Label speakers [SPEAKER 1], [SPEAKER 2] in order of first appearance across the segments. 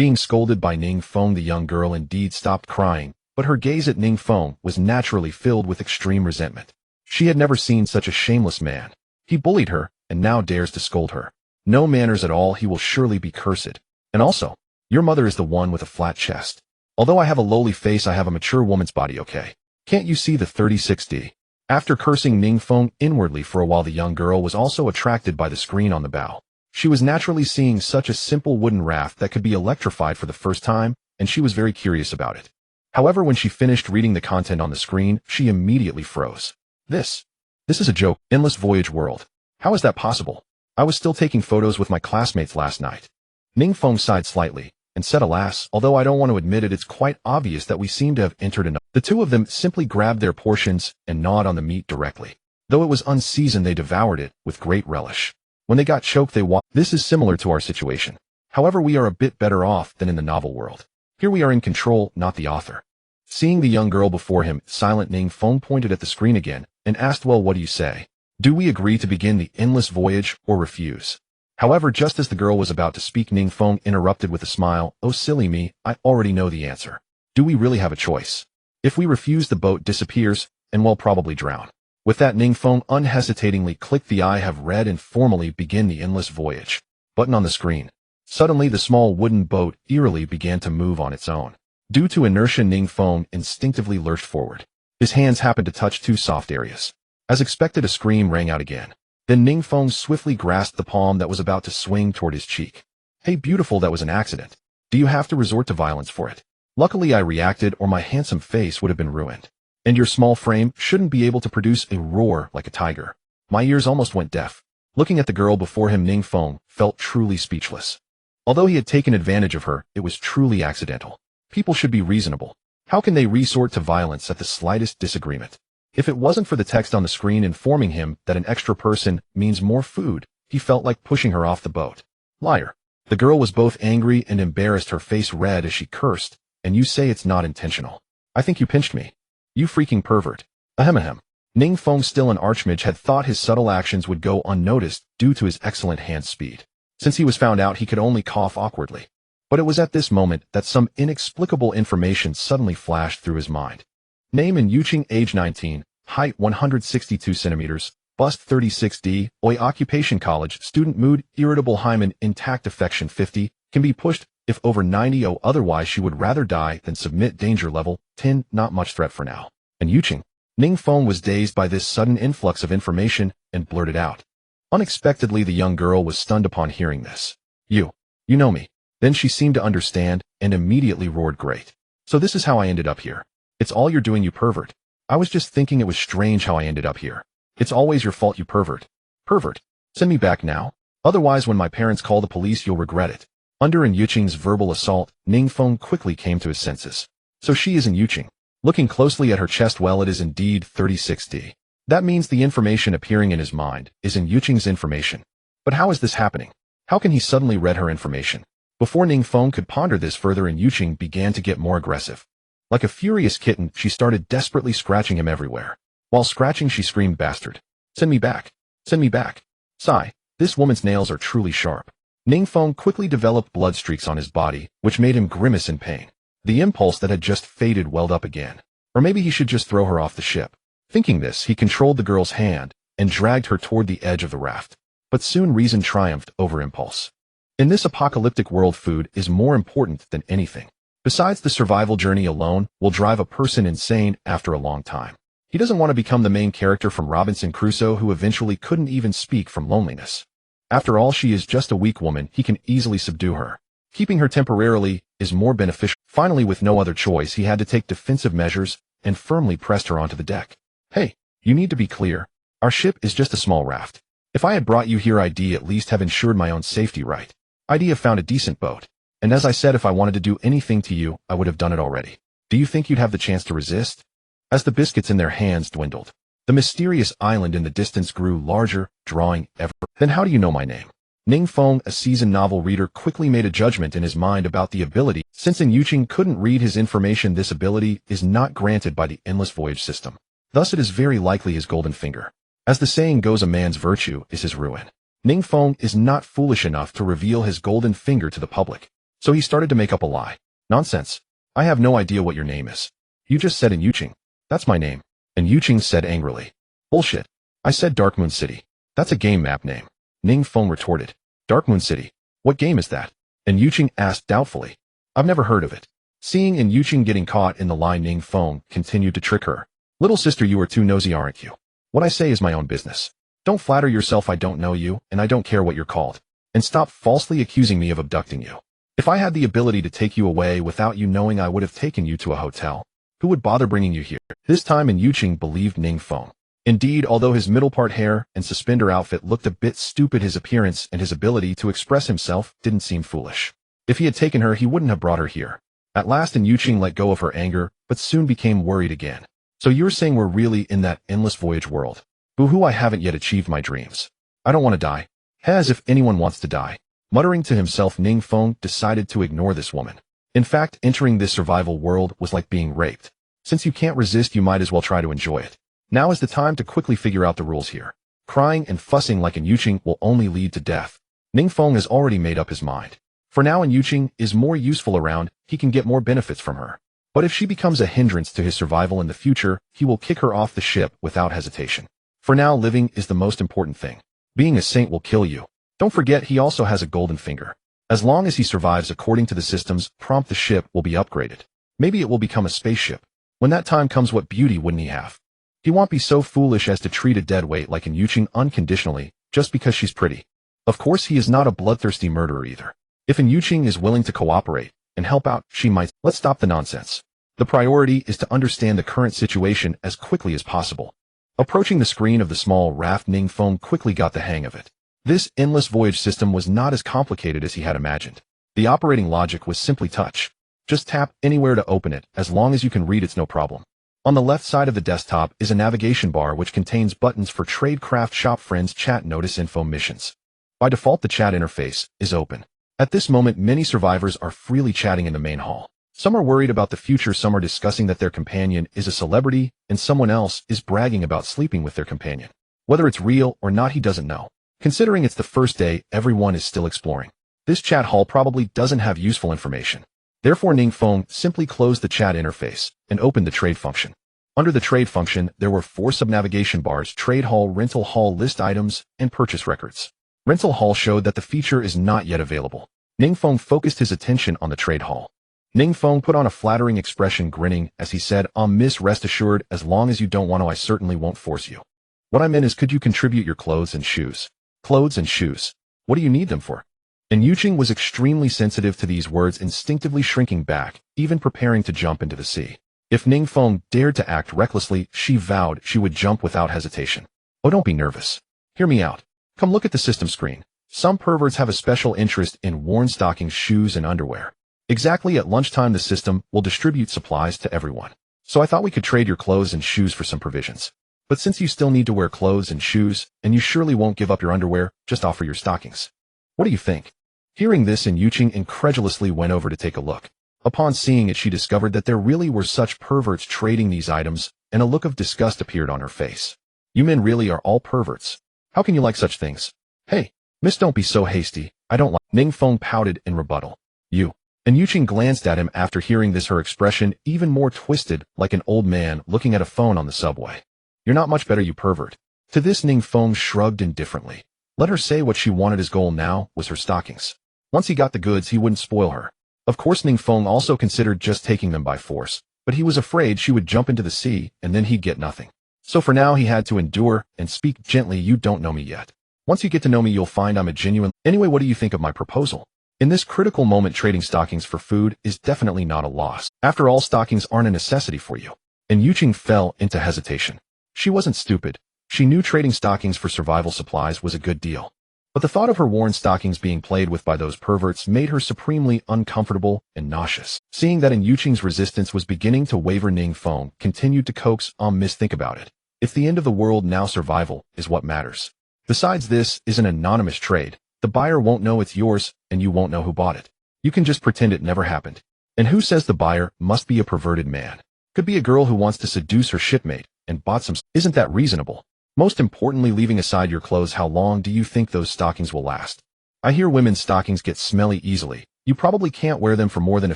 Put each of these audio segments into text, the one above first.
[SPEAKER 1] Being scolded by Ning Feng, the young girl indeed stopped crying, but her gaze at Ning Feng was naturally filled with extreme resentment. She had never seen such a shameless man. He bullied her, and now dares to scold her. No manners at all, he will surely be cursed. And also, your mother is the one with a flat chest. Although I have a lowly face, I have a mature woman's body, okay? Can't you see the 36D? After cursing Ning Feng inwardly for a while, the young girl was also attracted by the screen on the bow. She was naturally seeing such a simple wooden raft that could be electrified for the first time, and she was very curious about it. However, when she finished reading the content on the screen, she immediately froze. This is a joke. Endless voyage world. How is that possible? I was still taking photos with my classmates last night. Ning Feng sighed slightly, and said, alas, although I don't want to admit it, it's quite obvious that we seem to have entered enough. The two of them simply grabbed their portions and gnawed on the meat directly. Though it was unseasoned, they devoured it with great relish. When they got choked, they walked. This is similar to our situation. However, we are a bit better off than in the novel world. Here we are in control, not the author. Seeing the young girl before him, silent Ning Feng pointed at the screen again and asked, well, what do you say? Do we agree to begin the endless voyage or refuse? However, just as the girl was about to speak, Ning Feng interrupted with a smile. Oh, silly me, I already know the answer. Do we really have a choice? If we refuse, the boat disappears and we'll probably drown. With that, Ning Feng unhesitatingly clicked the I have read and formally begin the endless voyage button on the screen. Suddenly, the small wooden boat eerily began to move on its own. Due to inertia, Ning Feng instinctively lurched forward. His hands happened to touch two soft areas. As expected, a scream rang out again. Then Ning Feng swiftly grasped the palm that was about to swing toward his cheek. Hey, beautiful, that was an accident. Do you have to resort to violence for it? Luckily, I reacted, or my handsome face would have been ruined. And your small frame shouldn't be able to produce a roar like a tiger. My ears almost went deaf. Looking at the girl before him, Ning Feng felt truly speechless. Although he had taken advantage of her, it was truly accidental. People should be reasonable. How can they resort to violence at the slightest disagreement? If it wasn't for the text on the screen informing him that an extra person means more food, he felt like pushing her off the boat. Liar. The girl was both angry and embarrassed, her face red as she cursed. And you say it's not intentional. I think you pinched me. You freaking pervert. Ahem ahem. Ning Feng, still an archmage, had thought his subtle actions would go unnoticed due to his excellent hand speed. Since he was found out, he could only cough awkwardly. But it was at this moment that some inexplicable information suddenly flashed through his mind. Name in Yuqing, age 19, height 162 centimeters, bust 36D, Oi, occupation college, student, mood, irritable, hymen, intact, affection 50, can be pushed if over 90, otherwise she would rather die than submit, danger level 10, not much threat for now. And Yuqing. Ning Feng was dazed by this sudden influx of information and blurted out. Unexpectedly, the young girl was stunned upon hearing this. You know me. Then she seemed to understand and immediately roared, great. So this is how I ended up here. It's all you're doing, you pervert. I was just thinking it was strange how I ended up here. It's always your fault, you pervert. Pervert. Send me back now. Otherwise, when my parents call the police, you'll regret it. Under in Yuqing's verbal assault, Ning Feng quickly came to his senses. So she is in Yuqing. Looking closely at her chest, well, it is indeed 36D. That means the information appearing in his mind is in Yuqing's information. But how is this happening? How can he suddenly read her information? Before Ning Feng could ponder this further, Yuqing began to get more aggressive. Like a furious kitten, she started desperately scratching him everywhere. While scratching, she screamed, bastard. Send me back. Send me back. Sigh. This woman's nails are truly sharp. Ning Feng quickly developed blood streaks on his body, which made him grimace in pain. The impulse that had just faded welled up again. Or maybe he should just throw her off the ship. Thinking this, he controlled the girl's hand and dragged her toward the edge of the raft. But soon reason triumphed over impulse. In this apocalyptic world, food is more important than anything. Besides, the survival journey alone will drive a person insane after a long time. He doesn't want to become the main character from Robinson Crusoe who eventually couldn't even speak from loneliness. After all, she is just a weak woman. He can easily subdue her. Keeping her temporarily is more beneficial. Finally, with no other choice, he had to take defensive measures and firmly pressed her onto the deck. Hey, you need to be clear. Our ship is just a small raft. If I had brought you here, I'd at least have ensured my own safety, right? I'd have found a decent boat. And as I said, if I wanted to do anything to you, I would have done it already. Do you think you'd have the chance to resist? As the biscuits in their hands dwindled, the mysterious island in the distance grew larger, drawing ever. Then how do you know my name? Ning Feng, a seasoned novel reader, quickly made a judgment in his mind about the ability. Since in Yuqing couldn't read his information, this ability is not granted by the endless voyage system. Thus it is very likely his golden finger. As the saying goes, a man's virtue is his ruin. Ning Feng is not foolish enough to reveal his golden finger to the public. So he started to make up a lie. Nonsense. I have no idea what your name is. You just said in Yuching. That's my name. And Yuching said angrily. Bullshit. I said Dark Moon City. That's a game map name. Ning Feng retorted. Dark Moon City. What game is that? And Yuching asked doubtfully. I've never heard of it. Seeing and Yuching getting caught in the lie, Ning Feng continued to trick her. Little sister, you are too nosy, aren't you? What I say is my own business. Don't flatter yourself. I don't know you, and I don't care what you're called. And stop falsely accusing me of abducting you. If I had the ability to take you away without you knowing, I would have taken you to a hotel. Who would bother bringing you here? This time, and Yuching believed Ning Feng. Indeed, although his middle part hair and suspender outfit looked a bit stupid, his appearance and his ability to express himself didn't seem foolish. If he had taken her, he wouldn't have brought her here. At last, and Yuching let go of her anger, but soon became worried again. So you're saying we're really in that endless voyage world? Boo-hoo, I haven't yet achieved my dreams. I don't want to die. As if anyone wants to die. Muttering to himself, Ning Feng decided to ignore this woman. In fact, entering this survival world was like being raped. Since you can't resist, you might as well try to enjoy it. Now is the time to quickly figure out the rules here. Crying and fussing like in Yuching will only lead to death. Ning Feng has already made up his mind. For now, in Yuching is more useful around, he can get more benefits from her. But if she becomes a hindrance to his survival in the future, he will kick her off the ship without hesitation. For now, living is the most important thing. Being a saint will kill you. Don't forget, he also has a golden finger. As long as he survives according to the systems, prompt the ship will be upgraded. Maybe it will become a spaceship. When that time comes, what beauty wouldn't he have? He won't be so foolish as to treat a dead weight like in Yuching unconditionally, just because she's pretty. Of course, he is not a bloodthirsty murderer either. If in Yuching is willing to cooperate and help out, she might. Let's stop the nonsense. The priority is to understand the current situation as quickly as possible. Approaching the screen of the small raft, Ning Feng quickly got the hang of it. This endless voyage system was not as complicated as he had imagined. The operating logic was simply touch. Just tap anywhere to open it. As long as you can read, it's no problem. On the left side of the desktop is a navigation bar which contains buttons for trade, craft, shop, friends, chat, notice, info, missions. By default, the chat interface is open. At this moment, many survivors are freely chatting in the main hall. Some are worried about the future, some are discussing that their companion is a celebrity, and someone else is bragging about sleeping with their companion. Whether it's real or not, he doesn't know. Considering it's the first day, everyone is still exploring. This chat hall probably doesn't have useful information. Therefore, Ning Feng simply closed the chat interface and opened the trade function. Under the trade function, there were 4 sub-navigation bars: trade hall, rental hall, list items, and purchase records. Rental hall showed that the feature is not yet available. Ning Feng focused his attention on the trade hall. Ning Feng put on a flattering expression, grinning as he said, Miss, rest assured, as long as you don't want to, I certainly won't force you. What I meant is, could you contribute your clothes and shoes? Clothes and shoes. What do you need them for? And Yuching was extremely sensitive to these words, instinctively shrinking back, even preparing to jump into the sea. If Ning Feng dared to act recklessly, she vowed she would jump without hesitation. Oh, don't be nervous. Hear me out. Come look at the system screen. Some perverts have a special interest in worn stockings, shoes, and underwear. Exactly at lunchtime, the system will distribute supplies to everyone. So I thought we could trade your clothes and shoes for some provisions. But since you still need to wear clothes and shoes, and you surely won't give up your underwear, just offer your stockings. What do you think? Hearing this, and Yuching incredulously went over to take a look. Upon seeing it, she discovered that there really were such perverts trading these items, and a look of disgust appeared on her face. You men really are all perverts. How can you like such things? Hey, miss, don't be so hasty. I don't like. Ning Feng pouted in rebuttal. You. And Yuching glanced at him. After hearing this, her expression even more twisted, like an old man looking at a phone on the subway. You're not much better, you pervert. To this, Ning Feng shrugged indifferently. Let her say what she wanted. His goal now was her stockings. Once he got the goods, he wouldn't spoil her. Of course, Ning Feng also considered just taking them by force, but he was afraid she would jump into the sea, and then he'd get nothing. So for now, he had to endure and speak gently. You don't know me yet. Once you get to know me, you'll find I'm a genuine. Anyway, what do you think of my proposal? In this critical moment, trading stockings for food is definitely not a loss. After all, stockings aren't a necessity for you. And Yuching fell into hesitation. She wasn't stupid. She knew trading stockings for survival supplies was a good deal. But the thought of her worn stockings being played with by those perverts made her supremely uncomfortable and nauseous. Seeing that in Yuching's resistance was beginning to waver, Ning Feng continued to coax, miss, think about it. It's the end of the world now. Survival is what matters. Besides, this is an anonymous trade. The buyer won't know it's yours, and you won't know who bought it. You can just pretend it never happened. And who says the buyer must be a perverted man? Could be a girl who wants to seduce her shipmate and bought some. Isn't that reasonable? Most importantly, leaving aside your clothes, how long do you think those stockings will last? I hear women's stockings get smelly easily, You probably can't wear them for more than a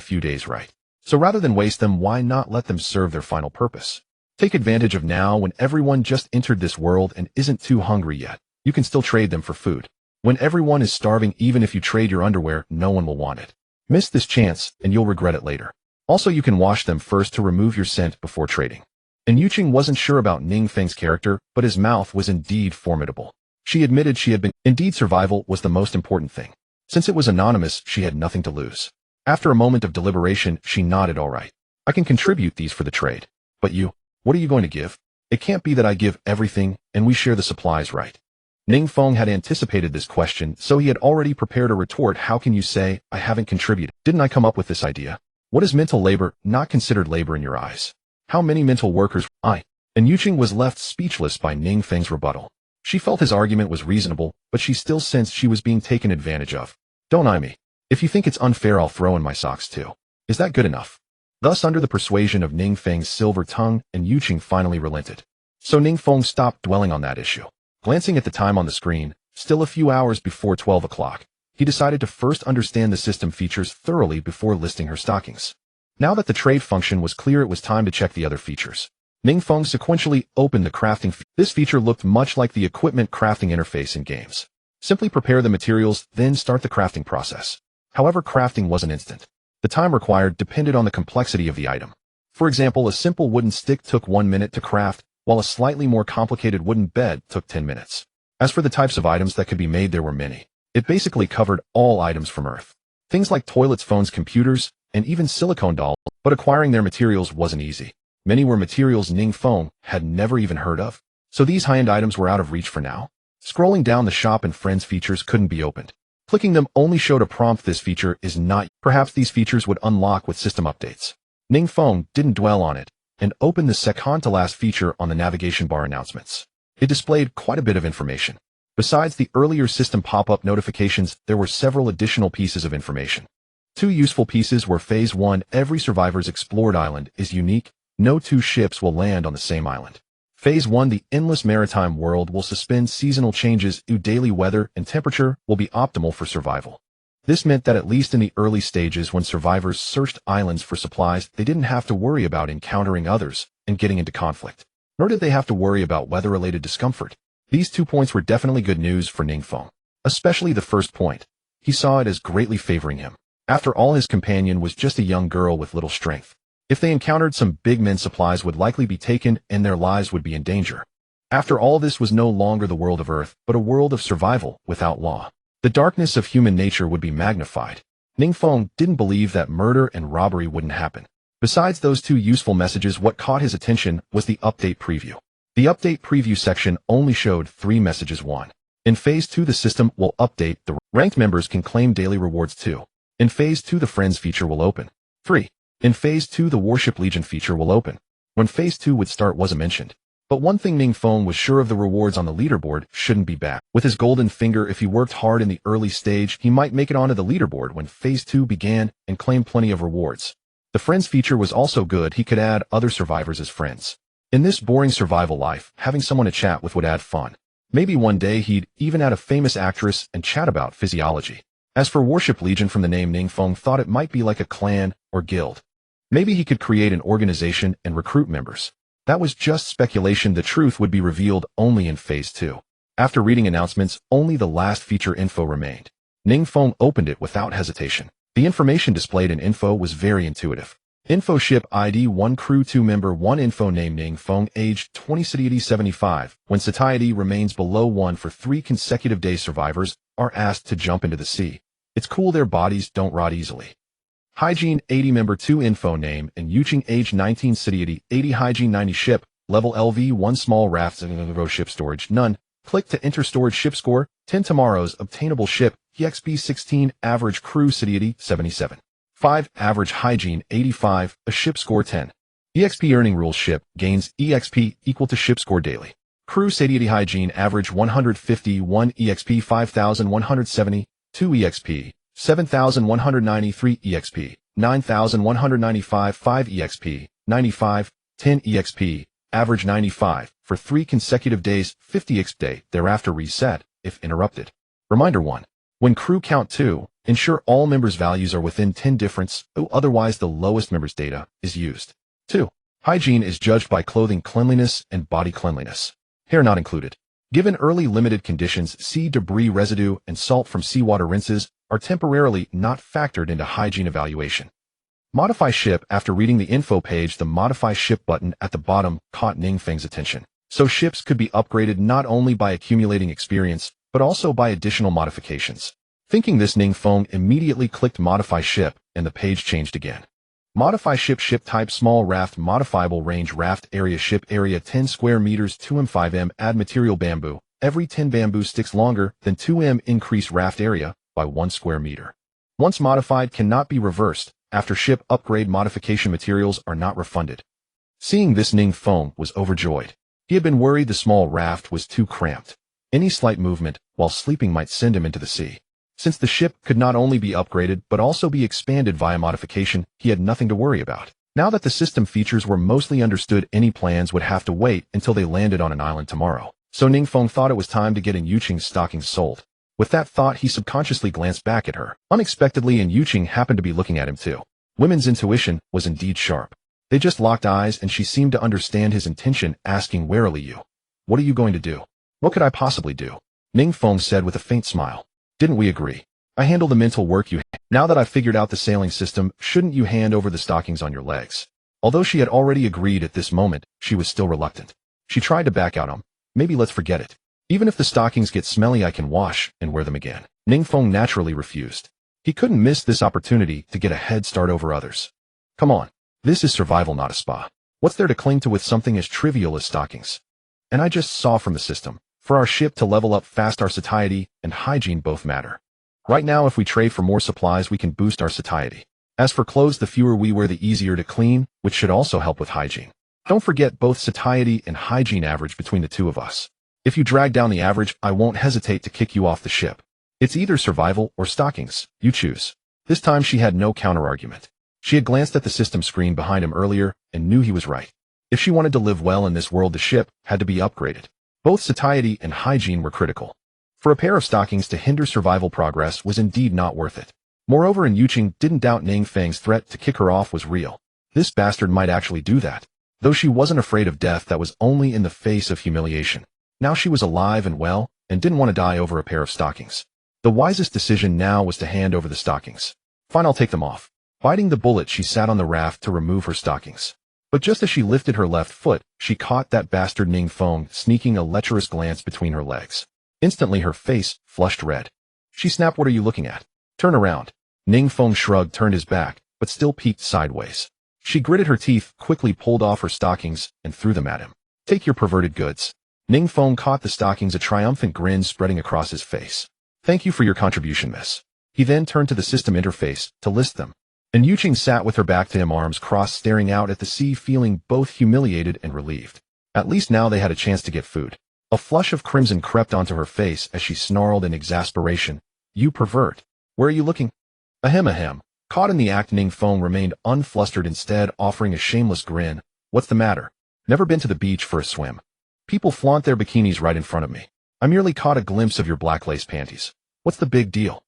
[SPEAKER 1] few days, right? So rather than waste them, why not let them serve their final purpose? Take advantage of now when everyone just entered this world and isn't too hungry yet. You can still trade them for food. When everyone is starving, even if you trade your underwear, no one will want it. Miss this chance, and you'll regret it later. Also, you can wash them first to remove your scent before trading. And Yuqing wasn't sure about Ning Feng's character, but his mouth was indeed formidable. She admitted she had been. Indeed, survival was the most important thing. Since it was anonymous, she had nothing to lose. After a moment of deliberation, she nodded. All right. I can contribute these for the trade. But you, what are you going to give? It can't be that I give everything, and we share the supplies, right? Ning Feng had anticipated this question, so he had already prepared a retort. How can you say, I haven't contributed? Didn't I come up with this idea? What is mental labor, not considered labor in your eyes? How many mental workers? And Yuqing was left speechless by Ning Feng's rebuttal. She felt his argument was reasonable, but she still sensed she was being taken advantage of. Don't eye me. If you think it's unfair, I'll throw in my socks too. Is that good enough? Thus, under the persuasion of Ning Feng's silver tongue, and Yuqing finally relented. So Ning Feng stopped dwelling on that issue. Glancing at the time on the screen, still a few hours before 12 o'clock, he decided to first understand the system features thoroughly before listing her stockings. Now that the trade function was clear, it was time to check the other features. Ning Feng sequentially opened the crafting. This feature looked much like the equipment crafting interface in games. Simply prepare the materials, then start the crafting process. However, crafting wasn't instant. The time required depended on the complexity of the item. For example, a simple wooden stick took 1 minute to craft, while a slightly more complicated wooden bed took 10 minutes. As for the types of items that could be made, there were many. It basically covered all items from Earth. Things like toilets, phones, computers, and even silicone dolls, but acquiring their materials wasn't easy. Many were materials Ning Feng had never even heard of. So these high-end items were out of reach for now. Scrolling down, the shop and friends features couldn't be opened. Clicking them only showed a prompt. This feature is not. Perhaps these features would unlock with system updates. Ning Feng didn't dwell on it, and opened the second to last feature on the navigation bar announcements. It displayed quite a bit of information. Besides the earlier system pop-up notifications, there were several additional pieces of information. 2 useful pieces were Phase 1, every survivor's explored island is unique. No 2 ships will land on the same island. Phase 1, the endless maritime world will suspend seasonal changes. Daily weather and temperature will be optimal for survival. This meant that at least in the early stages, when survivors searched islands for supplies, they didn't have to worry about encountering others and getting into conflict. Nor did they have to worry about weather-related discomfort. These 2 points were definitely good news for Ning Feng. Especially the first point. He saw it as greatly favoring him. After all, his companion was just a young girl with little strength. If they encountered some big men, supplies would likely be taken and their lives would be in danger. After all, this was no longer the world of Earth, but a world of survival without law. The darkness of human nature would be magnified. Ning Feng didn't believe that murder and robbery wouldn't happen. Besides those 2 useful messages, what caught his attention was the update preview. The update preview section only showed 3 messages. 1. In Phase 2, the system will update. The ranked members can claim daily rewards too. In Phase 2, the Friends feature will open. 3. In Phase 2, the Warship Legion feature will open. When Phase 2 would start wasn't mentioned. But one thing Ning Feng was sure of: the rewards on the leaderboard shouldn't be bad. With his golden finger, if he worked hard in the early stage, he might make it onto the leaderboard when Phase 2 began and claim plenty of rewards. The Friends feature was also good. He could add other survivors as friends. In this boring survival life, having someone to chat with would add fun. Maybe one day he'd even add a famous actress and chat about physiology. As for Warship Legion, from the name, Ning Feng thought it might be like a clan or guild. Maybe he could create an organization and recruit members. That was just speculation. The truth would be revealed only in Phase 2. After reading announcements, only the last feature info remained. Ning Feng opened it without hesitation. The information displayed in info was very intuitive. Info: ship ID 1, crew 2, member 1, info name Ning Feng, age 20, satiety 75. When satiety remains below 1 for 3 consecutive days, survivors are asked to jump into the sea. It's cool, their bodies don't rot easily. Hygiene 80, member 2, info name and Yuqing, age 19, satiety 80, hygiene 90, ship level LV 1, small rafts and ship storage none. Click to enter storage. Ship score 10, tomorrow's obtainable ship EXP 16, average crew satiety 77. 5, average hygiene 85, a ship score 10. EXP earning rules: ship gains EXP equal to ship score daily. Crew satiety hygiene average 151 EXP 5170, 2 EXP 7,193 EXP, 9,195, 5 EXP, 95, 10 EXP, average 95, for 3 consecutive days, 50 EXP day, thereafter reset, if interrupted. Reminder 1. When crew count 2, Ensure all members' values are within 10 difference, otherwise the lowest member's data is used. 2. Hygiene is judged by clothing cleanliness and body cleanliness. Hair not included. Given early limited conditions, sea debris residue and salt from seawater rinses are temporarily not factored into hygiene evaluation. Modify ship. After reading the info page, the Modify Ship button at the bottom caught Ning Feng's attention. So ships could be upgraded not only by accumulating experience, but also by additional modifications. Thinking this, Ning Feng immediately clicked Modify Ship, and the page changed again. Modify ship. Ship type small raft. Modifiable range raft. Area ship area 10 square meters 2m 5m. Add material bamboo. Every 10 bamboo sticks longer than 2m. Increase raft area by 1 square meter. Once modified, cannot be reversed. After ship upgrade, modification materials are not refunded. Seeing this, Ning Feng was overjoyed. He had been worried the small raft was too cramped. Any slight movement while sleeping might send him into the sea. Since the ship could not only be upgraded but also be expanded via modification, he had nothing to worry about. Now that the system features were mostly understood, any plans would have to wait until they landed on an island tomorrow. So Ning Feng thought it was time to get in Yuqing's stockings sold. With that thought, he subconsciously glanced back at her. Unexpectedly, and Yuqing happened to be looking at him too. Women's intuition was indeed sharp. They just locked eyes, and she seemed to understand his intention, asking warily, "You, what are you going to do?" "What could I possibly do?" Ning Feng said with a faint smile. "Didn't we agree? I handle the mental work you have. Now that I've figured out the sailing system, shouldn't you hand over the stockings on your legs?" Although she had already agreed at this moment, she was still reluctant. She tried to back out. "Maybe let's forget it. Even if the stockings get smelly, I can wash and wear them again." Ning Feng naturally refused. He couldn't miss this opportunity to get a head start over others. "Come on. This is survival, not a spa. What's there to cling to with something as trivial as stockings? And I just saw from the system. For our ship to level up fast, our satiety and hygiene both matter. Right now, if we trade for more supplies, we can boost our satiety. As for clothes, the fewer we wear, the easier to clean, which should also help with hygiene. Don't forget, both satiety and hygiene average between the two of us. If you drag down the average, I won't hesitate to kick you off the ship. It's either survival or stockings. You choose." This time she had no counter-argument. She had glanced at the system screen behind him earlier and knew he was right. If she wanted to live well in this world, the ship had to be upgraded. Both satiety and hygiene were critical. For a pair of stockings to hinder survival progress was indeed not worth it. Moreover, and Yuqing didn't doubt Ning Feng's threat to kick her off was real. This bastard might actually do that. Though she wasn't afraid of death, that was only in the face of humiliation. Now she was alive and well, and didn't want to die over a pair of stockings. The wisest decision now was to hand over the stockings. "Fine, I'll take them off." Biting the bullet, she sat on the raft to remove her stockings. But just as she lifted her left foot, she caught that bastard Ning Feng sneaking a lecherous glance between her legs. Instantly her face flushed red. She snapped, "What are you looking at? Turn around." Ning Feng shrugged, turned his back, but still peeked sideways. She gritted her teeth, quickly pulled off her stockings, and threw them at him. "Take your perverted goods." Ning Feng caught the stockings, a triumphant grin spreading across his face. "Thank you for your contribution, miss." He then turned to the system interface to list them. And Yuqing sat with her back to him, arms crossed, staring out at the sea, feeling both humiliated and relieved. At least now they had a chance to get food. A flush of crimson crept onto her face as she snarled in exasperation, "You pervert. Where are you looking?" Ahem ahem. Caught in the act, Ning Feng remained unflustered, instead offering a shameless grin. "What's the matter? Never been to the beach for a swim? People flaunt their bikinis right in front of me. I merely caught a glimpse of your black lace panties. What's the big deal?"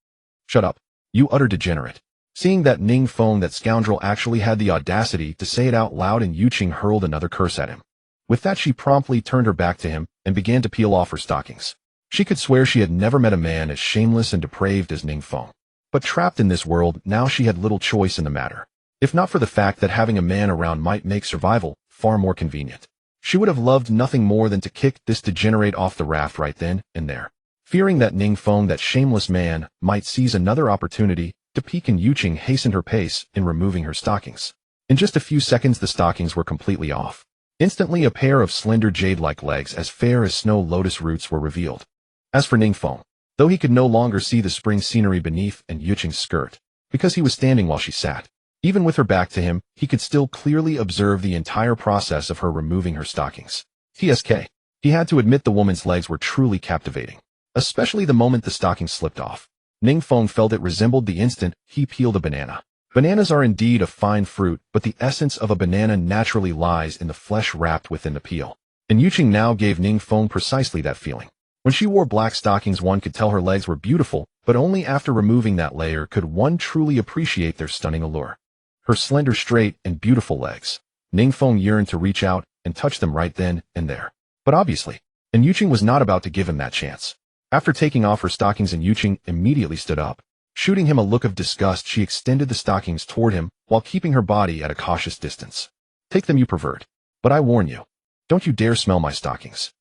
[SPEAKER 1] "Shut up, you utter degenerate." Seeing that Ning Feng, that scoundrel, actually had the audacity to say it out loud, and Yuqing hurled another curse at him. With that, she promptly turned her back to him and began to peel off her stockings. She could swear she had never met a man as shameless and depraved as Ning Feng. But trapped in this world, now she had little choice in the matter. If not for the fact that having a man around might make survival far more convenient. She would have loved nothing more than to kick this degenerate off the raft right then and there. Fearing that Ning Feng, that shameless man, might seize another opportunity to peek, and Yuqing hastened her pace in removing her stockings. In just a few seconds, the stockings were completely off. Instantly, a pair of slender jade-like legs as fair as snow lotus roots were revealed. As for Ning Feng, though he could no longer see the spring scenery beneath and Yuqing's skirt, because he was standing while she sat, even with her back to him, he could still clearly observe the entire process of her removing her stockings. TSK. He had to admit the woman's legs were truly captivating, especially the moment the stockings slipped off. Ning Feng felt it resembled the instant he peeled a banana. Bananas are indeed a fine fruit, but the essence of a banana naturally lies in the flesh wrapped within the peel. And Yuqing now gave Ning Feng precisely that feeling. When she wore black stockings, one could tell her legs were beautiful, but only after removing that layer could one truly appreciate their stunning allure. Her slender, straight, and beautiful legs. Ning Feng yearned to reach out and touch them right then and there. But obviously, Yuqing was not about to give him that chance. After taking off her stockings, Yuqing immediately stood up. Shooting him a look of disgust, she extended the stockings toward him while keeping her body at a cautious distance. Take them, you pervert. But I warn you, don't you dare smell my stockings.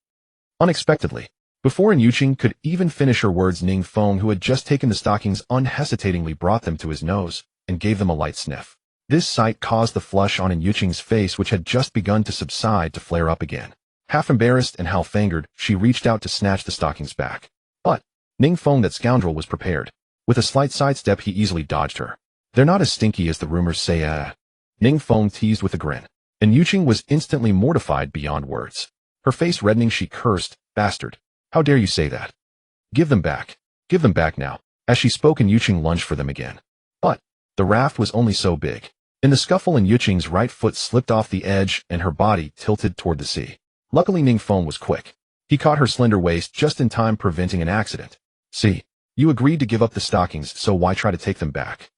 [SPEAKER 1] Unexpectedly, before Yuqing could even finish her words, Ning Feng, who had just taken the stockings, unhesitatingly brought them to his nose and gave them a light sniff. This sight caused the flush on Yuqing's face, which had just begun to subside, to flare up again. Half embarrassed and half-angered, she reached out to snatch the stockings back. But Ning Feng, that scoundrel, was prepared. With a slight sidestep, he easily dodged her. They're not as stinky as the rumors say, Ning Feng teased with a grin. And Yuqing was instantly mortified beyond words. Her face reddening, she cursed, "Bastard. How dare you say that? Give them back. Give them back now." As she spoke, Yuqing lunged for them again. But the raft was only so big. In the scuffle, Yuqing's right foot slipped off the edge and her body tilted toward the sea. Luckily, Ning Feng was quick. He caught her slender waist just in time, preventing an accident. "See, you agreed to give up the stockings, so why try to take them back?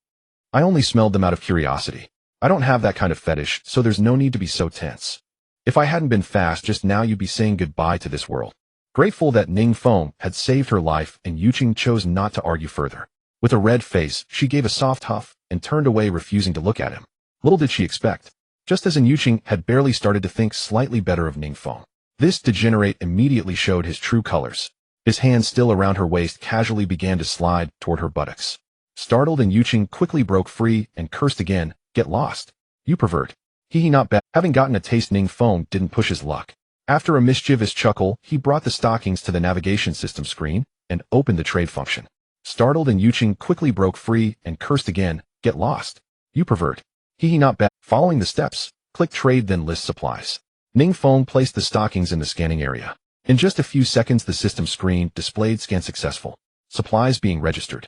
[SPEAKER 1] I only smelled them out of curiosity. I don't have that kind of fetish, so there's no need to be so tense. If I hadn't been fast just now, you'd be saying goodbye to this world." Grateful that Ning Feng had saved her life, and Yuqing chose not to argue further. With a red face, she gave a soft huff and turned away, refusing to look at him. Little did she expect, just as Yuqing had barely started to think slightly better of Ning Feng, this degenerate immediately showed his true colors. His hands, still around her waist, casually began to slide toward her buttocks. Startled, Yuqing quickly broke free and cursed again, "Get lost. You pervert." He not bad. Having gotten a taste, Ning Feng didn't push his luck. After a mischievous chuckle, he brought the stockings to the navigation system screen and opened the trade function. Startled, Yuqing quickly broke free and cursed again, "Get lost. You pervert." He not bad. Following the steps, click trade, then list supplies. Ning Feng placed the stockings in the scanning area. In just a few seconds, the system screen displayed "Scan successful. Supplies being registered."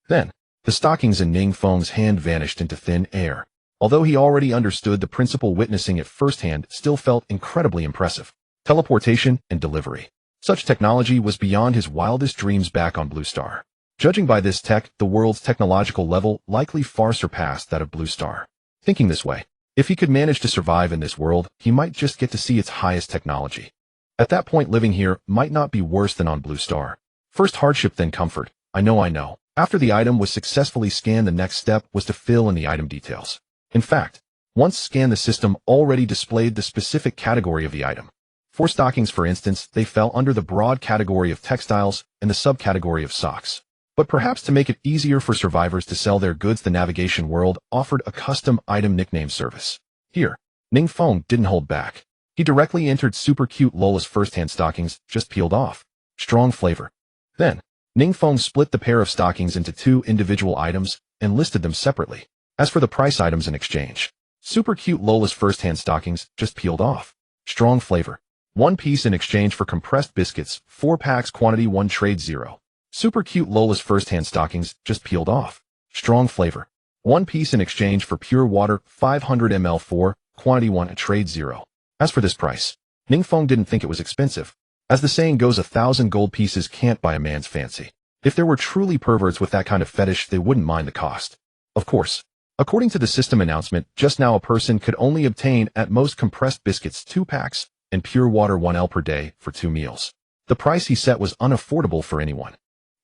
[SPEAKER 1] Then, the stockings in Ning Feng's hand vanished into thin air. Although he already understood the principle, witnessing it firsthand still felt incredibly impressive. Teleportation and delivery. Such technology was beyond his wildest dreams back on Blue Star. Judging by this tech, the world's technological level likely far surpassed that of Blue Star. Thinking this way, if he could manage to survive in this world, he might just get to see its highest technology. At that point, living here might not be worse than on Blue Star. First hardship, then comfort. I know. After the item was successfully scanned, the next step was to fill in the item details. In fact, once scanned, the system already displayed the specific category of the item. For stockings, for instance, they fell under the broad category of textiles and the subcategory of socks. But perhaps to make it easier for survivors to sell their goods, the navigation world offered a custom item nickname service. Here, Ning Feng didn't hold back. He directly entered "super cute Lola's first-hand stockings, just peeled off. Strong flavor." Then, Ning Feng split the pair of stockings into two individual items and listed them separately. As for the price items in exchange, "Super cute Lola's first-hand stockings, just peeled off. Strong flavor. 1 piece in exchange for compressed biscuits, 4 packs, quantity 1, trade 0. Super cute Lola's first-hand stockings, just peeled off. Strong flavor. 1 piece in exchange for pure water, 500 ml, 4, quantity 1, trade 0. As for this price, Ning Feng didn't think it was expensive. As the saying goes, 1,000 gold pieces can't buy a man's fancy. If there were truly perverts with that kind of fetish, they wouldn't mind the cost. Of course, according to the system announcement, just now a person could only obtain at most compressed biscuits 2 packs and pure water 1 L per day for 2 meals. The price he set was unaffordable for anyone.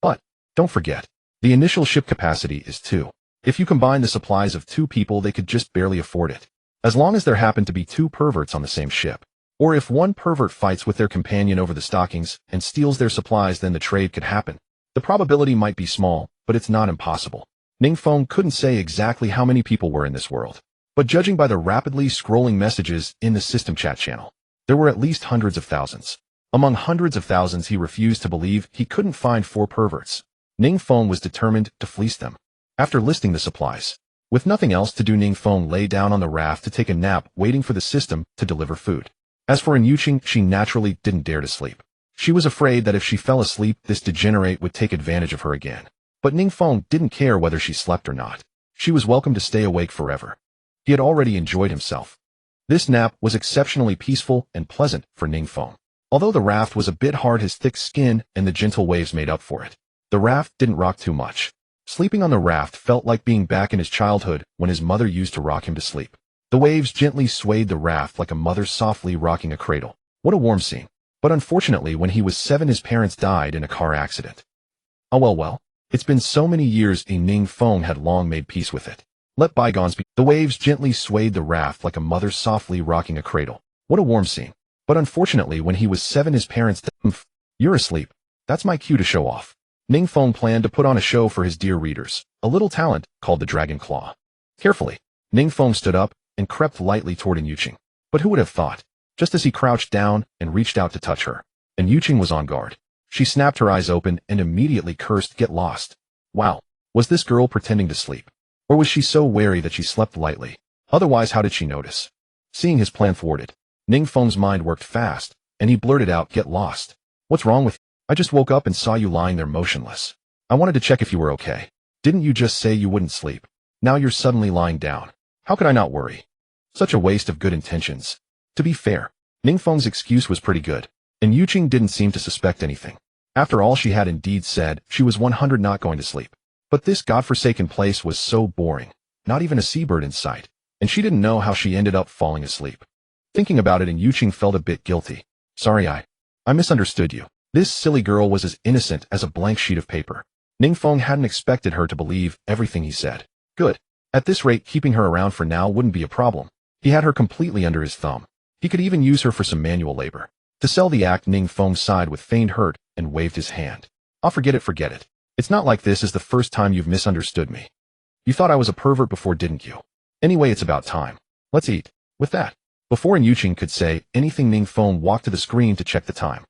[SPEAKER 1] But, don't forget, the initial ship capacity is 2. If you combine the supplies of 2 people, they could just barely afford it. As long as there happen to be 2 perverts on the same ship. Or if one pervert fights with their companion over the stockings and steals their supplies, then the trade could happen. The probability might be small, but it's not impossible. Ning Feng couldn't say exactly how many people were in this world, but judging by the rapidly scrolling messages in the system chat channel, there were at least hundreds of thousands. Among hundreds of thousands, he refused to believe he couldn't find 4 perverts. Ning Feng was determined to fleece them. After listing the supplies, with nothing else to do, Ning Feng lay down on the raft to take a nap, waiting for the system to deliver food. As for Yuqing, she naturally didn't dare to sleep. She was afraid that if she fell asleep, this degenerate would take advantage of her again. But Ning Feng didn't care whether she slept or not. She was welcome to stay awake forever. He had already enjoyed himself. This nap was exceptionally peaceful and pleasant for Ning Feng. Although the raft was a bit hard, his thick skin and the gentle waves made up for it. The raft didn't rock too much. Sleeping on the raft felt like being back in his childhood when his mother used to rock him to sleep. The waves gently swayed the raft like a mother softly rocking a cradle. What a warm scene. But unfortunately, when he was 7, his parents died in a car accident. Oh well. It's been so many years, Ning Feng had long made peace with it. Let bygones be. The waves gently swayed the raft like a mother softly rocking a cradle. What a warm scene. But unfortunately, when he was 7, his parents died. You're asleep. That's my cue to show off. Ning Feng planned to put on a show for his dear readers, a little talent called the Dragon Claw. Carefully, Ning Feng stood up and crept lightly toward Yuqing. But who would have thought? Just as he crouched down and reached out to touch her, and Yuqing was on guard. She snapped her eyes open and immediately cursed, "Get lost." Wow, was this girl pretending to sleep? Or was she so wary that she slept lightly? Otherwise, how did she notice? Seeing his plan thwarted, Ning Feng's mind worked fast, and he blurted out, "Get lost. What's wrong with you? I just woke up and saw you lying there motionless. I wanted to check if you were okay. Didn't you just say you wouldn't sleep? Now you're suddenly lying down. How could I not worry?" Such a waste of good intentions. To be fair, Ning Feng's excuse was pretty good, and Yuqing didn't seem to suspect anything. After all, she had indeed said she was 100 not going to sleep. But this godforsaken place was so boring, not even a seabird in sight, and she didn't know how she ended up falling asleep. Thinking about it, and Yuqing felt a bit guilty. "Sorry, I misunderstood you. This silly girl was as innocent as a blank sheet of paper." Ning Feng hadn't expected her to believe everything he said. Good. At this rate, keeping her around for now wouldn't be a problem. He had her completely under his thumb. He could even use her for some manual labor. To sell the act, Ning Feng sighed with feigned hurt and waved his hand. "I'll forget it. It's not like this is the first time you've misunderstood me. You thought I was a pervert before, didn't you? Anyway, it's about time. Let's eat." With that, before Yuqing could say anything, Ning Feng walked to the screen to check the time.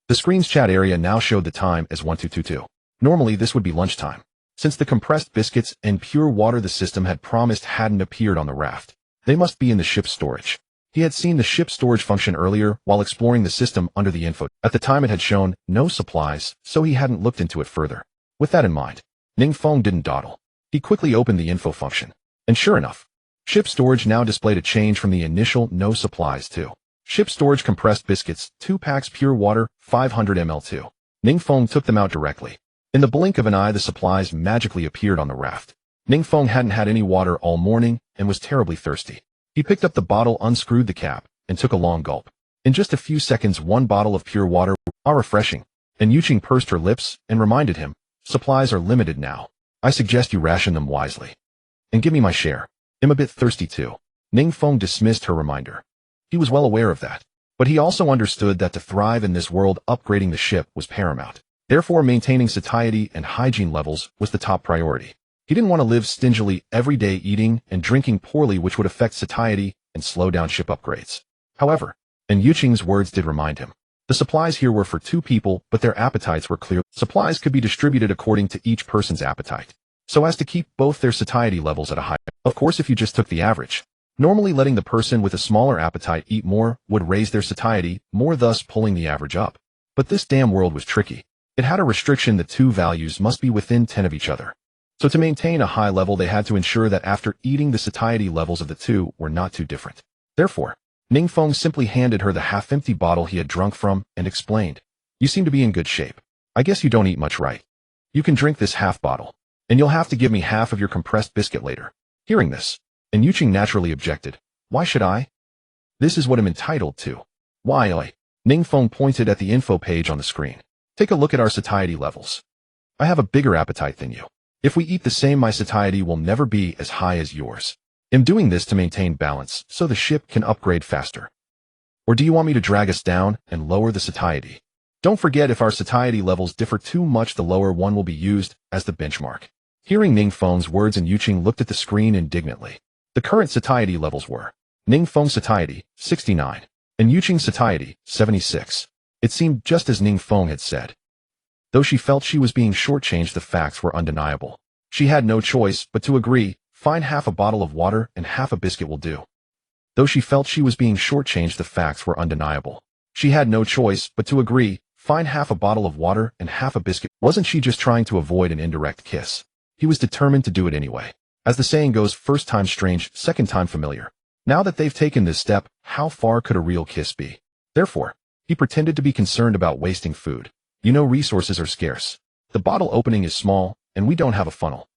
[SPEAKER 1] The screen's chat area now showed the time as 1222. Normally, this would be lunchtime. Since the compressed biscuits and pure water the system had promised hadn't appeared on the raft, they must be in the ship's storage. He had seen the ship's storage function earlier while exploring the system under the info. At the time, it had shown no supplies, so he hadn't looked into it further. With that in mind, Ning Feng didn't dawdle. He quickly opened the info function. And sure enough, ship storage now displayed a change from the initial no supplies to ship storage compressed biscuits, 2 packs pure water, 500 ml too. Ning Feng took them out directly. In the blink of an eye, the supplies magically appeared on the raft. Ning Feng hadn't had any water all morning and was terribly thirsty. He picked up the bottle, unscrewed the cap, and took a long gulp. In just a few seconds, 1 bottle of pure water. How refreshing. And Yuqing pursed her lips and reminded him, "Supplies are limited now. I suggest you ration them wisely. And give me my share. I'm a bit thirsty too." Ning Feng dismissed her reminder. He was well aware of that. But he also understood that to thrive in this world, upgrading the ship was paramount. Therefore, maintaining satiety and hygiene levels was the top priority. He didn't want to live stingily every day, eating and drinking poorly, which would affect satiety and slow down ship upgrades. However, and Yuqing's words did remind him, the supplies here were for 2 people, but their appetites were clear. Supplies could be distributed according to each person's appetite, so as to keep both their satiety levels at a high. Of course, if you just took the average, normally letting the person with a smaller appetite eat more would raise their satiety more, thus pulling the average up. But this damn world was tricky. It had a restriction that 2 values must be within 10 of each other. So to maintain a high level, they had to ensure that after eating, the satiety levels of the 2 were not too different. Therefore, Ning Feng simply handed her the half-empty bottle he had drunk from and explained, "You seem to be in good shape. I guess you don't eat much, right? You can drink this half bottle, and you'll have to give me half of your compressed biscuit later." Hearing this, and Yuqing naturally objected. "Why should I? This is what I'm entitled to." "Why?" Ning Feng pointed at the info page on the screen. "Take a look at our satiety levels. I have a bigger appetite than you. If we eat the same, my satiety will never be as high as yours. I'm doing this to maintain balance so the ship can upgrade faster. Or do you want me to drag us down and lower the satiety? Don't forget, if our satiety levels differ too much, the lower one will be used as the benchmark." Hearing Ning Feng's words, and Yuqing looked at the screen indignantly. The current satiety levels were Ning Feng's satiety, 69, and Yuqing's satiety, 76. It seemed just as Ning Feng had said. Though she felt she was being shortchanged, the facts were undeniable. She had no choice but to agree. "Fine, half a bottle of water and half a biscuit will do." Though she felt she was being shortchanged, the facts were undeniable. She had no choice but to agree. "Fine, half a bottle of water and half a biscuit." Wasn't she just trying to avoid an indirect kiss? He was determined to do it anyway. As the saying goes, first time strange, second time familiar. Now that they've taken this step, how far could a real kiss be? Therefore, He pretended to be concerned about wasting food. You know, resources are scarce. The bottle opening is small, and we don't have a funnel.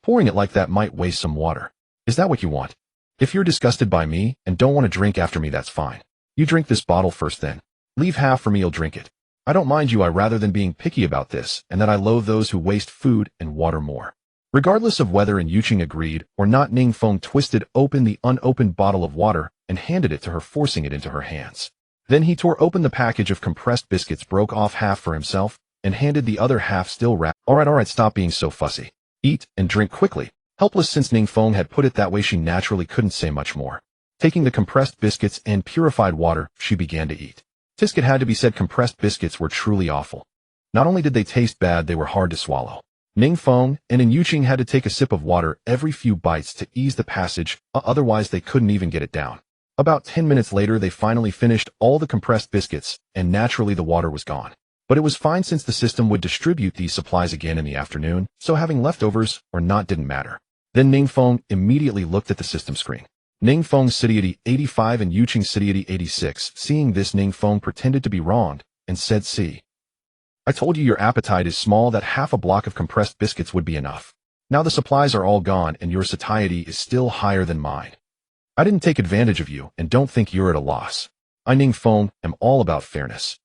[SPEAKER 1] Pouring it like that might waste some water. Is that what you want? If you're disgusted by me and don't want to drink after me, that's fine. You drink this bottle first then. Leave half for me, you'll drink it. I don't mind you, rather than being picky about this, and that I loathe those who waste food and water more. Regardless of whether Yuqing agreed or not, Ning Feng twisted open the unopened bottle of water and handed it to her, forcing it into her hands. Then he tore open the package of compressed biscuits, broke off half for himself, and handed the other half still wrapped. Alright, stop being so fussy. Eat and drink quickly. Helpless since Ning Feng had put it that way, she naturally couldn't say much more. Taking the compressed biscuits and purified water, she began to eat. It had to be said, compressed biscuits were truly awful. Not only did they taste bad, they were hard to swallow. Ning Feng and Yuqing had to take a sip of water every few bites to ease the passage, otherwise they couldn't even get it down. About 10 minutes later, they finally finished all the compressed biscuits, and naturally the water was gone. But it was fine since the system would distribute these supplies again in the afternoon, so having leftovers or not didn't matter. Then Ning Feng immediately looked at the system screen. Ning Feng's city 85 and Yuqing's city 86. Seeing this, Ning Feng pretended to be wronged and said, "See, I told you your appetite is small, that half a block of compressed biscuits would be enough. Now the supplies are all gone and your satiety is still higher than mine. I didn't take advantage of you and don't think you're at a loss. I, Ning Feng, am all about fairness."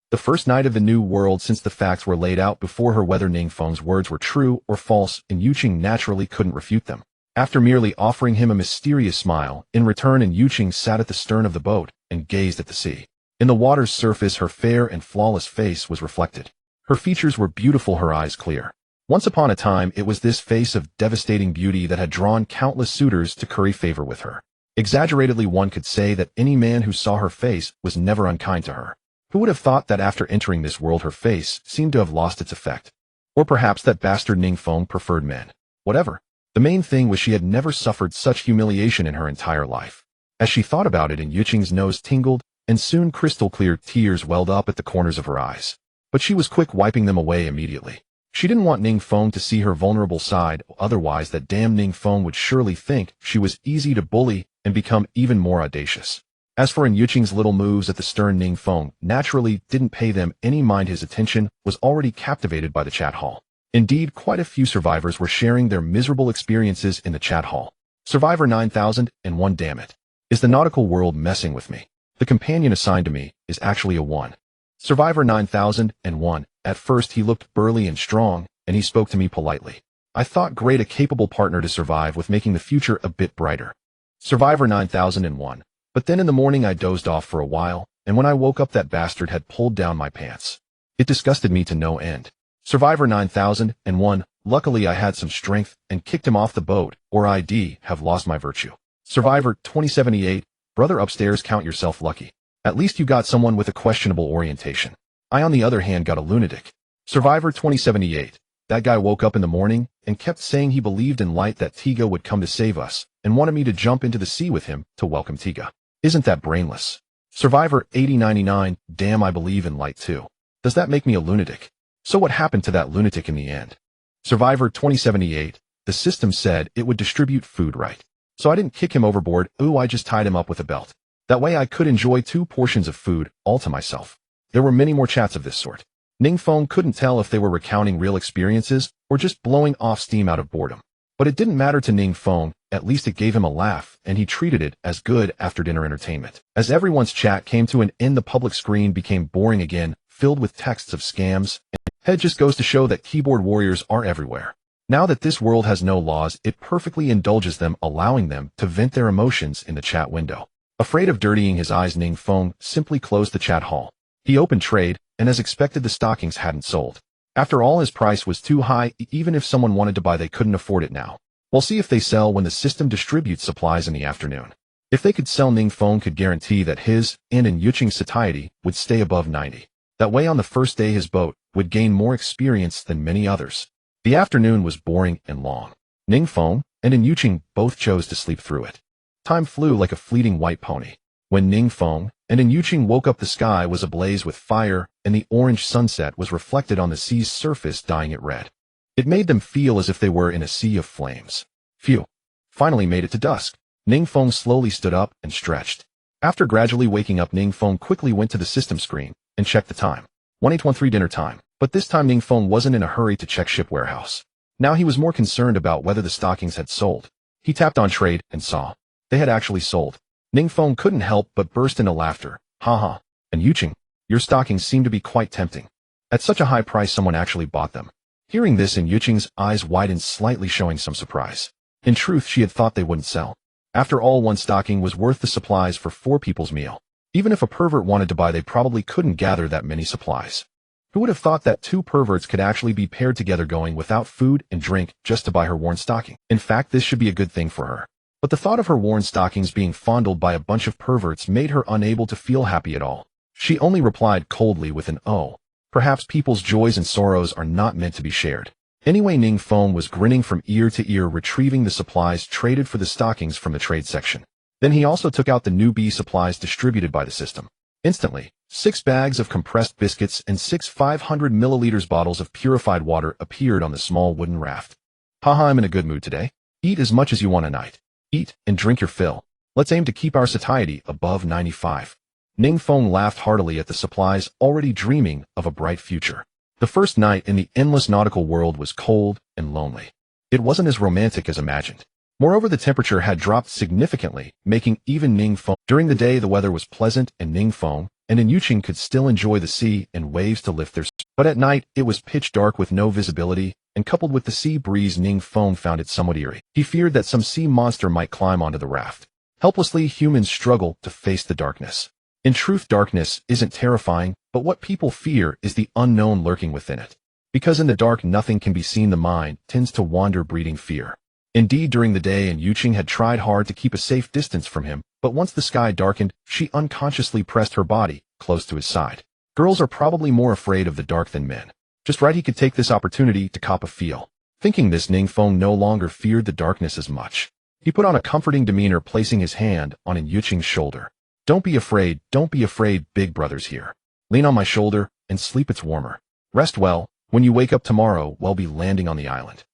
[SPEAKER 1] The first night of the new world, since the facts were laid out before her, whether Ning Feng's words were true or false, and Yuqing naturally couldn't refute them. After merely offering him a mysterious smile, in return, Yuqing sat at the stern of the boat and gazed at the sea. In the water's surface, her fair and flawless face was reflected. Her features were beautiful, her eyes clear. Once upon a time, it was this face of devastating beauty that had drawn countless suitors to curry favor with her. Exaggeratedly, one could say that any man who saw her face was never unkind to her. Who would have thought that after entering this world, her face seemed to have lost its effect? Or perhaps that bastard Ning Feng preferred men. Whatever. The main thing was she had never suffered such humiliation in her entire life. As she thought about it, Yuqing's nose tingled, and soon crystal-clear tears welled up at the corners of her eyes. But she was quick wiping them away immediately. She didn't want Ning Feng to see her vulnerable side, otherwise that damn Ning Feng would surely think she was easy to bully and become even more audacious. As for Yuqing's little moves at the stern, Ning Feng naturally didn't pay them any mind. His attention was already captivated by the chat hall. Indeed, quite a few survivors were sharing their miserable experiences in the chat hall. Survivor 9001, damn it. Is the nautical world messing with me? The companion assigned to me is actually a 1. Survivor 9001, at first he looked burly and strong, and he spoke to me politely. I thought, great, a capable partner to survive with, making the future a bit brighter. Survivor 9001. But then in the morning I dozed off for a while, and when I woke up that bastard had pulled down my pants. It disgusted me to no end. Survivor 9001, luckily I had some strength and kicked him off the boat, or I'd have lost my virtue. Survivor 2078, brother upstairs, count yourself lucky. At least you got someone with a questionable orientation. I, on the other hand, got a lunatic. Survivor 2078, that guy woke up in the morning and kept saying he believed in light, that Tiga would come to save us, and wanted me to jump into the sea with him to welcome Tiga. Isn't that brainless? Survivor 8099, damn, I believe in light too. Does that make me a lunatic? So what happened to that lunatic in the end? Survivor 2078, the system said it would distribute food right. So I didn't kick him overboard, I just tied him up with a belt. That way I could enjoy 2 portions of food all to myself. There were many more chats of this sort. Ning Feng couldn't tell if they were recounting real experiences or just blowing off steam out of boredom. But it didn't matter to Ning Feng, at least it gave him a laugh, and he treated it as good after-dinner entertainment. As everyone's chat came to an end, the public screen became boring again, filled with texts of scams. Head just goes to show that keyboard warriors are everywhere. Now that this world has no laws, it perfectly indulges them, allowing them to vent their emotions in the chat window. Afraid of dirtying his eyes, Ning Feng simply closed the chat hall. He opened trade, and as expected, the stockings hadn't sold. After all, his price was too high. Even if someone wanted to buy, they couldn't afford it now. We'll see if they sell when the system distributes supplies in the afternoon. If they could sell, Ning Feng could guarantee that his and Yuqing's satiety would stay above 90. That way, on the first day, his boat would gain more experience than many others. The afternoon was boring and long. Ning Feng and Yuqing both chose to sleep through it. Time flew like a fleeting white pony. When Ning Feng and Yuqing woke up, the sky was ablaze with fire, and the orange sunset was reflected on the sea's surface, dyeing it red. It made them feel as if they were in a sea of flames. Phew. Finally made it to dusk. Ning Feng slowly stood up and stretched. After gradually waking up, Ning Feng quickly went to the system screen and checked the time. 1813 dinner time. But this time Ning Feng wasn't in a hurry to check ship warehouse. Now he was more concerned about whether the stockings had sold. He tapped on trade and saw they had actually sold. Ning Feng couldn't help but burst into laughter. Haha. And Yuqing, your stockings seem to be quite tempting. At such a high price someone actually bought them. Hearing this, and Yuqing's eyes widened slightly, showing some surprise. In truth, she had thought they wouldn't sell. After all, one stocking was worth the supplies for 4 people's meal. Even if a pervert wanted to buy, they probably couldn't gather that many supplies. Who would have thought that 2 perverts could actually be paired together, going without food and drink just to buy her worn stocking? In fact, this should be a good thing for her. But the thought of her worn stockings being fondled by a bunch of perverts made her unable to feel happy at all. She only replied coldly with an "Oh." Perhaps people's joys and sorrows are not meant to be shared. Anyway, Ning Feng was grinning from ear to ear, retrieving the supplies traded for the stockings from the trade section. Then he also took out the newbie supplies distributed by the system. Instantly, 6 bags of compressed biscuits and 6 500 milliliters bottles of purified water appeared on the small wooden raft. Haha, I'm in a good mood today. Eat as much as you want tonight. Eat and drink your fill. Let's aim to keep our satiety above 95. Ning Feng laughed heartily at the supplies, already dreaming of a bright future. The first night in the endless nautical world was cold and lonely. It wasn't as romantic as imagined. Moreover, the temperature had dropped significantly, making even Ning Feng. During the day, the weather was pleasant, and Ning Feng and Yuqing could still enjoy the sea and waves to lift their spirits. But at night, it was pitch dark with no visibility, and coupled with the sea breeze, Ning Feng found it somewhat eerie. He feared that some sea monster might climb onto the raft. Helplessly, humans struggle to face the darkness. In truth, darkness isn't terrifying, but what people fear is the unknown lurking within it. Because in the dark nothing can be seen, the mind tends to wander, breeding fear. Indeed, during the day, and Yuqing had tried hard to keep a safe distance from him, but once the sky darkened, she unconsciously pressed her body close to his side. Girls are probably more afraid of the dark than men. Just right, he could take this opportunity to cop a feel. Thinking this, Ning Feng no longer feared the darkness as much. He put on a comforting demeanor, placing his hand on Yuqing's shoulder. Don't be afraid, big brother's here. Lean on my shoulder and sleep, it's warmer. Rest well, when you wake up tomorrow we'll be landing on the island.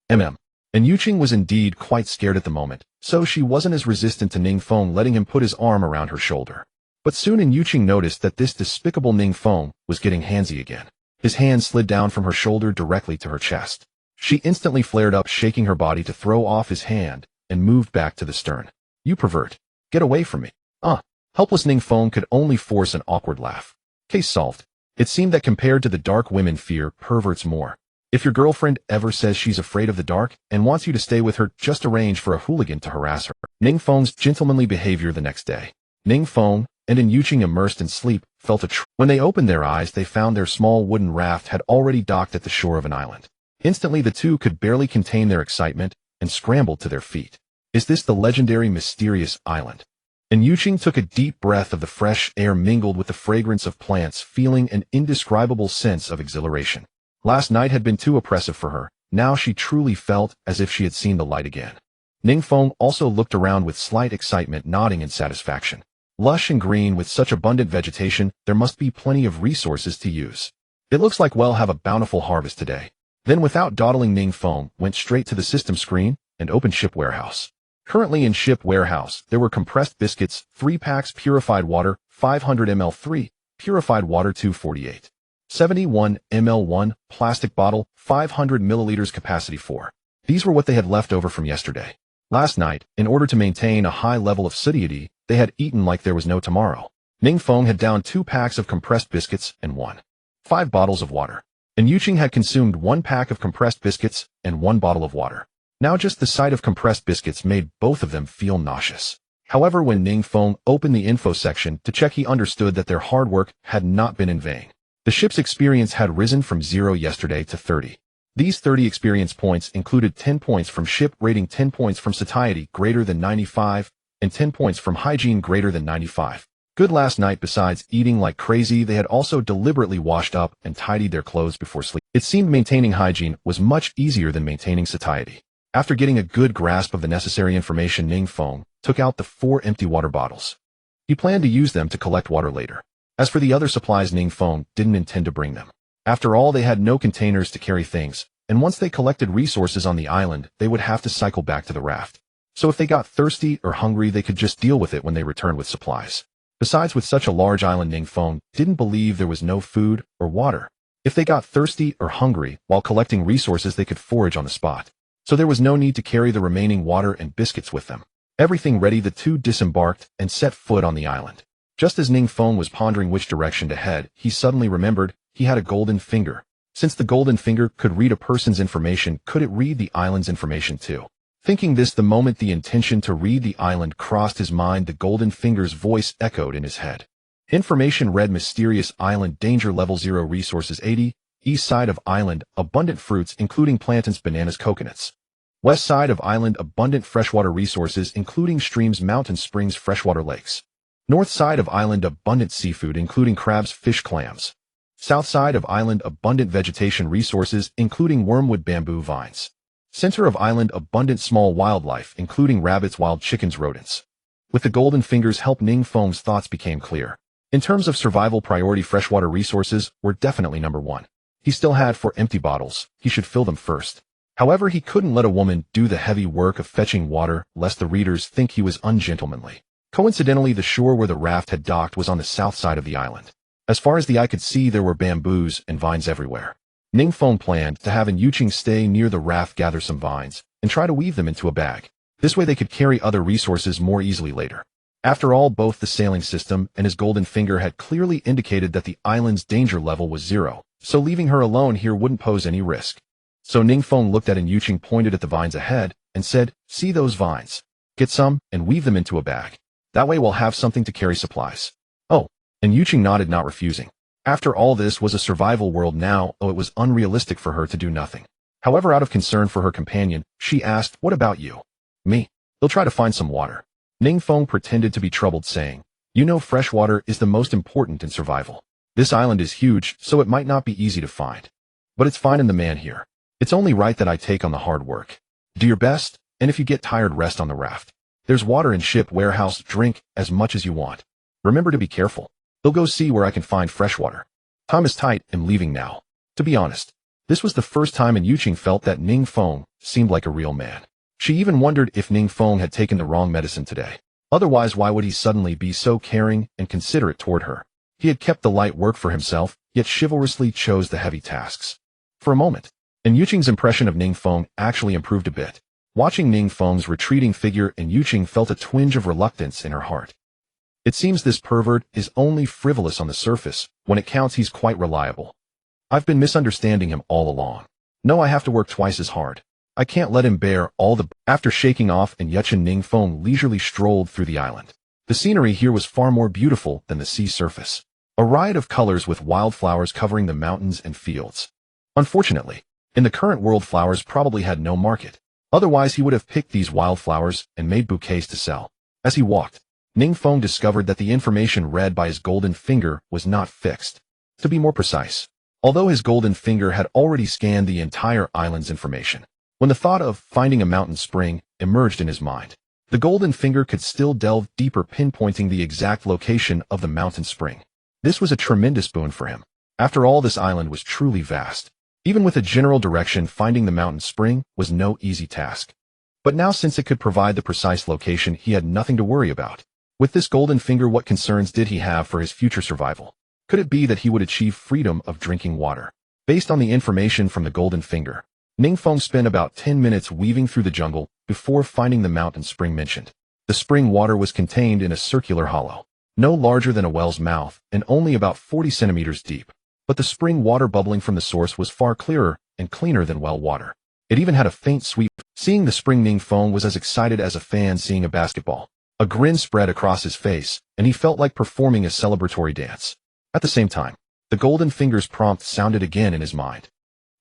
[SPEAKER 1] And Yuqing was indeed quite scared at the moment, so she wasn't as resistant to Ning Feng letting him put his arm around her shoulder. But soon Yuqing noticed that this despicable Ning Feng was getting handsy again. His hand slid down from her shoulder directly to her chest. She instantly flared up, shaking her body to throw off his hand, and moved back to the stern. You pervert. Get away from me. Helpless Ning Feng could only force an awkward laugh. Case solved. It seemed that compared to the dark, women fear perverts more. If your girlfriend ever says she's afraid of the dark and wants you to stay with her, just arrange for a hooligan to harass her. Ning Feng's gentlemanly behavior the next day. Ning Feng and Yuqing, immersed in sleep, felt when they opened their eyes, they found their small wooden raft had already docked at the shore of an island. Instantly, the two could barely contain their excitement and scrambled to their feet. Is this the legendary, mysterious island? And Yuqing took a deep breath of the fresh air mingled with the fragrance of plants, feeling an indescribable sense of exhilaration. Last night had been too oppressive for her. Now she truly felt as if she had seen the light again. Ning Feng also looked around with slight excitement, nodding in satisfaction. Lush and green with such abundant vegetation, there must be plenty of resources to use. It looks like we'll have a bountiful harvest today. Then, without dawdling, Ning Feng went straight to the system screen and opened ship warehouse. Currently in ship warehouse, there were compressed biscuits, 3 packs, purified water, 500 ml 3, purified water 248. 71 ml 1, plastic bottle, 500 milliliters capacity 4. These were what they had left over from yesterday. Last night, in order to maintain a high level of satiety, they had eaten like there was no tomorrow. Ning Feng had downed 2 packs of compressed biscuits and 5 bottles of water. And Yuqing had consumed 1 pack of compressed biscuits and 1 bottle of water. Now just the sight of compressed biscuits made both of them feel nauseous. However, when Ning Feng opened the info section to check, he understood that their hard work had not been in vain. The ship's experience had risen from 0 yesterday to 30. These 30 experience points included 10 points from ship rating, 10 points from satiety greater than 95, and 10 points from hygiene greater than 95. Good. Last night, besides eating like crazy, they had also deliberately washed up and tidied their clothes before sleep. It seemed maintaining hygiene was much easier than maintaining satiety. After getting a good grasp of the necessary information, Ning Feng took out the 4 empty water bottles. He planned to use them to collect water later. As for the other supplies, Ning Feng didn't intend to bring them. After all, they had no containers to carry things, and once they collected resources on the island, they would have to cycle back to the raft. So if they got thirsty or hungry, they could just deal with it when they returned with supplies. Besides, with such a large island, Ning Feng didn't believe there was no food or water. If they got thirsty or hungry while collecting resources, they could forage on the spot. So there was no need to carry the remaining water and biscuits with them. Everything ready, the two disembarked and set foot on the island. Just as Ning Feng was pondering which direction to head, he suddenly remembered he had a golden finger. Since the golden finger could read a person's information, could it read the island's information too? Thinking this, the moment the intention to read the island crossed his mind, the golden finger's voice echoed in his head. Information read: mysterious island, danger level 0, resources 80, east side of island, abundant fruits including plantains, bananas, coconuts. West side of island, abundant freshwater resources including streams, mountains, springs, freshwater lakes. North side of island, abundant seafood including crabs, fish, clams. South side of island, abundant vegetation resources including wormwood, bamboo, vines. Center of island, abundant small wildlife including rabbits, wild chickens, rodents. With the golden finger's help, Ning Feng's thoughts became clear. In terms of survival priority, freshwater resources were definitely number one. He still had 4 empty bottles. He should fill them first. However, he couldn't let a woman do the heavy work of fetching water, lest the readers think he was ungentlemanly. Coincidentally, the shore where the raft had docked was on the south side of the island. As far as the eye could see, there were bamboos and vines everywhere. Ning Feng planned to have Yuqing stay near the raft, gather some vines, and try to weave them into a bag. This way they could carry other resources more easily later. After all, both the sailing system and his golden finger had clearly indicated that the island's danger level was 0, so leaving her alone here wouldn't pose any risk. So Ning Feng looked at Yuqing, pointed at the vines ahead, and said, "See those vines? Get some and weave them into a bag. That way we'll have something to carry supplies." Oh, and Yuqing nodded, not refusing. After all, this was a survival world now, though it was unrealistic for her to do nothing. However, out of concern for her companion, she asked, "What about you?" "Me. They'll try to find some water." Ning Feng pretended to be troubled, saying, "You know, fresh water is the most important in survival. This island is huge, so it might not be easy to find. But it's finding the man here. It's only right that I take on the hard work. Do your best, and if you get tired, rest on the raft. There's water in ship warehouse, drink as much as you want. Remember to be careful. They'll go see where I can find fresh water. Time is tight, I'm leaving now." To be honest, this was the first time Yuqing felt that Ning Feng seemed like a real man. She even wondered if Ning Feng had taken the wrong medicine today. Otherwise, why would he suddenly be so caring and considerate toward her? He had kept the light work for himself, yet chivalrously chose the heavy tasks. For a moment, Yuqing's impression of Ning Feng actually improved a bit. Watching Ning Feng's retreating figure, Yuqing felt a twinge of reluctance in her heart. It seems this pervert is only frivolous on the surface. When it counts, he's quite reliable. I've been misunderstanding him all along. No, I have to work twice as hard. I can't let him bear all the... After shaking off Yuqing, Ning Feng leisurely strolled through the island. The scenery here was far more beautiful than the sea surface. A riot of colors with wildflowers covering the mountains and fields. Unfortunately, in the current world, flowers probably had no market. Otherwise, he would have picked these wildflowers and made bouquets to sell. As he walked, Ning Feng discovered that the information read by his golden finger was not fixed. To be more precise, although his golden finger had already scanned the entire island's information, when the thought of finding a mountain spring emerged in his mind, the golden finger could still delve deeper, pinpointing the exact location of the mountain spring. This was a tremendous boon for him. After all, this island was truly vast. Even with a general direction, finding the mountain spring was no easy task. But now, since it could provide the precise location, he had nothing to worry about. With this golden finger, what concerns did he have for his future survival? Could it be that he would achieve freedom of drinking water? Based on the information from the golden finger, Ning Feng spent about 10 minutes weaving through the jungle before finding the mountain spring mentioned. The spring water was contained in a circular hollow, no larger than a well's mouth and only about 40 centimeters deep. But the spring water bubbling from the source was far clearer and cleaner than well water. It even had a faint sweep. Seeing the spring, Ning Feng was as excited as a fan seeing a basketball. A grin spread across his face, and he felt like performing a celebratory dance. At the same time, the golden finger's prompt sounded again in his mind.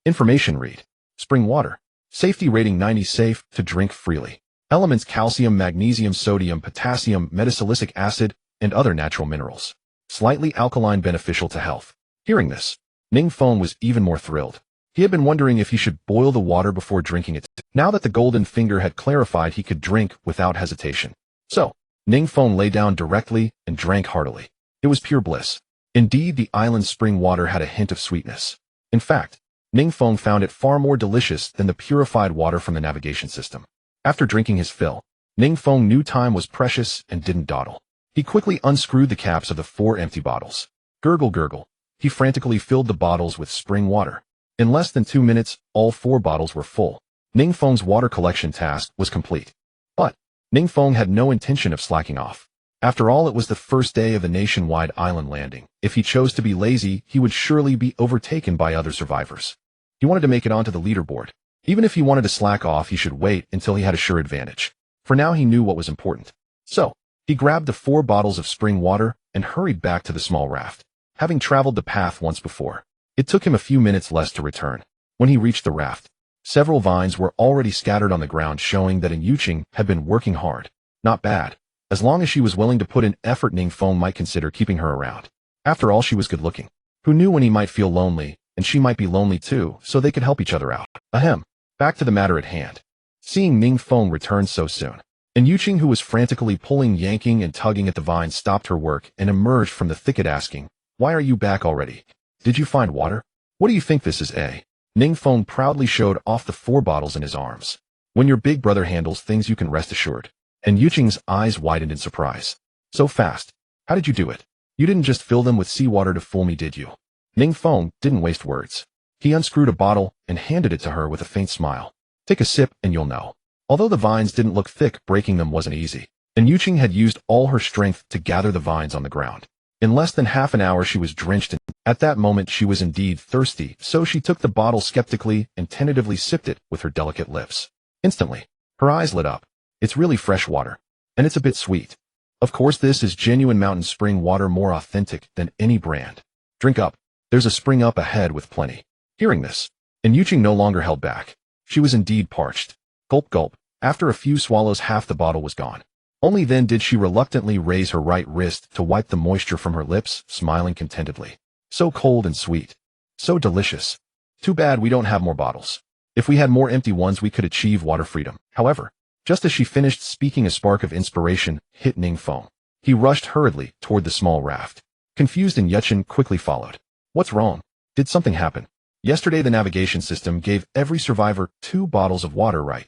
[SPEAKER 1] Information read: spring water. Safety rating 90, safe to drink freely. Elements: calcium, magnesium, sodium, potassium, metasilicic acid, and other natural minerals. Slightly alkaline, beneficial to health. Hearing this, Ning Feng was even more thrilled. He had been wondering if he should boil the water before drinking it. Now that the golden finger had clarified, he could drink without hesitation. So, Ning Feng lay down directly and drank heartily. It was pure bliss. Indeed, the island's spring water had a hint of sweetness. In fact, Ning Feng found it far more delicious than the purified water from the navigation system. After drinking his fill, Ning Feng knew time was precious and didn't dawdle. He quickly unscrewed the caps of the 4 empty bottles. Gurgle gurgle. He frantically filled the bottles with spring water. In less than 2 minutes, all 4 bottles were full. Ning Feng's water collection task was complete. But Ning Feng had no intention of slacking off. After all, it was the first day of the nationwide island landing. If he chose to be lazy, he would surely be overtaken by other survivors. He wanted to make it onto the leaderboard. Even if he wanted to slack off, he should wait until he had a sure advantage. For now, he knew what was important. So, he grabbed the 4 bottles of spring water and hurried back to the small raft. Having traveled the path once before, it took him a few minutes less to return. When he reached the raft, several vines were already scattered on the ground, showing that Yuqing had been working hard. Not bad. As long as she was willing to put in effort, Ning Feng might consider keeping her around. After all, she was good-looking. Who knew when he might feel lonely, and she might be lonely too, so they could help each other out. Ahem. Back to the matter at hand. Seeing Ning Feng return so soon, and Yuqing, who was frantically pulling, yanking, and tugging at the vines, stopped her work and emerged from the thicket asking, "Why are you back already? Did you find water? What do you think this is, eh?" Ning Feng proudly showed off the 4 bottles in his arms. "When your big brother handles things, you can rest assured." And Yuqing's eyes widened in surprise. "So fast. How did you do it? You didn't just fill them with seawater to fool me, did you?" Ning Feng didn't waste words. He unscrewed a bottle and handed it to her with a faint smile. "Take a sip and you'll know." Although the vines didn't look thick, breaking them wasn't easy. And Yuqing had used all her strength to gather the vines on the ground. In less than half an hour, she was drenched, and at that moment she was indeed thirsty, so she took the bottle skeptically and tentatively sipped it with her delicate lips. Instantly, her eyes lit up. "It's really fresh water. And it's a bit sweet. Of course, this is genuine mountain spring water, more authentic than any brand. Drink up. There's a spring up ahead with plenty." Hearing this, and Yuqing no longer held back. She was indeed parched. Gulp gulp. After a few swallows, half the bottle was gone. Only then did she reluctantly raise her right wrist to wipe the moisture from her lips, smiling contentedly. "So cold and sweet. So delicious. Too bad we don't have more bottles. If we had more empty ones, we could achieve water freedom." However, just as she finished speaking, a spark of inspiration hit Ning Feng. He rushed hurriedly toward the small raft. Confused, and Yuqing quickly followed. "What's wrong? Did something happen? Yesterday the navigation system gave every survivor 2 bottles of water, right?"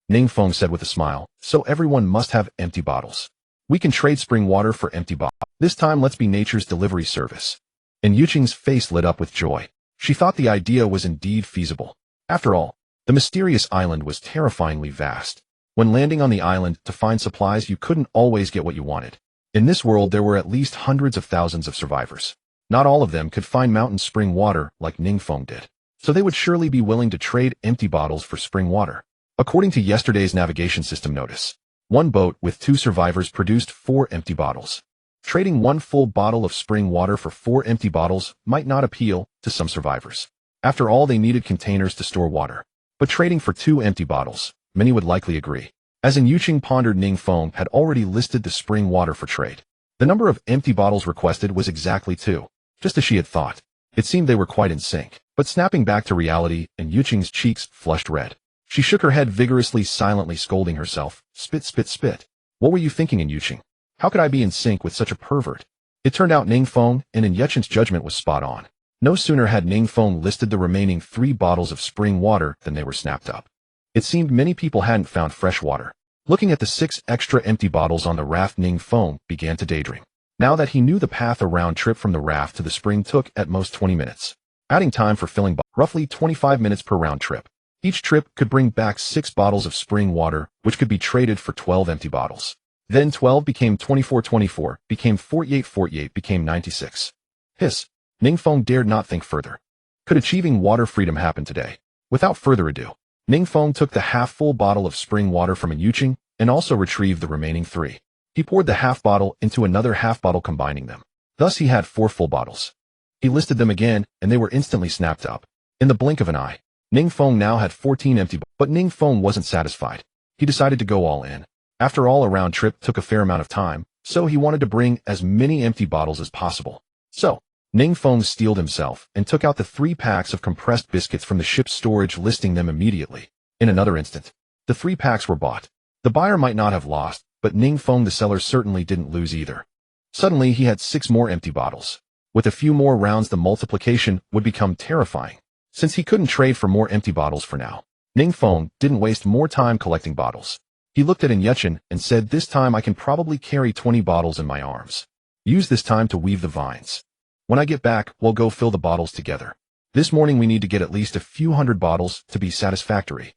[SPEAKER 1] Ning Feng said with a smile. "So everyone must have empty bottles. We can trade spring water for empty bottles. This time let's be nature's delivery service." And Yuqing's face lit up with joy. She thought the idea was indeed feasible. After all, the mysterious island was terrifyingly vast. When landing on the island to find supplies, you couldn't always get what you wanted. In this world, there were at least hundreds of thousands of survivors. Not all of them could find mountain spring water like Ning Feng did. So they would surely be willing to trade empty bottles for spring water. According to yesterday's navigation system notice, 1 boat with 2 survivors produced 4 empty bottles. Trading 1 full bottle of spring water for 4 empty bottles might not appeal to some survivors. After all, they needed containers to store water. But trading for 2 empty bottles, many would likely agree. As Yuqing pondered, Ning Feng had already listed the spring water for trade. The number of empty bottles requested was exactly 2, just as she had thought. It seemed they were quite in sync. But snapping back to reality, and Yuqing's cheeks flushed red. She shook her head vigorously, silently scolding herself. "Spit, spit, spit. What were you thinking, Yuqing? How could I be in sync with such a pervert?" It turned out Ning Feng, and in Yuqing's judgment, was spot on. No sooner had Ning Feng listed the remaining 3 bottles of spring water than they were snapped up. It seemed many people hadn't found fresh water. Looking at the 6 extra empty bottles on the raft, Ning Feng began to daydream. Now that he knew the path, a round trip from the raft to the spring took at most 20 minutes. Adding time for filling roughly 25 minutes per round trip. Each trip could bring back 6 bottles of spring water, which could be traded for 12 empty bottles. Then 12 became 24, 24, became 48, 48, became 96. Hiss. Ning Feng dared not think further. Could achieving water freedom happen today? Without further ado, Ning Feng took the half-full bottle of spring water from Yuqing and also retrieved the remaining 3. He poured the half bottle into another half bottle, combining them. Thus he had 4 full bottles. He listed them again, and they were instantly snapped up. In the blink of an eye, Ning Feng now had 14 empty bottles. But Ning Feng wasn't satisfied. He decided to go all in. After all, a round trip took a fair amount of time, so he wanted to bring as many empty bottles as possible. So, Ning Feng steeled himself and took out the 3 packs of compressed biscuits from the ship's storage, listing them immediately. In another instant, the 3 packs were bought. The buyer might not have lost, but Ning Feng, the seller, certainly didn't lose either. Suddenly, he had 6 more empty bottles. With a few more rounds, the multiplication would become terrifying. Since he couldn't trade for more empty bottles for now, Ning Feng didn't waste more time collecting bottles. He looked at Yuchen and said, "This time I can probably carry 20 bottles in my arms. Use this time to weave the vines. When I get back, we'll go fill the bottles together. This morning we need to get at least a few hundred bottles to be satisfactory."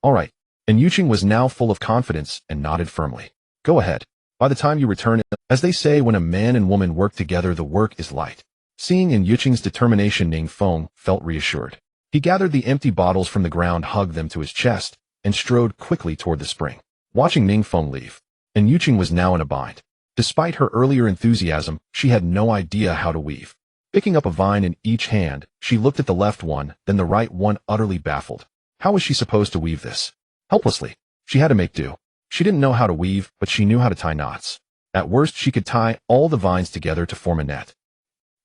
[SPEAKER 1] "All right." And Yuchen was now full of confidence and nodded firmly. "Go ahead. By the time you return, as they say, when a man and woman work together, the work is light." Seeing in Yuchen's determination, Ning Feng felt reassured. He gathered the empty bottles from the ground, hugged them to his chest, and strode quickly toward the spring. Watching Ning Feng leave, and Yuchen was now in a bind. Despite her earlier enthusiasm, she had no idea how to weave. Picking up a vine in each hand, she looked at the left one, then the right one, utterly baffled. How was she supposed to weave this? Helplessly, she had to make do. She didn't know how to weave, but she knew how to tie knots. At worst, she could tie all the vines together to form a net.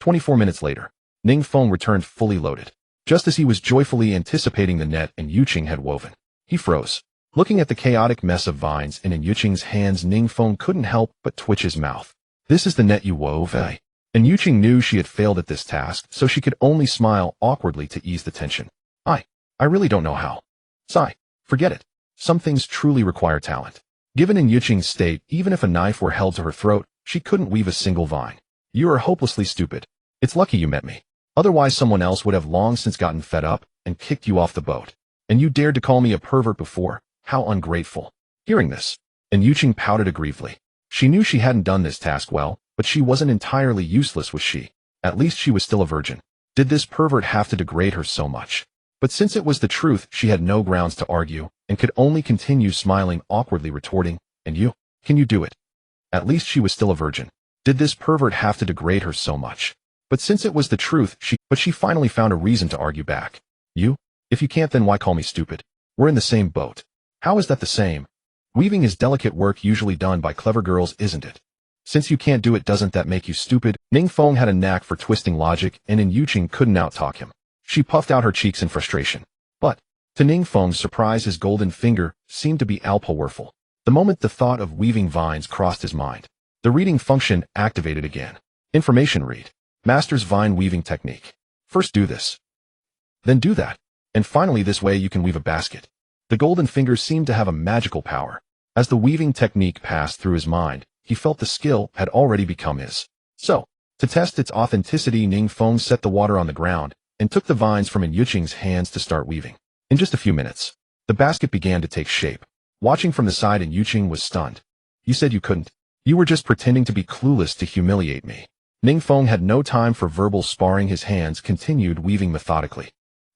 [SPEAKER 1] 24 minutes later, Ning Feng returned fully loaded. Just as he was joyfully anticipating the net and Yuchen had woven, he froze. Looking at the chaotic mess of vines in Yuchen's hands, Ning Feng couldn't help but twitch his mouth. "This is the net you wove, eh?" And Yuchen knew she had failed at this task, so she could only smile awkwardly to ease the tension. I really don't know how." "Sigh. Forget it. Some things truly require talent." Given in Yuchen's state, even if a knife were held to her throat, she couldn't weave a single vine. "You are hopelessly stupid. It's lucky you met me. Otherwise someone else would have long since gotten fed up and kicked you off the boat. And you dared to call me a pervert before. How ungrateful." Hearing this, and Yuchen pouted aggrievedly. She knew she hadn't done this task well, but she wasn't entirely useless, was she? At least she was still a virgin. Did this pervert have to degrade her so much? But since it was the truth, she had no grounds to argue, and could only continue smiling awkwardly, retorting, "And you? Can you do it?" At least she was still a virgin. Did this pervert have to degrade her so much? But since it was the truth, she finally found a reason to argue back. "You? If you can't, then why call me stupid? We're in the same boat." "How is that the same? Weaving is delicate work usually done by clever girls, isn't it? Since you can't do it, doesn't that make you stupid?" Ning Feng had a knack for twisting logic, and Yuchen couldn't out-talk him. She puffed out her cheeks in frustration. But, to Ning Feng's surprise, his golden finger seemed to be powerful. The moment the thought of weaving vines crossed his mind, the reading function activated again. Information read. Master's vine weaving technique. First do this. Then do that. And finally, this way you can weave a basket. The golden finger seemed to have a magical power. As the weaving technique passed through his mind, he felt the skill had already become his. So, to test its authenticity, Ning Feng set the water on the ground and took the vines from Yuchen's hands to start weaving. In just a few minutes, the basket began to take shape. Watching from the side, Yuchen was stunned. "You said you couldn't. You were just pretending to be clueless to humiliate me." Ning Feng had no time for verbal sparring. His hands continued weaving methodically.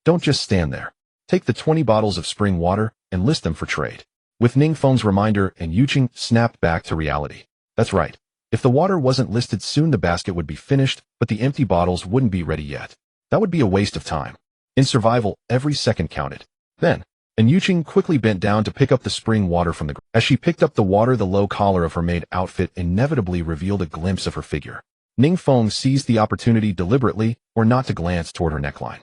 [SPEAKER 1] "Don't just stand there. Take the 20 bottles of spring water and list them for trade." With Ning Feng's reminder, Yuchen snapped back to reality. That's right. If the water wasn't listed soon, the basket would be finished, but the empty bottles wouldn't be ready yet. That would be a waste of time. In survival, every second counted. Then, Yuchen quickly bent down to pick up the spring water from the ground. As she picked up the water, the low collar of her maid outfit inevitably revealed a glimpse of her figure. Ning Feng seized the opportunity deliberately, or not to glance toward her neckline.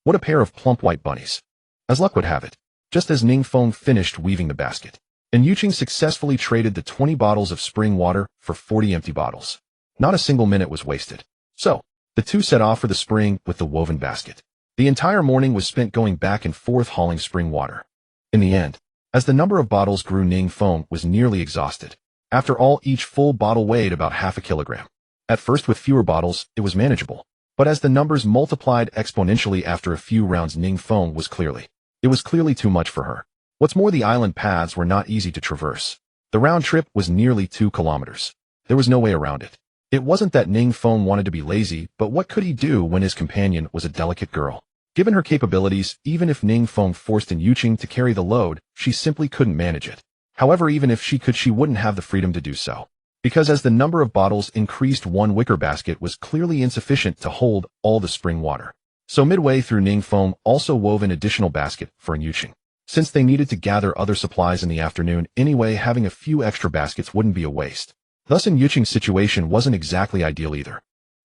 [SPEAKER 1] What a pair of plump white bunnies. As luck would have it, just as Ning Feng finished weaving the basket, Yuchen successfully traded the 20 bottles of spring water for 40 empty bottles. Not a single minute was wasted. So, the two set off for the spring with the woven basket. The entire morning was spent going back and forth hauling spring water. In the end, as the number of bottles grew, Ning Feng was nearly exhausted. After all, each full bottle weighed about half a kilogram. At first, with fewer bottles, it was manageable. But as the numbers multiplied exponentially after a few rounds, Ning Feng was clearly too much for her. What's more, the island paths were not easy to traverse. The round trip was nearly 2 kilometers. There was no way around it. It wasn't that Ning Feng wanted to be lazy, but what could he do when his companion was a delicate girl? Given her capabilities, even if Ning Feng forced Yuchen to carry the load, she simply couldn't manage it. However, even if she could, she wouldn't have the freedom to do so. Because as the number of bottles increased, one wicker basket was clearly insufficient to hold all the spring water. So midway through, Ning Feng also wove an additional basket for Yuchen. Since they needed to gather other supplies in the afternoon anyway, having a few extra baskets wouldn't be a waste. Thus, Yuchen's situation wasn't exactly ideal either.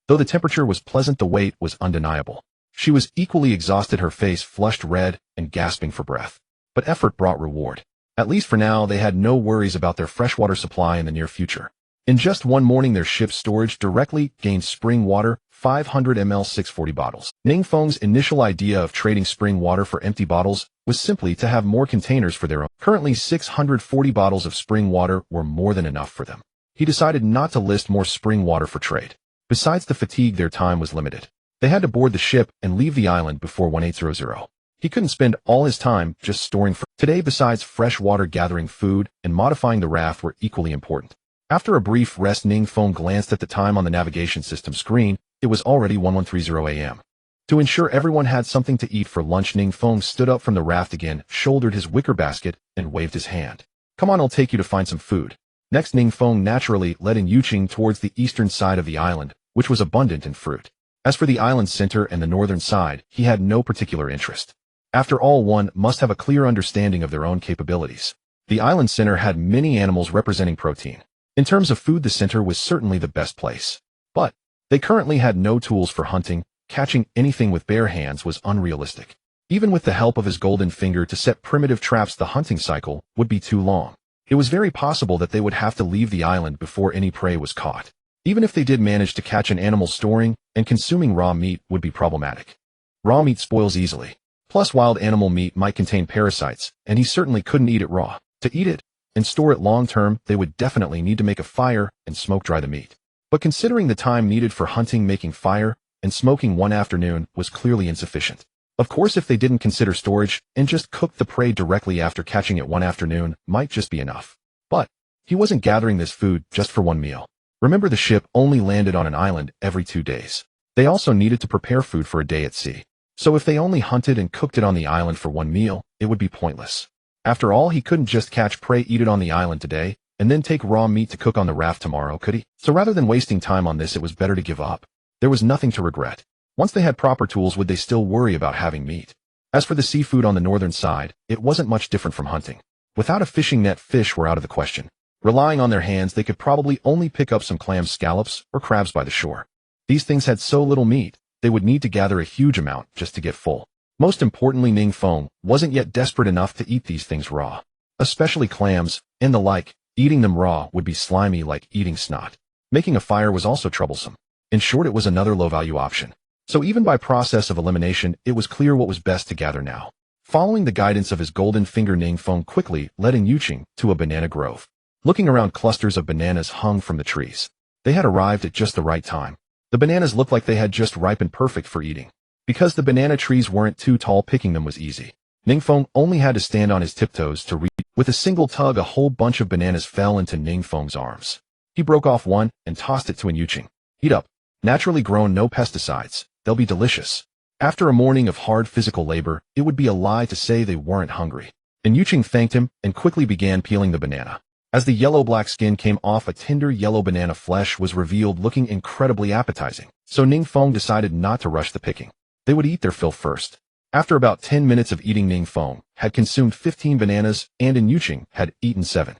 [SPEAKER 1] Though the temperature was pleasant, the weight was undeniable. She was equally exhausted, her face flushed red and gasping for breath. But effort brought reward. At least for now, they had no worries about their freshwater supply in the near future. In just one morning, their ship's storage directly gained spring water 500 ml 640 bottles. Ning Feng's initial idea of trading spring water for empty bottles was simply to have more containers for their own. Currently, 640 bottles of spring water were more than enough for them. He decided not to list more spring water for trade. Besides the fatigue, their time was limited. They had to board the ship and leave the island before 1800. He couldn't spend all his time just storing for today. Besides fresh water, gathering food and modifying the raft were equally important. After a brief rest, Ning Feng glanced at the time on the navigation system screen. It was already 1130 a.m. To ensure everyone had something to eat for lunch, Ning Feng stood up from the raft again, shouldered his wicker basket, and waved his hand. Come on, I'll take you to find some food. Next, Ning Feng naturally led in Yuqing towards the eastern side of the island, which was abundant in fruit. As for the island's center and the northern side, he had no particular interest. After all, one must have a clear understanding of their own capabilities. The island center had many animals representing protein. In terms of food, the center was certainly the best place. But they currently had no tools for hunting. Catching anything with bare hands was unrealistic. Even with the help of his golden finger to set primitive traps, the hunting cycle would be too long. It was very possible that they would have to leave the island before any prey was caught. Even if they did manage to catch an animal, storing and consuming raw meat would be problematic. Raw meat spoils easily. Plus, wild animal meat might contain parasites, and he certainly couldn't eat it raw. To eat it and store it long term, they would definitely need to make a fire and smoke dry the meat. But considering the time needed for hunting, making fire and smoking one afternoon was clearly insufficient. Of course, if they didn't consider storage and just cooked the prey directly after catching it one afternoon might just be enough. But he wasn't gathering this food just for one meal. Remember, the ship only landed on an island every 2 days. They also needed to prepare food for a day at sea. So if they only hunted and cooked it on the island for one meal, it would be pointless. After all, he couldn't just catch prey, eat it on the island today, and then take raw meat to cook on the raft tomorrow, could he? So rather than wasting time on this, it was better to give up. There was nothing to regret. Once they had proper tools, would they still worry about having meat? As for the seafood on the northern side, it wasn't much different from hunting. Without a fishing net, fish were out of the question. Relying on their hands, they could probably only pick up some clams, scallops, or crabs by the shore. These things had so little meat, they would need to gather a huge amount just to get full. Most importantly, Ning Feng wasn't yet desperate enough to eat these things raw. Especially clams and the like. Eating them raw would be slimy like eating snot. Making a fire was also troublesome. In short, it was another low-value option. So even by process of elimination, it was clear what was best to gather now. Following the guidance of his golden finger, Ning Feng quickly led in Yuqing to a banana grove. Looking around, clusters of bananas hung from the trees. They had arrived at just the right time. The bananas looked like they had just ripened, perfect for eating. Because the banana trees weren't too tall, picking them was easy. Ning Feng only had to stand on his tiptoes to reach. With a single tug, a whole bunch of bananas fell into Ning Feng's arms. He broke off one and tossed it to an Yuqing. Eat up. Naturally grown, no pesticides. They'll be delicious. After a morning of hard physical labor, it would be a lie to say they weren't hungry. And Yuqing thanked him and quickly began peeling the banana. As the yellow-black skin came off, a tender yellow banana flesh was revealed, looking incredibly appetizing. So Ning Feng decided not to rush the picking. They would eat their fill first. After about 10 minutes of eating, Ning Feng had consumed 15 bananas and in Yuqing had eaten 7.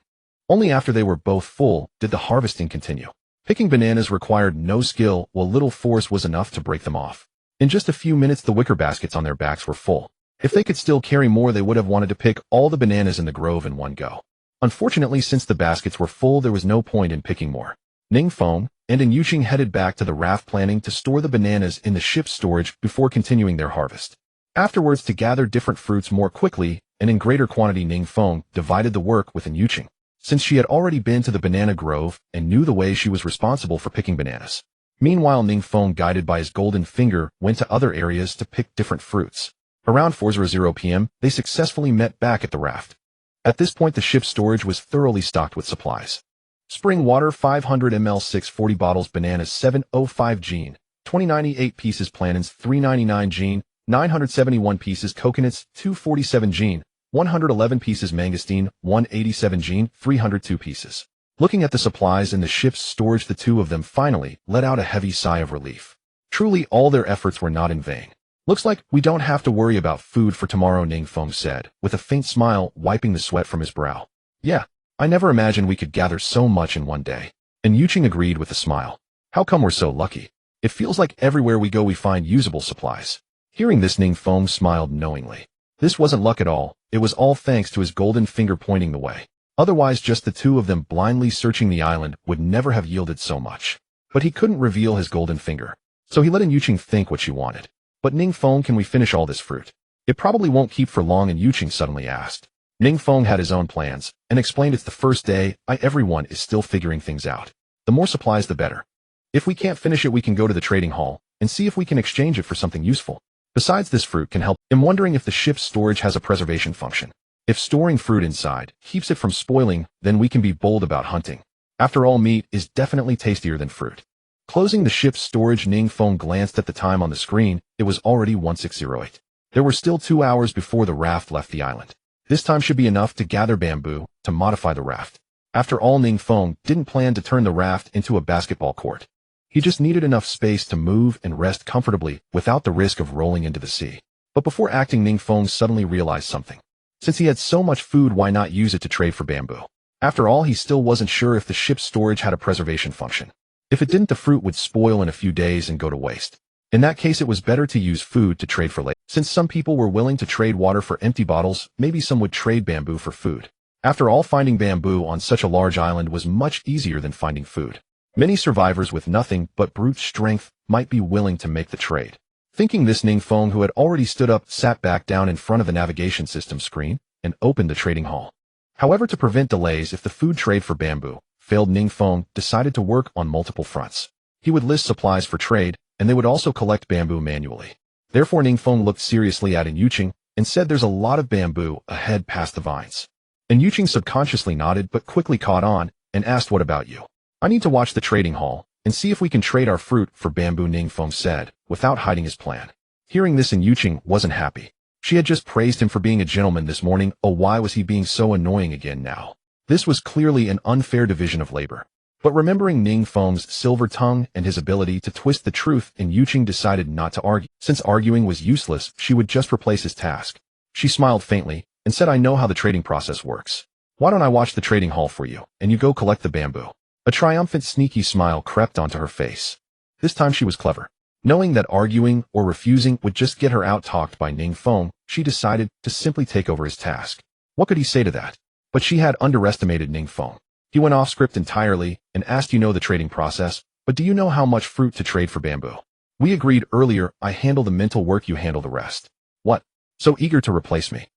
[SPEAKER 1] Only after they were both full did the harvesting continue. Picking bananas required no skill, while little force was enough to break them off. In just a few minutes, the wicker baskets on their backs were full. If they could still carry more, they would have wanted to pick all the bananas in the grove in one go. Unfortunately, since the baskets were full, there was no point in picking more. Ning Feng and in Yuqing headed back to the raft, planning to store the bananas in the ship's storage before continuing their harvest. Afterwards, to gather different fruits more quickly and in greater quantity, Ning Feng divided the work with Yuqing. Since she had already been to the banana grove and knew the way, she was responsible for picking bananas. Meanwhile, Ning Feng, guided by his golden finger, went to other areas to pick different fruits. Around 4:00 p.m., they successfully met back at the raft. At this point, the ship's storage was thoroughly stocked with supplies. Spring water 500 ml 640 bottles, bananas 705 gene, 2098 pieces, plantains 399 gene, 971 pieces, coconuts 247 gene, 111 pieces, mangosteen 187 gene, 302 pieces. Looking at the supplies in the ship's storage, the two of them finally let out a heavy sigh of relief. Truly, all their efforts were not in vain. Looks like we don't have to worry about food for tomorrow, Ning Feng said, with a faint smile, wiping the sweat from his brow. Yeah, I never imagined we could gather so much in one day. And Yuqing agreed with a smile. How come we're so lucky? It feels like everywhere we go we find usable supplies. Hearing this, Ning Feng smiled knowingly. This wasn't luck at all, it was all thanks to his golden finger pointing the way. Otherwise, just the two of them blindly searching the island would never have yielded so much. But he couldn't reveal his golden finger. So he let Yuqing think what she wanted. But Ning Feng, can we finish all this fruit? It probably won't keep for long, and Yuqing suddenly asked. Ning Feng had his own plans, and explained it's the first day, everyone is still figuring things out. The more supplies the better. If we can't finish it, we can go to the trading hall, and see if we can exchange it for something useful. Besides, this fruit can help. I'm wondering if the ship's storage has a preservation function. If storing fruit inside keeps it from spoiling, then we can be bold about hunting. After all, meat is definitely tastier than fruit. Closing the ship's storage, Ning Feng glanced at the time on the screen. It was already 1608. There were still 2 hours before the raft left the island. This time should be enough to gather bamboo to modify the raft. After all, Ning Feng didn't plan to turn the raft into a basketball court. He just needed enough space to move and rest comfortably without the risk of rolling into the sea. But before acting, Ning Feng suddenly realized something. Since he had so much food, why not use it to trade for bamboo? After all, he still wasn't sure if the ship's storage had a preservation function. If it didn't, the fruit would spoil in a few days and go to waste. In that case, it was better to use food to trade for later. Since some people were willing to trade water for empty bottles, maybe some would trade bamboo for food. After all, finding bamboo on such a large island was much easier than finding food. Many survivors with nothing but brute strength might be willing to make the trade. Thinking this, Ning Feng, who had already stood up, sat back down in front of the navigation system screen and opened the trading hall. However, to prevent delays if the food trade for bamboo failed, Ning Feng decided to work on multiple fronts. He would list supplies for trade, and they would also collect bamboo manually. Therefore, Ning Feng looked seriously at Yuqing and said, "There's a lot of bamboo ahead past the vines." And Yuqing subconsciously nodded but quickly caught on and asked, "What about you?" "I need to watch the trading hall and see if we can trade our fruit for bamboo," Ning Feng said, without hiding his plan. Hearing this, Yuqing wasn't happy. She had just praised him for being a gentleman this morning. Oh, why was he being so annoying again now? This was clearly an unfair division of labor. But remembering Ning Feng's silver tongue and his ability to twist the truth, Yuqing decided not to argue. Since arguing was useless, she would just replace his task. She smiled faintly and said, "I know how the trading process works. Why don't I watch the trading hall for you, and you go collect the bamboo?" A triumphant, sneaky smile crept onto her face. This time she was clever. Knowing that arguing or refusing would just get her out-talked by Ning Feng, she decided to simply take over his task. What could he say to that? But she had underestimated Ning Feng. He went off script entirely and asked, "You know the trading process, but do you know how much fruit to trade for bamboo?" "We agreed earlier, I handle the mental work, you handle the rest." "What? So eager to replace me?"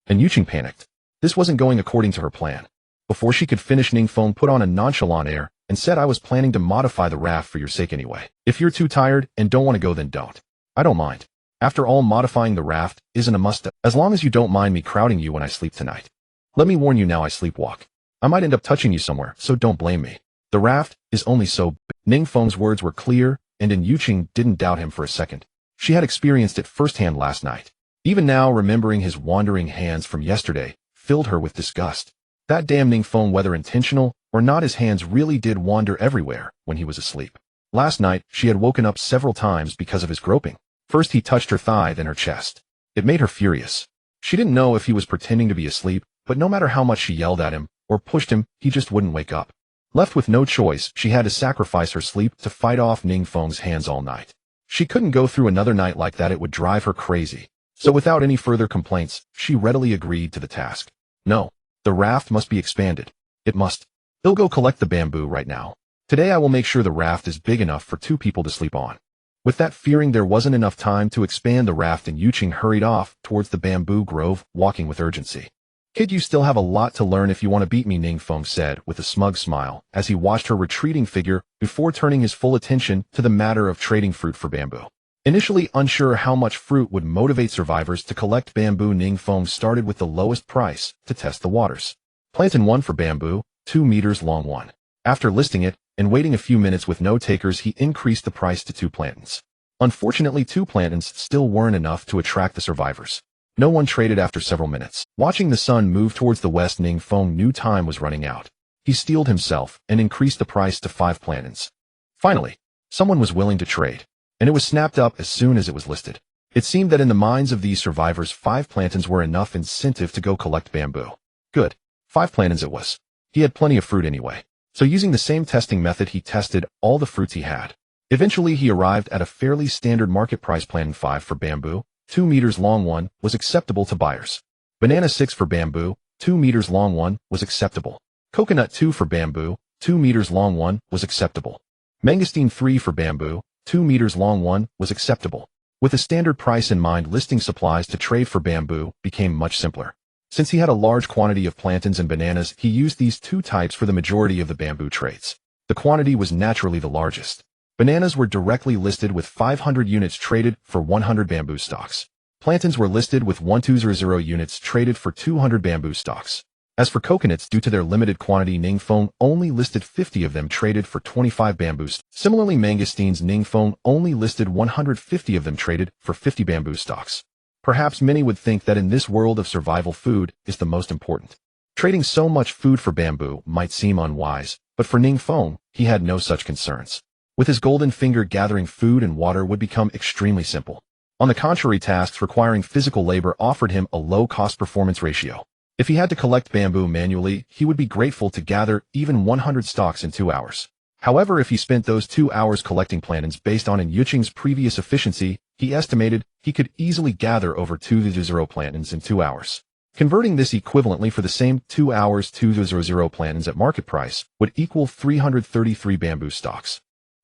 [SPEAKER 1] And Yuqing panicked. This wasn't going according to her plan. Before she could finish, Ning Feng put on a nonchalant air and said, "I was planning to modify the raft for your sake anyway. If you're too tired and don't want to go, then don't. I don't mind. After all, modifying the raft isn't a must, as long as you don't mind me crowding you when I sleep tonight. Let me warn you now, I sleepwalk. I might end up touching you somewhere, so don't blame me. The raft is only so big." Ning Feng's words were clear, and Yuqing didn't doubt him for a second. She had experienced it firsthand last night. Even now, remembering his wandering hands from yesterday filled her with disgust. That damn Ning Feng, whether intentional or not, his hands really did wander everywhere when he was asleep. Last night, she had woken up several times because of his groping. First he touched her thigh, then her chest. It made her furious. She didn't know if he was pretending to be asleep, but no matter how much she yelled at him or pushed him, he just wouldn't wake up. Left with no choice, she had to sacrifice her sleep to fight off Ning Feng's hands all night. She couldn't go through another night like that, it would drive her crazy. So without any further complaints, she readily agreed to the task. No, the raft must be expanded. It must. He'll go collect the bamboo right now. Today I will make sure the raft is big enough for 2 people to sleep on. With that, fearing there wasn't enough time to expand the raft, Yuqing hurried off towards the bamboo grove, walking with urgency. "Kid, you still have a lot to learn if you want to beat me," Ning Feng said with a smug smile as he watched her retreating figure before turning his full attention to the matter of trading fruit for bamboo. Initially unsure how much fruit would motivate survivors to collect bamboo, Ning Feng started with the lowest price to test the waters. Plantain 1 for bamboo, 2 meters long 1. After listing it and waiting a few minutes with no takers, he increased the price to 2 plantains. Unfortunately, 2 plantains still weren't enough to attract the survivors. No one traded after several minutes. Watching the sun move towards the west, Ning Feng knew time was running out. He steeled himself and increased the price to 5 plantains. Finally, someone was willing to trade, and it was snapped up as soon as it was listed. It seemed that in the minds of these survivors, 5 plantains were enough incentive to go collect bamboo. Good. 5 plantains it was. He had plenty of fruit anyway. So using the same testing method, he tested all the fruits he had. Eventually, he arrived at a fairly standard market price. Plantain 5 for bamboo, 2 meters long 1, was acceptable to buyers. Banana 6 for bamboo, 2 meters long 1, was acceptable. Coconut 2 for bamboo, 2 meters long 1, was acceptable. Mangosteen 3 for bamboo, 2 meters long one was acceptable. With a standard price in mind, listing supplies to trade for bamboo became much simpler. Since he had a large quantity of plantains and bananas, he used these two types for the majority of the bamboo trades. The quantity was naturally the largest. Bananas were directly listed with 500 units traded for 100 bamboo stalks. Plantains were listed with 1200 units traded for 200 bamboo stalks. As for coconuts, due to their limited quantity, Ning Feng only listed 50 of them traded for 25 bamboo stalks. Similarly, mangosteens, Ning Feng only listed 150 of them traded for 50 bamboo stalks. Perhaps many would think that in this world of survival, food is the most important. Trading so much food for bamboo might seem unwise, but for Ning Feng, he had no such concerns. With his golden finger, gathering food and water would become extremely simple. On the contrary, tasks requiring physical labor offered him a low cost-performance ratio. If he had to collect bamboo manually, he would be grateful to gather even 100 stalks in 2 hours. However, if he spent those 2 hours collecting plantains based on Yuqing's previous efficiency, he estimated he could easily gather over 200 plantains in 2 hours. Converting this equivalently for the same 2 hours, 200 plantains at market price would equal 333 bamboo stalks.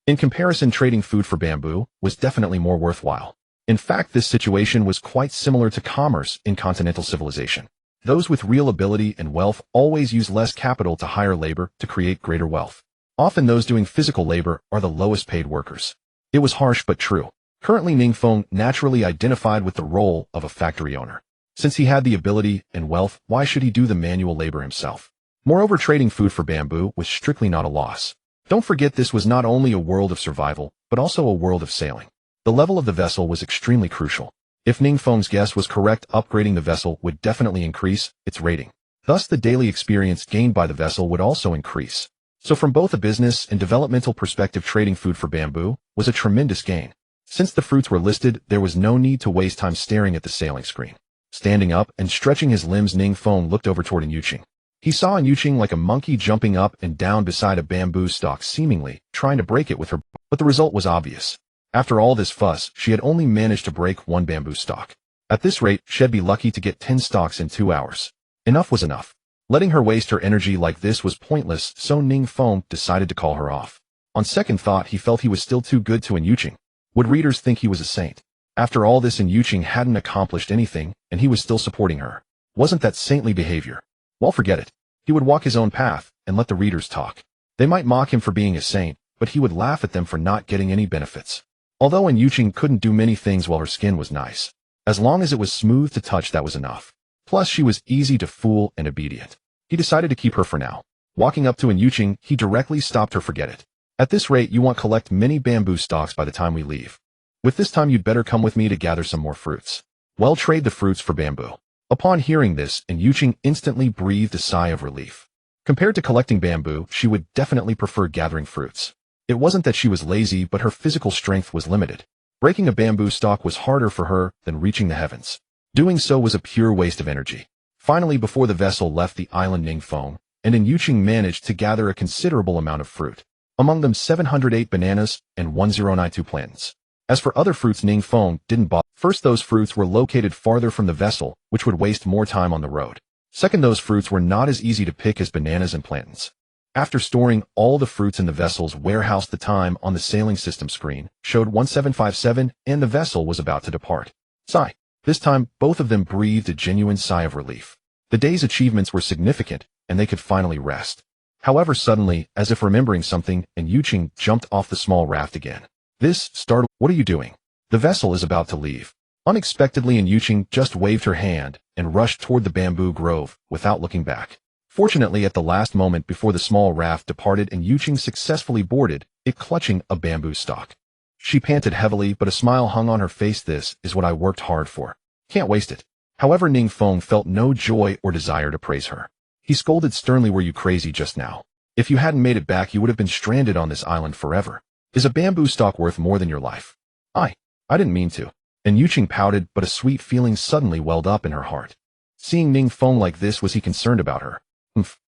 [SPEAKER 1] In comparison, trading food for bamboo was definitely more worthwhile. In fact, this situation was quite similar to commerce in continental civilization. Those with real ability and wealth always use less capital to hire labor to create greater wealth. Often those doing physical labor are the lowest paid workers. It was harsh but true. Currently, Ning Feng naturally identified with the role of a factory owner. Since he had the ability and wealth, why should he do the manual labor himself? Moreover, trading food for bamboo was strictly not a loss. Don't forget, this was not only a world of survival, but also a world of sailing. The level of the vessel was extremely crucial. If Ning Feng's guess was correct, upgrading the vessel would definitely increase its rating. Thus, the daily experience gained by the vessel would also increase. So from both a business and developmental perspective, trading food for bamboo was a tremendous gain. Since the fruits were listed, there was no need to waste time staring at the sailing screen. Standing up and stretching his limbs, Ning Feng looked over toward Yuqing. He saw Yuqing like a monkey jumping up and down beside a bamboo stalk, seemingly trying to break it with her, but the result was obvious. After all this fuss, she had only managed to break one bamboo stalk. At this rate, she'd be lucky to get 10 stalks in 2 hours. Enough was enough. Letting her waste her energy like this was pointless, so Ning Feng decided to call her off. On second thought, he felt he was still too good to Yuqing. Would readers think he was a saint? After all this, Yuqing hadn't accomplished anything, and he was still supporting her. Wasn't that saintly behavior? Well, forget it. He would walk his own path and let the readers talk. They might mock him for being a saint, but he would laugh at them for not getting any benefits. Although Yuqing couldn't do many things while her skin was nice. As long as it was smooth to touch, that was enough. Plus, she was easy to fool and obedient. He decided to keep her for now. Walking up to Yuqing, he directly stopped her. Forget it. At this rate, you won't collect many bamboo stalks by the time we leave. With this time, you'd better come with me to gather some more fruits. Well, trade the fruits for bamboo. Upon hearing this, Yuqing instantly breathed a sigh of relief. Compared to collecting bamboo, she would definitely prefer gathering fruits. It wasn't that she was lazy, but her physical strength was limited. Breaking a bamboo stalk was harder for her than reaching the heavens. Doing so was a pure waste of energy. Finally, before the vessel left the island, Ning Feng and Yuqing managed to gather a considerable amount of fruit. Among them 708 bananas and 1092 plantains. As for other fruits, Ning Feng didn't bother. First, those fruits were located farther from the vessel, which would waste more time on the road. Second, those fruits were not as easy to pick as bananas and plantains. After storing all the fruits in the vessel's warehouse, the time on the sailing system screen showed 1757 and the vessel was about to depart. Sigh. This time, both of them breathed a genuine sigh of relief. The day's achievements were significant, and they could finally rest. However, suddenly, as if remembering something, Yuqing jumped off the small raft again. This startled. What are you doing? The vessel is about to leave. Unexpectedly, Yuqing just waved her hand and rushed toward the bamboo grove without looking back. Fortunately, at the last moment before the small raft departed, Yuqing successfully boarded it, clutching a bamboo stalk. She panted heavily, but a smile hung on her face. This is what I worked hard for. Can't waste it. However, Ning Feng felt no joy or desire to praise her. He scolded sternly, were you crazy just now? If you hadn't made it back, you would have been stranded on this island forever. Is a bamboo stalk worth more than your life? I didn't mean to. Yuqing pouted, but a sweet feeling suddenly welled up in her heart. Seeing Ning Feng like this, was he concerned about her?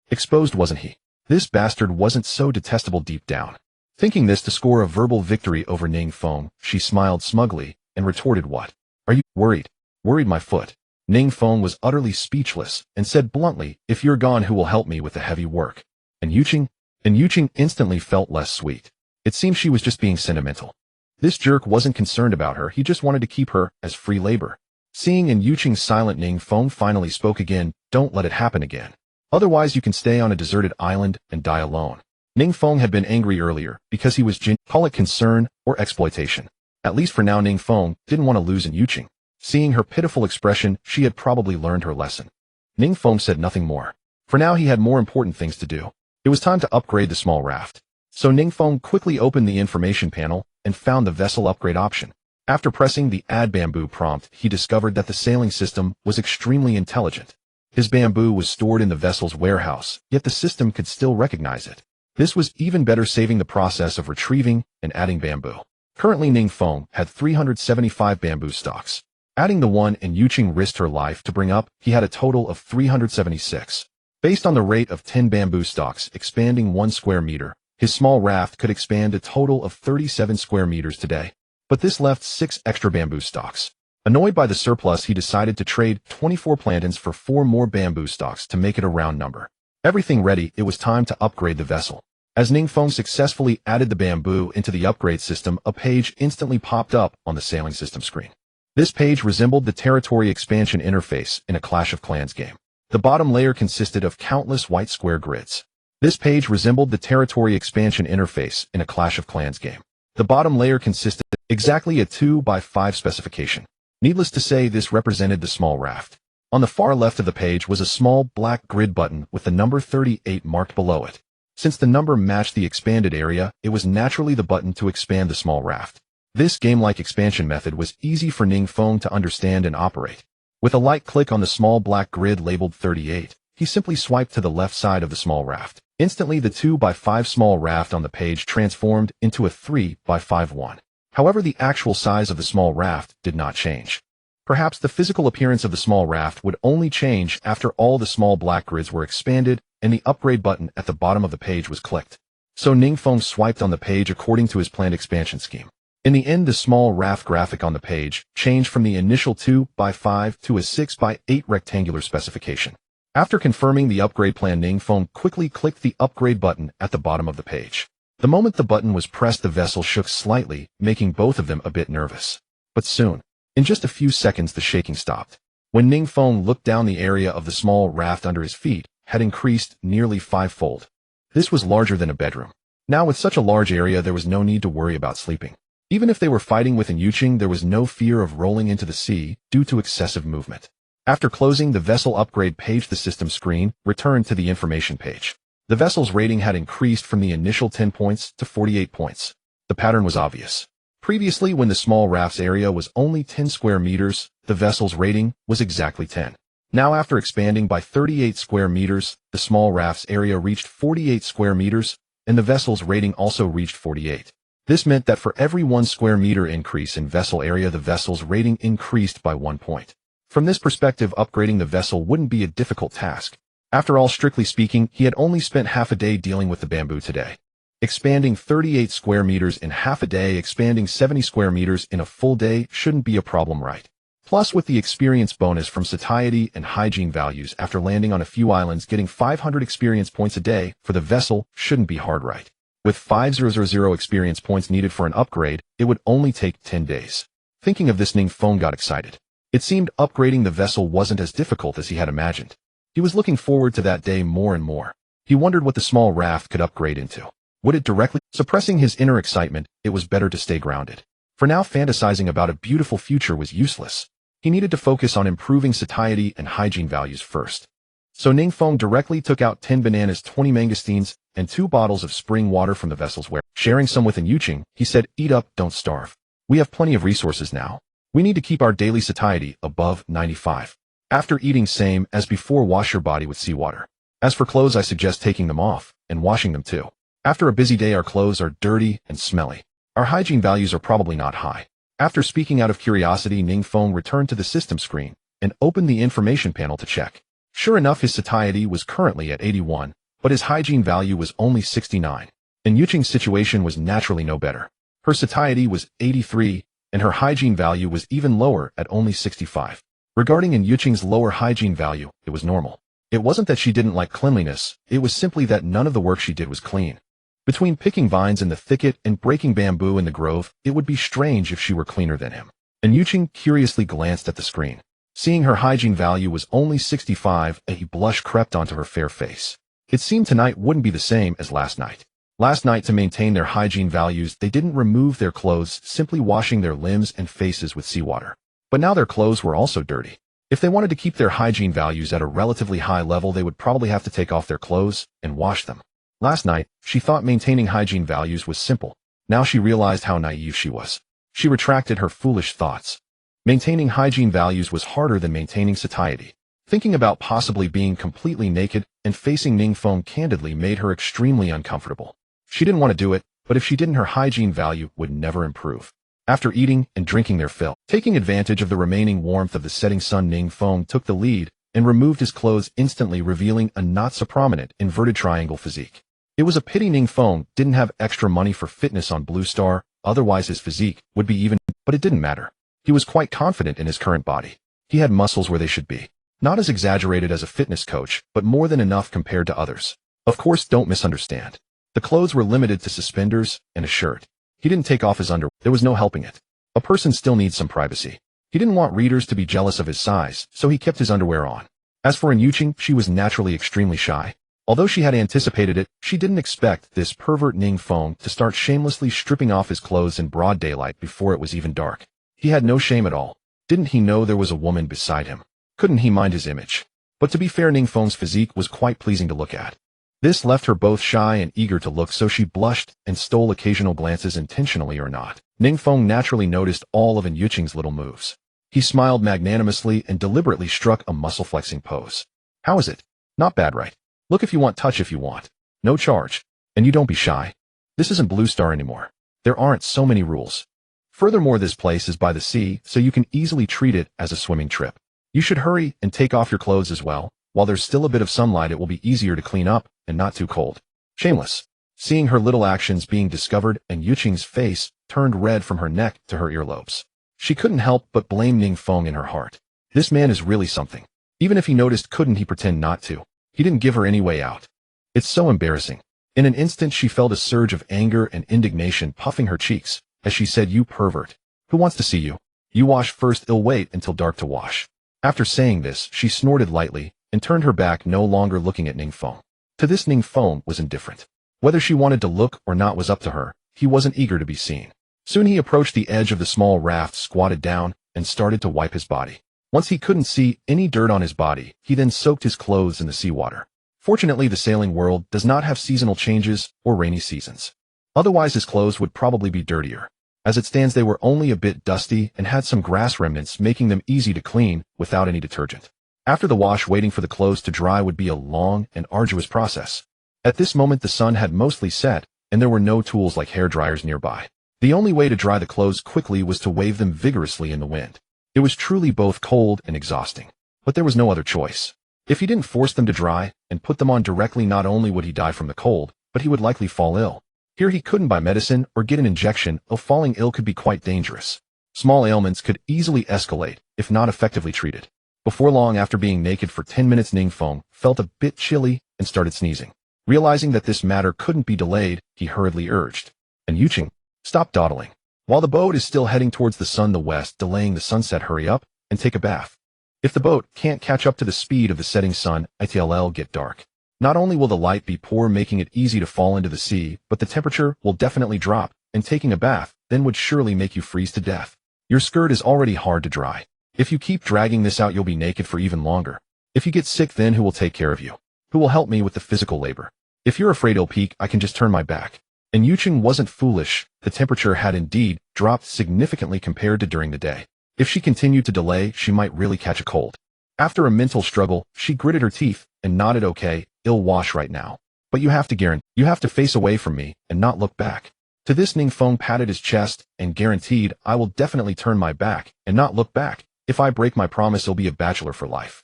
[SPEAKER 1] Exposed, wasn't he? This bastard wasn't so detestable deep down. Thinking this to score a verbal victory over Ning Feng, she smiled smugly and retorted, what? Are you worried? Worried my foot? Ning Feng was utterly speechless and said bluntly, if you're gone, who will help me with the heavy work? Yuqing instantly felt less sweet. It seemed she was just being sentimental. This jerk wasn't concerned about her, he just wanted to keep her as free labor. Seeing in Yuqing's silent, Ning Feng finally spoke again. Don't let it happen again. Otherwise you can stay on a deserted island and die alone. Ning Feng had been angry earlier because he was call it concern or exploitation. At least for now Ning Feng didn't want to lose in Yuqing. Seeing her pitiful expression, she had probably learned her lesson. Ning Feng said nothing more. For now he had more important things to do. It was time to upgrade the small raft. So Ning Feng quickly opened the information panel and found the vessel upgrade option. After pressing the Add Bamboo prompt, he discovered that the sailing system was extremely intelligent. His bamboo was stored in the vessel's warehouse, yet the system could still recognize it. This was even better, saving the process of retrieving and adding bamboo. Currently Ning Feng had 375 bamboo stalks. Adding the one and Yuqing risked her life to bring up, he had a total of 376. Based on the rate of 10 bamboo stalks expanding 1 square meter, his small raft could expand a total of 37 square meters today. But this left 6 extra bamboo stalks. Annoyed by the surplus, he decided to trade 24 plantains for 4 more bamboo stalks to make it a round number. Everything ready, it was time to upgrade the vessel. As Ning Feng successfully added the bamboo into the upgrade system, a page instantly popped up on the sailing system screen. This page resembled the territory expansion interface in a Clash of Clans game. The bottom layer consisted of countless white square grids. This page resembled the territory expansion interface in a Clash of Clans game. The bottom layer consisted exactly a 2x5 specification. Needless to say, this represented the small raft. On the far left of the page was a small black grid button with the number 38 marked below it. Since the number matched the expanded area, it was naturally the button to expand the small raft. This game-like expansion method was easy for Ning Feng to understand and operate. With a light click on the small black grid labeled 38, he simply swiped to the left side of the small raft. Instantly, the 2x5 small raft on the page transformed into a 3x5 one. However, the actual size of the small raft did not change. Perhaps the physical appearance of the small raft would only change after all the small black grids were expanded and the upgrade button at the bottom of the page was clicked. So Ning Feng swiped on the page according to his planned expansion scheme. In the end, the small raft graphic on the page changed from the initial 2x5 to a 6x8 rectangular specification. After confirming the upgrade plan, Ning Feng quickly clicked the upgrade button at the bottom of the page. The moment the button was pressed, the vessel shook slightly, making both of them a bit nervous. But soon, in just a few seconds, the shaking stopped. When Ning Feng looked down, the area of the small raft under his feet had increased nearly 5-fold. This was larger than a bedroom. Now, with such a large area, there was no need to worry about sleeping. Even if they were fighting within Yuqing, there was no fear of rolling into the sea due to excessive movement. After closing the vessel upgrade page, the system screen returned to the information page. The vessel's rating had increased from the initial 10 points to 48 points. The pattern was obvious. Previously, when the small raft's area was only 10 square meters, the vessel's rating was exactly 10. Now, after expanding by 38 square meters, the small raft's area reached 48 square meters, and the vessel's rating also reached 48. This meant that for every 1 square meter increase in vessel area, the vessel's rating increased by 1 point. From this perspective, upgrading the vessel wouldn't be a difficult task. After all, strictly speaking, he had only spent half a day dealing with the bamboo today. Expanding 38 square meters in half a day, expanding 70 square meters in a full day shouldn't be a problem, right? Plus, with the experience bonus from satiety and hygiene values after landing on a few islands, getting 500 experience points a day for the vessel shouldn't be hard, right? With 5,000 experience points needed for an upgrade, it would only take 10 days. Thinking of this, Ning Feng got excited. It seemed upgrading the vessel wasn't as difficult as he had imagined. He was looking forward to that day more and more. He wondered what the small raft could upgrade into. Would it directly? Suppressing his inner excitement, it was better to stay grounded. For now, fantasizing about a beautiful future was useless. He needed to focus on improving satiety and hygiene values first. So Ning Feng directly took out 10 bananas, 20 mangosteens, and 2 bottles of spring water from the vessel's warehouse. Sharing some with Yuqing, he said, "Eat up, don't starve. We have plenty of resources now. We need to keep our daily satiety above 95. After eating, same as before, wash your body with seawater. As for clothes, I suggest taking them off and washing them too. After a busy day, our clothes are dirty and smelly. Our hygiene values are probably not high." After speaking out of curiosity, Ning Feng returned to the system screen and opened the information panel to check. Sure enough, his satiety was currently at 81, but his hygiene value was only 69. And Yuqing's situation was naturally no better. Her satiety was 83, and her hygiene value was even lower at only 65. Regarding Yuqing's lower hygiene value, it was normal. It wasn't that she didn't like cleanliness, it was simply that none of the work she did was clean. Between picking vines in the thicket and breaking bamboo in the grove, it would be strange if she were cleaner than him. And Yuqing curiously glanced at the screen. Seeing her hygiene value was only 65, a blush crept onto her fair face. It seemed tonight wouldn't be the same as last night. Last night, to maintain their hygiene values, they didn't remove their clothes, simply washing their limbs and faces with seawater. But now their clothes were also dirty. If they wanted to keep their hygiene values at a relatively high level, they would probably have to take off their clothes and wash them. Last night, she thought maintaining hygiene values was simple. Now she realized how naive she was. She retracted her foolish thoughts. Maintaining hygiene values was harder than maintaining satiety. Thinking about possibly being completely naked and facing Ning Feng candidly made her extremely uncomfortable. She didn't want to do it, but if she didn't, her hygiene value would never improve. After eating and drinking their fill, taking advantage of the remaining warmth of the setting sun, Ning Feng took the lead and removed his clothes, instantly revealing a not-so-prominent inverted triangle physique. It was a pity Ning Feng didn't have extra money for fitness on Blue Star, otherwise his physique would be even, but it didn't matter. He was quite confident in his current body. He had muscles where they should be. Not as exaggerated as a fitness coach, but more than enough compared to others. Of course, don't misunderstand. The clothes were limited to suspenders and a shirt. He didn't take off his underwear. There was no helping it. A person still needs some privacy. He didn't want readers to be jealous of his size, so he kept his underwear on. As for Yuqing, she was naturally extremely shy. Although she had anticipated it, she didn't expect this pervert Ning Feng to start shamelessly stripping off his clothes in broad daylight before it was even dark. He had no shame at all. Didn't he know there was a woman beside him? Couldn't he mind his image? But to be fair, Ning Feng's physique was quite pleasing to look at. This left her both shy and eager to look, so she blushed and stole occasional glances, intentionally or not. Ning Feng naturally noticed all of Yuqing's little moves. He smiled magnanimously and deliberately struck a muscle-flexing pose. How is it? Not bad, right? Look if you want, touch if you want. No charge. And you don't be shy. This isn't Blue Star anymore. There aren't so many rules. Furthermore, this place is by the sea, so you can easily treat it as a swimming trip. You should hurry and take off your clothes as well. While there's still a bit of sunlight, it will be easier to clean up and not too cold. Shameless. Seeing her little actions being discovered, and Yuqing's face turned red from her neck to her earlobes. She couldn't help but blame Ning Feng in her heart. This man is really something. Even if he noticed, couldn't he pretend not to? He didn't give her any way out. It's so embarrassing. In an instant, she felt a surge of anger and indignation puffing her cheeks, as she said, "You pervert. Who wants to see you? You wash first, I'll wait until dark to wash." After saying this, she snorted lightly and turned her back, no longer looking at Ning Feng. To this, Ning Feng was indifferent. Whether she wanted to look or not was up to her. He wasn't eager to be seen. Soon he approached the edge of the small raft, squatted down, and started to wipe his body. Once he couldn't see any dirt on his body, he then soaked his clothes in the seawater. Fortunately, the sailing world does not have seasonal changes or rainy seasons. Otherwise, his clothes would probably be dirtier. As it stands, they were only a bit dusty and had some grass remnants, making them easy to clean without any detergent. After the wash, waiting for the clothes to dry would be a long and arduous process. At this moment, the sun had mostly set, and there were no tools like hair dryers nearby. The only way to dry the clothes quickly was to wave them vigorously in the wind. It was truly both cold and exhausting. But there was no other choice. If he didn't force them to dry and put them on directly, not only would he die from the cold, but he would likely fall ill. Here he couldn't buy medicine or get an injection, though falling ill could be quite dangerous. Small ailments could easily escalate if not effectively treated. Before long, after being naked for 10 minutes, Ning Feng felt a bit chilly and started sneezing. Realizing that this matter couldn't be delayed, he hurriedly urged, "And Yuqing, stop dawdling. While the boat is still heading towards the sun, the west, delaying the sunset, hurry up and take a bath. If the boat can't catch up to the speed of the setting sun, it'll get dark. Not only will the light be poor, making it easy to fall into the sea, but the temperature will definitely drop, and taking a bath then would surely make you freeze to death. Your skirt is already hard to dry. If you keep dragging this out, you'll be naked for even longer. If you get sick, then who will take care of you? Who will help me with the physical labor? If you're afraid it'll peak, I can just turn my back." And Yuqing wasn't foolish. The temperature had indeed dropped significantly compared to during the day. If she continued to delay, she might really catch a cold. After a mental struggle, she gritted her teeth and nodded, "Okay, I'll wash right now. But you have to face away from me and not look back." To this, Ning Feng patted his chest and guaranteed, "I will definitely turn my back and not look back. If I break my promise, I'll be a bachelor for life."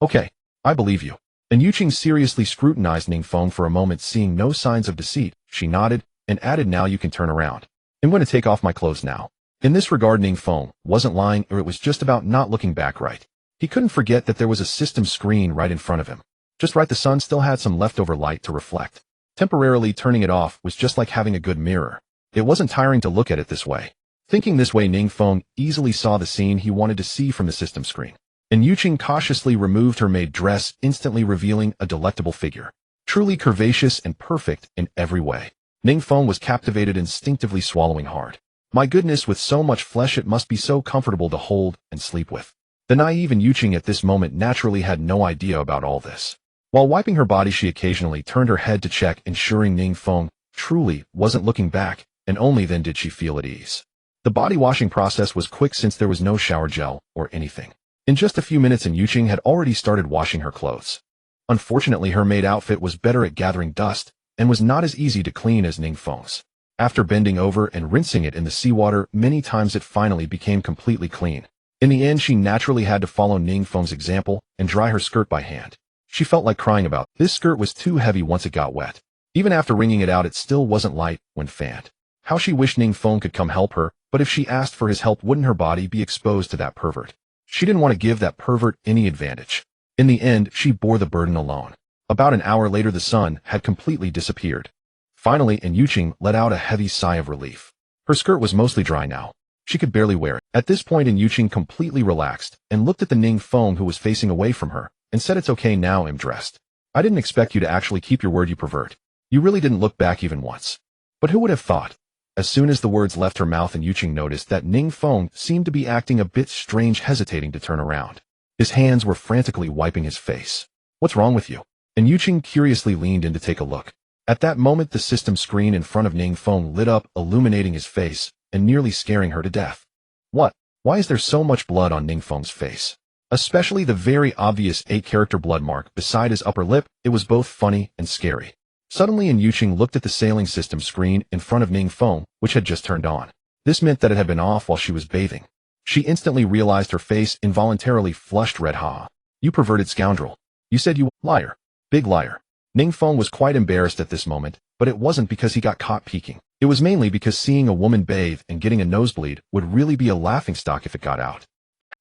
[SPEAKER 1] "Okay, I believe you." And Yuqing seriously scrutinized Ning Feng for a moment. Seeing no signs of deceit, she nodded and added, "Now you can turn around. I'm going to take off my clothes now." In this regard, Ning Feng wasn't lying, or it was just about not looking back right. He couldn't forget that there was a system screen right in front of him. Just right, the sun still had some leftover light to reflect. Temporarily turning it off was just like having a good mirror. It wasn't tiring to look at it this way. Thinking this way, Ning Feng easily saw the scene he wanted to see from the system screen. And Yuqing cautiously removed her maid dress, instantly revealing a delectable figure. Truly curvaceous and perfect in every way. Ning Feng was captivated, instinctively swallowing hard. My goodness, with so much flesh it must be so comfortable to hold and sleep with. The naive and Yuqing at this moment naturally had no idea about all this. While wiping her body, she occasionally turned her head to check, ensuring Ning Feng truly wasn't looking back, and only then did she feel at ease. The body washing process was quick since there was no shower gel or anything. In just a few minutes, and Yuqing had already started washing her clothes. Unfortunately, her maid outfit was better at gathering dust and was not as easy to clean as Ning Feng's. After bending over and rinsing it in the seawater many times, it finally became completely clean. In the end, she naturally had to follow Ning Feng's example and dry her skirt by hand. She felt like crying about this skirt was too heavy once it got wet. Even after wringing it out, it still wasn't light when fanned. How she wished Ning Feng could come help her, but if she asked for his help, wouldn't her body be exposed to that pervert? She didn't want to give that pervert any advantage. In the end, she bore the burden alone. About an hour later, the sun had completely disappeared. Finally, and Yuqing let out a heavy sigh of relief. Her skirt was mostly dry now. She could barely wear it. At this point, Yuqing completely relaxed and looked at the Ning Feng, who was facing away from her, and said, "It's okay now, I'm dressed. I didn't expect you to actually keep your word, you pervert. You really didn't look back even once." But who would have thought? As soon as the words left her mouth, and Yuqing noticed that Ning Feng seemed to be acting a bit strange, hesitating to turn around. His hands were frantically wiping his face. "What's wrong with you?" And Yuqing curiously leaned in to take a look. At that moment, the system screen in front of Ning Feng lit up, illuminating his face and nearly scaring her to death. What? Why is there so much blood on Ning Feng's face? Especially the very obvious 8-character blood mark beside his upper lip. It was both funny and scary. Suddenly, Yuqing looked at the sailing system screen in front of Ning Feng, which had just turned on. This meant that it had been off while she was bathing. She instantly realized her face involuntarily flushed red. "Ha! You perverted scoundrel. You said you liar. Big liar." Ning Feng was quite embarrassed at this moment, but it wasn't because he got caught peeking. It was mainly because seeing a woman bathe and getting a nosebleed would really be a laughingstock if it got out.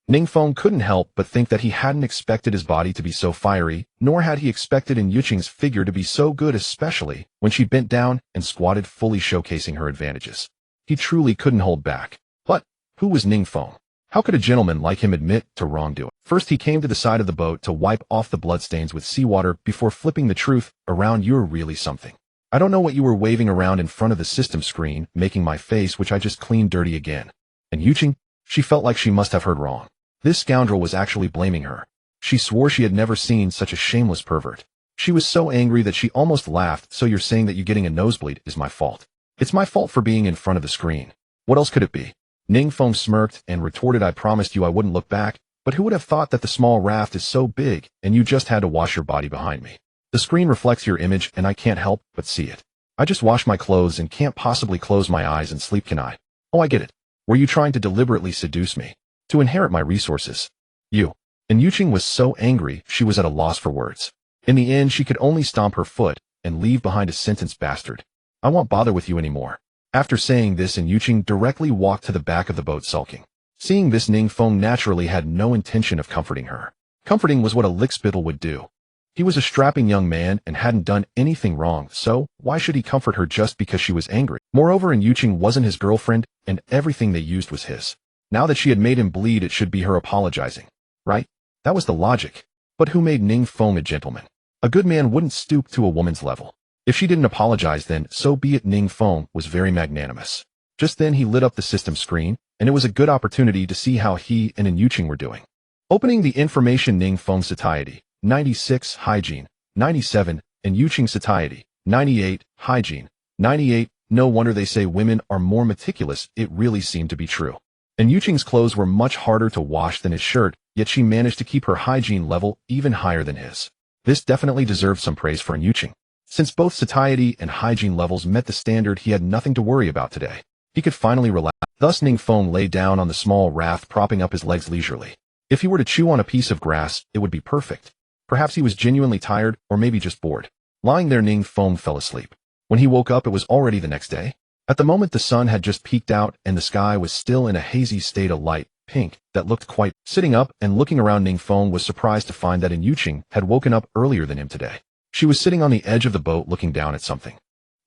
[SPEAKER 1] Ning Feng couldn't help but think that he hadn't expected his body to be so fiery, nor had he expected in Yuqing's figure to be so good, especially when she bent down and squatted, fully showcasing her advantages. He truly couldn't hold back. But who was Ning Feng? How could a gentleman like him admit to wrongdoing? First, he came to the side of the boat to wipe off the bloodstains with seawater before flipping the truth around. "You're really something. I don't know what you were waving around in front of the system screen, making my face, which I just cleaned, dirty again." And Yuqing? She felt like she must have heard wrong. This scoundrel was actually blaming her. She swore she had never seen such a shameless pervert. She was so angry that she almost laughed. "So you're saying that you getting a nosebleed is my fault? It's my fault for being in front of the screen. What else could it be?" Ning Feng smirked and retorted, "I promised you I wouldn't look back, but who would have thought that the small raft is so big and you just had to wash your body behind me? The screen reflects your image and I can't help but see it. I just wash my clothes and can't possibly close my eyes and sleep, can I? Oh, I get it. Were you trying to deliberately seduce me? To inherit my resources? You." And Yuqing was so angry she was at a loss for words. In the end, she could only stomp her foot and leave behind a sentence, "Bastard. I won't bother with you anymore." After saying this, and Yuqing directly walked to the back of the boat, sulking. Seeing this, Ning Feng naturally had no intention of comforting her. Comforting was what a lickspittle would do. He was a strapping young man and hadn't done anything wrong, so why should he comfort her just because she was angry? Moreover, and Yuqing wasn't his girlfriend, and everything they used was his. Now that she had made him bleed, it should be her apologizing. Right? That was the logic. But who made Ning Feng a gentleman? A good man wouldn't stoop to a woman's level. If she didn't apologize, then so be it. Ning Feng was very magnanimous. Just then he lit up the system screen, and it was a good opportunity to see how he and Yuqing were doing. Opening the information, Ning Feng satiety, 96, hygiene, 97, and Yuqing satiety, 98, hygiene, 98. No wonder they say women are more meticulous. It really seemed to be true. And Yuqing's clothes were much harder to wash than his shirt, yet she managed to keep her hygiene level even higher than his. This definitely deserved some praise for Yuqing. Since both satiety and hygiene levels met the standard, he had nothing to worry about today. He could finally relax. Thus Ning Feng lay down on the small raft, propping up his legs leisurely. If he were to chew on a piece of grass, it would be perfect. Perhaps he was genuinely tired, or maybe just bored. Lying there, Ning Feng fell asleep. When he woke up, it was already the next day. At the moment, the sun had just peeked out, and the sky was still in a hazy state of light pink that looked quite. Sitting up and looking around, Ning Feng was surprised to find that Yuqing had woken up earlier than him today. She was sitting on the edge of the boat looking down at something.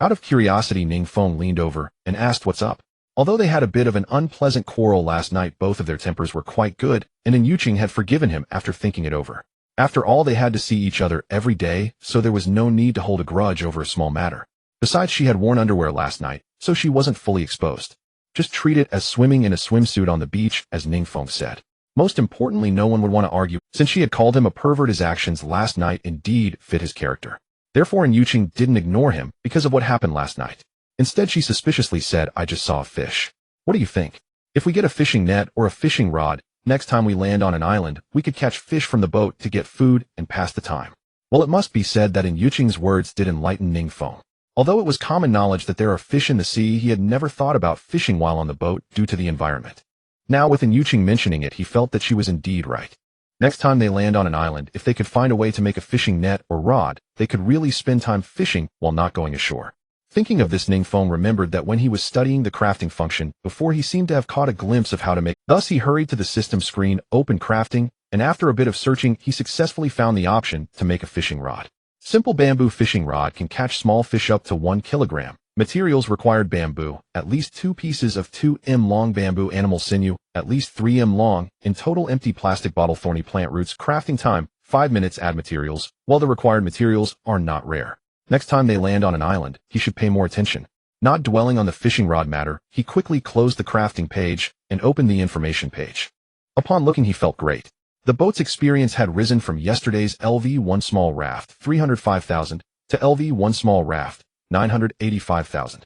[SPEAKER 1] Out of curiosity, Ning Feng leaned over and asked what's up. Although they had a bit of an unpleasant quarrel last night, both of their tempers were quite good, and Ning Yuqing had forgiven him after thinking it over. After all, they had to see each other every day, so there was no need to hold a grudge over a small matter. Besides, she had worn underwear last night, so she wasn't fully exposed. Just treat it as swimming in a swimsuit on the beach, as Ning Feng said. Most importantly, no one would want to argue, since she had called him a pervert. His actions last night indeed fit his character. Therefore, Ning Yuqing didn't ignore him because of what happened last night. Instead, she suspiciously said, I just saw a fish. What do you think? If we get a fishing net or a fishing rod, next time we land on an island, we could catch fish from the boat to get food and pass the time. Well, it must be said that Ning Yuqing's words did enlighten Ning Feng. Although it was common knowledge that there are fish in the sea, he had never thought about fishing while on the boat due to the environment. Now, with Ning Yuqing mentioning it, he felt that she was indeed right. Next time they land on an island, if they could find a way to make a fishing net or rod, they could really spend time fishing while not going ashore. Thinking of this, Ning Feng remembered that when he was studying the crafting function, before he seemed to have caught a glimpse of how to make. Thus, he hurried to the system screen, opened crafting, and after a bit of searching, he successfully found the option to make a fishing rod. Simple bamboo fishing rod can catch small fish up to 1 kilogram. Materials required: bamboo, at least 2 pieces of 2 m long bamboo, animal sinew, at least 3 m long, in total empty plastic bottle, thorny plant roots. Crafting time, 5 minutes. Add materials. While the required materials are not rare, next time they land on an island, he should pay more attention. Not dwelling on the fishing rod matter, he quickly closed the crafting page and opened the information page. Upon looking, he felt great. The boat's experience had risen from yesterday's LV1 small raft, 305,000, to LV1 small raft, 985,000.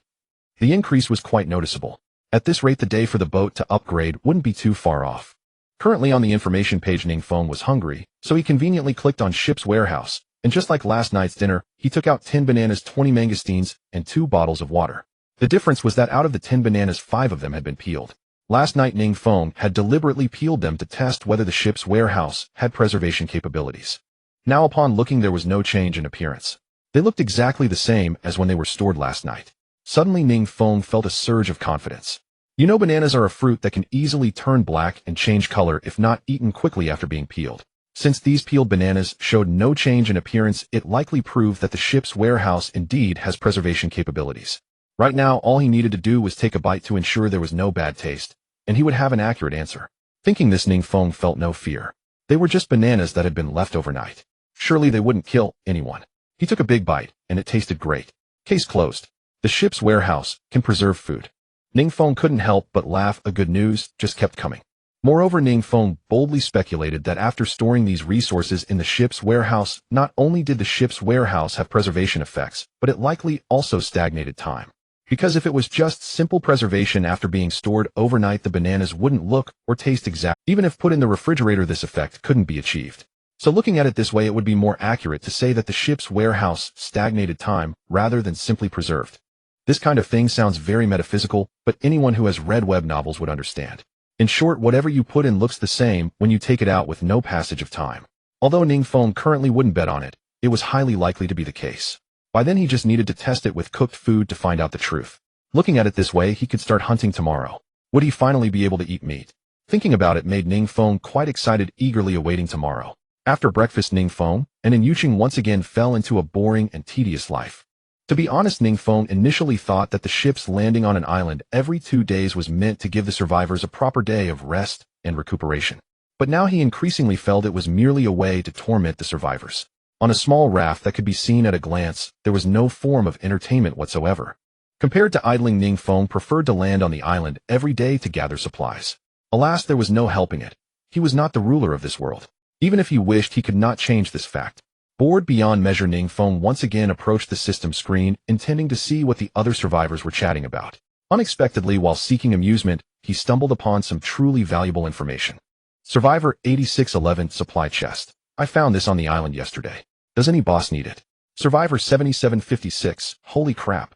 [SPEAKER 1] The increase was quite noticeable. At this rate, the day for the boat to upgrade wouldn't be too far off. Currently on the information page, Ning Feng was hungry, so he conveniently clicked on Ship's Warehouse, and just like last night's dinner, he took out 10 bananas, 20 mangosteens, and 2 bottles of water. The difference was that out of the 10 bananas, 5 of them had been peeled. Last night, Ning Feng had deliberately peeled them to test whether the ship's warehouse had preservation capabilities. Now, upon looking, there was no change in appearance. They looked exactly the same as when they were stored last night. Suddenly, Ning Feng felt a surge of confidence. You know, bananas are a fruit that can easily turn black and change color if not eaten quickly after being peeled. Since these peeled bananas showed no change in appearance, it likely proved that the ship's warehouse indeed has preservation capabilities. Right now, all he needed to do was take a bite to ensure there was no bad taste, and he would have an accurate answer. Thinking this, Ning Feng felt no fear. They were just bananas that had been left overnight. Surely they wouldn't kill anyone. He took a big bite, and it tasted great. Case closed. The ship's warehouse can preserve food. Ning Feng couldn't help but laugh. A good news just kept coming. Moreover, Ning Feng boldly speculated that after storing these resources in the ship's warehouse, not only did the ship's warehouse have preservation effects, but it likely also stagnated time. Because if it was just simple preservation after being stored overnight, the bananas wouldn't look or taste exact. Even if put in the refrigerator, this effect couldn't be achieved. So looking at it this way, it would be more accurate to say that the ship's warehouse stagnated time rather than simply preserved. This kind of thing sounds very metaphysical, but anyone who has read web novels would understand. In short, whatever you put in looks the same when you take it out with no passage of time. Although Ning Feng currently wouldn't bet on it, it was highly likely to be the case. By then, he just needed to test it with cooked food to find out the truth. Looking at it this way, he could start hunting tomorrow. Would he finally be able to eat meat? Thinking about it made Ning Feng quite excited, eagerly awaiting tomorrow. After breakfast, Ning Feng and Ning Yuqing once again fell into a boring and tedious life. To be honest, Ning Feng initially thought that the ship's landing on an island every 2 days was meant to give the survivors a proper day of rest and recuperation. But now he increasingly felt it was merely a way to torment the survivors. On a small raft that could be seen at a glance, there was no form of entertainment whatsoever. Compared to idling, Ning Feng preferred to land on the island every day to gather supplies. Alas, there was no helping it. He was not the ruler of this world. Even if he wished, he could not change this fact. Bored beyond measure, Ning Feng once again approached the system screen, intending to see what the other survivors were chatting about. Unexpectedly, while seeking amusement, he stumbled upon some truly valuable information. Survivor 8611 supply chest. I found this on the island yesterday. Does any boss need it? Survivor 7756. Holy crap.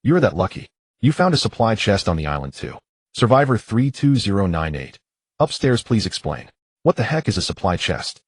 [SPEAKER 1] You're that lucky. You found a supply chest on the island too. Survivor 32098. Upstairs, please explain. What the heck is a supply chest?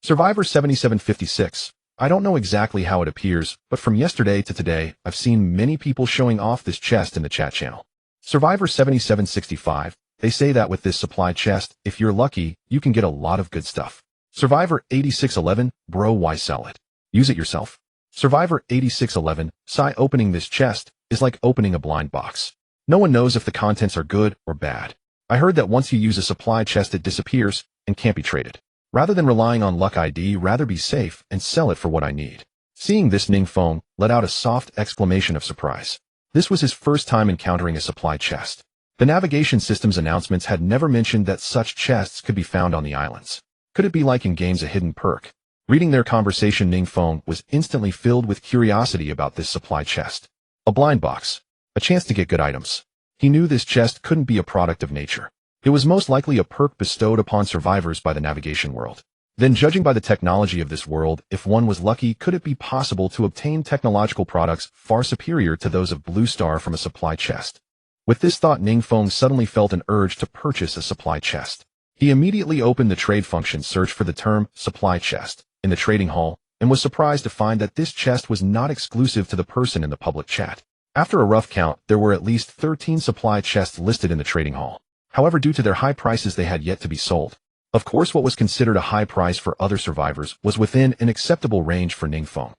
[SPEAKER 1] Survivor 7756. I don't know exactly how it appears, but from yesterday to today, I've seen many people showing off this chest in the chat channel. Survivor 7765. They say that with this supply chest, if you're lucky, you can get a lot of good stuff. Survivor 8611. Bro, why sell it? Use it yourself. Survivor 8611, Sigh, opening this chest is like opening a blind box. No one knows if the contents are good or bad. I heard that once you use a supply chest it disappears and can't be traded. Rather than relying on luck, I'd rather be safe and sell it for what I need. Seeing this, Ning Feng let out a soft exclamation of surprise. This was his first time encountering a supply chest. The navigation system's announcements had never mentioned that such chests could be found on the islands. Could it be like in games a hidden perk? Reading their conversation, Ning Feng was instantly filled with curiosity about this supply chest. A blind box. A chance to get good items. He knew this chest couldn't be a product of nature. It was most likely a perk bestowed upon survivors by the navigation world. Then, judging by the technology of this world, if one was lucky, could it be possible to obtain technological products far superior to those of Blue Star from a supply chest? With this thought, Ning Feng suddenly felt an urge to purchase a supply chest. He immediately opened the trade function, searched for the term supply chest in the trading hall, and was surprised to find that this chest was not exclusive to the person in the public chat. After a rough count, there were at least 13 supply chests listed in the trading hall. However, due to their high prices, they had yet to be sold. Of course, what was considered a high price for other survivors was within an acceptable range for Ning Feng.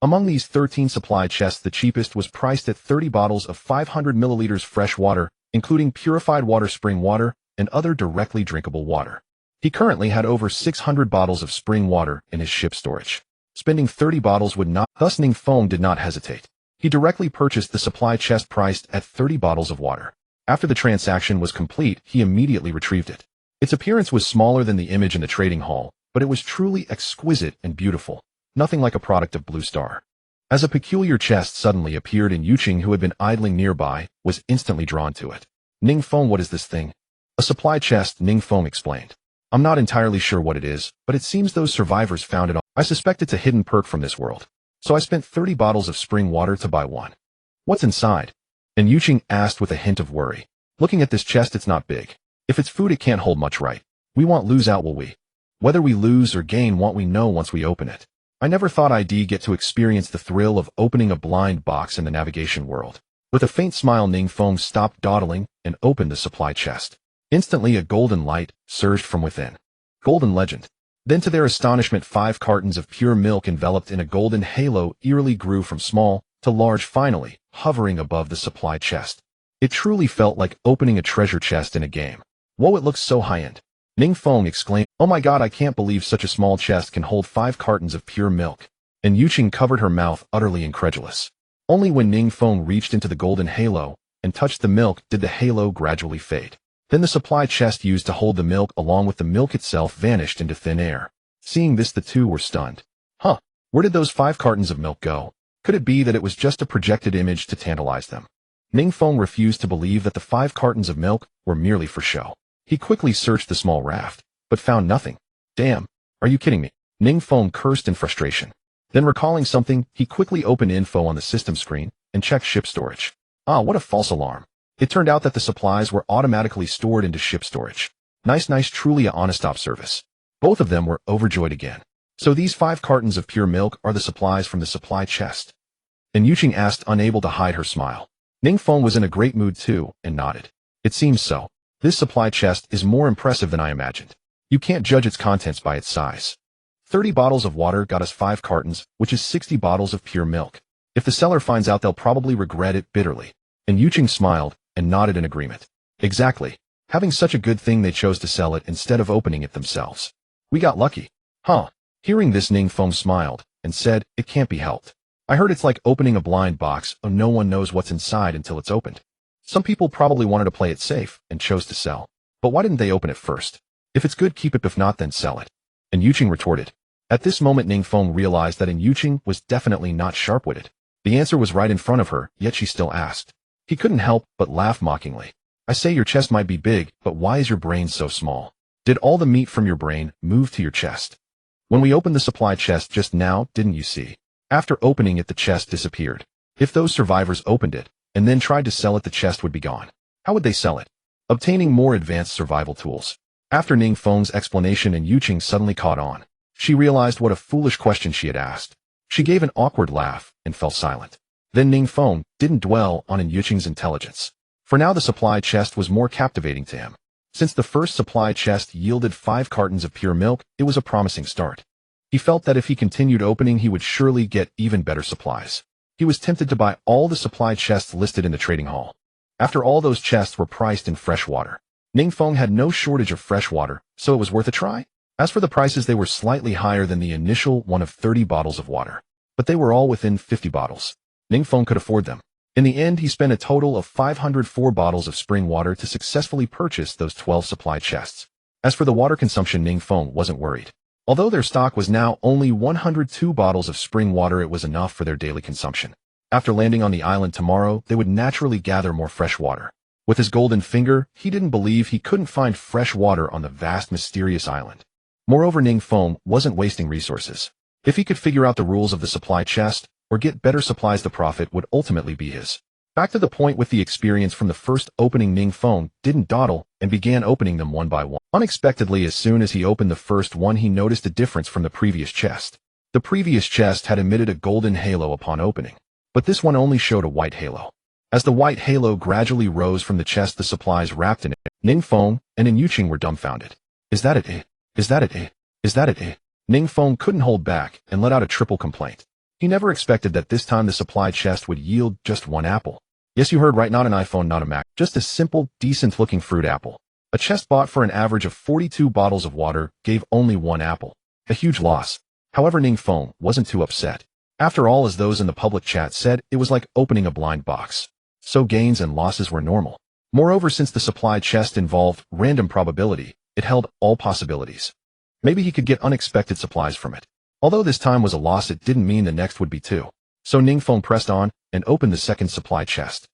[SPEAKER 1] Among these 13 supply chests, the cheapest was priced at 30 bottles of 500 milliliters fresh water, including purified water, spring water, and other directly drinkable water. He currently had over 600 bottles of spring water in his ship storage. Spending 30 bottles would not, thus Ning Feng did not hesitate. He directly purchased the supply chest priced at 30 bottles of water. After the transaction was complete, he immediately retrieved it. Its appearance was smaller than the image in the trading hall, but it was truly exquisite and beautiful. Nothing like a product of Blue Star. As a peculiar chest suddenly appeared, and Yuqing, who had been idling nearby, was instantly drawn to it. Ning Feng, what is this thing? A supply chest, Ning Feng explained. I'm not entirely sure what it is, but it seems those survivors found it on. I suspect it's a hidden perk from this world. So I spent 30 bottles of spring water to buy one. What's inside? And Yuqing asked with a hint of worry. Looking at this chest, it's not big. If it's food, it can't hold much, right? We won't lose out, will we? Whether we lose or gain, won't we know once we open it? I never thought I'd get to experience the thrill of opening a blind box in the navigation world. With a faint smile, Ning Feng stopped dawdling and opened the supply chest. Instantly, a golden light surged from within. Golden legend. Then, to their astonishment, 5 cartons of pure milk enveloped in a golden halo eerily grew from small to large, finally hovering above the supply chest. It truly felt like opening a treasure chest in a game. Whoa, it looks so high-end. Ning Feng exclaimed, "Oh my god, I can't believe such a small chest can hold 5 cartons of pure milk." And Yuqing covered her mouth, utterly incredulous. Only when Ning Feng reached into the golden halo and touched the milk did the halo gradually fade. Then the supply chest used to hold the milk, along with the milk itself, vanished into thin air. Seeing this, the two were stunned. Huh, where did those 5 cartons of milk go? Could it be that it was just a projected image to tantalize them? Ning Feng refused to believe that the 5 cartons of milk were merely for show. He quickly searched the small raft, but found nothing. Damn, are you kidding me? Ning Feng cursed in frustration. Then, recalling something, he quickly opened info on the system screen and checked ship storage. Ah, what a false alarm. It turned out that the supplies were automatically stored into ship storage. Nice, truly a honest op service. Both of them were overjoyed again. So these 5 cartons of pure milk are the supplies from the supply chest? And Yuqing asked, unable to hide her smile. Ning Feng was in a great mood too, and nodded. It seems so. This supply chest is more impressive than I imagined. You can't judge its contents by its size. 30 bottles of water got us 5 cartons, which is 60 bottles of pure milk. If the seller finds out, they'll probably regret it bitterly. And Yuqing smiled and nodded in agreement. Exactly. Having such a good thing, they chose to sell it instead of opening it themselves. We got lucky. Huh. Hearing this, Ning Feng smiled and said, it can't be helped. I heard it's like opening a blind box, and no one knows what's inside until it's opened. Some people probably wanted to play it safe and chose to sell. But why didn't they open it first? If it's good, keep it. If not, then sell it. And Yuqing retorted. At this moment, Ning Feng realized that Yuqing was definitely not sharp-witted. The answer was right in front of her, yet she still asked. He couldn't help but laugh mockingly. I say your chest might be big, but why is your brain so small? Did all the meat from your brain move to your chest? When we opened the supply chest just now, didn't you see? After opening it, the chest disappeared. If those survivors opened it and then tried to sell it, the chest would be gone. How would they sell it? Obtaining more advanced survival tools. After Ning Feng's explanation, and Yuqing suddenly caught on. She realized what a foolish question she had asked. She gave an awkward laugh and fell silent. Then Ning Feng didn't dwell on Yuqing's intelligence. For now, the supply chest was more captivating to him. Since the first supply chest yielded 5 cartons of pure milk, it was a promising start. He felt that if he continued opening, he would surely get even better supplies. He was tempted to buy all the supply chests listed in the trading hall. After all, those chests were priced in fresh water. Ning Feng had no shortage of fresh water, so it was worth a try. As for the prices, they were slightly higher than the initial one of 30 bottles of water, but they were all within 50 bottles. Ning Feng could afford them. In the end, he spent a total of 504 bottles of spring water to successfully purchase those 12 supply chests. As for the water consumption, Ning Feng wasn't worried. Although their stock was now only 102 bottles of spring water, it was enough for their daily consumption. After landing on the island tomorrow, they would naturally gather more fresh water. With his golden finger, he didn't believe he couldn't find fresh water on the vast, mysterious island. Moreover, Ning Feng wasn't wasting resources. If he could figure out the rules of the supply chest, or get better supplies, the profit would ultimately be his. Back to the point with the experience from the first opening, Ning Feng didn't dawdle and began opening them one by one. Unexpectedly, as soon as he opened the first one, he noticed a difference from the previous chest. The previous chest had emitted a golden halo upon opening, but this one only showed a white halo. As the white halo gradually rose from the chest, the supplies wrapped in it, Ning Feng and Ning Yuqing were dumbfounded. Is that it? Is that it? Is that it? Ning Feng couldn't hold back and let out a triple complaint. He never expected that this time the supply chest would yield just one apple. Yes, you heard right, not an iPhone, not a Mac, just a simple, decent-looking fruit apple. A chest bought for an average of 42 bottles of water gave only one apple. A huge loss. However, Ning Feng wasn't too upset. After all, as those in the public chat said, it was like opening a blind box. So gains and losses were normal. Moreover, since the supply chest involved random probability, it held all possibilities. Maybe he could get unexpected supplies from it. Although this time was a loss, it didn't mean the next would be too. So Ning Feng pressed on and opened the second supply chest.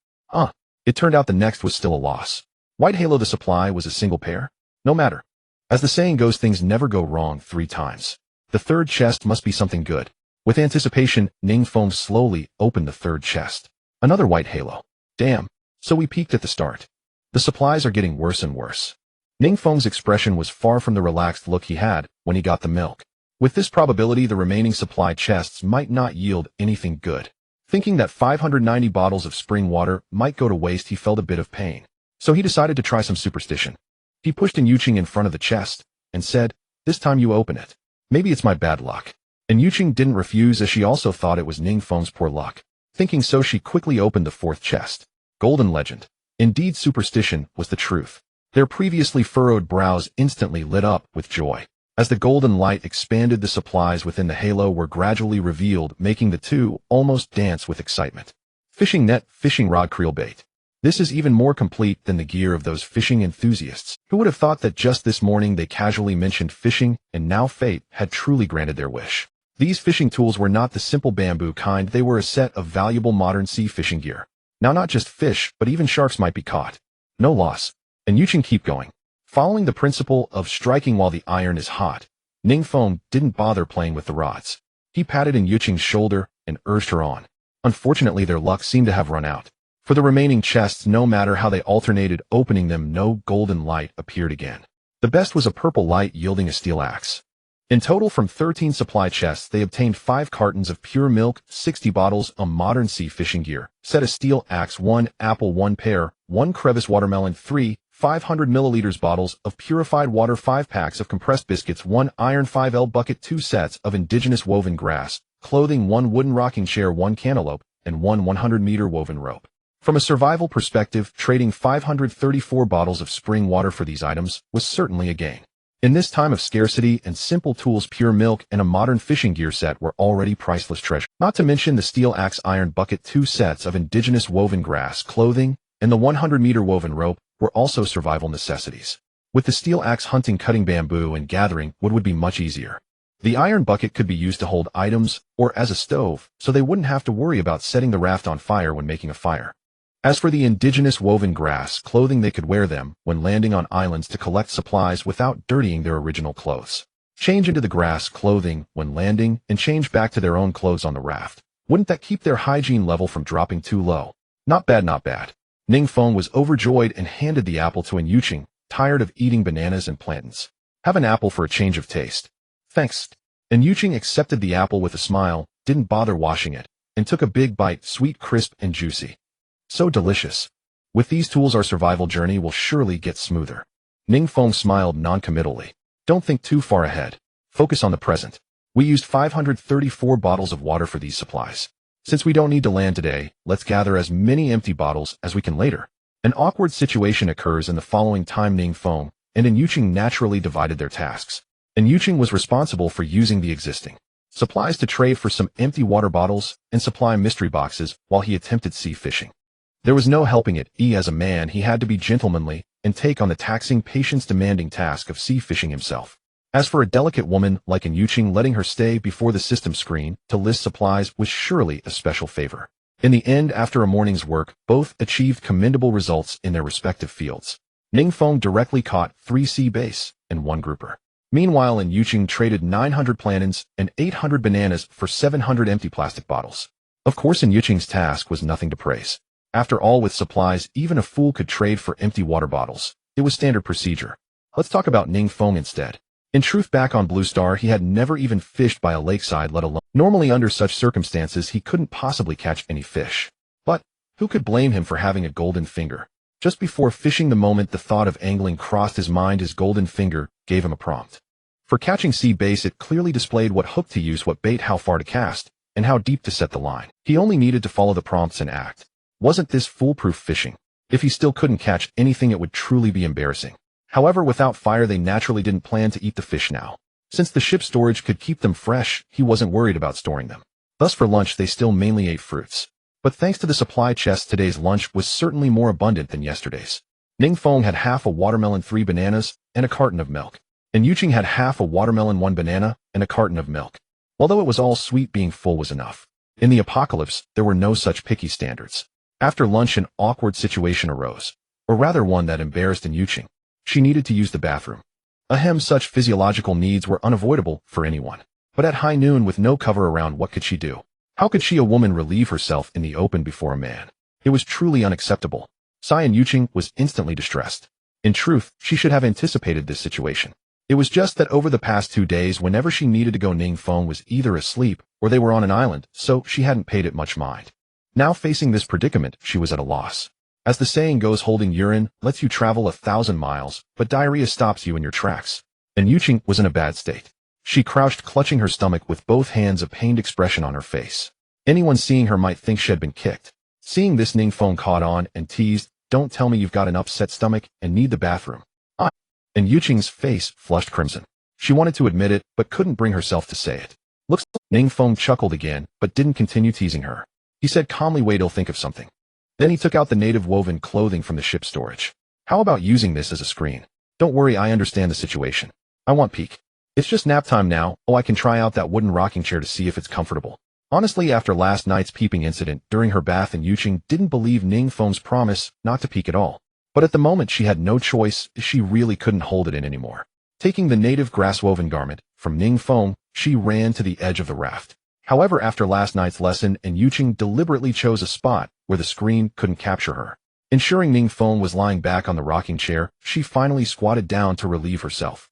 [SPEAKER 1] It turned out the next was still a loss. White halo, the supply was a single pair? No matter. As the saying goes, things never go wrong 3 times. The third chest must be something good. With anticipation, Ning Feng slowly opened the third chest. Another white halo. Damn. So we peaked at the start. The supplies are getting worse and worse. Ning Feng's expression was far from the relaxed look he had when he got the milk. With this probability, the remaining supply chests might not yield anything good. Thinking that 590 bottles of spring water might go to waste, he felt a bit of pain. So he decided to try some superstition. He pushed Ning Yuqing in front of the chest and said, "This time you open it. Maybe it's my bad luck." And Yuqing didn't refuse, as she also thought it was Ning Feng's poor luck. Thinking so, she quickly opened the fourth chest. Golden legend. Indeed, superstition was the truth. Their previously furrowed brows instantly lit up with joy. As the golden light expanded, the supplies within the halo were gradually revealed, making the two almost dance with excitement. Fishing net, fishing rod, creel bait. This is even more complete than the gear of those fishing enthusiasts. Who would have thought that just this morning they casually mentioned fishing, and now fate had truly granted their wish. These fishing tools were not the simple bamboo kind, they were a set of valuable modern sea fishing gear. Now not just fish, but even sharks might be caught. No loss. And Yuqing keep going. Following the principle of striking while the iron is hot, Ning Feng didn't bother playing with the rods. He patted Ning Yuqing's shoulder and urged her on. Unfortunately, their luck seemed to have run out. For the remaining chests, no matter how they alternated opening them, no golden light appeared again. The best was a purple light yielding a steel axe. In total, from 13 supply chests, they obtained 5 cartons of pure milk, 60 bottles of modern sea fishing gear, set a steel axe, 1 apple, 1 pear, 1 crevice watermelon, 3 500 milliliters bottles of purified water, 5 packs of compressed biscuits, 1 iron 5L bucket, 2 sets of indigenous woven grass, clothing, 1 wooden rocking chair, 1 cantaloupe, and 1 100-meter woven rope. From a survival perspective, trading 534 bottles of spring water for these items was certainly a gain. In this time of scarcity, and simple tools, pure milk and a modern fishing gear set were already priceless treasure. Not to mention the steel axe, iron bucket, 2 sets of indigenous woven grass, clothing, and the 100-meter woven rope were also survival necessities. With the steel axe, hunting, cutting bamboo, and gathering wood would be much easier. The iron bucket could be used to hold items or as a stove, so they wouldn't have to worry about setting the raft on fire when making a fire. As for the indigenous woven grass, clothing, they could wear them when landing on islands to collect supplies without dirtying their original clothes. Change into the grass clothing when landing and change back to their own clothes on the raft. Wouldn't that keep their hygiene level from dropping too low? Not bad, not bad. Ning Feng was overjoyed and handed the apple to Ning Yuqing, tired of eating bananas and plantains. Have an apple for a change of taste. Thanks. Ning Yuqing accepted the apple with a smile, didn't bother washing it, and took a big bite, sweet, crisp, and juicy. So delicious. With these tools, our survival journey will surely get smoother. Ning Feng smiled non-committally. Don't think too far ahead. Focus on the present. We used 534 bottles of water for these supplies. Since we don't need to land today, let's gather as many empty bottles as we can later. An awkward situation occurs in the following time. Ning Feng and Yuqing naturally divided their tasks. Yuqing was responsible for using the existing supplies to trade for some empty water bottles and supply mystery boxes while he attempted sea fishing. There was no helping it. As a man, he had to be gentlemanly and take on the taxing, patience-demanding task of sea fishing himself. As for a delicate woman like Yuqing, letting her stay before the system screen to list supplies was surely a special favor. In the end, after a morning's work, both achieved commendable results in their respective fields. Ning Feng directly caught 3 sea bass and 1 grouper. Meanwhile, Yuqing traded 900 plantains and 800 bananas for 700 empty plastic bottles. Of course, Yuqing's task was nothing to praise. After all, with supplies, even a fool could trade for empty water bottles. It was standard procedure. Let's talk about Ning Feng instead. In truth, back on Blue Star, he had never even fished by a lakeside, let alone. Normally, under such circumstances, he couldn't possibly catch any fish. But who could blame him for having a golden finger? Just before fishing, the moment the thought of angling crossed his mind, his golden finger gave him a prompt. For catching sea bass, it clearly displayed what hook to use, what bait, how far to cast, and how deep to set the line. He only needed to follow the prompts and act. Wasn't this foolproof fishing? If he still couldn't catch anything, it would truly be embarrassing. However, without fire, they naturally didn't plan to eat the fish now. Since the ship's storage could keep them fresh, he wasn't worried about storing them. Thus, for lunch, they still mainly ate fruits. But thanks to the supply chest, today's lunch was certainly more abundant than yesterday's. Ning Feng had half a watermelon, 3 bananas, and a carton of milk. Yuqing had half a watermelon, 1 banana, and a carton of milk. Although it was all sweet, being full was enough. In the apocalypse, there were no such picky standards. After lunch, an awkward situation arose, or rather one that embarrassed Yuqing. She needed to use the bathroom. Such physiological needs were unavoidable for anyone. But at high noon, with no cover around, what could she do? How could she, a woman, relieve herself in the open before a man? It was truly unacceptable. Yuqing was instantly distressed. In truth, she should have anticipated this situation. It was just that over the past 2 days, whenever she needed to go, Ning Feng was either asleep or they were on an island, so she hadn't paid it much mind. Now, facing this predicament, she was at a loss. As the saying goes, holding urine lets you travel 1,000 miles, but diarrhea stops you in your tracks. Yuqing was in a bad state. She crouched, clutching her stomach with both hands, a pained expression on her face. Anyone seeing her might think she had been kicked. Seeing this, Ning Feng caught on and teased, "Don't tell me you've got an upset stomach and need the bathroom." Yuqing's face flushed crimson. She wanted to admit it, but couldn't bring herself to say it. Looks like Ning Feng chuckled again, but didn't continue teasing her. He said calmly, "Wait, I'll think of something." Then he took out the native woven clothing from the ship storage. "How about using this as a screen? Don't worry, I understand the situation. I want peek. It's just nap time now. Oh, I can try out that wooden rocking chair to see if it's comfortable." Honestly, after last night's peeping incident during her bath, Yuqing didn't believe Ning Feng's promise not to peek at all. But at the moment, she had no choice. She really couldn't hold it in anymore. Taking the native grass-woven garment from Ning Feng, she ran to the edge of the raft. However, after last night's lesson, Yuqing deliberately chose a spot where the screen couldn't capture her. Ensuring Ning Feng was lying back on the rocking chair, she finally squatted down to relieve herself.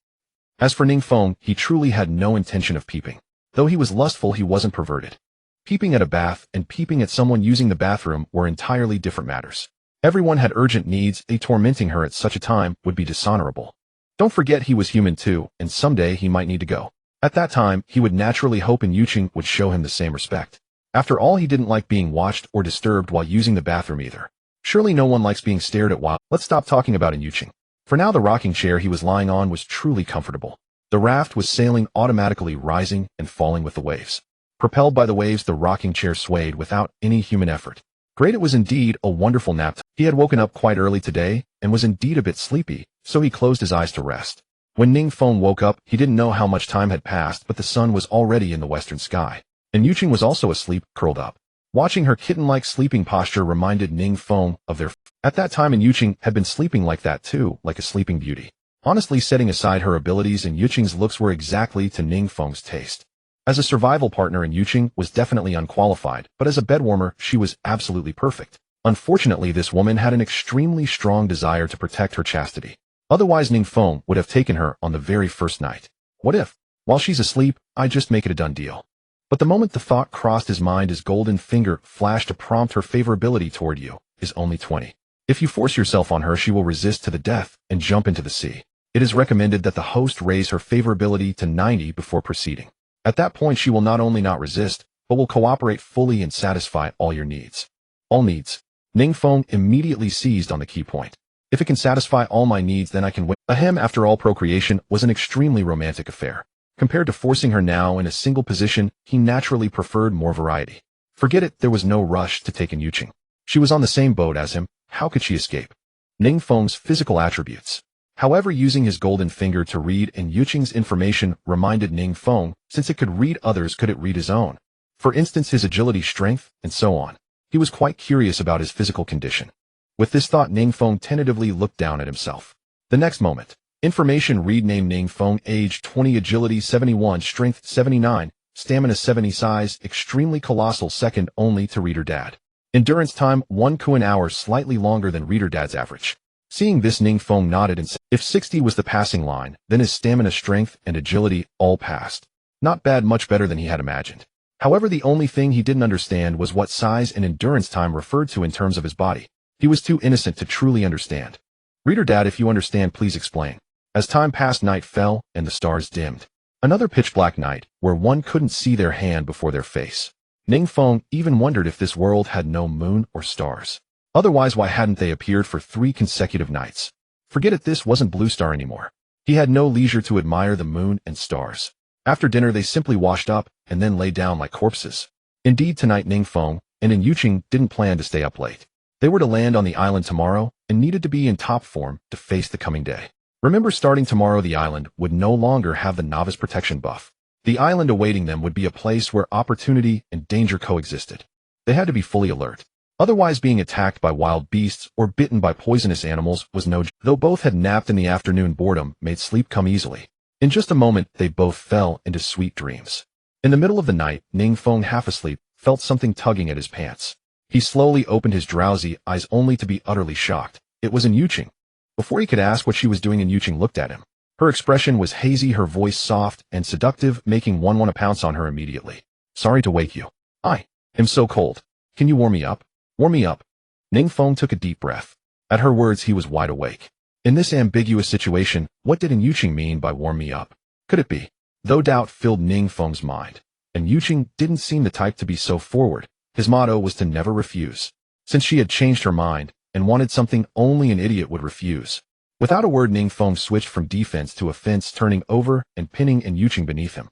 [SPEAKER 1] As for Ning Feng, he truly had no intention of peeping. Though he was lustful, he wasn't perverted. Peeping at a bath and peeping at someone using the bathroom were entirely different matters. Everyone had urgent needs, tormenting her at such a time would be dishonorable. Don't forget, he was human too, and someday he might need to go. At that time, he would naturally hope Yuqing would show him the same respect. After all, he didn't like being watched or disturbed while using the bathroom either. Surely no one likes being stared at while. Let's stop talking about Yuqing. For now, the rocking chair he was lying on was truly comfortable. The raft was sailing, automatically rising and falling with the waves. Propelled by the waves, the rocking chair swayed without any human effort. Great, it was indeed a wonderful nap. He had woken up quite early today and was indeed a bit sleepy, so he closed his eyes to rest. When Ning Feng woke up, he didn't know how much time had passed, but the sun was already in the western sky. Yuqing was also asleep, curled up. Watching her kitten-like sleeping posture reminded Ning Feng of their. At that time, Yuqing had been sleeping like that too, like a sleeping beauty. Honestly, setting aside her abilities, Yuqing's looks were exactly to Ning Feng's taste. As a survival partner, Yuqing was definitely unqualified, but as a bedwarmer, she was absolutely perfect. Unfortunately, this woman had an extremely strong desire to protect her chastity. Otherwise, Ning Feng would have taken her on the very first night. What if, while she's asleep, I just make it a done deal? But the moment the thought crossed his mind, his golden finger flashed to prompt her favorability toward you is only 20. If you force yourself on her, she will resist to the death and jump into the sea. It is recommended that the host raise her favorability to 90 before proceeding. At that point she will not only not resist, but will cooperate fully and satisfy all your needs. All needs. Ning Feng immediately seized on the key point. If it can satisfy all my needs, then I can wait. Ahem, after all, procreation was an extremely romantic affair. Compared to forcing her now in a single position, he naturally preferred more variety. Forget it, there was no rush to take in Yuqing. She was on the same boat as him, how could she escape? Ning Feng's physical attributes. However, using his golden finger to read in Yuqing's information reminded Ning Feng, since it could read others, could it read his own? For instance, his agility, strength, and so on. He was quite curious about his physical condition. With this thought, Ning Feng tentatively looked down at himself. The next moment, information read: name Ning Feng, age 20, agility 71, strength 79, stamina 70, size extremely colossal, second only to reader dad. Endurance time 1 Kuan hour, slightly longer than reader dad's average. Seeing this, Ning Feng nodded and said, if 60 was the passing line, then his stamina, strength, and agility all passed. Not bad, much better than he had imagined. However, the only thing he didn't understand was what size and endurance time referred to in terms of his body. He was too innocent to truly understand. Reader dad, if you understand, please explain. As time passed, night fell and the stars dimmed. Another pitch-black night, where one couldn't see their hand before their face. Ning Feng even wondered if this world had no moon or stars. Otherwise, why hadn't they appeared for 3 consecutive nights? Forget it, this wasn't Blue Star anymore. He had no leisure to admire the moon and stars. After dinner, they simply washed up and then lay down like corpses. Indeed, tonight Ning Feng and Yuqing didn't plan to stay up late. They were to land on the island tomorrow and needed to be in top form to face the coming day. Remember, starting tomorrow, the island would no longer have the novice protection buff. The island awaiting them would be a place where opportunity and danger coexisted. They had to be fully alert. Otherwise, being attacked by wild beasts or bitten by poisonous animals was no joke. Though both had napped in the afternoon, boredom made sleep come easily. In just a moment, they both fell into sweet dreams. In the middle of the night, Ning Feng, half asleep, felt something tugging at his pants. He slowly opened his drowsy eyes only to be utterly shocked. It was Yuqing. Before he could ask what she was doing, Yuqing looked at him. Her expression was hazy, her voice soft and seductive, making one want to pounce on her immediately. Sorry to wake you. I am so cold. Can you warm me up? Warm me up. Ning Feng took a deep breath. At her words, he was wide awake. In this ambiguous situation, what did Yuqing mean by warm me up? Could it be? Though doubt filled Ning Feng's mind, and Yuqing didn't seem the type to be so forward. His motto was to never refuse. Since she had changed her mind and wanted something only an idiot would refuse. Without a word, Ning Feng switched from defense to offense, turning over and pinning Yuqing beneath him.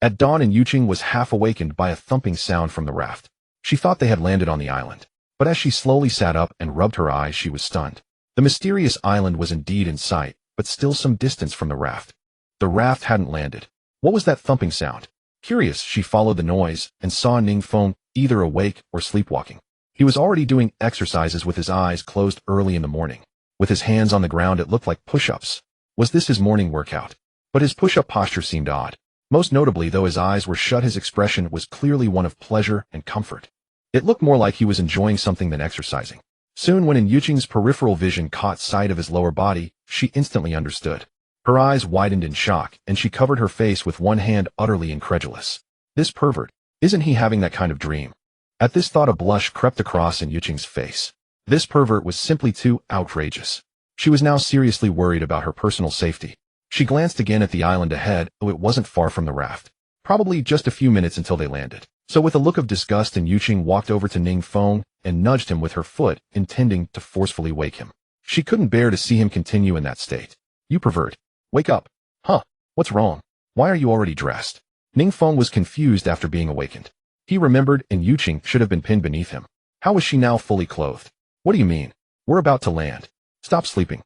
[SPEAKER 1] At dawn, Yuqing was half awakened by a thumping sound from the raft. She thought they had landed on the island. But as she slowly sat up and rubbed her eyes, she was stunned. The mysterious island was indeed in sight, but still some distance from the raft. The raft hadn't landed. What was that thumping sound? Curious, she followed the noise and saw Ning Feng either awake or sleepwalking. He was already doing exercises with his eyes closed early in the morning. With his hands on the ground, it looked like push-ups. Was this his morning workout? But his push-up posture seemed odd. Most notably, though his eyes were shut, his expression was clearly one of pleasure and comfort. It looked more like he was enjoying something than exercising. Soon, when Yuqing's peripheral vision caught sight of his lower body, she instantly understood. Her eyes widened in shock, and she covered her face with one hand, utterly incredulous. This pervert, isn't he having that kind of dream? At this thought, a blush crept across Yuqing's face. This pervert was simply too outrageous. She was now seriously worried about her personal safety. She glanced again at the island ahead, though it wasn't far from the raft. Probably just a few minutes until they landed. So with a look of disgust, Yuqing walked over to Ning Feng and nudged him with her foot, intending to forcefully wake him. She couldn't bear to see him continue in that state. You pervert. Wake up. Huh? What's wrong? Why are you already dressed? Ning Feng was confused after being awakened. He remembered Yuqing should have been pinned beneath him. How was she now fully clothed? What do you mean? We're about to land. Stop sleeping.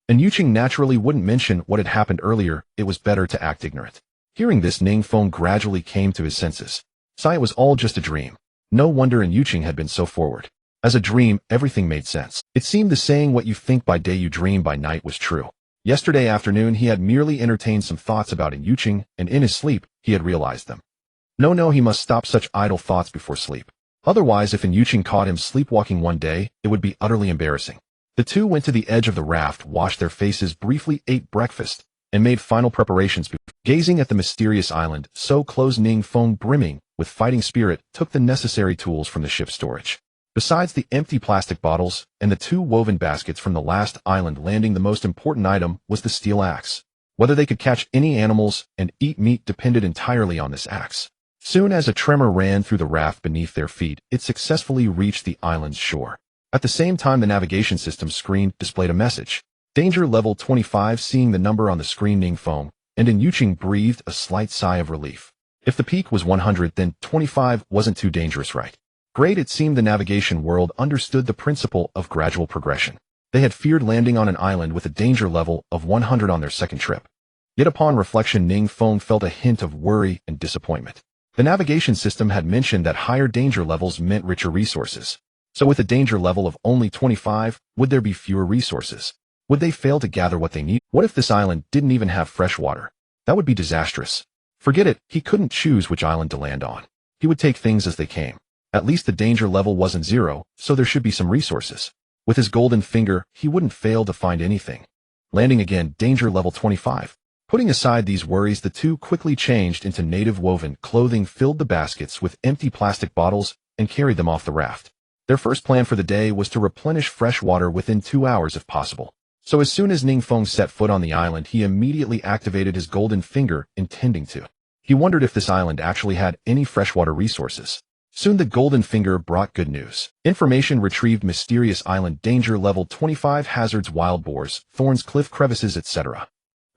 [SPEAKER 1] Yuqing naturally wouldn't mention what had happened earlier. It was better to act ignorant. Hearing this, Ning Feng gradually came to his senses. It was all just a dream. No wonder Yuqing had been so forward. As a dream, everything made sense. It seemed the saying, what you think by day you dream by night, was true. Yesterday afternoon, he had merely entertained some thoughts about Yuqing, and in his sleep, he had realized them. No, he must stop such idle thoughts before sleep. Otherwise, if Yuqing caught him sleepwalking one day, it would be utterly embarrassing. The two went to the edge of the raft, washed their faces, briefly ate breakfast, and made final preparations. Gazing at the mysterious island, so close, Ning Feng, brimming with fighting spirit, took the necessary tools from the ship's storage. Besides the empty plastic bottles and the 2 woven baskets from the last island landing, the most important item was the steel axe. Whether they could catch any animals and eat meat depended entirely on this axe. Soon as a tremor ran through the raft beneath their feet, it successfully reached the island's shore. At the same time, the navigation system screen displayed a message. Danger level 25. Seeing the number on the screen, Ning Feng and Yuqing breathed a slight sigh of relief. If the peak was 100, then 25 wasn't too dangerous, right? Great, it seemed the navigation world understood the principle of gradual progression. They had feared landing on an island with a danger level of 100 on their second trip. Yet upon reflection, Ning Feng felt a hint of worry and disappointment. The navigation system had mentioned that higher danger levels meant richer resources. So with a danger level of only 25, would there be fewer resources? Would they fail to gather what they need? What if this island didn't even have fresh water? That would be disastrous. Forget it, he couldn't choose which island to land on. He would take things as they came. At least the danger level wasn't 0, so there should be some resources. With his golden finger, he wouldn't fail to find anything. Landing again, danger level 25. Putting aside these worries, the two quickly changed into native woven clothing, filled the baskets with empty plastic bottles, and carried them off the raft. Their first plan for the day was to replenish fresh water within 2 hours if possible. So as soon as Ning Feng set foot on the island, he immediately activated his golden finger, intending to. He wondered if this island actually had any freshwater resources. Soon the golden finger brought good news. Information retrieved: mysterious island, danger level 25, hazards, wild boars, thorns, cliff crevices, etc.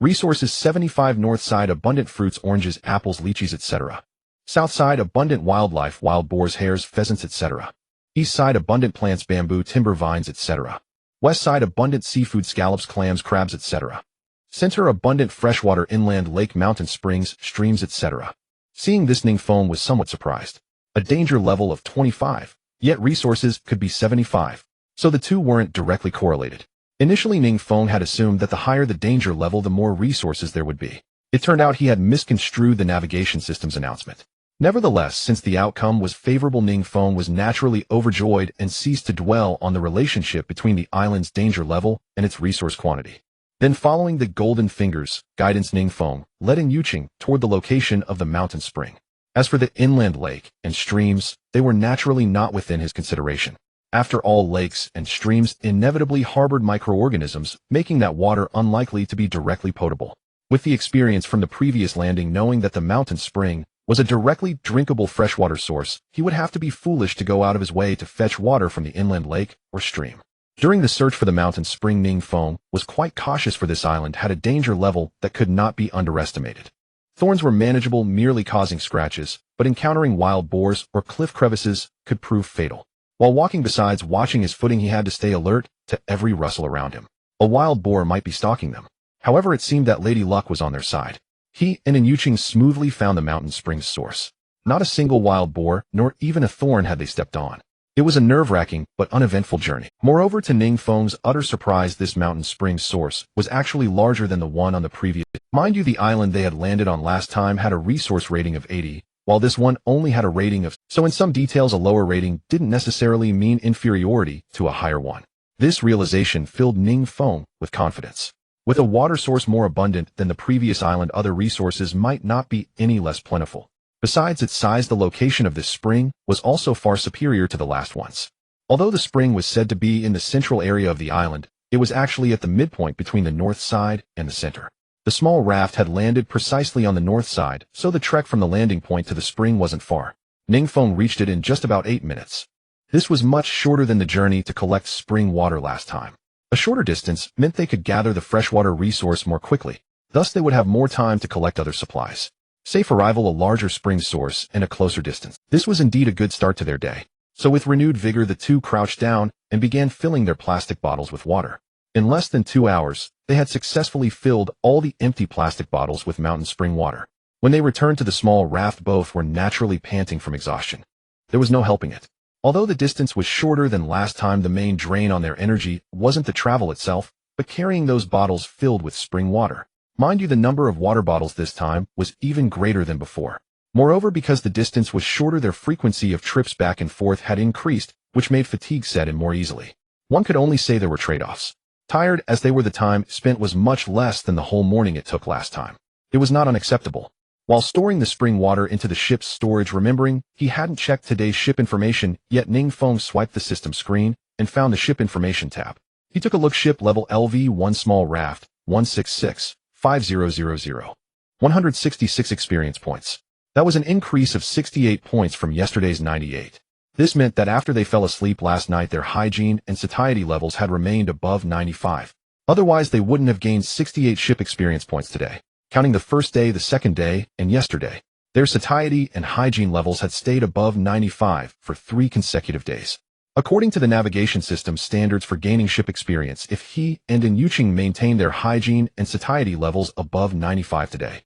[SPEAKER 1] Resources: 75, north side, abundant fruits, oranges, apples, lychees, etc. South side, abundant wildlife, wild boars, hares, pheasants, etc. East side, abundant plants, bamboo, timber, vines, etc. West side, abundant seafood, scallops, clams, crabs, etc. Center, abundant freshwater, inland, lake, mountain, springs, streams, etc. Seeing this, Ning Feng was somewhat surprised. A danger level of 25, yet resources could be 75. So the two weren't directly correlated. Initially, Ning Feng had assumed that the higher the danger level, the more resources there would be. It turned out he had misconstrued the navigation system's announcement. Nevertheless, since the outcome was favorable, Ning Feng was naturally overjoyed and ceased to dwell on the relationship between the island's danger level and its resource quantity. Then, following the golden finger's guidance, Ning Feng led Yuqing toward the location of the mountain spring. As for the inland lake and streams, they were naturally not within his consideration. After all, lakes and streams inevitably harbored microorganisms, making that water unlikely to be directly potable. With the experience from the previous landing, knowing that the mountain spring was a directly drinkable freshwater source, he would have to be foolish to go out of his way to fetch water from the inland lake or stream. During the search for the mountain spring, Ning Feng was quite cautious, for this island had a danger level that could not be underestimated. Thorns were manageable, merely causing scratches, but encountering wild boars or cliff crevices could prove fatal. While walking, besides watching his footing, he had to stay alert to every rustle around him. A wild boar might be stalking them. However, it seemed that Lady Luck was on their side. He and Yuqing smoothly found the mountain spring's source. Not a single wild boar, nor even a thorn had they stepped on. It was a nerve-wracking but uneventful journey. Moreover, to Ning Feng's utter surprise, this mountain spring's source was actually larger than the one on the previous. Mind you, the island they had landed on last time had a resource rating of 80, while this one only had a rating of, so in some details a lower rating didn't necessarily mean inferiority to a higher one. This realization filled Ning Feng with confidence. With a water source more abundant than the previous island, other resources might not be any less plentiful. Besides its size, the location of this spring was also far superior to the last ones. Although the spring was said to be in the central area of the island, it was actually at the midpoint between the north side and the center. The small raft had landed precisely on the north side, so the trek from the landing point to the spring wasn't far. Ning Feng reached it in just about 8 minutes. This was much shorter than the journey to collect spring water last time. A shorter distance meant they could gather the freshwater resource more quickly. Thus, they would have more time to collect other supplies. Safe arrival, a larger spring source, and a closer distance. This was indeed a good start to their day. So with renewed vigor, the two crouched down and began filling their plastic bottles with water. In less than 2 hours, they had successfully filled all the empty plastic bottles with mountain spring water. When they returned to the small raft, both were naturally panting from exhaustion. There was no helping it. Although the distance was shorter than last time, the main drain on their energy wasn't the travel itself, but carrying those bottles filled with spring water. Mind you, the number of water bottles this time was even greater than before. Moreover, because the distance was shorter, their frequency of trips back and forth had increased, which made fatigue set in more easily. One could only say there were trade-offs. Tired as they were, the time spent was much less than the whole morning it took last time. It was not unacceptable. While storing the spring water into the ship's storage, remembering he hadn't checked today's ship information yet, Ning Feng swiped the system screen and found the ship information tab. He took a look. Ship level LV1, small raft, 166. 5000. 166 experience points. That was an increase of 68 points from yesterday's 98. This meant that after they fell asleep last night, their hygiene and satiety levels had remained above 95. Otherwise, they wouldn't have gained 68 ship experience points today, counting the first day, the second day, and yesterday. Their satiety and hygiene levels had stayed above 95 for 3 consecutive days. According to the navigation system standards for gaining ship experience, if he and Yuqing maintain their hygiene and satiety levels above 95 today,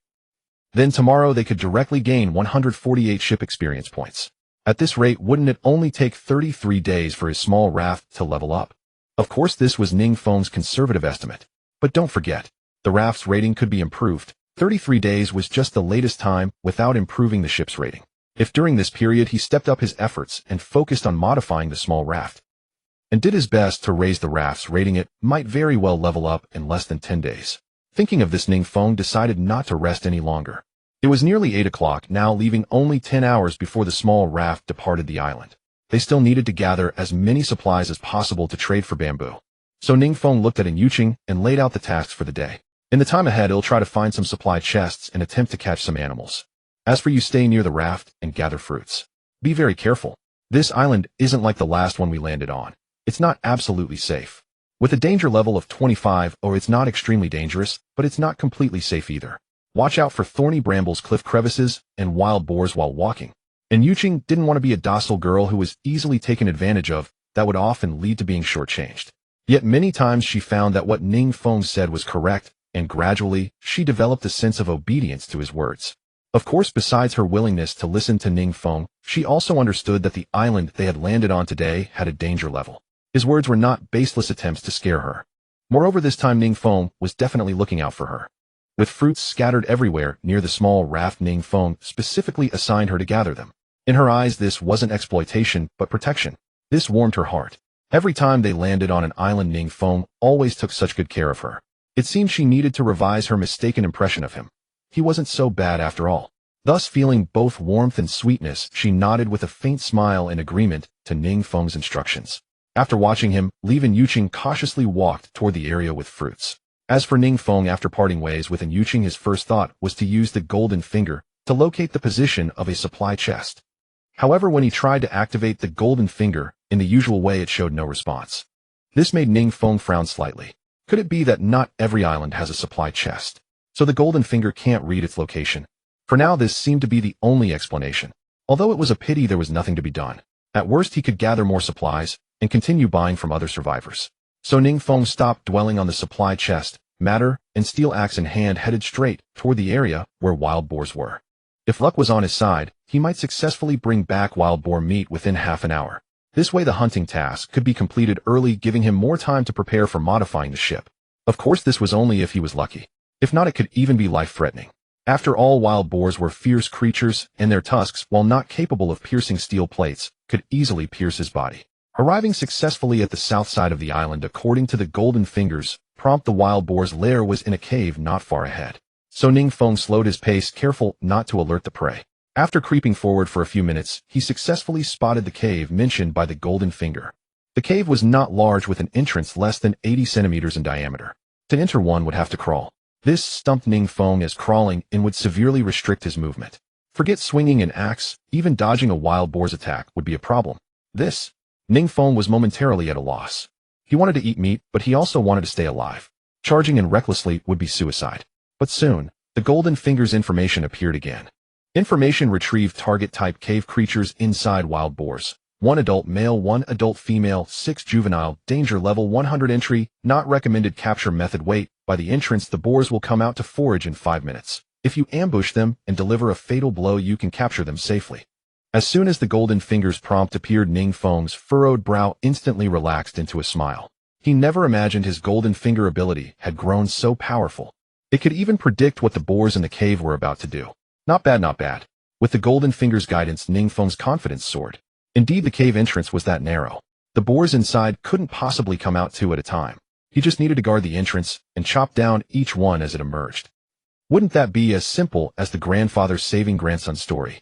[SPEAKER 1] then tomorrow they could directly gain 148 ship experience points. At this rate, wouldn't it only take 33 days for his small raft to level up? Of course, this was Ning Feng's conservative estimate. But don't forget, the raft's rating could be improved. 33 days was just the latest time without improving the ship's rating. If during this period he stepped up his efforts and focused on modifying the small raft, and did his best to raise the raft's rating, it might very well level up in less than 10 days. Thinking of this, Ning Feng decided not to rest any longer. It was nearly 8 o'clock now, leaving only 10 hours before the small raft departed the island. They still needed to gather as many supplies as possible to trade for bamboo. So Ning Feng looked at Yuqing and laid out the tasks for the day. In the time ahead, he'll try to find some supply chests and attempt to catch some animals. As for you, stay near the raft and gather fruits. Be very careful. This island isn't like the last one we landed on. It's not absolutely safe. With a danger level of 25, or it's not extremely dangerous, but it's not completely safe either. Watch out for thorny brambles, cliff crevices, and wild boars while walking. And Yuqing didn't want to be a docile girl who was easily taken advantage of. That would often lead to being shortchanged. Yet many times she found that what Ning Feng said was correct, and gradually, she developed a sense of obedience to his words. Of course, besides her willingness to listen to Ning Feng, she also understood that the island they had landed on today had a danger level. His words were not baseless attempts to scare her. Moreover, this time Ning Feng was definitely looking out for her. With fruits scattered everywhere near the small raft, Ning Feng specifically assigned her to gather them. In her eyes, this wasn't exploitation, but protection. This warmed her heart. Every time they landed on an island, Ning Feng always took such good care of her. It seemed she needed to revise her mistaken impression of him. He wasn't so bad after all. Thus, feeling both warmth and sweetness, she nodded with a faint smile in agreement to Ning Feng's instructions. After watching him leave, Yuqing cautiously walked toward the area with fruits. As for Ning Feng, after parting ways with Yuqing, his first thought was to use the golden finger to locate the position of a supply chest. However, when he tried to activate the golden finger in the usual way, it showed no response. This made Ning Feng frown slightly. Could it be that not every island has a supply chest, so the golden finger can't read its location? For now, this seemed to be the only explanation. Although it was a pity there was nothing to be done. At worst, he could gather more supplies and continue buying from other survivors. So Ning Feng stopped dwelling on the supply chest matter and, steel axe in hand, headed straight toward the area where wild boars were. If luck was on his side, he might successfully bring back wild boar meat within half an hour. This way the hunting task could be completed early, giving him more time to prepare for modifying the ship. Of course, this was only if he was lucky. If not, it could even be life-threatening. After all, wild boars were fierce creatures, and their tusks, while not capable of piercing steel plates, could easily pierce his body. Arriving successfully at the south side of the island, according to the golden fingers prompt, the wild boar's lair was in a cave not far ahead. So Ning Feng slowed his pace, careful not to alert the prey. After creeping forward for a few minutes, he successfully spotted the cave mentioned by the golden finger. The cave was not large, with an entrance less than 80 centimeters in diameter. To enter, one would have to crawl. This stumped Ning Feng, as crawling in would severely restrict his movement. Forget swinging an axe, even dodging a wild boar's attack would be a problem. Ning Feng was momentarily at a loss. He wanted to eat meat, but he also wanted to stay alive. Charging in recklessly would be suicide. But soon, the golden finger's information appeared again. Information retrieved: target type cave creatures inside wild boars. 1 adult male, 1 adult female, 6 juvenile, danger level 100, entry, not recommended, capture method, wait. By the entrance, the boars will come out to forage in 5 minutes. If you ambush them and deliver a fatal blow, you can capture them safely. As soon as the golden finger's prompt appeared, Ning Feng's furrowed brow instantly relaxed into a smile. He never imagined his golden finger ability had grown so powerful. It could even predict what the boars in the cave were about to do. Not bad, not bad. With the golden finger's guidance, Ning Feng's confidence soared. Indeed, the cave entrance was that narrow. The boars inside couldn't possibly come out 2 at a time. He just needed to guard the entrance and chop down each one as it emerged. Wouldn't that be as simple as the grandfather saving grandson story?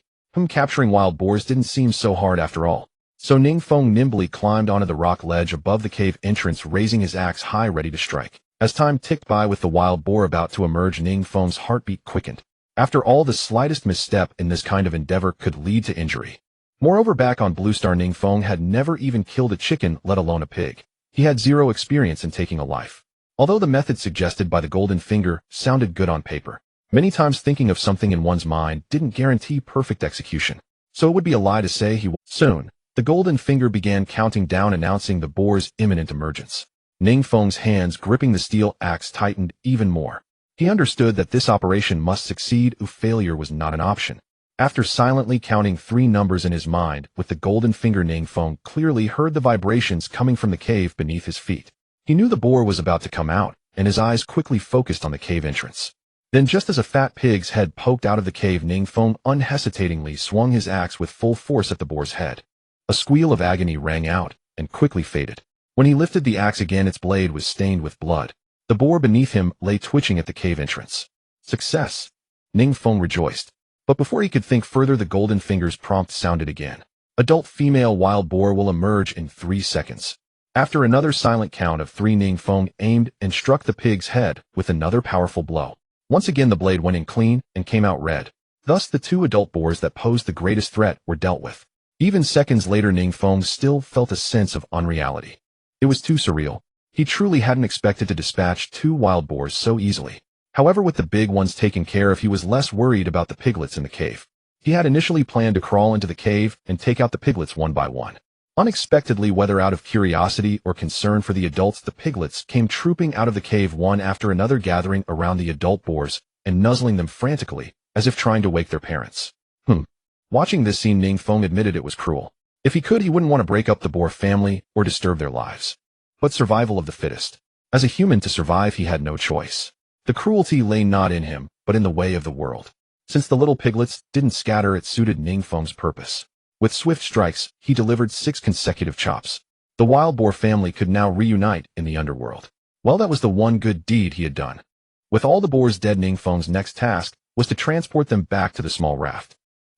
[SPEAKER 1] Capturing wild boars didn't seem so hard after all. So Ning Feng nimbly climbed onto the rock ledge above the cave entrance, raising his axe high, ready to strike. As time ticked by with the wild boar about to emerge, Ning Feng's heartbeat quickened. After all, the slightest misstep in this kind of endeavor could lead to injury. Moreover, back on Blue Star, Ning Feng had never even killed a chicken, let alone a pig. He had zero experience in taking a life. Although the method suggested by the Golden Finger sounded good on paper, many times thinking of something in one's mind didn't guarantee perfect execution. So it would be a lie to say he would. Soon, the Golden Finger began counting down, announcing the boar's imminent emergence. Ning Feng's hands gripping the steel axe tightened even more. He understood that this operation must succeed, or failure was not an option. After silently counting 3 numbers in his mind with the Golden Finger, Ning Feng clearly heard the vibrations coming from the cave beneath his feet. He knew the boar was about to come out, and his eyes quickly focused on the cave entrance. Then, just as a fat pig's head poked out of the cave, Ning Feng unhesitatingly swung his axe with full force at the boar's head. A squeal of agony rang out, and quickly faded. When he lifted the axe again, its blade was stained with blood. The boar beneath him lay twitching at the cave entrance. Success! Ning Feng rejoiced. But before he could think further, the Golden Finger's prompt sounded again. Adult female wild boar will emerge in 3 seconds. After another silent count of 3, Ning Feng aimed and struck the pig's head with another powerful blow. Once again, the blade went in clean and came out red. Thus, the 2 adult boars that posed the greatest threat were dealt with. Even seconds later, Ning Feng still felt a sense of unreality. It was too surreal. He truly hadn't expected to dispatch 2 wild boars so easily. However, with the big ones taken care of, he was less worried about the piglets in the cave. He had initially planned to crawl into the cave and take out the piglets one by one. Unexpectedly, whether out of curiosity or concern for the adults, the piglets came trooping out of the cave one after another, gathering around the adult boars and nuzzling them frantically, as if trying to wake their parents. Watching this scene, Ning Feng admitted it was cruel. If he could, he wouldn't want to break up the boar family or disturb their lives. But survival of the fittest. As a human, to survive, he had no choice. The cruelty lay not in him, but in the way of the world. Since the little piglets didn't scatter, it suited Ning Feng's purpose. With swift strikes, he delivered 6 consecutive chops. The wild boar family could now reunite in the underworld. Well, that was the one good deed he had done. With all the boars dead, Ning Feng's next task was to transport them back to the small raft.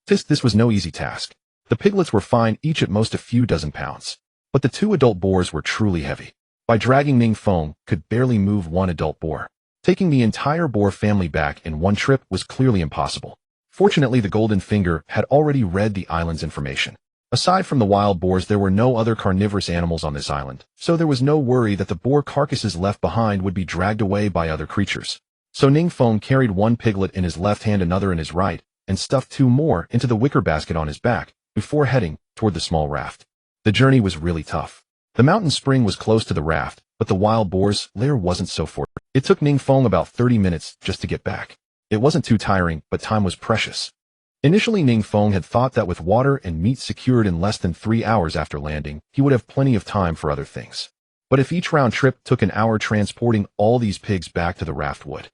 [SPEAKER 1] This was no easy task. The piglets were fine, each at most a few dozen pounds. But the 2 adult boars were truly heavy. By dragging, Ning Feng could barely move 1 adult boar. Taking the entire boar family back in one trip was clearly impossible. Fortunately, the Golden Finger had already read the island's information. Aside from the wild boars, there were no other carnivorous animals on this island, so there was no worry that the boar carcasses left behind would be dragged away by other creatures. So Ning Feng carried 1 piglet in his left hand, another in his right, and stuffed 2 more into the wicker basket on his back, before heading toward the small raft. The journey was really tough. The mountain spring was close to the raft, but the wild boar's lair wasn't so fortunate. It took Ning Feng about 30 minutes just to get back. It wasn't too tiring, but time was precious. Initially, Ning Feng had thought that with water and meat secured in less than 3 hours after landing, he would have plenty of time for other things. But if each round trip took an hour, transporting all these pigs back to the raft would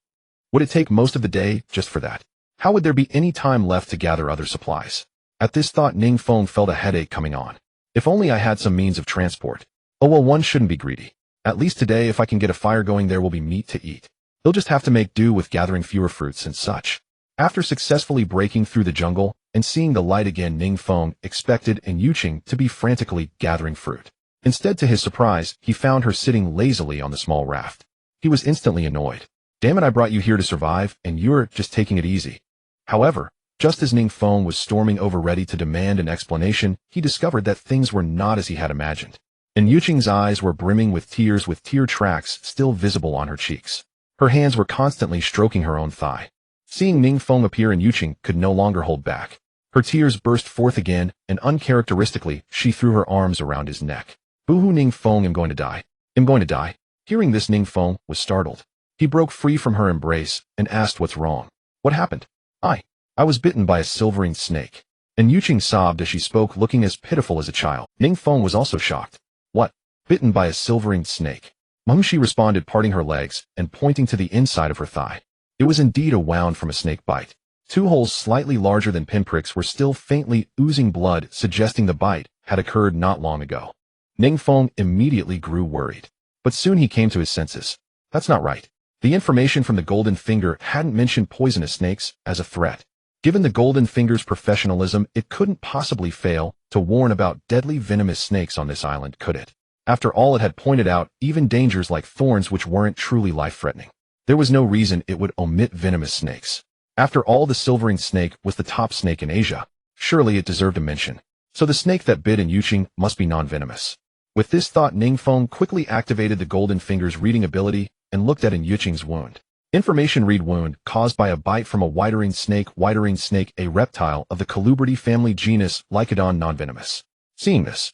[SPEAKER 1] it take most of the day just for that? How would there be any time left to gather other supplies? At this thought, Ning Feng felt a headache coming on. If only I had some means of transport. Oh well, one shouldn't be greedy. At least today, if I can get a fire going, there will be meat to eat. He'll just have to make do with gathering fewer fruits and such. After successfully breaking through the jungle and seeing the light again, Ning Feng expected and Yuqing to be frantically gathering fruit. Instead, to his surprise, he found her sitting lazily on the small raft. He was instantly annoyed. Damn it, I brought you here to survive, and you're just taking it easy. However, just as Ning Feng was storming over ready to demand an explanation, he discovered that things were not as he had imagined. And Yuqing's eyes were brimming with tears, with tear tracks still visible on her cheeks. Her hands were constantly stroking her own thigh. Seeing Ning Feng appear, and Yuqing could no longer hold back. Her tears burst forth again, and uncharacteristically, she threw her arms around his neck. Boo-hoo, Ning Feng, I'm going to die. I'm going to die. Hearing this, Ning Feng was startled. He broke free from her embrace and asked what's wrong. What happened? I was bitten by a silverine snake. And Yuqing sobbed as she spoke, looking as pitiful as a child. Ning Feng was also shocked. What? Bitten by a silverine snake? She responded, parting her legs and pointing to the inside of her thigh. It was indeed a wound from a snake bite. 2 holes slightly larger than pinpricks were still faintly oozing blood, suggesting the bite had occurred not long ago. Ning Feng immediately grew worried. But soon he came to his senses. That's not right. The information from the Golden Finger hadn't mentioned poisonous snakes as a threat. Given the Golden Finger's professionalism, it couldn't possibly fail to warn about deadly venomous snakes on this island, could it? After all it had pointed out, even dangers like thorns which weren't truly life-threatening. There was no reason it would omit venomous snakes. After all, the silverine snake was the top snake in Asia. Surely it deserved a mention. So the snake that bit in Yuqing must be non-venomous. With this thought, Ning Feng quickly activated the Golden Finger's reading ability and looked at Yuqing's wound. Information: read wound, caused by a bite from a white-ringed snake, a reptile of the colubridae family genus Lycodon, non-venomous. Seeing this,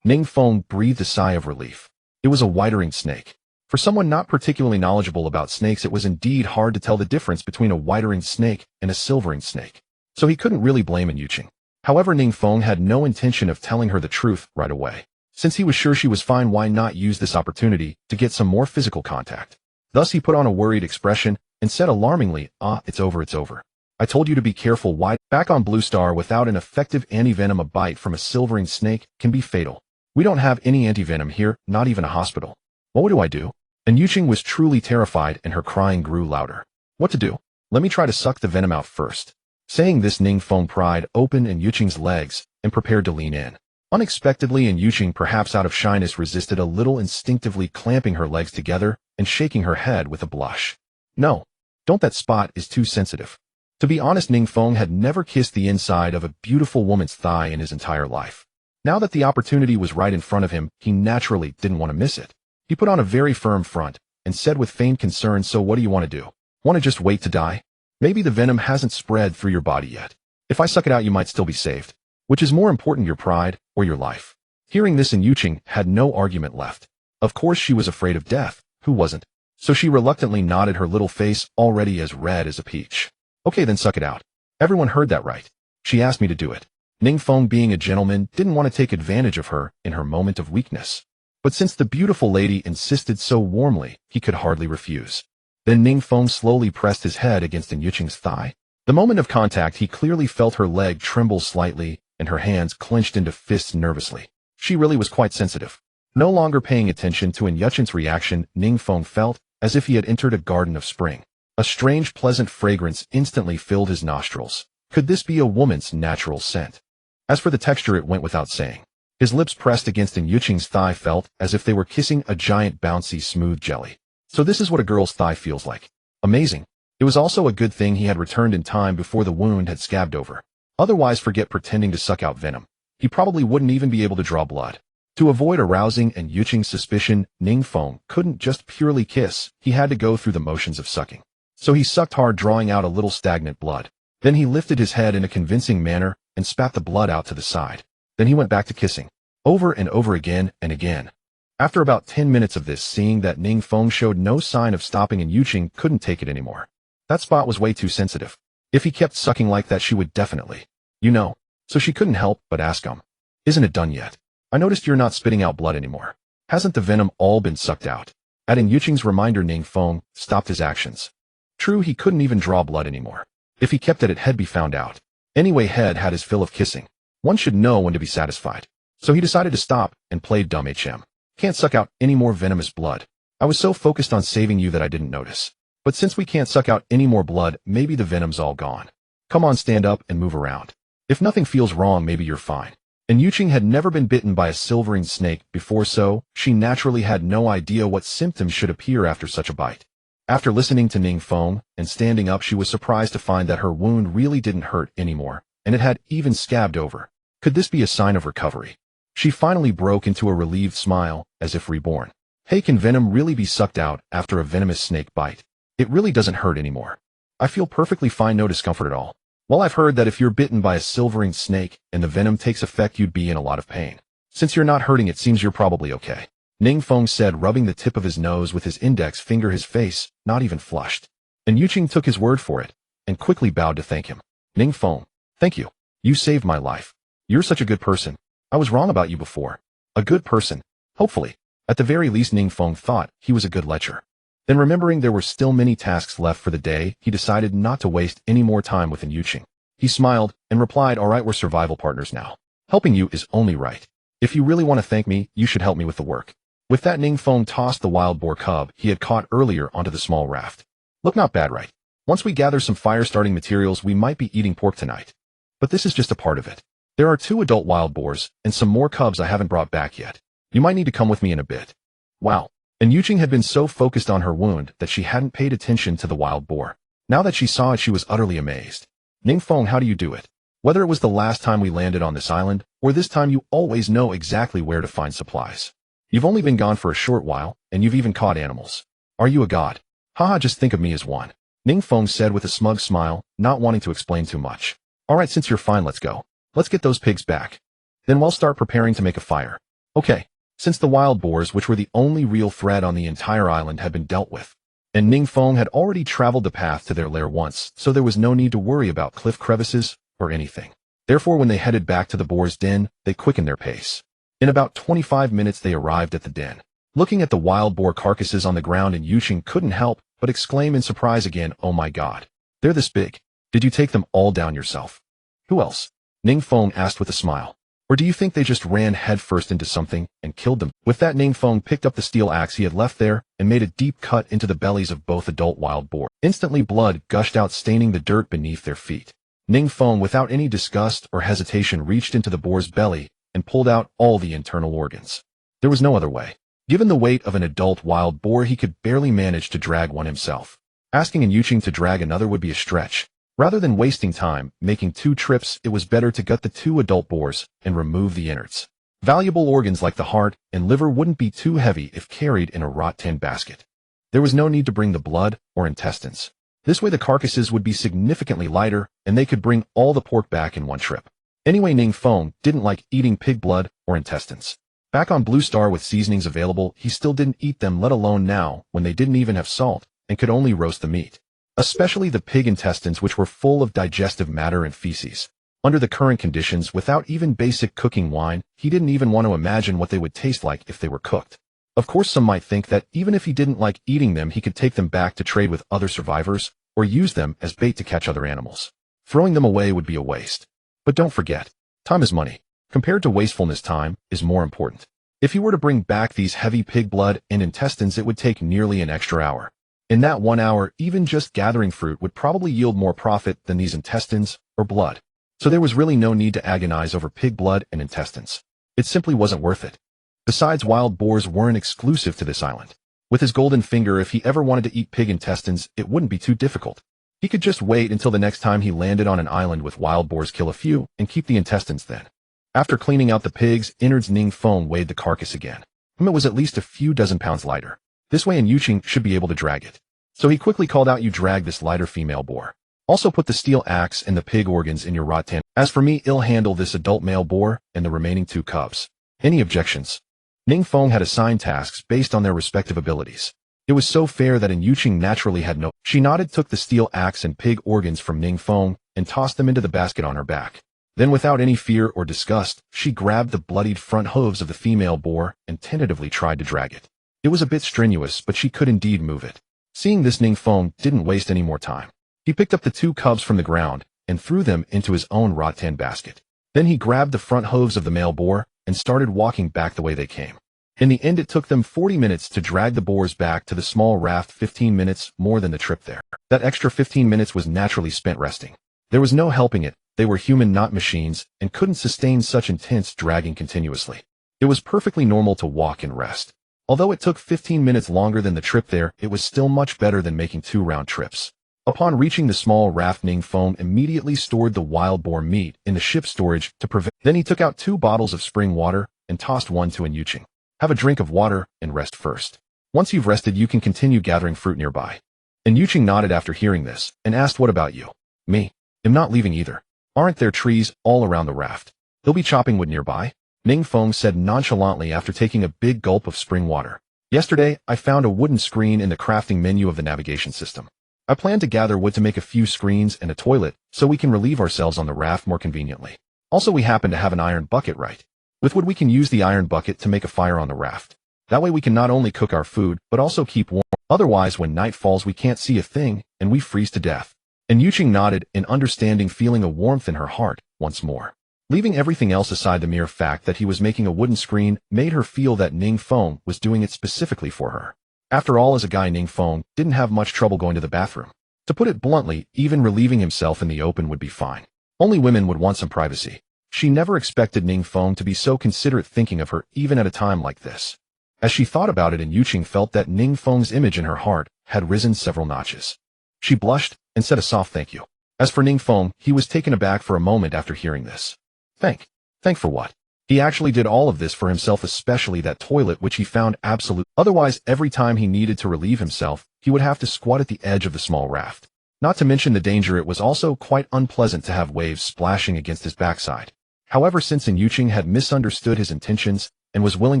[SPEAKER 1] Ning Feng breathed a sigh of relief. It was a white-ringed snake. For someone not particularly knowledgeable about snakes, it was indeed hard to tell the difference between a white-ringed snake and a silver-ringed snake. So he couldn't really blame Yuqing. However, Ning Feng had no intention of telling her the truth right away. Since he was sure she was fine, why not use this opportunity to get some more physical contact? Thus he put on a worried expression and said alarmingly, it's over. I told you to be careful. Why? Back on Blue Star, without an effective anti-venom, a bite from a silver-ringed snake can be fatal. We don't have any anti-venom here, not even a hospital. What do I do? And Yuqing was truly terrified and her crying grew louder. What to do? Let me try to suck the venom out first. Saying this, Ning Feng pried open Yuqing's legs and prepared to lean in. Unexpectedly, Yuqing, perhaps out of shyness, resisted a little, instinctively clamping her legs together and shaking her head with a blush. No, don't, that spot is too sensitive. To be honest, Ning Feng had never kissed the inside of a beautiful woman's thigh in his entire life. Now that the opportunity was right in front of him, he naturally didn't want to miss it. He put on a very firm front and said with feigned concern, so what do you want to do? Want to just wait to die? Maybe the venom hasn't spread through your body yet. If I suck it out, you might still be saved. Which is more important, your pride or your life? Hearing this, Yuqing had no argument left. Of course she was afraid of death. Who wasn't? So she reluctantly nodded, her little face already as red as a peach. Okay, then suck it out. Everyone heard that, right? She asked me to do it. Ning Feng, being a gentleman, didn't want to take advantage of her in her moment of weakness. But since the beautiful lady insisted so warmly, he could hardly refuse. Then Ning Feng slowly pressed his head against Yuqing's thigh. The moment of contact, he clearly felt her leg tremble slightly and her hands clenched into fists nervously. She really was quite sensitive. No longer paying attention to Yuqing's reaction, Ning Feng felt as if he had entered a garden of spring. A strange, pleasant fragrance instantly filled his nostrils. Could this be a woman's natural scent? As for the texture, it went without saying. His lips pressed against Yuqing's thigh felt as if they were kissing a giant, bouncy, smooth jelly. So this is what a girl's thigh feels like. Amazing. It was also a good thing he had returned in time before the wound had scabbed over. Otherwise, forget pretending to suck out venom. He probably wouldn't even be able to draw blood. To avoid arousing Yuqing's suspicion, Ning Feng couldn't just purely kiss. He had to go through the motions of sucking. So he sucked hard, drawing out a little stagnant blood. Then he lifted his head in a convincing manner and spat the blood out to the side. Then he went back to kissing. Over and over again and again. After about 10 minutes of this, seeing that Ning Feng showed no sign of stopping and Yuqing couldn't take it anymore. That spot was way too sensitive. If he kept sucking like that, she would definitely, so she couldn't help but ask him, isn't it done yet? I noticed you're not spitting out blood anymore. Hasn't the venom all been sucked out? Adding Yuqing's reminder, Ning Feng stopped his actions. True, he couldn't even draw blood anymore. If he kept at it, Head be found out. Anyway, Head had his fill of kissing. One should know when to be satisfied. So he decided to stop and played dumb HM. Can't suck out any more venomous blood. I was so focused on saving you that I didn't notice. But since we can't suck out any more blood, maybe the venom's all gone. Come on, stand up and move around. If nothing feels wrong, maybe you're fine. And Yuqing had never been bitten by a silverine snake before, so she naturally had no idea what symptoms should appear after such a bite. After listening to Ning Feng and standing up, she was surprised to find that her wound really didn't hurt anymore, and it had even scabbed over. Could this be a sign of recovery? She finally broke into a relieved smile, as if reborn. Hey, can venom really be sucked out after a venomous snake bite? It really doesn't hurt anymore. I feel perfectly fine, no discomfort at all. Well, I've heard that if you're bitten by a silverine snake and the venom takes effect, you'd be in a lot of pain. Since you're not hurting, it seems you're probably okay. Ning Feng said, rubbing the tip of his nose with his index finger, his face not even flushed. And Yuqing took his word for it and quickly bowed to thank him. Ning Feng, thank you. You saved my life. You're such a good person. I was wrong about you before. A good person. Hopefully. At the very least, Ning Feng thought he was a good lecher. Then, remembering there were still many tasks left for the day, he decided not to waste any more time with Yuqing. He smiled and replied, all right, we're survival partners now. Helping you is only right. If you really want to thank me, you should help me with the work. With that, Ning Feng tossed the wild boar cub he had caught earlier onto the small raft. Look, not bad, right? Once we gather some fire-starting materials, we might be eating pork tonight. But this is just a part of it. There are 2 adult wild boars and some more cubs I haven't brought back yet. You might need to come with me in a bit. Wow. And Yuqing had been so focused on her wound that she hadn't paid attention to the wild boar. Now that she saw it, she was utterly amazed. Ning Feng, how do you do it? Whether it was the last time we landed on this island, or this time, you always know exactly where to find supplies. You've only been gone for a short while, and you've even caught animals. Are you a god? Haha, just think of me as one. Ning Feng said with a smug smile, not wanting to explain too much. Alright, since you're fine, let's go. Let's get those pigs back. Then we'll start preparing to make a fire. Okay. Since the wild boars, which were the only real threat on the entire island, had been dealt with, and Ning Feng had already traveled the path to their lair once, so there was no need to worry about cliff crevices or anything. Therefore, when they headed back to the boar's den, they quickened their pace. In about 25 minutes, they arrived at the den. Looking at the wild boar carcasses on the ground, and Yuqing couldn't help but exclaim in surprise again, "Oh my god. They're this big. Did you take them all down yourself?" Who else? Ning Feng asked with a smile. Or do you think they just ran headfirst into something and killed them? With that, Ning Feng picked up the steel axe he had left there and made a deep cut into the bellies of both adult wild boar. Instantly, blood gushed out, staining the dirt beneath their feet. Ning Feng, without any disgust or hesitation, reached into the boar's belly and pulled out all the internal organs. There was no other way. Given the weight of an adult wild boar, he could barely manage to drag one himself. Asking Yuqing to drag another would be a stretch. Rather than wasting time making 2 trips, it was better to gut the 2 adult boars and remove the innards. Valuable organs like the heart and liver wouldn't be too heavy if carried in a wrought tin basket. There was no need to bring the blood or intestines. This way the carcasses would be significantly lighter, and they could bring all the pork back in one trip. Anyway, Ning Feng didn't like eating pig blood or intestines. Back on Blue Star with seasonings available, he still didn't eat them, let alone now when they didn't even have salt and could only roast the meat. Especially the pig intestines, which were full of digestive matter and feces. Under the current conditions, without even basic cooking wine, he didn't even want to imagine what they would taste like if they were cooked. Of course, some might think that even if he didn't like eating them, he could take them back to trade with other survivors, or use them as bait to catch other animals. Throwing them away would be a waste. But don't forget, time is money. Compared to wastefulness, time is more important. If he were to bring back these heavy pig blood and intestines, it would take nearly an extra hour. In that 1 hour, even just gathering fruit would probably yield more profit than these intestines or blood. So there was really no need to agonize over pig blood and intestines. It simply wasn't worth it. Besides, wild boars weren't exclusive to this island. With his golden finger, if he ever wanted to eat pig intestines, it wouldn't be too difficult. He could just wait until the next time he landed on an island with wild boars, kill a few, and keep the intestines then. After cleaning out the pig's innards, Ning Feng weighed the carcass again. It was at least a few dozen pounds lighter. This way, and Yuqing should be able to drag it. So he quickly called out, "You drag this lighter female boar. Also put the steel axe and the pig organs in your rot tin. As for me, I'll handle this adult male boar and the remaining 2 cubs." Any objections? Ning Feng had assigned tasks based on their respective abilities. It was so fair that Yuqing naturally had no. She nodded, took the steel axe and pig organs from Ning Feng, and tossed them into the basket on her back. Then, without any fear or disgust, she grabbed the bloodied front hooves of the female boar and tentatively tried to drag it. It was a bit strenuous, but she could indeed move it. Seeing this, Ning Feng didn't waste any more time. He picked up the 2 cubs from the ground and threw them into his own wrought tin basket. Then he grabbed the front hooves of the male boar and started walking back the way they came. In the end, it took them 40 minutes to drag the boars back to the small raft, 15 minutes more than the trip there. That extra 15 minutes was naturally spent resting. There was no helping it. They were human, not machines, and couldn't sustain such intense dragging continuously. It was perfectly normal to walk and rest. Although it took 15 minutes longer than the trip there, it was still much better than making 2 round trips. Upon reaching the small raft, Ning Feng immediately stored the wild boar meat in the ship's storage to prevent. Then he took out 2 bottles of spring water and tossed one to Yuqing. Have a drink of water and rest first. Once you've rested, you can continue gathering fruit nearby. And Yuqing nodded after hearing this and asked, "What about you?" "Me. I'm not leaving either. Aren't there trees all around the raft? They'll be chopping wood nearby," Ning Feng said nonchalantly after taking a big gulp of spring water. "Yesterday, I found a wooden screen in the crafting menu of the navigation system. I plan to gather wood to make a few screens and a toilet so we can relieve ourselves on the raft more conveniently. Also, we happen to have an iron bucket, right? With wood, we can use the iron bucket to make a fire on the raft. That way we can not only cook our food, but also keep warm. Otherwise, when night falls, we can't see a thing, and we freeze to death." And Yuqing nodded in understanding, feeling a warmth in her heart once more. Leaving everything else aside, the mere fact that he was making a wooden screen made her feel that Ning Feng was doing it specifically for her. After all, as a guy, Ning Feng didn't have much trouble going to the bathroom. To put it bluntly, even relieving himself in the open would be fine. Only women would want some privacy. She never expected Ning Feng to be so considerate thinking of her even at a time like this. As she thought about it, and Yuqing felt that Ning Feng's image in her heart had risen several notches. She blushed and said a soft thank you. As for Ning Feng, he was taken aback for a moment after hearing this. Thank for what? He actually did all of this for himself, especially that toilet which he found absolute. Otherwise, every time he needed to relieve himself, he would have to squat at the edge of the small raft. Not to mention the danger, it was also quite unpleasant to have waves splashing against his backside. However, since Yuqing had misunderstood his intentions and was willing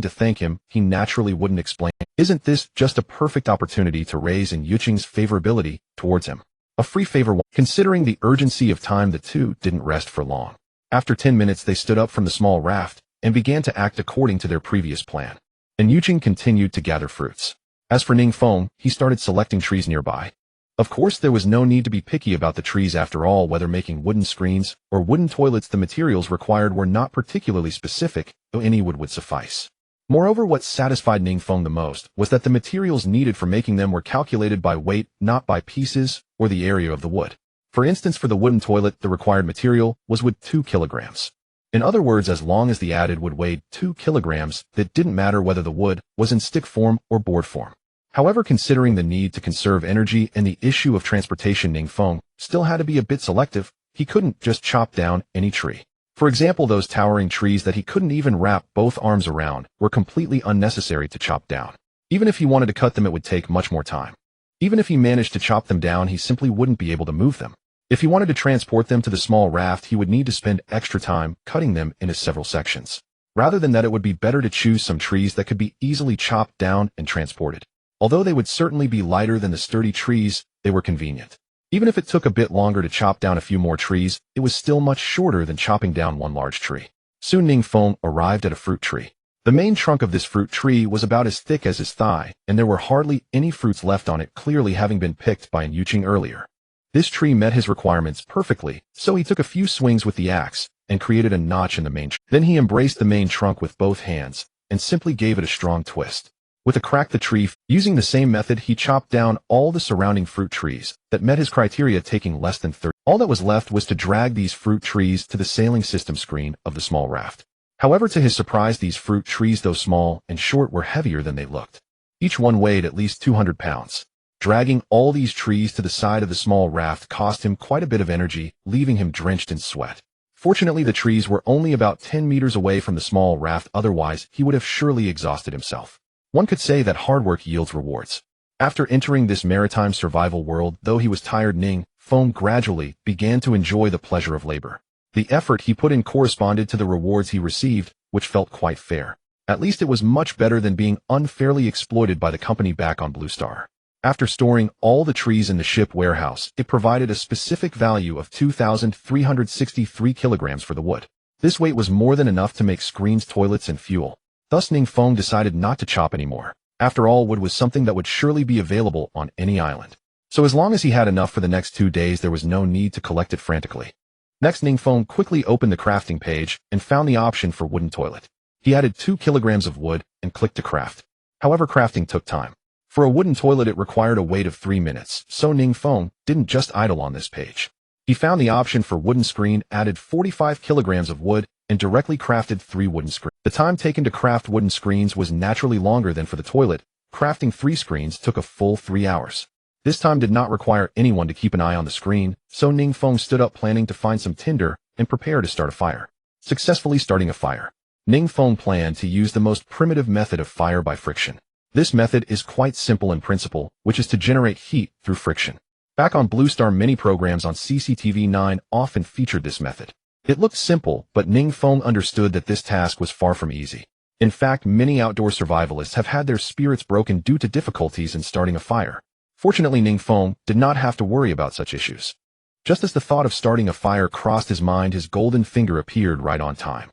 [SPEAKER 1] to thank him, he naturally wouldn't explain. Isn't this just a perfect opportunity to raise Yuqing's favorability towards him? A free favor. Considering the urgency of time, the two didn't rest for long. After 10 minutes, they stood up from the small raft and began to act according to their previous plan. And Yuqing continued to gather fruits. As for Ning Feng, he started selecting trees nearby. Of course, there was no need to be picky about the trees. After all, whether making wooden screens or wooden toilets, the materials required were not particularly specific, though any wood would suffice. Moreover, what satisfied Ning Feng the most was that the materials needed for making them were calculated by weight, not by pieces or the area of the wood. For instance, for the wooden toilet, the required material was wood 2 kilograms. In other words, as long as the added wood weighed 2 kilograms, it didn't matter whether the wood was in stick form or board form. However, considering the need to conserve energy and the issue of transportation, Ning Feng still had to be a bit selective. He couldn't just chop down any tree. For example, those towering trees that he couldn't even wrap both arms around were completely unnecessary to chop down. Even if he wanted to cut them, it would take much more time. Even if he managed to chop them down, he simply wouldn't be able to move them. If he wanted to transport them to the small raft, he would need to spend extra time cutting them into several sections. Rather than that, it would be better to choose some trees that could be easily chopped down and transported. Although they would certainly be lighter than the sturdy trees, they were convenient. Even if it took a bit longer to chop down a few more trees, it was still much shorter than chopping down one large tree. Soon Ning Feng arrived at a fruit tree. The main trunk of this fruit tree was about as thick as his thigh, and there were hardly any fruits left on it, clearly having been picked by Yuqing earlier. This tree met his requirements perfectly, so he took a few swings with the axe and created a notch in the main trunk. Then he embraced the main trunk with both hands and simply gave it a strong twist. With a crack, the tree, using the same method, he chopped down all the surrounding fruit trees that met his criteria, taking less than 30. All that was left was to drag these fruit trees to the sailing system screen of the small raft. However, to his surprise, these fruit trees, though small and short, were heavier than they looked. Each one weighed at least 200 pounds. Dragging all these trees to the side of the small raft cost him quite a bit of energy, leaving him drenched in sweat. Fortunately, the trees were only about 10 meters away from the small raft, otherwise he would have surely exhausted himself. One could say that hard work yields rewards. After entering this maritime survival world, though he was tired, Ning Feng gradually began to enjoy the pleasure of labor. The effort he put in corresponded to the rewards he received, which felt quite fair. At least it was much better than being unfairly exploited by the company back on Blue Star. After storing all the trees in the ship warehouse, it provided a specific value of 2,363 kilograms for the wood. This weight was more than enough to make screens, toilets, and fuel. Thus, Ning Feng decided not to chop anymore. After all, wood was something that would surely be available on any island. So as long as he had enough for the next 2 days, there was no need to collect it frantically. Next, Ning Feng quickly opened the crafting page and found the option for wooden toilet. He added 2 kilograms of wood and clicked to craft. However, crafting took time. For a wooden toilet, it required a wait of 3 minutes, so Ning Feng didn't just idle on this page. He found the option for wooden screen, added 45 kilograms of wood, and directly crafted 3 wooden screens. The time taken to craft wooden screens was naturally longer than for the toilet. Crafting 3 screens took a full 3 hours. This time did not require anyone to keep an eye on the screen, so Ning Feng stood up, planning to find some tinder and prepare to start a fire. Successfully starting a fire, Ning Feng planned to use the most primitive method of fire by friction. This method is quite simple in principle, which is to generate heat through friction. Back on Blue Star, many programs on CCTV9 often featured this method. It looked simple, but Ning Feng understood that this task was far from easy. In fact, many outdoor survivalists have had their spirits broken due to difficulties in starting a fire. Fortunately, Ning Feng did not have to worry about such issues. Just as the thought of starting a fire crossed his mind, his golden finger appeared right on time.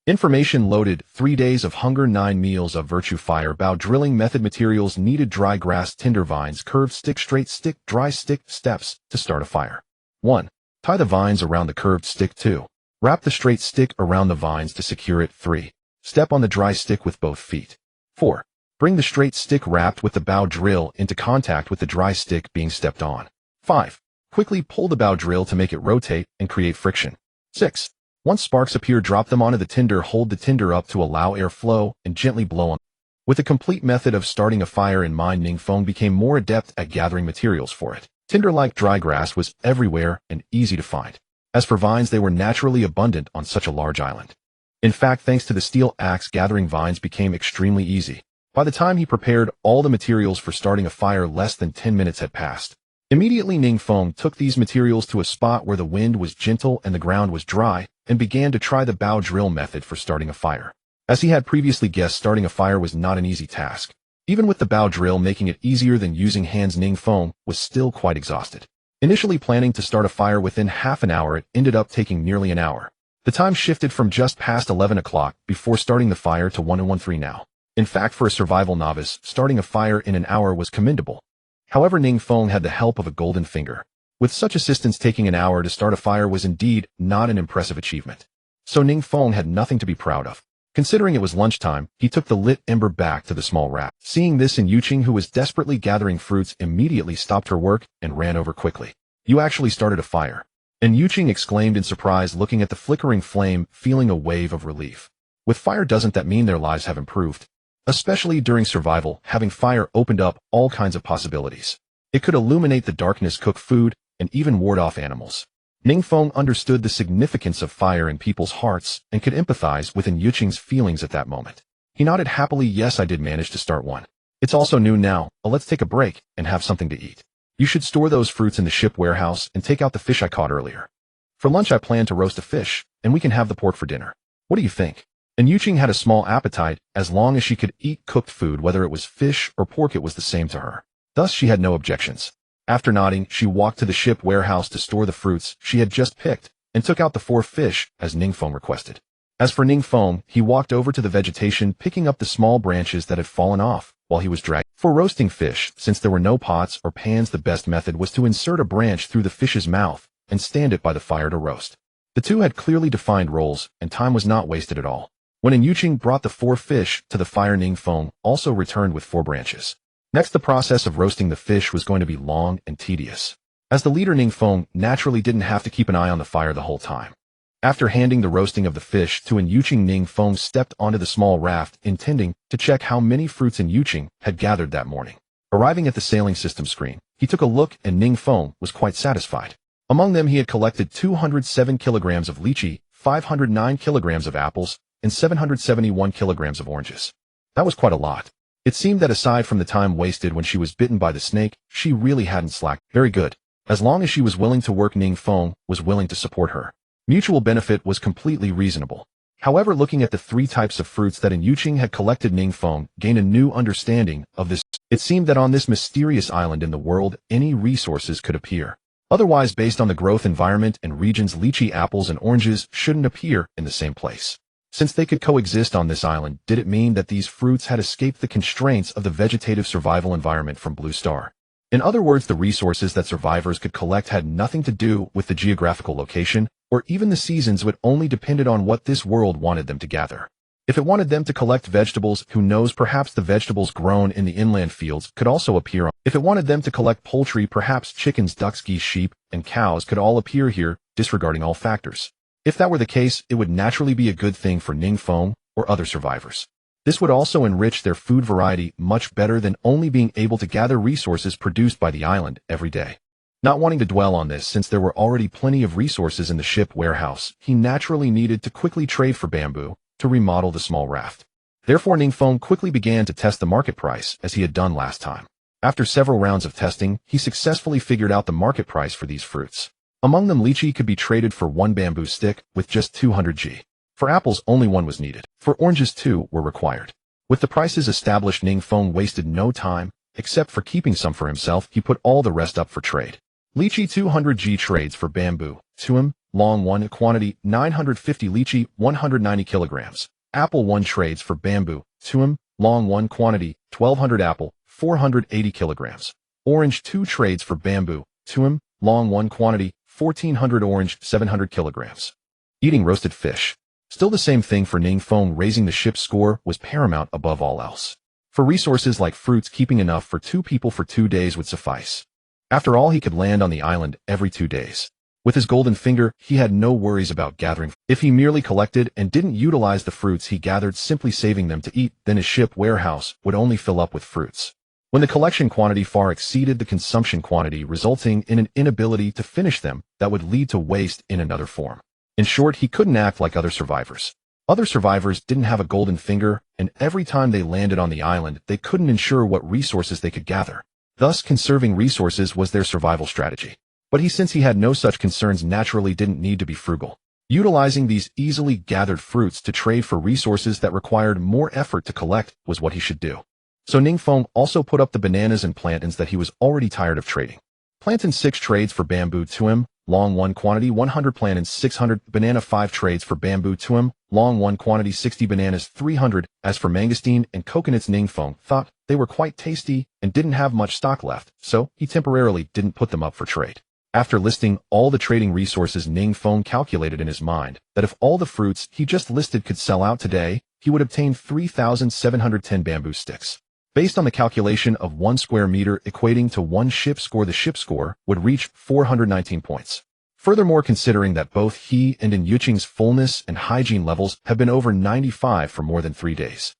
[SPEAKER 1] Information loaded: 3 days of hunger, 9 meals of virtue, fire bow drilling method, materials needed: dry grass, tinder vines, curved stick, straight stick, dry stick. Steps to start a fire. 1. Tie the vines around the curved stick. 2. Wrap the straight stick around the vines to secure it. 3. Step on the dry stick with both feet. 4. Bring the straight stick wrapped with the bow drill into contact with the dry stick being stepped on. 5. Quickly pull the bow drill to make it rotate and create friction. 6. Once sparks appear, drop them onto the tinder, hold the tinder up to allow air flow, and gently blow on. With a complete method of starting a fire in mind, Ning Feng became more adept at gathering materials for it. Tinder-like dry grass was everywhere and easy to find. As for vines, they were naturally abundant on such a large island. In fact, thanks to the steel axe, gathering vines became extremely easy. By the time he prepared all the materials for starting a fire, less than 10 minutes had passed. Immediately, Ning Feng took these materials to a spot where the wind was gentle and the ground was dry, and began to try the bow drill method for starting a fire. As he had previously guessed, starting a fire was not an easy task. Even with the bow drill making it easier than using hands, Ning Feng was still quite exhausted. Initially planning to start a fire within half an hour, it ended up taking nearly an hour. The time shifted from just past 11 o'clock before starting the fire to 1:13 now. In fact, for a survival novice, starting a fire in an hour was commendable. However, Ning Feng had the help of a golden finger. With such assistance, taking an hour to start a fire was indeed not an impressive achievement. So Ning Feng had nothing to be proud of. Considering it was lunchtime, he took the lit ember back to the small raft. Seeing this, Yuqing, who was desperately gathering fruits, immediately stopped her work and ran over quickly. "You actually started a fire," and Yuqing exclaimed in surprise, looking at the flickering flame, feeling a wave of relief. With fire, doesn't that mean their lives have improved? Especially during survival, having fire opened up all kinds of possibilities. It could illuminate the darkness, cook food, and even ward off animals. Ning Feng understood the significance of fire in people's hearts and could empathize with Yuqing's feelings at that moment. He nodded happily. "Yes, I did manage to start one. It's also noon now, let's take a break and have something to eat. You should store those fruits in the ship warehouse and take out the fish I caught earlier. For lunch, I plan to roast a fish, and we can have the pork for dinner. What do you think?" And Yuqing had a small appetite. As long as she could eat cooked food, whether it was fish or pork, it was the same to her. Thus, she had no objections. After nodding, she walked to the ship warehouse to store the fruits she had just picked and took out the 4 fish as Ning Feng requested. As for Ning Feng, he walked over to the vegetation, picking up the small branches that had fallen off while he was dragging. For roasting fish, since there were no pots or pans, the best method was to insert a branch through the fish's mouth and stand it by the fire to roast. The two had clearly defined roles, and time was not wasted at all. When Yuqing brought the 4 fish to the fire, Ning Feng also returned with 4 branches. Next, the process of roasting the fish was going to be long and tedious. As the leader, Ning Feng naturally didn't have to keep an eye on the fire the whole time. After handing the roasting of the fish to Yuqing, Ning Feng stepped onto the small raft, intending to check how many fruits Yuqing had gathered that morning. Arriving at the sailing system screen, he took a look, and Ning Feng was quite satisfied. Among them, he had collected 207 kilograms of lychee, 509 kilograms of apples, and 771 kilograms of oranges. That was quite a lot. It seemed that aside from the time wasted when she was bitten by the snake, she really hadn't slacked. Very good. As long as she was willing to work, Ning Feng was willing to support her. Mutual benefit was completely reasonable. However, looking at the 3 types of fruits that Yuqing had collected, Ning Feng gained a new understanding of this. It seemed that on this mysterious island in the world, any resources could appear. Otherwise, based on the growth environment and regions, lychee, apples, and oranges shouldn't appear in the same place. Since they could coexist on this island, did it mean that these fruits had escaped the constraints of the vegetative survival environment from Blue Star? In other words, the resources that survivors could collect had nothing to do with the geographical location, or even the seasons, but only depended on what this world wanted them to gather. If it wanted them to collect vegetables, who knows, perhaps the vegetables grown in the inland fields could also appear on. If it wanted them to collect poultry, perhaps chickens, ducks, geese, sheep, and cows could all appear here, disregarding all factors. If that were the case, it would naturally be a good thing for Ning Feng or other survivors. This would also enrich their food variety much better than only being able to gather resources produced by the island every day. Not wanting to dwell on this, since there were already plenty of resources in the ship warehouse, he naturally needed to quickly trade for bamboo to remodel the small raft. Therefore, Ning Feng quickly began to test the market price as he had done last time. After several rounds of testing, he successfully figured out the market price for these fruits. Among them, lychee could be traded for 1 bamboo stick with just 200 G. For apples, only 1 was needed. For oranges, 2 were required. With the prices established, Ning Feng wasted no time, except for keeping some for himself. He put all the rest up for trade. Lychee 200 G trades for bamboo, 2 long 1 quantity, 950 lychee, 190 kilograms. Apple 1 trades for bamboo, 2 long 1 quantity, 1200 apple, 480 kilograms. Orange 2 trades for bamboo, 2 long 1 quantity, 1400 orange, 700 kilograms. Eating roasted fish. Still the same thing for Ning Feng. Raising the ship's score was paramount above all else. For resources like fruits, keeping enough for 2 people for 2 days would suffice. After all, he could land on the island every 2 days. With his golden finger, he had no worries about gathering. If he merely collected and didn't utilize the fruits he gathered, simply saving them to eat, then his ship warehouse would only fill up with fruits. When the collection quantity far exceeded the consumption quantity, resulting in an inability to finish them, that would lead to waste in another form. In short, he couldn't act like other survivors. Other survivors didn't have a golden finger, and every time they landed on the island, they couldn't ensure what resources they could gather. Thus, conserving resources was their survival strategy. But since he had no such concerns, naturally didn't need to be frugal. Utilizing these easily gathered fruits to trade for resources that required more effort to collect was what he should do. So Ning Feng also put up the bananas and plantains that he was already tired of trading. Plantain 6 trades for bamboo to him, long 1 quantity 100 plantains 600, banana 5 trades for bamboo to him, long 1 quantity 60 bananas 300. As for mangosteen and coconuts, Ning Feng thought they were quite tasty and didn't have much stock left, so he temporarily didn't put them up for trade. After listing all the trading resources, Ning Feng calculated in his mind that if all the fruits he just listed could sell out today, he would obtain 3,710 bamboo sticks. Based on the calculation of 1 square meter equating to 1 ship score, the ship score would reach 419 points. Furthermore, considering that both he and In Yuqing's fullness and hygiene levels have been over 95 for more than 3 days.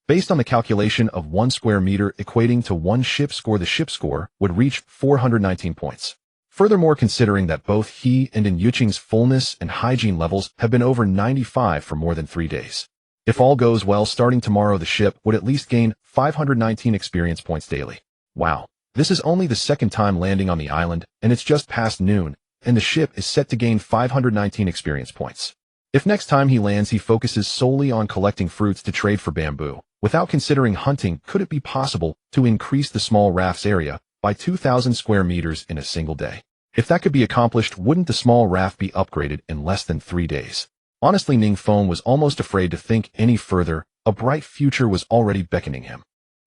[SPEAKER 1] Based on the calculation of 1 square meter equating to 1 ship score, the ship score would reach 419 points. Furthermore, considering that both he and In Yuqing's fullness and hygiene levels have been over 95 for more than 3 days. If all goes well, starting tomorrow the ship would at least gain 519 experience points daily. Wow. This is only the second time landing on the island, and it's just past noon, and the ship is set to gain 519 experience points. If next time he lands he focuses solely on collecting fruits to trade for bamboo, without considering hunting, could it be possible to increase the small rafts area by 2,000 square meters in a single day? If that could be accomplished, wouldn't the small raft be upgraded in less than 3 days? Honestly, Ning Feng was almost afraid to think any further. A bright future was already beckoning him.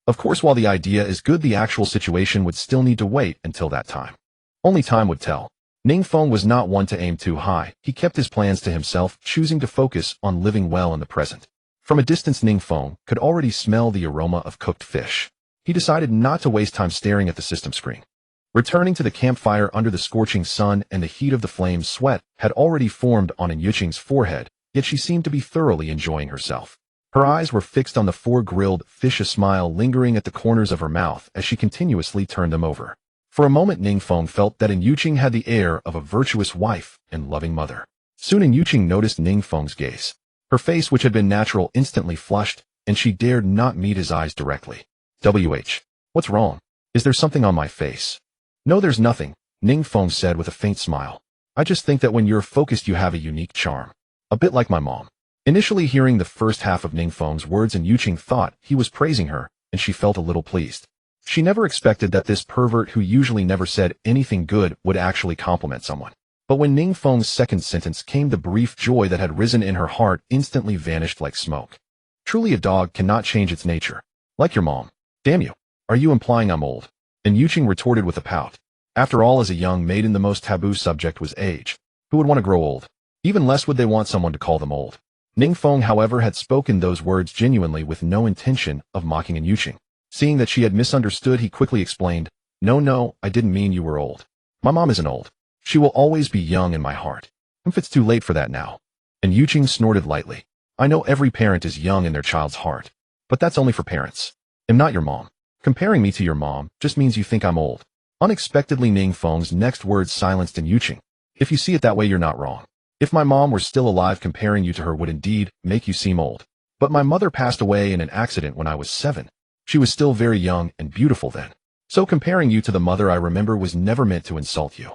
[SPEAKER 1] Of course, while the idea is good, the actual situation would still need to wait until that time. Only time would tell. Ning Feng was not one to aim too high. He kept his plans to himself, choosing to focus on living well in the present. From a distance, Ning Feng could already smell the aroma of cooked fish. He decided not to waste time staring at the system screen. Returning to the campfire under the scorching sun and the heat of the flames, sweat had already formed on In Yuqing's forehead, yet she seemed to be thoroughly enjoying herself. Her eyes were fixed on the 4 grilled fish, a smile lingering at the corners of her mouth as she continuously turned them over. For a moment, Ning Feng felt that In Yuqing had the air of a virtuous wife and loving mother. Soon In Yuqing noticed Ning Feng's gaze. Her face, which had been natural, instantly flushed, and she dared not meet his eyes directly. What's wrong? Is there something on my face? No, there's nothing, Ning Feng said with a faint smile. I just think that when you're focused you have a unique charm. A bit like my mom. Initially hearing the first half of Ning Feng's words, In Yuqing thought he was praising her, and she felt a little pleased. She never expected that this pervert, who usually never said anything good, would actually compliment someone. But when Ning Feng's second sentence came, the brief joy that had risen in her heart instantly vanished like smoke. Truly, a dog cannot change its nature. Like your mom. Damn you. Are you implying I'm old? In Yuqing retorted with a pout. After all, as a young maiden, the most taboo subject was age. Who would want to grow old? Even less would they want someone to call them old. Ning Feng, however, had spoken those words genuinely, with no intention of mocking In Yuqing. Seeing that she had misunderstood, he quickly explained, No, I didn't mean you were old. My mom isn't old. She will always be young in my heart. If it's too late for that now. In Yuqing snorted lightly. I know every parent is young in their child's heart. But that's only for parents. I'm not your mom. Comparing me to your mom just means you think I'm old. Unexpectedly, Ning Feng's next words silenced In Yuqing. If you see it that way, you're not wrong. If my mom were still alive, comparing you to her would indeed make you seem old. But my mother passed away in an accident when I was 7. She was still very young and beautiful then. So comparing you to the mother I remember was never meant to insult you.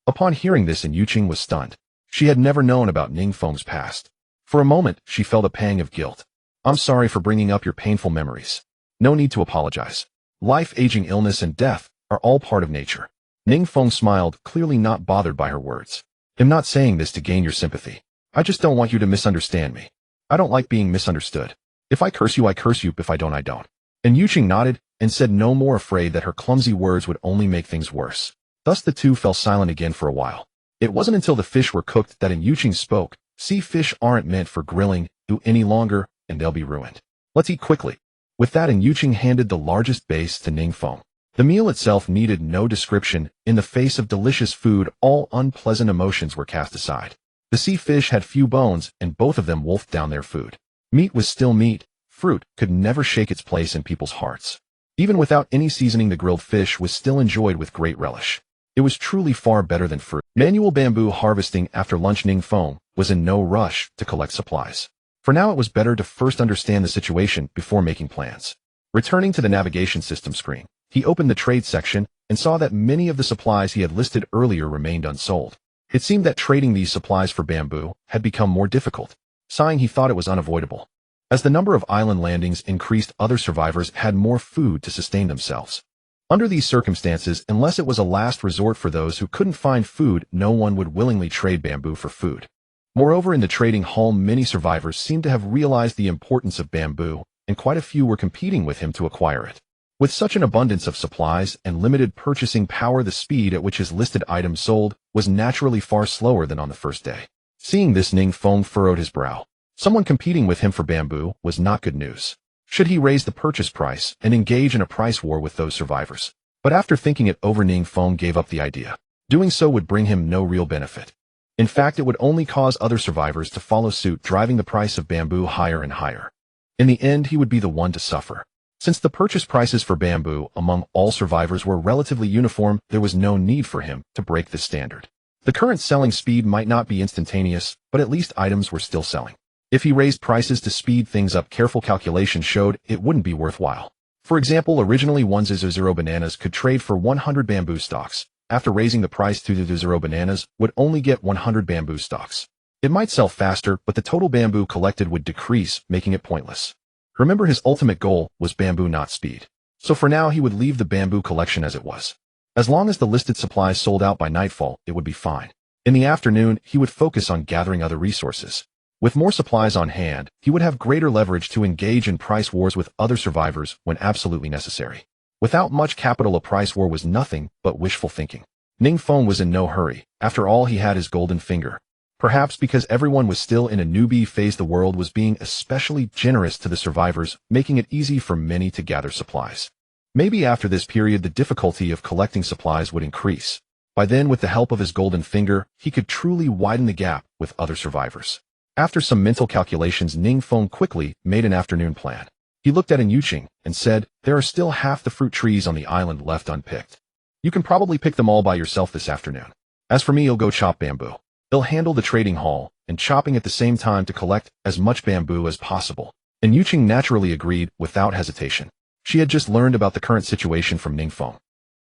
[SPEAKER 1] Upon hearing this, In Yuqing was stunned. She had never known about Ning Feng's past. For a moment, she felt a pang of guilt. I'm sorry for bringing up your painful memories. No need to apologize. Life, aging, illness, and death are all part of nature. Ning Feng smiled, clearly not bothered by her words. I'm not saying this to gain your sympathy. I just don't want you to misunderstand me. I don't like being misunderstood. If I curse you, I curse you. If I don't, I don't. And Yuqing nodded and said no more, afraid that her clumsy words would only make things worse. Thus the two fell silent again for a while. It wasn't until the fish were cooked that In Yuqing spoke. See, fish aren't meant for grilling any longer, and they'll be ruined. Let's eat quickly. With that, In Yuqing handed the largest base to Ning Feng. The meal itself needed no description. In the face of delicious food, all unpleasant emotions were cast aside. The sea fish had few bones, and both of them wolfed down their food. Meat was still meat. Fruit could never shake its place in people's hearts. Even without any seasoning, the grilled fish was still enjoyed with great relish. It was truly far better than fruit. Manual bamboo harvesting. After lunch, Ning Feng was in no rush to collect supplies. For now, it was better to first understand the situation before making plans. Returning to the navigation system screen, he opened the trade section and saw that many of the supplies he had listed earlier remained unsold. It seemed that trading these supplies for bamboo had become more difficult. Sighing, he thought it was unavoidable. As the number of island landings increased, other survivors had more food to sustain themselves. Under these circumstances, unless it was a last resort for those who couldn't find food, no one would willingly trade bamboo for food. Moreover, in the trading hall, many survivors seemed to have realized the importance of bamboo, and quite a few were competing with him to acquire it. With such an abundance of supplies and limited purchasing power, the speed at which his listed items sold was naturally far slower than on the first day. Seeing this, Ning Feng furrowed his brow. Someone competing with him for bamboo was not good news. Should he raise the purchase price and engage in a price war with those survivors? But after thinking it over, Ning Feng gave up the idea. Doing so would bring him no real benefit. In fact, it would only cause other survivors to follow suit, driving the price of bamboo higher and higher. In the end, he would be the one to suffer. Since the purchase prices for bamboo among all survivors were relatively uniform, there was no need for him to break this standard. The current selling speed might not be instantaneous, but at least items were still selling. If he raised prices to speed things up, careful calculation showed it wouldn't be worthwhile. For example, originally 100 bananas could trade for 100 bamboo stalks. After raising the price to 0 bananas would only get 100 bamboo stalks. It might sell faster, but the total bamboo collected would decrease, making it pointless. Remember, his ultimate goal was bamboo, not speed. So for now, he would leave the bamboo collection as it was. As long as the listed supplies sold out by nightfall, it would be fine. In the afternoon, he would focus on gathering other resources. With more supplies on hand, he would have greater leverage to engage in price wars with other survivors when absolutely necessary. Without much capital, a price war was nothing but wishful thinking. Ning Feng was in no hurry. After all, he had his golden finger. Perhaps because everyone was still in a newbie phase, the world was being especially generous to the survivors, making it easy for many to gather supplies. Maybe after this period, the difficulty of collecting supplies would increase. By then, with the help of his golden finger, he could truly widen the gap with other survivors. After some mental calculations, Ning Feng quickly made an afternoon plan. He looked at Yuqing and said, "There are still half the fruit trees on the island left unpicked. You can probably pick them all by yourself this afternoon. As for me, I'll go chop bamboo. He'll handle the trading hall and chopping at the same time to collect as much bamboo as possible." And Yuqing naturally agreed without hesitation. She had just learned about the current situation from Ning Feng.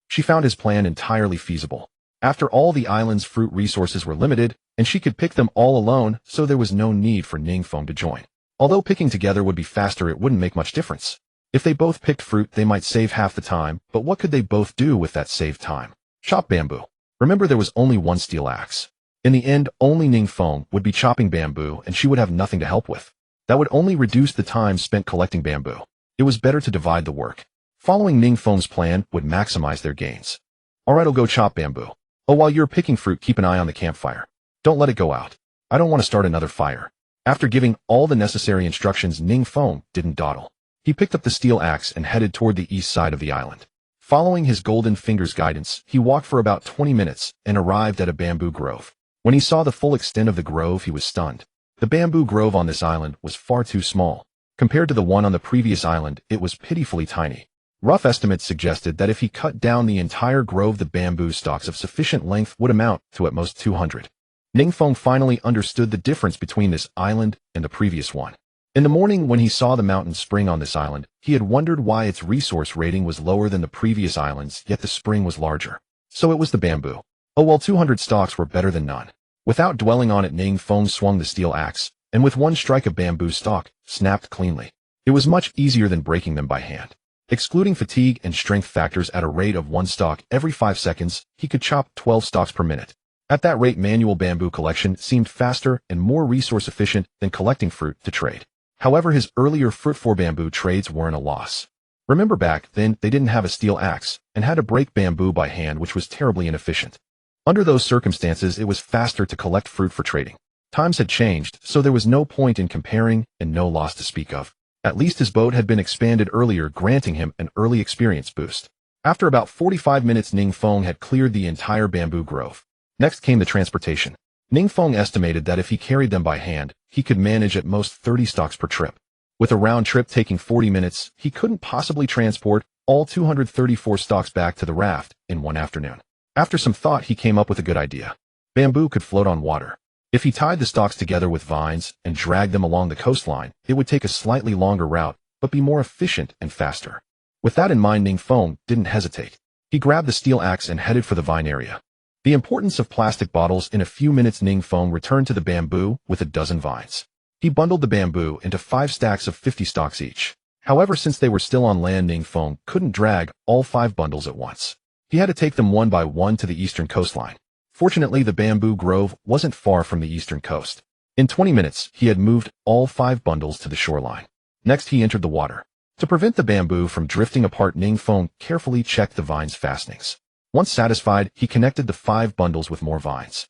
[SPEAKER 1] She found his plan entirely feasible. After all, the island's fruit resources were limited, and she could pick them all alone, so there was no need for Ning Feng to join. Although picking together would be faster, it wouldn't make much difference. If they both picked fruit, they might save half the time, but what could they both do with that saved time? Chop bamboo. Remember, there was only one steel axe. In the end, only Ning Feng would be chopping bamboo, and she would have nothing to help with. That would only reduce the time spent collecting bamboo. It was better to divide the work. Following Ning Feng's plan would maximize their gains. Alright, I'll go chop bamboo. Oh, while you're picking fruit, keep an eye on the campfire. Don't let it go out. I don't want to start another fire. After giving all the necessary instructions, Ning Feng didn't dawdle. He picked up the steel axe and headed toward the east side of the island. Following his golden finger's guidance, he walked for about 20 minutes and arrived at a bamboo grove. When he saw the full extent of the grove, he was stunned. The bamboo grove on this island was far too small. Compared to the one on the previous island, it was pitifully tiny. Rough estimates suggested that if he cut down the entire grove, the bamboo stalks of sufficient length would amount to at most 200. Ning Feng finally understood the difference between this island and the previous one. In the morning, when he saw the mountain spring on this island, he had wondered why its resource rating was lower than the previous islands, yet the spring was larger. So it was the bamboo. Oh well, 200 stalks were better than none. Without dwelling on it, Ning Feng swung the steel axe, and with one strike, a bamboo stalk snapped cleanly. It was much easier than breaking them by hand. Excluding fatigue and strength factors, at a rate of one stalk every 5 seconds, he could chop 12 stalks per minute. At that rate, manual bamboo collection seemed faster and more resource efficient than collecting fruit to trade. However, his earlier fruit for bamboo trades weren't a loss. Remember, back then, they didn't have a steel axe and had to break bamboo by hand, which was terribly inefficient. Under those circumstances, it was faster to collect fruit for trading. Times had changed, so there was no point in comparing and no loss to speak of. At least his boat had been expanded earlier, granting him an early experience boost. After about 45 minutes, Ning Feng had cleared the entire bamboo grove. Next came the transportation. Ning Feng estimated that if he carried them by hand, he could manage at most 30 stalks per trip. With a round trip taking 40 minutes, he couldn't possibly transport all 234 stalks back to the raft in one afternoon. After some thought, he came up with a good idea. Bamboo could float on water. If he tied the stalks together with vines and dragged them along the coastline, it would take a slightly longer route, but be more efficient and faster. With that in mind, Ning Feng didn't hesitate. He grabbed the steel axe and headed for the vine area. The importance of plastic bottles. In a few minutes, Ning Feng returned to the bamboo with a dozen vines. He bundled the bamboo into 5 stacks of 50 stalks each. However, since they were still on land, Ning Feng couldn't drag all 5 bundles at once. He had to take them one by one to the eastern coastline. Fortunately, the bamboo grove wasn't far from the eastern coast. In 20 minutes, he had moved all 5 bundles to the shoreline. Next, he entered the water. To prevent the bamboo from drifting apart, Ning Feng carefully checked the vines' fastenings. Once satisfied, he connected the 5 bundles with more vines.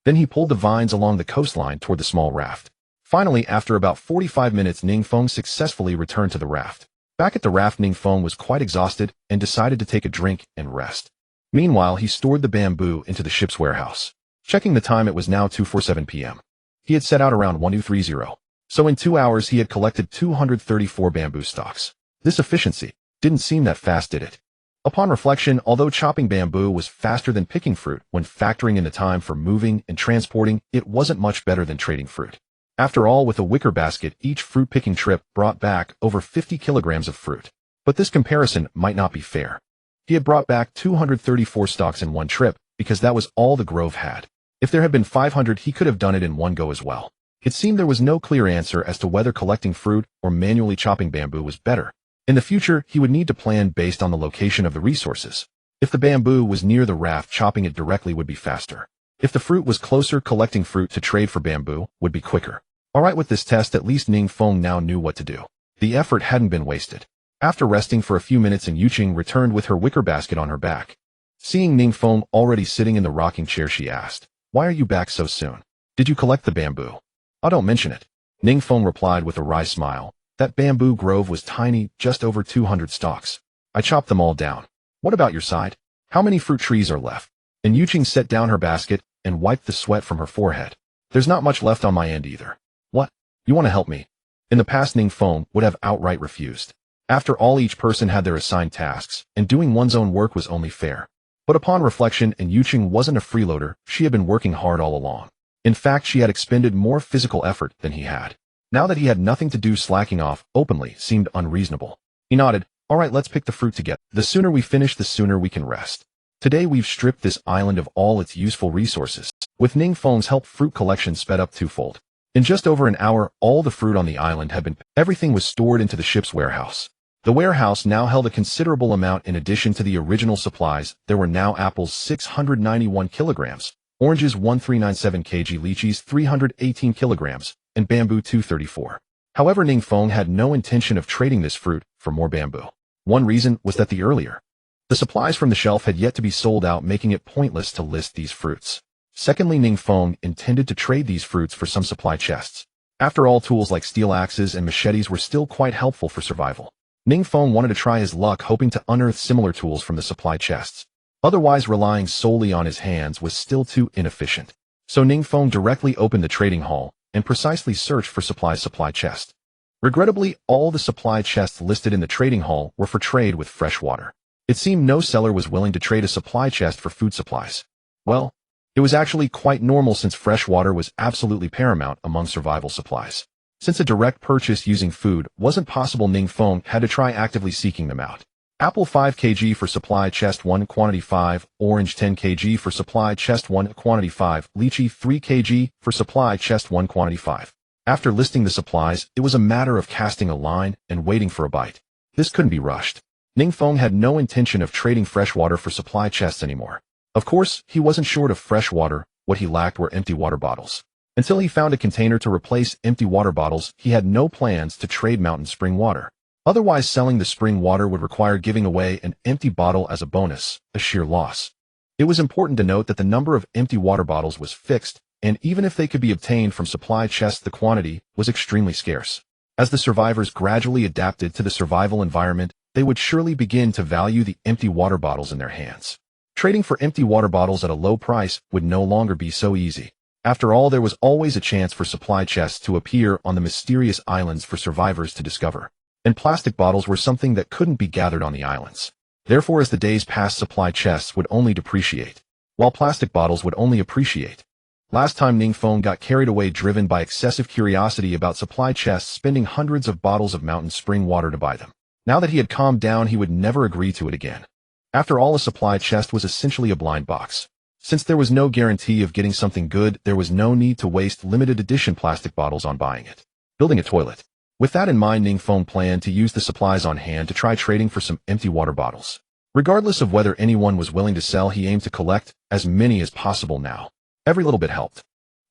[SPEAKER 1] Then he pulled the vines along the coastline toward the small raft. Finally, after about 45 minutes, Ning Feng successfully returned to the raft. Back at the raft, Ning Feng was quite exhausted and decided to take a drink and rest. Meanwhile, he stored the bamboo into the ship's warehouse. Checking the time, it was now 2:47 p.m. He had set out around 1230. So in 2 hours, he had collected 234 bamboo stalks. This efficiency didn't seem that fast, did it? Upon reflection, although chopping bamboo was faster than picking fruit, when factoring in the time for moving and transporting, it wasn't much better than trading fruit. After all, with a wicker basket, each fruit-picking trip brought back over 50 kilograms of fruit. But this comparison might not be fair. He had brought back 234 stalks in one trip, because that was all the grove had. If there had been 500, he could have done it in one go as well. It seemed there was no clear answer as to whether collecting fruit or manually chopping bamboo was better. In the future, he would need to plan based on the location of the resources. If the bamboo was near the raft, chopping it directly would be faster. If the fruit was closer, collecting fruit to trade for bamboo would be quicker. Alright, with this test, at least Ning Feng now knew what to do. The effort hadn't been wasted. After resting for a few minutes, Yuqing returned with her wicker basket on her back. Seeing Ning Feng already sitting in the rocking chair, she asked, "Why are you back so soon? Did you collect the bamboo?" "Oh, don't mention it." Ning Feng replied with a wry smile. "That bamboo grove was tiny, just over 200 stalks. I chopped them all down. What about your side? How many fruit trees are left?" And Yuqing set down her basket and wiped the sweat from her forehead. "There's not much left on my end either." "What? You want to help me?" In the past, Ning Feng would have outright refused. After all, each person had their assigned tasks, and doing one's own work was only fair. But upon reflection, Yuqing wasn't a freeloader. She had been working hard all along. In fact, she had expended more physical effort than he had. Now that he had nothing to do, slacking off openly seemed unreasonable. He nodded. "Alright, let's pick the fruit together. The sooner we finish, the sooner we can rest. Today we've stripped this island of all its useful resources." With Ning Feng's help, fruit collection sped up twofold. In just over an hour, all the fruit on the island had been picked. Everything was stored into the ship's warehouse. The warehouse now held a considerable amount. In addition to the original supplies, there were now apples 691 kilograms, oranges 1397 kg, lychees 318 kilograms, and bamboo 234. However, Ning Feng had no intention of trading this fruit for more bamboo. One reason was that the supplies from the shelf had yet to be sold out, making it pointless to list these fruits. Secondly, Ning Feng intended to trade these fruits for some supply chests. After all, tools like steel axes and machetes were still quite helpful for survival. Ning Feng wanted to try his luck, hoping to unearth similar tools from the supply chests. Otherwise, relying solely on his hands was still too inefficient. So Ning Feng directly opened the trading hall and precisely searched for supply chest. Regrettably, all the supply chests listed in the trading hall were for trade with fresh water. It seemed no seller was willing to trade a supply chest for food supplies. Well, it was actually quite normal, since fresh water was absolutely paramount among survival supplies. Since a direct purchase using food wasn't possible, Ning Feng had to try actively seeking them out. Apple 5 kg for supply chest 1, quantity 5, orange 10 kg for supply chest 1, quantity 5, lychee 3 kg for supply chest 1, quantity 5. After listing the supplies, it was a matter of casting a line and waiting for a bite. This couldn't be rushed. Ning Feng had no intention of trading fresh water for supply chests anymore. Of course, he wasn't short of fresh water. What he lacked were empty water bottles. Until he found a container to replace empty water bottles, he had no plans to trade mountain spring water. Otherwise, selling the spring water would require giving away an empty bottle as a bonus, a sheer loss. It was important to note that the number of empty water bottles was fixed, and even if they could be obtained from supply chests, the quantity was extremely scarce. As the survivors gradually adapted to the survival environment, they would surely begin to value the empty water bottles in their hands. Trading for empty water bottles at a low price would no longer be so easy. After all, there was always a chance for supply chests to appear on the mysterious islands for survivors to discover. And plastic bottles were something that couldn't be gathered on the islands. Therefore, as the days passed, supply chests would only depreciate, while plastic bottles would only appreciate. Last time Ning Feng got carried away, driven by excessive curiosity about supply chests, spending hundreds of bottles of mountain spring water to buy them. Now that he had calmed down, he would never agree to it again. After all, a supply chest was essentially a blind box. Since there was no guarantee of getting something good, there was no need to waste limited edition plastic bottles on buying it. Building a toilet. With that in mind, Ning Feng planned to use the supplies on hand to try trading for some empty water bottles. Regardless of whether anyone was willing to sell, he aimed to collect as many as possible now. Every little bit helped.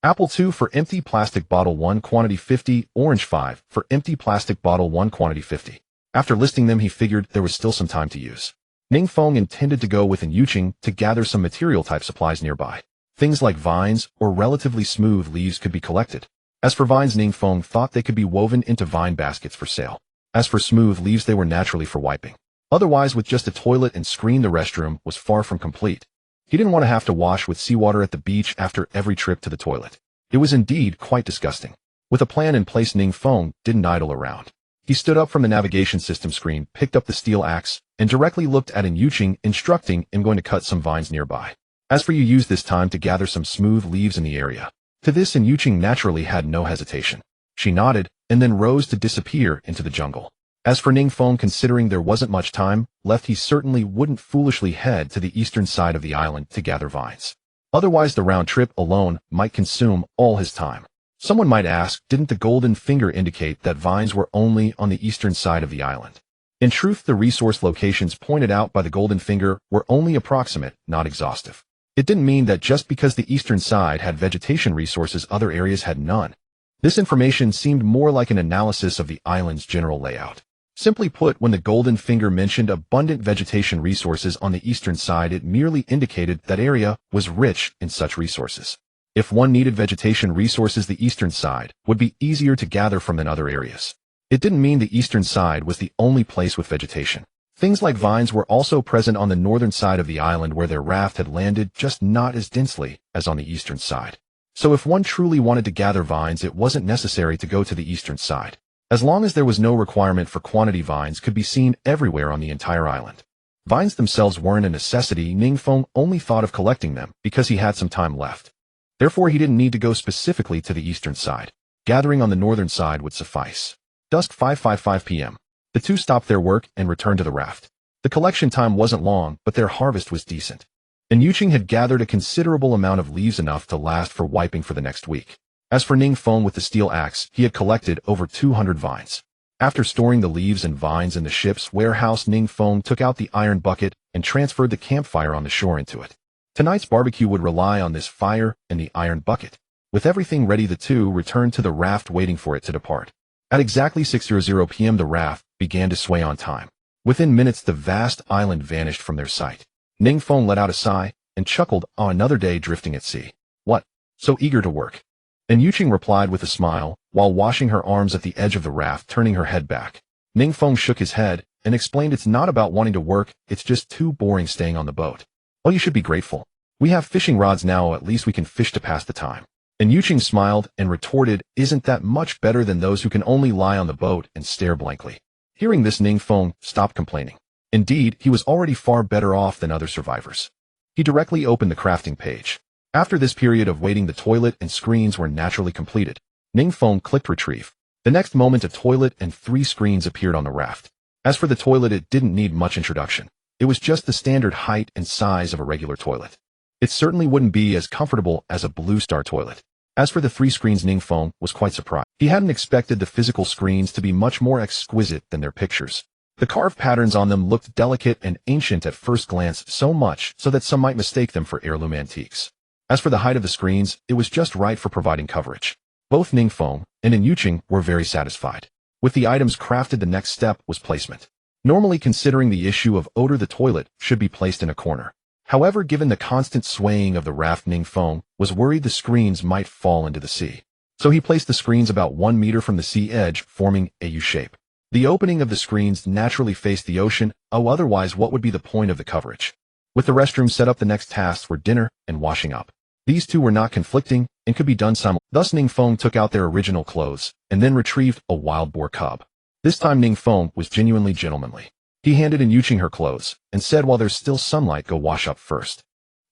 [SPEAKER 1] Apple 2 for empty plastic bottle 1 quantity 50, orange 5 for empty plastic bottle 1 quantity 50. After listing them, he figured there was still some time to use. Ning Feng intended to go with an Yuqing to gather some material type supplies nearby. Things like vines or relatively smooth leaves could be collected. As for vines, Ning Feng thought they could be woven into vine baskets for sale. As for smooth leaves, they were naturally for wiping. Otherwise, with just a toilet and screen, the restroom was far from complete. He didn't want to have to wash with seawater at the beach after every trip to the toilet. It was indeed quite disgusting. With a plan in place, Ning Feng didn't idle around. He stood up from the navigation system screen, picked up the steel axe, and directly looked at an Yuqing, instructing him going to cut some vines nearby. As for you, use this time to gather some smooth leaves in the area. To this, an Yuqing naturally had no hesitation. She nodded, and then rose to disappear into the jungle. As for Ning Feng, considering there wasn't much time left, he certainly wouldn't foolishly head to the eastern side of the island to gather vines. Otherwise, the round trip alone might consume all his time. Someone might ask, didn't the golden finger indicate that vines were only on the eastern side of the island? In truth, the resource locations pointed out by the golden finger were only approximate, not exhaustive. It didn't mean that just because the eastern side had vegetation resources, other areas had none. This information seemed more like an analysis of the island's general layout. Simply put, when the golden finger mentioned abundant vegetation resources on the eastern side, it merely indicated that area was rich in such resources. If one needed vegetation resources, the eastern side would be easier to gather from than other areas. It didn't mean the eastern side was the only place with vegetation. Things like vines were also present on the northern side of the island where their raft had landed, just not as densely as on the eastern side. So if one truly wanted to gather vines, it wasn't necessary to go to the eastern side. As long as there was no requirement for quantity, vines could be seen everywhere on the entire island. Vines themselves weren't a necessity. Ning Feng only thought of collecting them because he had some time left. Therefore, he didn't need to go specifically to the eastern side. Gathering on the northern side would suffice. Dusk 5:55 p.m. The two stopped their work and returned to the raft. The collection time wasn't long, but their harvest was decent. And Yuqing had gathered a considerable amount of leaves, enough to last for wiping for the next week. As for Ning Feng, with the steel axe, he had collected over 200 vines. After storing the leaves and vines in the ship's warehouse, Ning Feng took out the iron bucket and transferred the campfire on the shore into it. Tonight's barbecue would rely on this fire and the iron bucket. With everything ready, the two returned to the raft, waiting for it to depart. At exactly 6:00 p.m., the raft began to sway on time. Within minutes, the vast island vanished from their sight. Ning Feng let out a sigh and chuckled. Another day drifting at sea. What? So eager to work? And Yuqing replied with a smile, while washing her arms at the edge of the raft, turning her head back. Ning Feng shook his head and explained, it's not about wanting to work, it's just too boring staying on the boat. Oh, you should be grateful. We have fishing rods now, at least we can fish to pass the time. And Yuqing smiled and retorted, isn't that much better than those who can only lie on the boat and stare blankly? Hearing this, Ning Feng stopped complaining. Indeed, he was already far better off than other survivors. He directly opened the crafting page. After this period of waiting, the toilet and screens were naturally completed. Ning Feng clicked retrieve. The next moment, a toilet and 3 screens appeared on the raft. As for the toilet, it didn't need much introduction. It was just the standard height and size of a regular toilet. It certainly wouldn't be as comfortable as a Blue Star toilet. As for the 3 screens, Ning Feng was quite surprised. He hadn't expected the physical screens to be much more exquisite than their pictures. The carved patterns on them looked delicate and ancient at first glance, so much so that some might mistake them for heirloom antiques. As for the height of the screens, it was just right for providing coverage. Both Ning Feng and Yuqing were very satisfied. With the items crafted, the next step was placement. Normally, considering the issue of odor, the toilet should be placed in a corner. However, given the constant swaying of the raft, Ning Feng was worried the screens might fall into the sea. So he placed the screens about 1 meter from the sea edge, forming a U shape. The opening of the screens naturally faced the ocean. Otherwise what would be the point of the coverage? With the restroom set up, the next tasks were dinner and washing up. These two were not conflicting and could be done simultaneously. Thus Ning Feng took out their original clothes and then retrieved a wild boar cub. This time Ning Feng was genuinely gentlemanly. He handed in Yuqing her clothes and said, while there's still sunlight, go wash up first.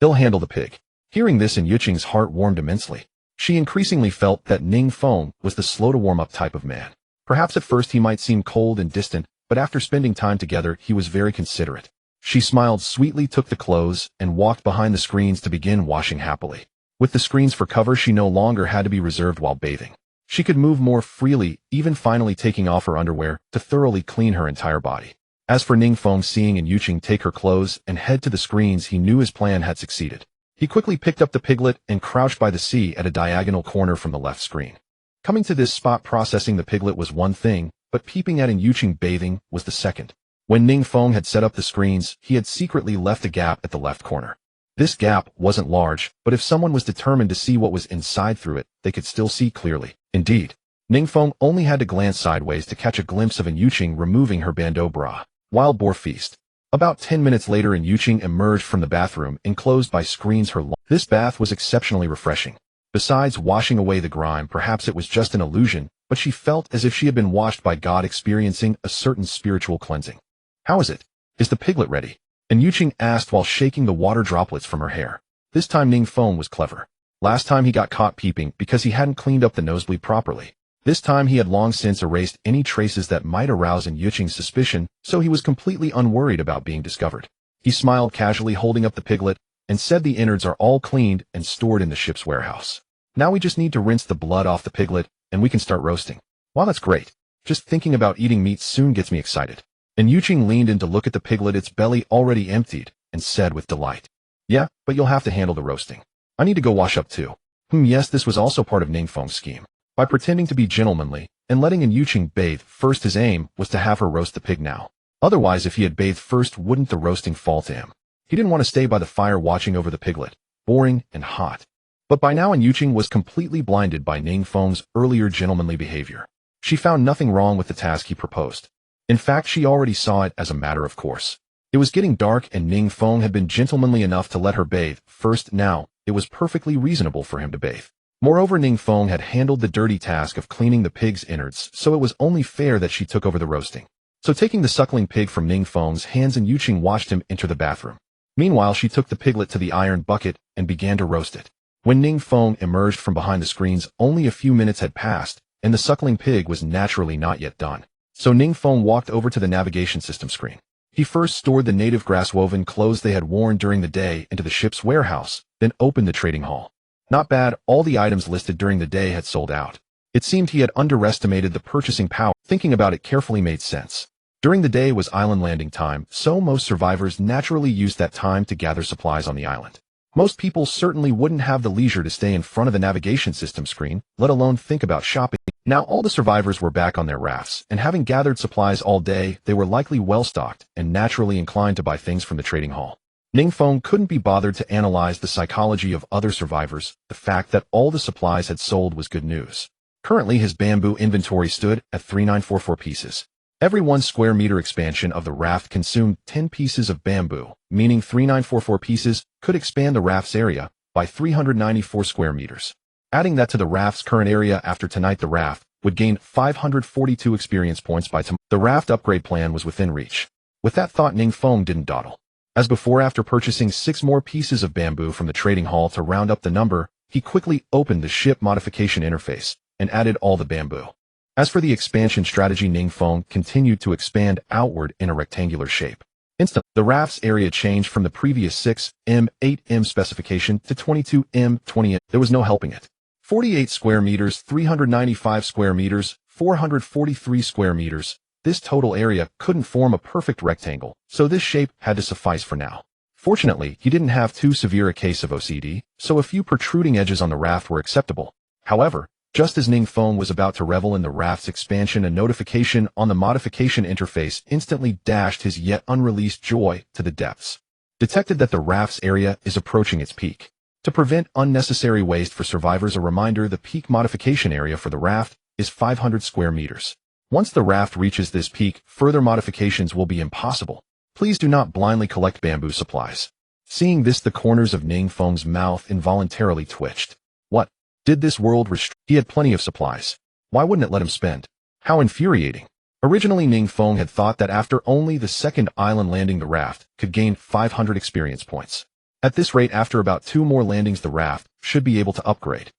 [SPEAKER 1] He'll handle the pig. Hearing this, and Yuqing's heart warmed immensely. She increasingly felt that Ning Feng was the slow-to-warm-up type of man. Perhaps at first he might seem cold and distant, but after spending time together he was very considerate. She smiled sweetly, took the clothes, and walked behind the screens to begin washing happily. With the screens for cover, she no longer had to be reserved while bathing. She could move more freely, even finally taking off her underwear to thoroughly clean her entire body. As for Ning Feng, seeing Yuqing take her clothes and head to the screens, he knew his plan had succeeded. He quickly picked up the piglet and crouched by the sea at a diagonal corner from the left screen. Coming to this spot, processing the piglet was one thing, but peeping at Yuqing bathing was the second. When Ning Feng had set up the screens, he had secretly left a gap at the left corner. This gap wasn't large, but if someone was determined to see what was inside through it, they could still see clearly. Indeed, Ning Feng only had to glance sideways to catch a glimpse of Yuqing removing her bandeau bra. Wild boar feast. About 10 minutes later, Yuqing emerged from the bathroom, enclosed by screens. This bath was exceptionally refreshing. Besides washing away the grime, perhaps it was just an illusion, but she felt as if she had been washed by God, experiencing a certain spiritual cleansing. How is it? Is the piglet ready? Yuqing asked while shaking the water droplets from her hair. This time Ning Feng was clever. Last time he got caught peeping because he hadn't cleaned up the nosebleed properly. This time he had long since erased any traces that might arouse Yuqing's suspicion, so he was completely unworried about being discovered. He smiled casually, holding up the piglet, and said, the innards are all cleaned and stored in the ship's warehouse. Now we just need to rinse the blood off the piglet, and we can start roasting. Wow, that's great. Just thinking about eating meat soon gets me excited. Yuqing leaned in to look at the piglet, its belly already emptied, and said with delight, yeah, but you'll have to handle the roasting. I need to go wash up too. Yes, this was also part of Ning Feng's scheme. By pretending to be gentlemanly and letting Yuqing bathe first, his aim was to have her roast the pig now. Otherwise, if he had bathed first, wouldn't the roasting fall to him? He didn't want to stay by the fire watching over the piglet, boring and hot. But by now Yuqing was completely blinded by Ning Feng's earlier gentlemanly behavior. She found nothing wrong with the task he proposed. In fact, she already saw it as a matter of course. It was getting dark and Ning Feng had been gentlemanly enough to let her bathe first. Now, it was perfectly reasonable for him to bathe. Moreover, Ning Feng had handled the dirty task of cleaning the pig's innards, so it was only fair that she took over the roasting. So taking the suckling pig from Ning Feng's hands, Yuqing watched him enter the bathroom. Meanwhile, she took the piglet to the iron bucket and began to roast it. When Ning Feng emerged from behind the screens, only a few minutes had passed, and the suckling pig was naturally not yet done. So Ning Feng walked over to the navigation system screen. He first stored the native grass-woven clothes they had worn during the day into the ship's warehouse, then opened the trading hall. Not bad, all the items listed during the day had sold out. It seemed he had underestimated the purchasing power. Thinking about it carefully made sense. During the day was island landing time, so most survivors naturally used that time to gather supplies on the island. Most people certainly wouldn't have the leisure to stay in front of the navigation system screen, let alone think about shopping. Now all the survivors were back on their rafts, and having gathered supplies all day, they were likely well-stocked and naturally inclined to buy things from the trading hall. Ning Feng couldn't be bothered to analyze the psychology of other survivors. The fact that all the supplies had sold was good news. Currently, his bamboo inventory stood at 3944 pieces. Every 1 square meter expansion of the raft consumed 10 pieces of bamboo, meaning 3944 pieces could expand the raft's area by 394 square meters. Adding that to the raft's current area after tonight, the raft would gain 542 experience points by tomorrow. The raft upgrade plan was within reach. With that thought, Ning Feng didn't dawdle. As before, after purchasing 6 more pieces of bamboo from the trading hall to round up the number, he quickly opened the ship modification interface and added all the bamboo. As for the expansion strategy, Ning Feng continued to expand outward in a rectangular shape. Instantly, the raft's area changed from the previous 6m, 8m specification to 22m, 20m. There was no helping it. 48 square meters, 395 square meters, 443 square meters. This total area couldn't form a perfect rectangle, so this shape had to suffice for now. Fortunately, he didn't have too severe a case of OCD, so a few protruding edges on the raft were acceptable. However, just as Ning Feng was about to revel in the raft's expansion, a notification on the modification interface instantly dashed his yet unreleased joy to the depths. Detected that the raft's area is approaching its peak. To prevent unnecessary waste for survivors, a reminder: the peak modification area for the raft is 500 square meters. Once the raft reaches this peak, further modifications will be impossible. Please do not blindly collect bamboo supplies. Seeing this, the corners of Ning Feng's mouth involuntarily twitched. What? Did this world restrict? He had plenty of supplies. Why wouldn't it let him spend? How infuriating. Originally, Ning Feng had thought that after only the second island landing, the raft could gain 500 experience points. At this rate, after about 2 more landings, the raft should be able to upgrade.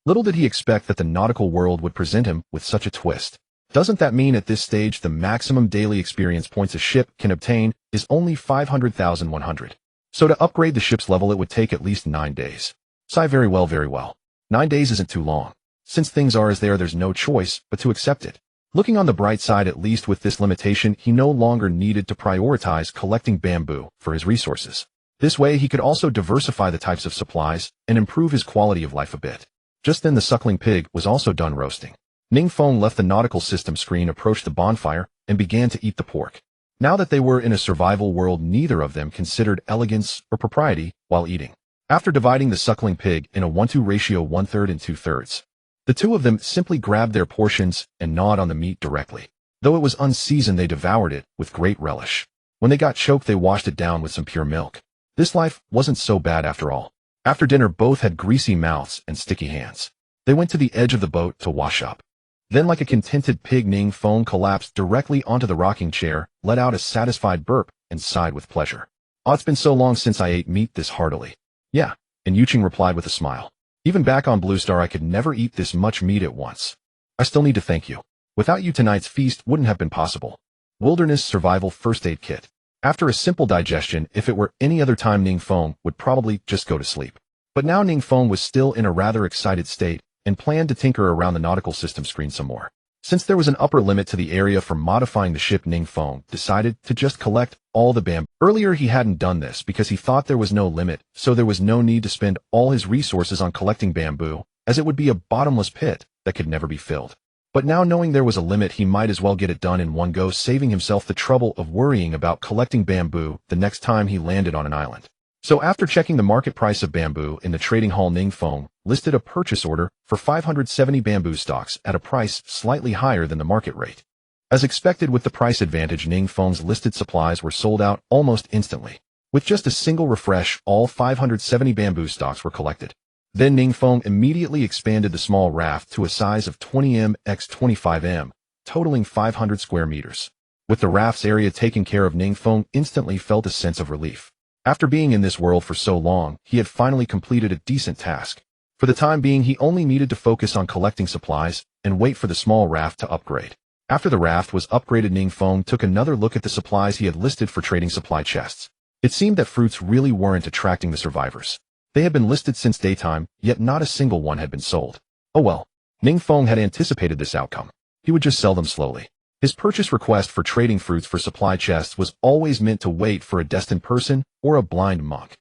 [SPEAKER 1] Little did he expect that the nautical world would present him with such a twist. Doesn't that mean at this stage the maximum daily experience points a ship can obtain is only 500,100? So to upgrade the ship's level, it would take at least 9 days. Sigh, very well, very well. 9 days isn't too long. Since things are as they are, there's no choice but to accept it. Looking on the bright side, at least with this limitation, he no longer needed to prioritize collecting bamboo for his resources. This way, he could also diversify the types of supplies and improve his quality of life a bit. Just then, the suckling pig was also done roasting. Ning Feng left the nautical system screen, approached the bonfire, and began to eat the pork. Now that they were in a survival world, neither of them considered elegance or propriety while eating. After dividing the suckling pig in a 1-2 ratio, 1/3 and 2/3, the two of them simply grabbed their portions and gnawed on the meat directly. Though it was unseasoned, they devoured it with great relish. When they got choked, they washed it down with some pure milk. This life wasn't so bad after all. After dinner, both had greasy mouths and sticky hands. They went to the edge of the boat to wash up. Then, like a contented pig, Ning Feng collapsed directly onto the rocking chair, let out a satisfied burp, and sighed with pleasure. Oh, it's been so long since I ate meat this heartily. Yeah, and Yuqing replied with a smile. Even back on Blue Star, I could never eat this much meat at once. I still need to thank you. Without you, tonight's feast wouldn't have been possible. Wilderness Survival First Aid Kit. After a simple digestion, if it were any other time, Ning Feng would probably just go to sleep. But now Ning Feng was still in a rather excited state and planned to tinker around the nautical system screen some more. Since there was an upper limit to the area for modifying the ship, Ning Feng decided to just collect all the bamboo. Earlier, he hadn't done this because he thought there was no limit, so there was no need to spend all his resources on collecting bamboo, as it would be a bottomless pit that could never be filled. But now, knowing there was a limit, he might as well get it done in one go, saving himself the trouble of worrying about collecting bamboo the next time he landed on an island. So after checking the market price of bamboo in the trading hall, Ning Feng listed a purchase order for 570 bamboo stalks at a price slightly higher than the market rate. As expected, with the price advantage, Ning Feng's listed supplies were sold out almost instantly. With just a single refresh, all 570 bamboo stalks were collected. Then Ning Feng immediately expanded the small raft to a size of 20 m x 25 m, totaling 500 square meters. With the raft's area taken care of, Ning Feng instantly felt a sense of relief. After being in this world for so long, he had finally completed a decent task. For the time being, he only needed to focus on collecting supplies and wait for the small raft to upgrade. After the raft was upgraded, Ning Feng took another look at the supplies he had listed for trading supply chests. It seemed that fruits really weren't attracting the survivors. They had been listed since daytime, yet not a single one had been sold. Oh well, Ning Feng had anticipated this outcome. He would just sell them slowly. His purchase request for trading fruits for supply chests was always meant to wait for a destined person or a blind monk.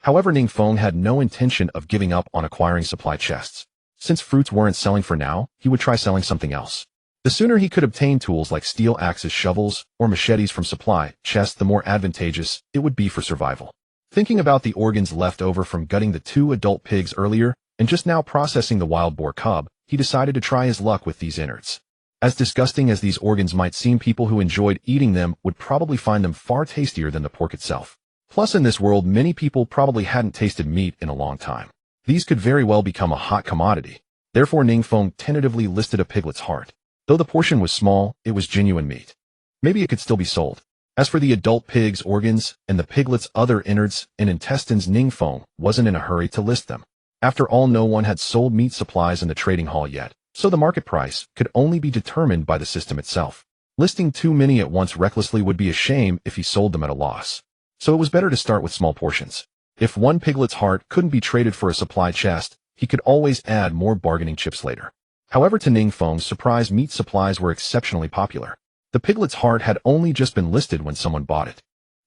[SPEAKER 1] However, Ning Feng had no intention of giving up on acquiring supply chests. Since fruits weren't selling for now, he would try selling something else. The sooner he could obtain tools like steel axes, shovels, or machetes from supply chests, the more advantageous it would be for survival. Thinking about the organs left over from gutting the 2 adult pigs earlier and just now processing the wild boar cub, he decided to try his luck with these innards. As disgusting as these organs might seem, people who enjoyed eating them would probably find them far tastier than the pork itself. Plus, in this world, many people probably hadn't tasted meat in a long time. These could very well become a hot commodity. Therefore, Ning Feng tentatively listed a piglet's heart. Though the portion was small, it was genuine meat. Maybe it could still be sold. As for the adult pig's organs and the piglet's other innards and intestines, Ning Feng wasn't in a hurry to list them. After all, no one had sold meat supplies in the trading hall yet, so the market price could only be determined by the system itself. Listing too many at once recklessly would be a shame if he sold them at a loss. So it was better to start with small portions. If one piglet's heart couldn't be traded for a supply chest, he could always add more bargaining chips later. However, to Ning Feng's surprise, meat supplies were exceptionally popular. The piglet's heart had only just been listed when someone bought it.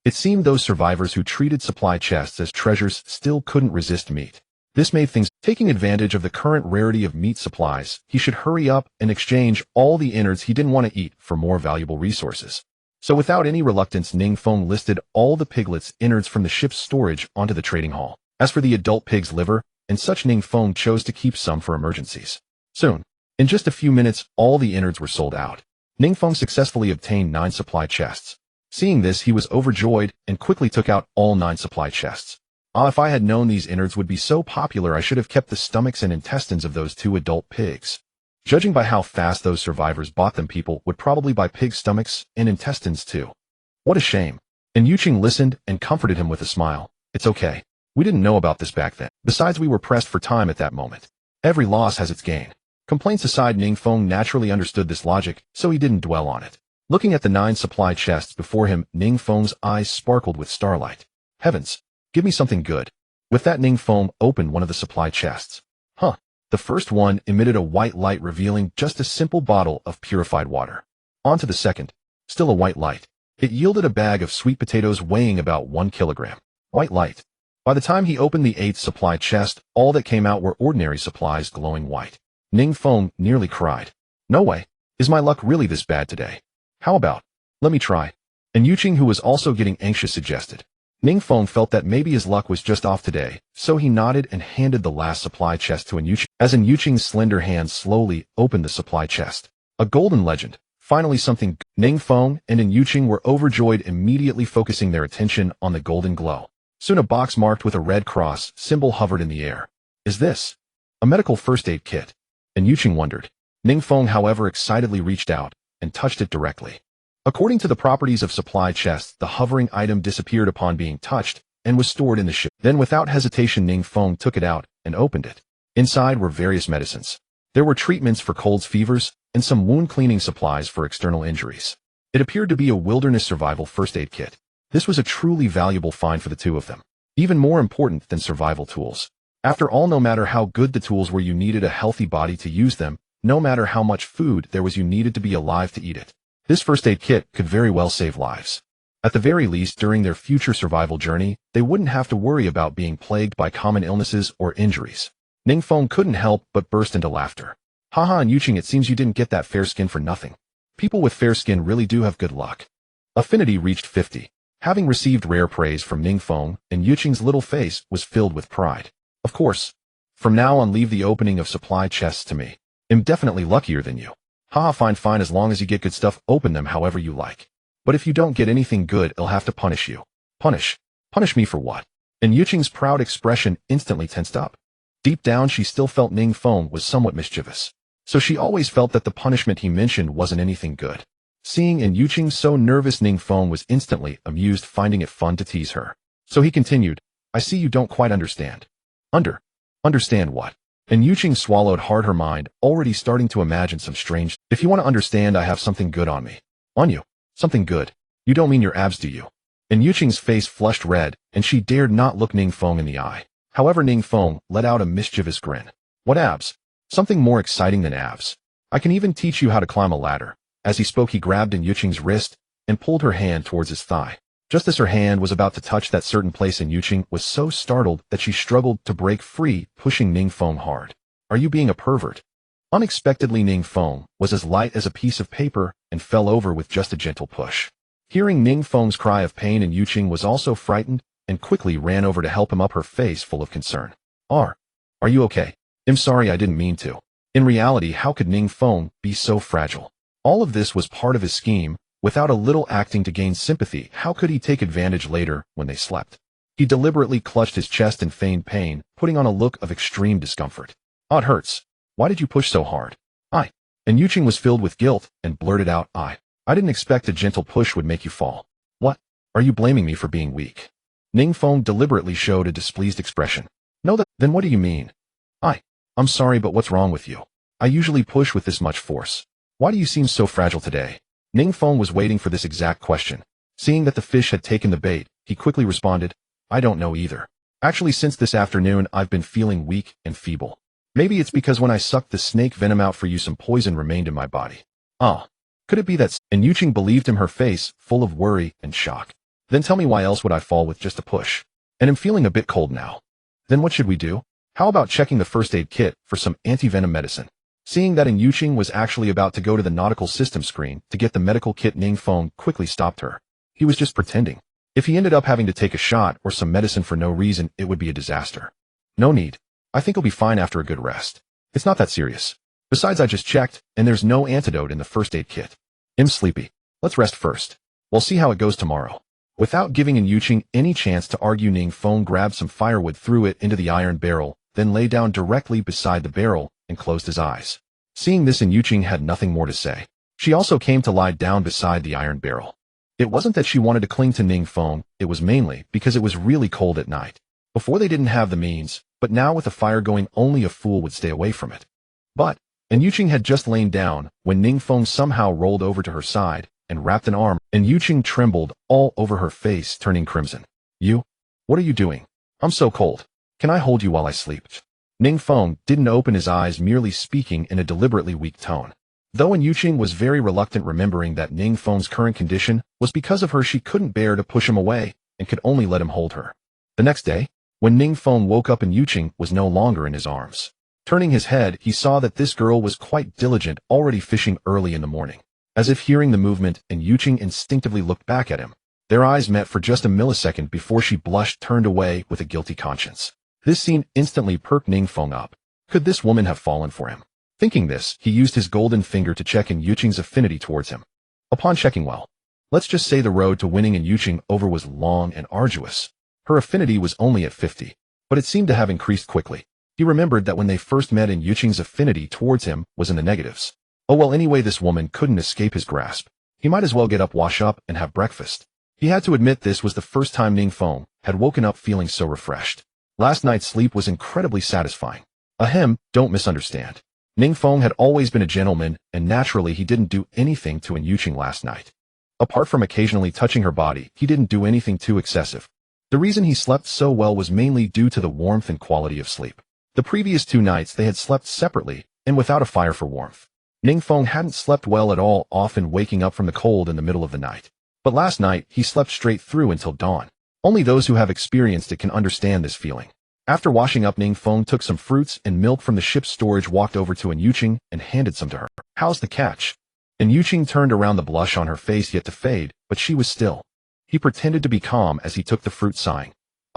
[SPEAKER 1] It seemed those survivors who treated supply chests as treasures still couldn't resist meat. This made things. Taking advantage of the current rarity of meat supplies, he should hurry up and exchange all the innards he didn't want to eat for more valuable resources. So without any reluctance, Ning Feng listed all the piglet's innards from the ship's storage onto the trading hall. As for the adult pig's liver and such, Ning Feng chose to keep some for emergencies. Soon, in just a few minutes, all the innards were sold out. Ning Feng successfully obtained 9 supply chests. Seeing this, he was overjoyed and quickly took out all 9 supply chests. If I had known these innards would be so popular, I should have kept the stomachs and intestines of those 2 adult pigs. Judging by how fast those survivors bought them, people would probably buy pig stomachs and intestines too. What a shame. And Yuqing listened and comforted him with a smile. It's okay. We didn't know about this back then. Besides, we were pressed for time at that moment. Every loss has its gain. Complaints aside, Ning Feng naturally understood this logic, so he didn't dwell on it. Looking at the 9 supply chests before him, Ning Feng's eyes sparkled with starlight. Heavens! Give me something good. With that, Ning Feng opened one of the supply chests. The first one emitted a white light, revealing just a simple bottle of purified water. On to the second. Still a white light. It yielded a bag of sweet potatoes weighing about 1 kilogram. White light. By the time he opened the 8th supply chest, all that came out were ordinary supplies glowing white. Ning Feng nearly cried. No way. Is my luck really this bad today? How about, let me try. And Yuqing, who was also getting anxious, suggested. Ning Feng felt that maybe his luck was just off today, so he nodded and handed the last supply chest to Yuqing. As Yuqing's slender hand slowly opened the supply chest. A golden legend. Finally something. Ning Feng and Yuqing were overjoyed, immediately focusing their attention on the golden glow. Soon a box marked with a red cross symbol hovered in the air. Is this a medical first aid kit? And Yuqing wondered. Ning Feng, however, excitedly reached out and touched it directly. According to the properties of supply chests, the hovering item disappeared upon being touched and was stored in the ship. Then without hesitation, Ning Feng took it out and opened it. Inside were various medicines. There were treatments for colds, fevers, and some wound cleaning supplies for external injuries. It appeared to be a wilderness survival first aid kit. This was a truly valuable find for the 2 of them. Even more important than survival tools. After all, no matter how good the tools were, you needed a healthy body to use them. No matter how much food there was, you needed to be alive to eat it. This first aid kit could very well save lives. At the very least, during their future survival journey, they wouldn't have to worry about being plagued by common illnesses or injuries. Ning Feng couldn't help but burst into laughter. Haha, and Yuqing, it seems you didn't get that fair skin for nothing. People with fair skin really do have good luck. Affinity reached 50. Having received rare praise from Ning Feng, and Yuqing's little face was filled with pride. Of course. From now on, leave the opening of supply chests to me. I'm definitely luckier than you. Haha, fine, as long as you get good stuff, open them however you like. But if you don't get anything good, I'll have to punish you. Punish? Punish me for what? And Yuqing's proud expression instantly tensed up. Deep down, she still felt Ning Feng was somewhat mischievous. So she always felt that the punishment he mentioned wasn't anything good. Seeing Yuqing so nervous, Ning Feng was instantly amused, finding it fun to tease her. So he continued, I see you don't quite understand. Understand what? And Yuqing swallowed hard, her mind already starting to imagine some strange. If you want to understand, I have something good on me. On you? Something good? You don't mean your abs, do you? And Yuqing's face flushed red, and she dared not look Ning Feng in the eye. However, Ning Feng let out a mischievous grin. What abs? Something more exciting than abs. I can even teach you how to climb a ladder. As he spoke, he grabbed Yuqing's wrist and pulled her hand towards his thigh. Just as her hand was about to touch that certain place, Yuqing was so startled that she struggled to break free, pushing Ning Feng hard. Are you being a pervert? Unexpectedly, Ning Feng was as light as a piece of paper and fell over with just a gentle push. Hearing Ning Feng's cry of pain, Yuqing was also frightened and quickly ran over to help him up, her face full of concern. Are you okay? I'm sorry, I didn't mean to. In reality, how could Ning Feng be so fragile? All of this was part of his scheme. Without a little acting to gain sympathy, how could he take advantage later when they slept? He deliberately clutched his chest and feigned pain, putting on a look of extreme discomfort. It hurts. Why did you push so hard? And Yuqing was filled with guilt and blurted out, I didn't expect a gentle push would make you fall. What? Are you blaming me for being weak? Ning Feng deliberately showed a displeased expression. No, then what do you mean? I'm sorry, but what's wrong with you? I usually push with this much force. Why do you seem so fragile today? Ning Feng was waiting for this exact question. Seeing that the fish had taken the bait, he quickly responded, I don't know either. Actually, since this afternoon, I've been feeling weak and feeble. Maybe it's because when I sucked the snake venom out for you, some poison remained in my body. Could it be that? And Yuqing believed him, her face full of worry and shock. Then tell me, why else would I fall with just a push? And I'm feeling a bit cold now. Then what should we do? How about checking the first aid kit for some anti-venom medicine? Seeing that Yuqing was actually about to go to the nautical system screen to get the medical kit, Ning Feng quickly stopped her. He was just pretending. If he ended up having to take a shot or some medicine for no reason, it would be a disaster. No need. I think he'll be fine after a good rest. It's not that serious. Besides, I just checked, and there's no antidote in the first aid kit. I'm sleepy. Let's rest first. We'll see how it goes tomorrow. Without giving Yuqing any chance to argue, Ning Feng grabbed some firewood, threw it into the iron barrel, then lay down directly beside the barrel and closed his eyes. Seeing this, Yuqing had nothing more to say. She also came to lie down beside the iron barrel. It wasn't that she wanted to cling to Ning Feng, it was mainly because it was really cold at night. Before they didn't have the means, but now with the fire going, only a fool would stay away from it. Yuqing had just lain down when Ning Feng somehow rolled over to her side and wrapped an arm, and Yuqing trembled all over her face, turning crimson. You? What are you doing? I'm so cold. Can I hold you while I sleep? Ning Feng didn't open his eyes, merely speaking in a deliberately weak tone. Though Yuqing was very reluctant, remembering that Ning Feng's current condition was because of her, she couldn't bear to push him away and could only let him hold her. The next day, when Ning Feng woke up and Yuqing was no longer in his arms. Turning his head, he saw that this girl was quite diligent, already fishing early in the morning. As if hearing the movement, and Yuqing instinctively looked back at him. Their eyes met for just a millisecond before she blushed, turned away with a guilty conscience. This scene instantly perked Ning Feng up. Could this woman have fallen for him? Thinking this, he used his golden finger to check Yuqing's affinity towards him. Upon checking, well, let's just say the road to winning Yuqing over was long and arduous. Her affinity was only at 50, but it seemed to have increased quickly. He remembered that when they first met, Yuqing's affinity towards him was in the negatives. Oh well, anyway, this woman couldn't escape his grasp. He might as well get up, wash up, and have breakfast. He had to admit this was the first time Ning Feng had woken up feeling so refreshed. Last night's sleep was incredibly satisfying. Ahem, don't misunderstand. Ning Feng had always been a gentleman, and naturally he didn't do anything to Yuqing last night. Apart from occasionally touching her body, he didn't do anything too excessive. The reason he slept so well was mainly due to the warmth and quality of sleep. The previous 2 nights they had slept separately, and without a fire for warmth. Ning Feng hadn't slept well at all, often waking up from the cold in the middle of the night. But last night, he slept straight through until dawn. Only those who have experienced it can understand this feeling. After washing up, Ning Feng took some fruits and milk from the ship's storage, walked over to Yuqing, and handed some to her. How's the catch? Yuqing turned around, the blush on her face yet to fade, but she was still. He pretended to be calm as he took the fruit, sighing.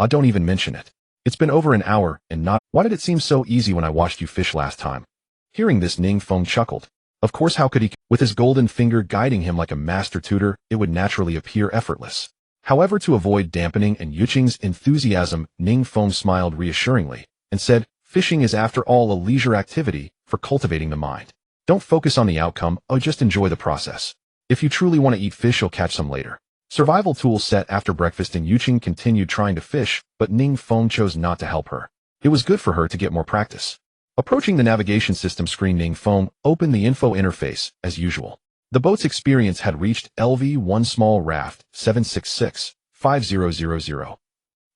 [SPEAKER 1] Don't even mention it. It's been over an hour, and not— Why did it seem so easy when I washed you fish last time? Hearing this, Ning Feng chuckled. Of course, how could he? With his golden finger guiding him like a master tutor, it would naturally appear effortless. However, to avoid dampening Yuqing's enthusiasm, Ning Feng smiled reassuringly and said, fishing is after all a leisure activity for cultivating the mind. Don't focus on the outcome, just enjoy the process. If you truly want to eat fish, you'll catch some later. Survival tools set after breakfast, Yuqing continued trying to fish, but Ning Feng chose not to help her. It was good for her to get more practice. Approaching the navigation system screen, Ning Feng opened the info interface, as usual. The boat's experience had reached LV1 small Raft 766-5000.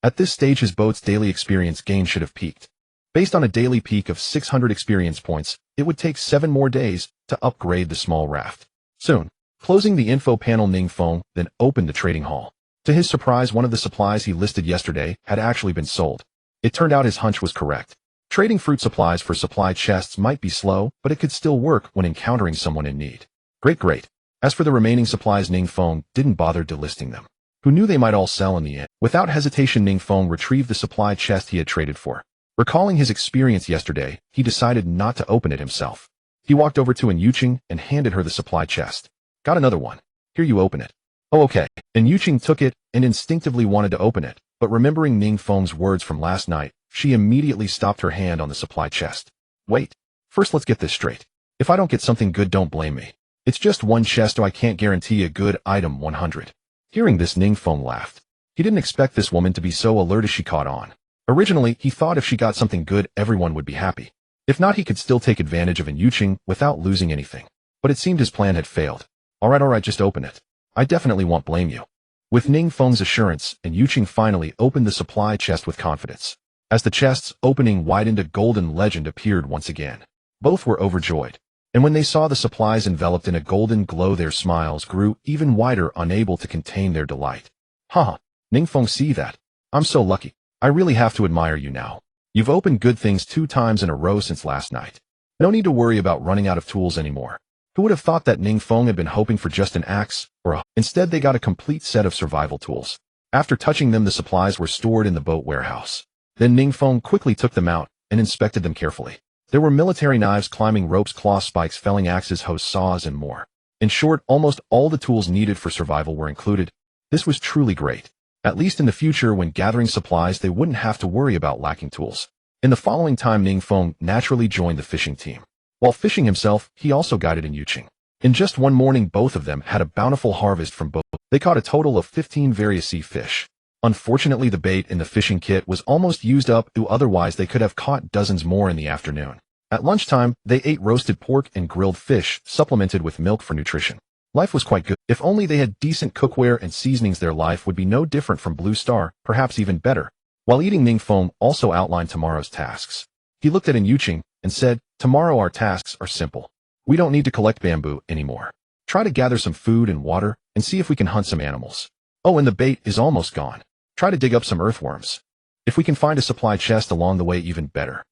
[SPEAKER 1] At this stage, his boat's daily experience gain should have peaked. Based on a daily peak of 600 experience points, it would take 7 more days to upgrade the small raft. Soon, closing the info panel, Ning Feng then opened the trading hall. To his surprise, one of the supplies he listed yesterday had actually been sold. It turned out his hunch was correct. Trading fruit supplies for supply chests might be slow, but it could still work when encountering someone in need. Great. As for the remaining supplies, Ning Feng didn't bother delisting them. Who knew they might all sell in the end? Without hesitation, Ning Feng retrieved the supply chest he had traded for. Recalling his experience yesterday, he decided not to open it himself. He walked over to Yuqing and handed her the supply chest. Got another one. Here, you open it. Oh, okay. Yuqing took it and instinctively wanted to open it, but remembering Ning Feng's words from last night, she immediately stopped her hand on the supply chest. Wait. First, let's get this straight. If I don't get something good, don't blame me. It's just one chest, so I can't guarantee a good item 100. Hearing this, Ning Feng laughed. He didn't expect this woman to be so alert as she caught on. Originally, he thought if she got something good, everyone would be happy. If not, he could still take advantage of Yuqing without losing anything. But it seemed his plan had failed. Alright, just open it. I definitely won't blame you. With Ning Feng's assurance, Yuqing finally opened the supply chest with confidence. As the chest's opening widened, a golden legend appeared once again. Both were overjoyed. And when they saw the supplies enveloped in a golden glow, their smiles grew even wider, unable to contain their delight. Haha, Ning Feng, see that? I'm so lucky. I really have to admire you now. You've opened good things 2 times in a row since last night. No need to worry about running out of tools anymore. Who would have thought that Ning Feng had been hoping for just an axe or a— Instead, they got a complete set of survival tools. After touching them, the supplies were stored in the boat warehouse. Then Ning Feng quickly took them out and inspected them carefully. There were military knives, climbing ropes, claw spikes, felling axes, hoes, saws, and more. In short, almost all the tools needed for survival were included. This was truly great. At least in the future, when gathering supplies, they wouldn't have to worry about lacking tools. In the following time, Ning Feng naturally joined the fishing team. While fishing himself, he also guided in Yuqing. In just one morning, both of them had a bountiful harvest from both. They caught a total of 15 various sea fish. Unfortunately, the bait in the fishing kit was almost used up, otherwise they could have caught dozens more in the afternoon. At lunchtime, they ate roasted pork and grilled fish, supplemented with milk for nutrition. Life was quite good. If only they had decent cookware and seasonings, their life would be no different from Blue Star, perhaps even better. While eating, Ning Feng also outlined tomorrow's tasks. He looked at Yuqing and said, "Tomorrow our tasks are simple. We don't need to collect bamboo anymore. Try to gather some food and water and see if we can hunt some animals. Oh, and the bait is almost gone. Try to dig up some earthworms. If we can find a supply chest along the way, even better."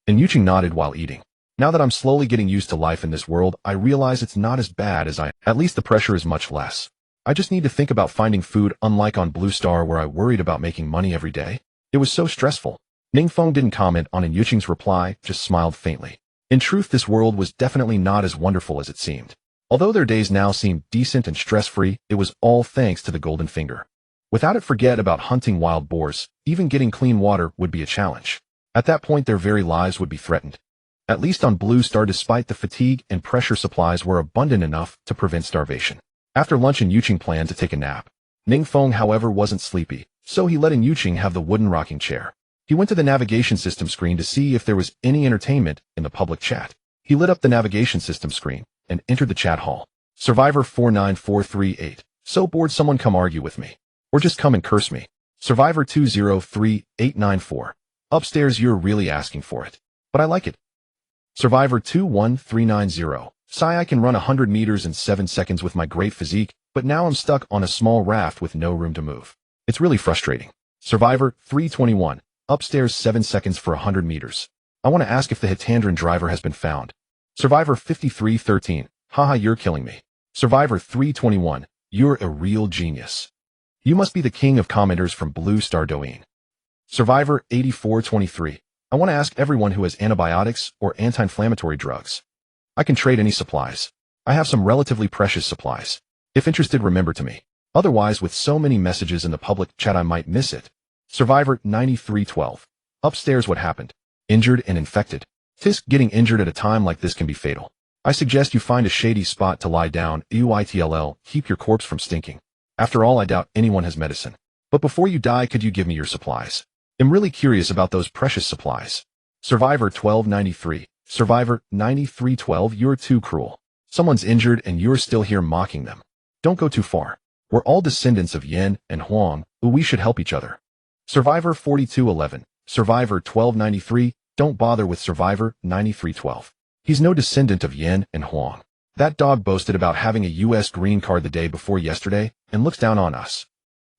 [SPEAKER 1] And Yuqing nodded while eating. "Now that I'm slowly getting used to life in this world, I realize it's not as bad as at least the pressure is much less. I just need to think about finding food, unlike on Blue Star where I worried about making money every day. It was so stressful." Ning Feng didn't comment on Yuqing's reply, just smiled faintly. In truth, this world was definitely not as wonderful as it seemed. Although their days now seemed decent and stress-free, it was all thanks to the golden finger. Without it, forget about hunting wild boars. Even getting clean water would be a challenge. At that point, their very lives would be threatened. At least on Blue Star, despite the fatigue and pressure, supplies were abundant enough to prevent starvation. After lunch, Yuqing planned to take a nap. Ning Feng, however, wasn't sleepy, so he let Yuqing have the wooden rocking chair. He went to the navigation system screen to see if there was any entertainment in the public chat. He lit up the navigation system screen and entered the chat hall. "Survivor 49438. So bored, someone come argue with me. Or just come and curse me. Survivor 203894. Upstairs, you're really asking for it. But I like it. Survivor 21390. Sigh, I can run 100 meters in 7 seconds with my great physique, but now I'm stuck on a small raft with no room to move. It's really frustrating. Survivor 321. Upstairs, 7 seconds for 100 meters. I want to ask if the Hitandran driver has been found. Survivor 5313. Haha, you're killing me. Survivor 321. You're a real genius. You must be the king of commenters from Blue Star Doin. Survivor 8423. I want to ask everyone who has antibiotics or anti-inflammatory drugs. I can trade any supplies. I have some relatively precious supplies. If interested, remember to me. Otherwise, with so many messages in the public chat, I might miss it. Survivor 9312. Upstairs, what happened? Injured and infected. Tisk, getting injured at a time like this can be fatal. I suggest you find a shady spot to lie down. UITLL, keep your corpse from stinking. After all, I doubt anyone has medicine. But before you die, could you give me your supplies? I'm really curious about those precious supplies. Survivor 1293. Survivor 9312, you're too cruel. Someone's injured and you're still here mocking them. Don't go too far. We're all descendants of Yin and Huang, we should help each other. Survivor 4211. Survivor 1293, don't bother with Survivor 9312. He's no descendant of Yin and Huang. That dog boasted about having a US green card the day before yesterday and looks down on us.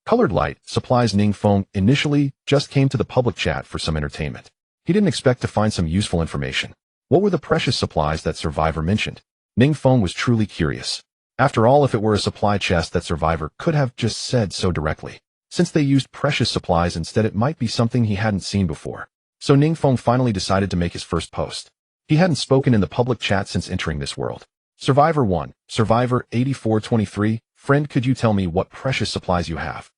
[SPEAKER 1] Colored Light supplies Ning Feng initially just came to the public chat for some entertainment. He didn't expect to find some useful information. What were the precious supplies that Survivor mentioned? Ning Feng was truly curious. After all, if it were a supply chest, that Survivor could have just said so directly. Since they used precious supplies instead, it might be something he hadn't seen before. So Ning Feng finally decided to make his first post. He hadn't spoken in the public chat since entering this world. Survivor 1. Survivor 8423. Friend, could you tell me what precious supplies you have?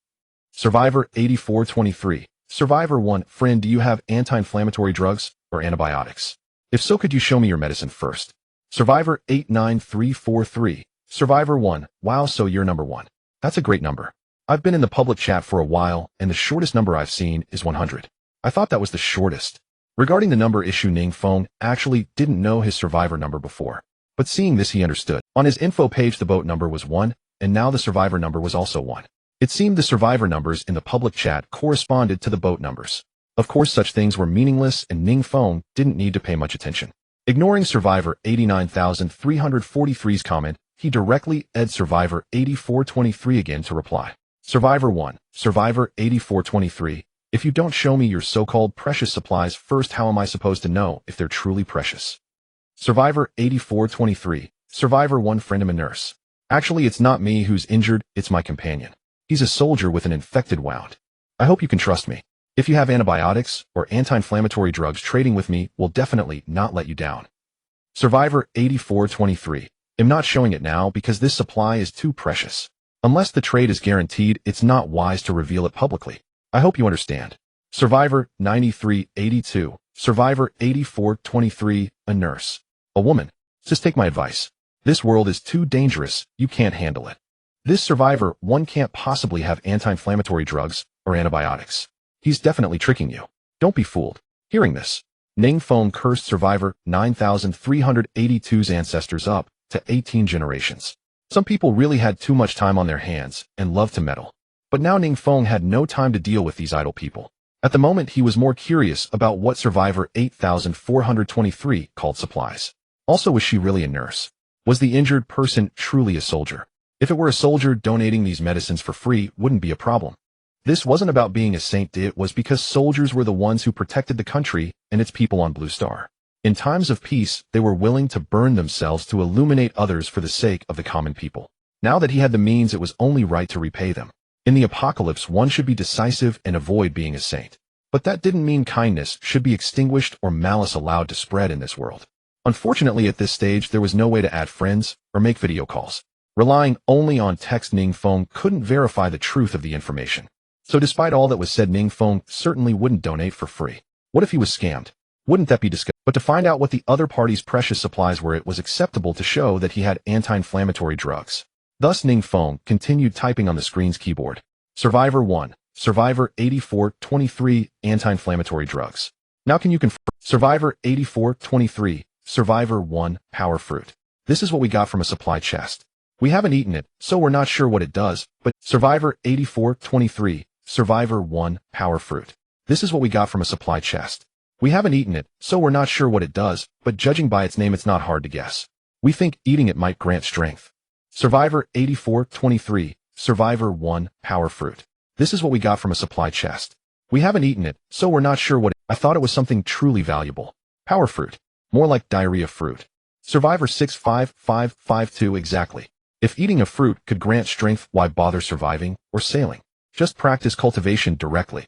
[SPEAKER 1] Survivor 8423. Survivor 1. Friend, do you have anti-inflammatory drugs or antibiotics? If so, could you show me your medicine first? Survivor 89343. Survivor 1. Wow, so you're number 1. That's a great number. I've been in the public chat for a while, and the shortest number I've seen is 100. I thought that was the shortest. Regarding the number issue, Ning Feng actually didn't know his Survivor number before. But seeing this, he understood. On his info page, the boat number was 1, and now the Survivor number was also 1. It seemed the Survivor numbers in the public chat corresponded to the boat numbers. Of course, such things were meaningless, and Ning Feng didn't need to pay much attention. Ignoring Survivor 89343's comment, he directly added Survivor 8423 again to reply. Survivor 1. Survivor 8423. If you don't show me your so-called precious supplies first, how am I supposed to know if they're truly precious? Survivor 8423. Survivor 1. Friend, I'm a nurse. Actually, it's not me who's injured, it's my companion. He's a soldier with an infected wound. I hope you can trust me. If you have antibiotics or anti-inflammatory drugs, trading with me will definitely not let you down. Survivor 8423. am not showing it now because this supply is too precious. Unless the trade is guaranteed, it's not wise to reveal it publicly. I hope you understand. Survivor 9382. Survivor 8423. A nurse. A woman. Just take my advice. This world is too dangerous, you can't handle it. This Survivor 1 can't possibly have anti-inflammatory drugs or antibiotics. He's definitely tricking you. Don't be fooled. Hearing this, Ning Feng cursed Survivor 9382's ancestors up to 18 generations. Some people really had too much time on their hands and loved to meddle. But now Ning Feng had no time to deal with these idle people. At the moment, he was more curious about what Survivor 8423 called supplies. Also, was she really a nurse? Was the injured person truly a soldier? If it were a soldier, donating these medicines for free wouldn't be a problem. This wasn't about being a saint, it was because soldiers were the ones who protected the country and its people on Blue Star. In times of peace, they were willing to burn themselves to illuminate others for the sake of the common people. Now that he had the means, it was only right to repay them. In the apocalypse, one should be decisive and avoid being a saint. But that didn't mean kindness should be extinguished or malice allowed to spread in this world. Unfortunately, at this stage, there was no way to add friends or make video calls. Relying only on text, Ning Feng couldn't verify the truth of the information. So despite all that was said, Ning Feng certainly wouldn't donate for free. What if he was scammed? Wouldn't that be disgusting? But to find out what the other party's precious supplies were, it was acceptable to show that he had anti-inflammatory drugs. Thus Ning Feng continued typing on the screen's keyboard. Survivor 1. Survivor 8423. Anti-inflammatory drugs. Now can you confirm? Survivor 8423. Survivor 1. Power fruit. This is what we got from a supply chest. We haven't eaten it, so we're not sure what it does, but Survivor 8423. Survivor 1. Power fruit. This is what we got from a supply chest. We haven't eaten it, so we're not sure what it does, but judging by its name, it's not hard to guess. We think eating it might grant strength. Survivor 8423. Survivor 1. Power fruit. This is what we got from a supply chest. We haven't eaten it, so we're not sure what it is. I thought it was something truly valuable. Power fruit. More like diarrhea fruit. Survivor 65552. Exactly. If eating a fruit could grant strength, why bother surviving or sailing? Just practice cultivation directly.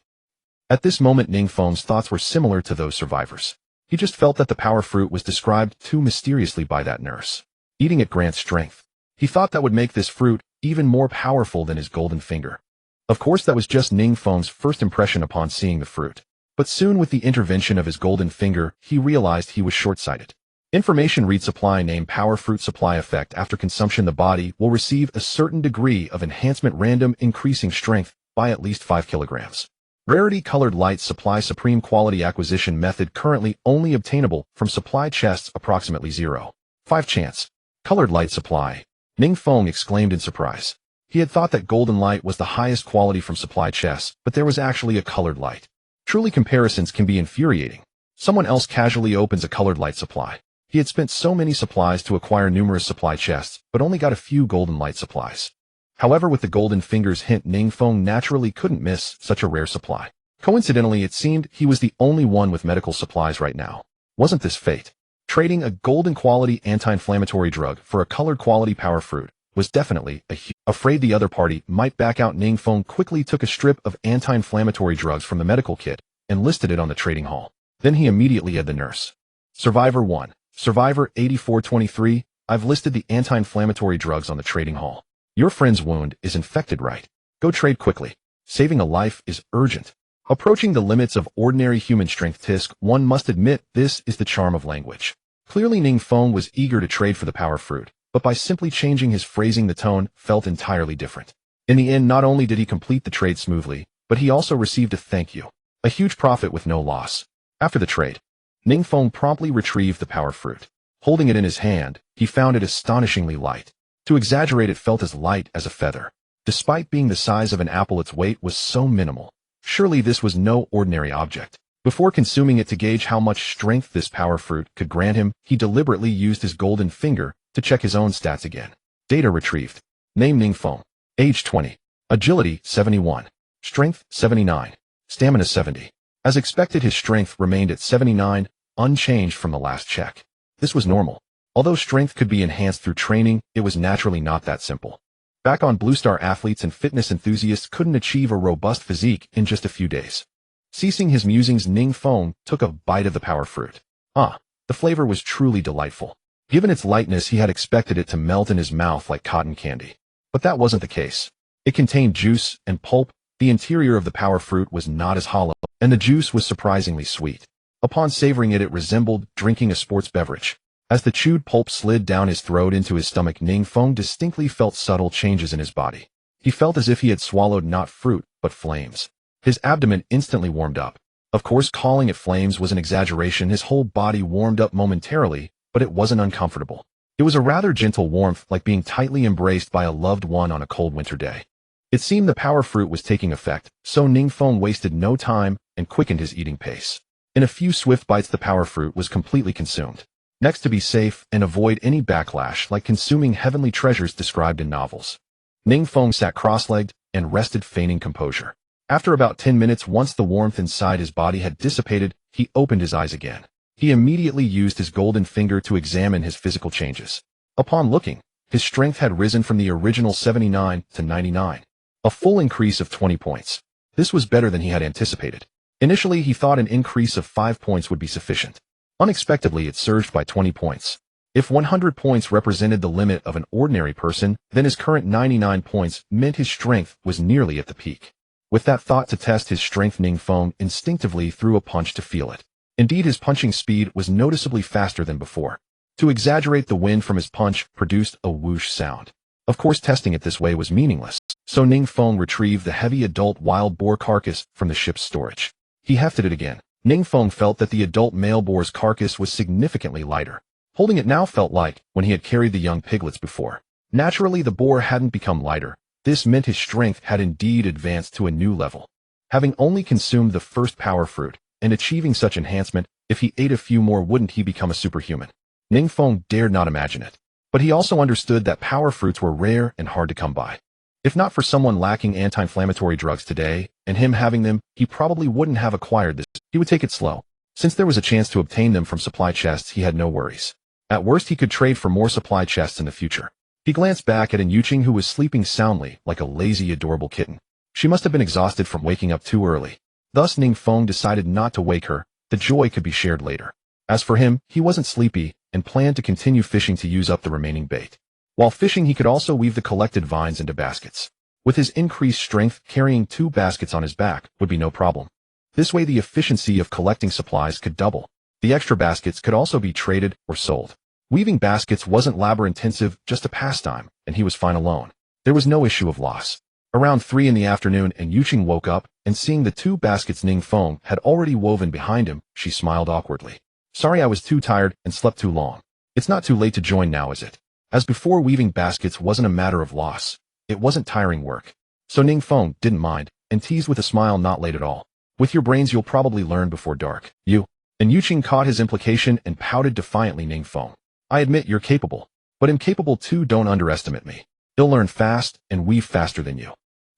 [SPEAKER 1] At this moment, Ning Feng's thoughts were similar to those survivors. He just felt that the power fruit was described too mysteriously by that nurse. Eating it grants strength. He thought that would make this fruit even more powerful than his golden finger. Of course, that was just Ning Feng's first impression upon seeing the fruit. But soon, with the intervention of his golden finger, he realized he was short-sighted. Information read supply name power fruit supply effect. After consumption, the body will receive a certain degree of enhancement, random increasing strength by at least 5 kilograms. Rarity colored light supply supreme quality acquisition method currently only obtainable from supply chests approximately 0.5 chance. Colored light supply. Ning Feng exclaimed in surprise. He had thought that golden light was the highest quality from supply chests, but there was actually a colored light. Truly, comparisons can be infuriating. Someone else casually opens a colored light supply. He had spent so many supplies to acquire numerous supply chests, but only got a few golden light supplies. However, with the golden finger's hint, Ning Feng naturally couldn't miss such a rare supply. Coincidentally, it seemed he was the only one with medical supplies right now. Wasn't this fate? Trading a golden quality anti-inflammatory drug for a colored quality power fruit was definitely afraid the other party might back out. Ning Feng quickly took a strip of anti-inflammatory drugs from the medical kit and listed it on the trading hall. Then he immediately had the nurse. Survivor 1. Survivor 8423. I've listed the anti-inflammatory drugs on the trading hall. Your friend's wound is infected, right? Go trade quickly. Saving a life is urgent. Approaching the limits of ordinary human strength, Tisk, one must admit this is the charm of language. Clearly Ning Feng was eager to trade for the power fruit, but by simply changing his phrasing, the tone felt entirely different. In the end, not only did he complete the trade smoothly, but he also received a thank you. A huge profit with no loss. After the trade, Ning Feng promptly retrieved the power fruit. Holding it in his hand, he found it astonishingly light. To exaggerate, it felt as light as a feather. Despite being the size of an apple, its weight was so minimal. Surely this was no ordinary object. Before consuming it to gauge how much strength this power fruit could grant him, he deliberately used his golden finger to check his own stats again. Data retrieved. Name Ning Feng. Age 20. Agility 71. Strength 79. Stamina 70. As expected, his strength remained at 79, unchanged from the last check. This was normal. Although strength could be enhanced through training, it was naturally not that simple. Back on Blue Star, athletes and fitness enthusiasts couldn't achieve a robust physique in just a few days. Ceasing his musings, Ning Feng took a bite of the power fruit. The flavor was truly delightful. Given its lightness, he had expected it to melt in his mouth like cotton candy. But that wasn't the case. It contained juice and pulp. The interior of the power fruit was not as hollow, and the juice was surprisingly sweet. Upon savoring it, it resembled drinking a sports beverage. As the chewed pulp slid down his throat into his stomach, Ning Feng distinctly felt subtle changes in his body. He felt as if he had swallowed not fruit, but flames. His abdomen instantly warmed up. Of course, calling it flames was an exaggeration. His whole body warmed up momentarily, but it wasn't uncomfortable. It was a rather gentle warmth, like being tightly embraced by a loved one on a cold winter day. It seemed the power fruit was taking effect, so Ning Feng wasted no time and quickened his eating pace. In a few swift bites, the power fruit was completely consumed. Next, to be safe and avoid any backlash like consuming heavenly treasures described in novels, Ning Feng sat cross-legged and rested, feigning composure. After about 10 minutes, once the warmth inside his body had dissipated, he opened his eyes again. He immediately used his golden finger to examine his physical changes. Upon looking, his strength had risen from the original 79 to 99. A full increase of 20 points. This was better than he had anticipated. Initially, he thought an increase of 5 points would be sufficient. Unexpectedly, it surged by 20 points. If 100 points represented the limit of an ordinary person, then his current 99 points meant his strength was nearly at the peak. With that thought to test his strength, Ning Feng instinctively threw a punch to feel it. Indeed, his punching speed was noticeably faster than before. To exaggerate, the wind from his punch produced a whoosh sound. Of course, testing it this way was meaningless, so Ning Feng retrieved the heavy adult wild boar carcass from the ship's storage. He hefted it again. Ning Feng felt that the adult male boar's carcass was significantly lighter. Holding it now felt like when he had carried the young piglets before. Naturally, the boar hadn't become lighter. This meant his strength had indeed advanced to a new level. Having only consumed the first power fruit, and achieving such enhancement, if he ate a few more, wouldn't he become a superhuman? Ning Feng dared not imagine it. But he also understood that power fruits were rare and hard to come by. If not for someone lacking anti-inflammatory drugs today, and him having them, he probably wouldn't have acquired this. He would take it slow. Since there was a chance to obtain them from supply chests, he had no worries. At worst, he could trade for more supply chests in the future. He glanced back at Yuqing, who was sleeping soundly like a lazy, adorable kitten. She must have been exhausted from waking up too early. Thus, Ning Feng decided not to wake her. The joy could be shared later. As for him, he wasn't sleepy and planned to continue fishing to use up the remaining bait. While fishing, he could also weave the collected vines into baskets. With his increased strength, carrying 2 baskets on his back would be no problem. This way, the efficiency of collecting supplies could double. The extra baskets could also be traded or sold. Weaving baskets wasn't labor-intensive, just a pastime, and he was fine alone. There was no issue of loss. Around 3 in the afternoon, and Yuqing woke up, and seeing the 2 baskets Ning Feng had already woven behind him, she smiled awkwardly. Sorry, I was too tired and slept too long. It's not too late to join now, is it? As before, weaving baskets wasn't a matter of loss. It wasn't tiring work. So Ning Feng didn't mind, and teased with a smile, not late at all. With your brains, you'll probably learn before dark. And Yuqing caught his implication and pouted defiantly. Ning Feng, I admit you're capable, but I'm capable too. Don't underestimate me. He'll learn fast and weave faster than you.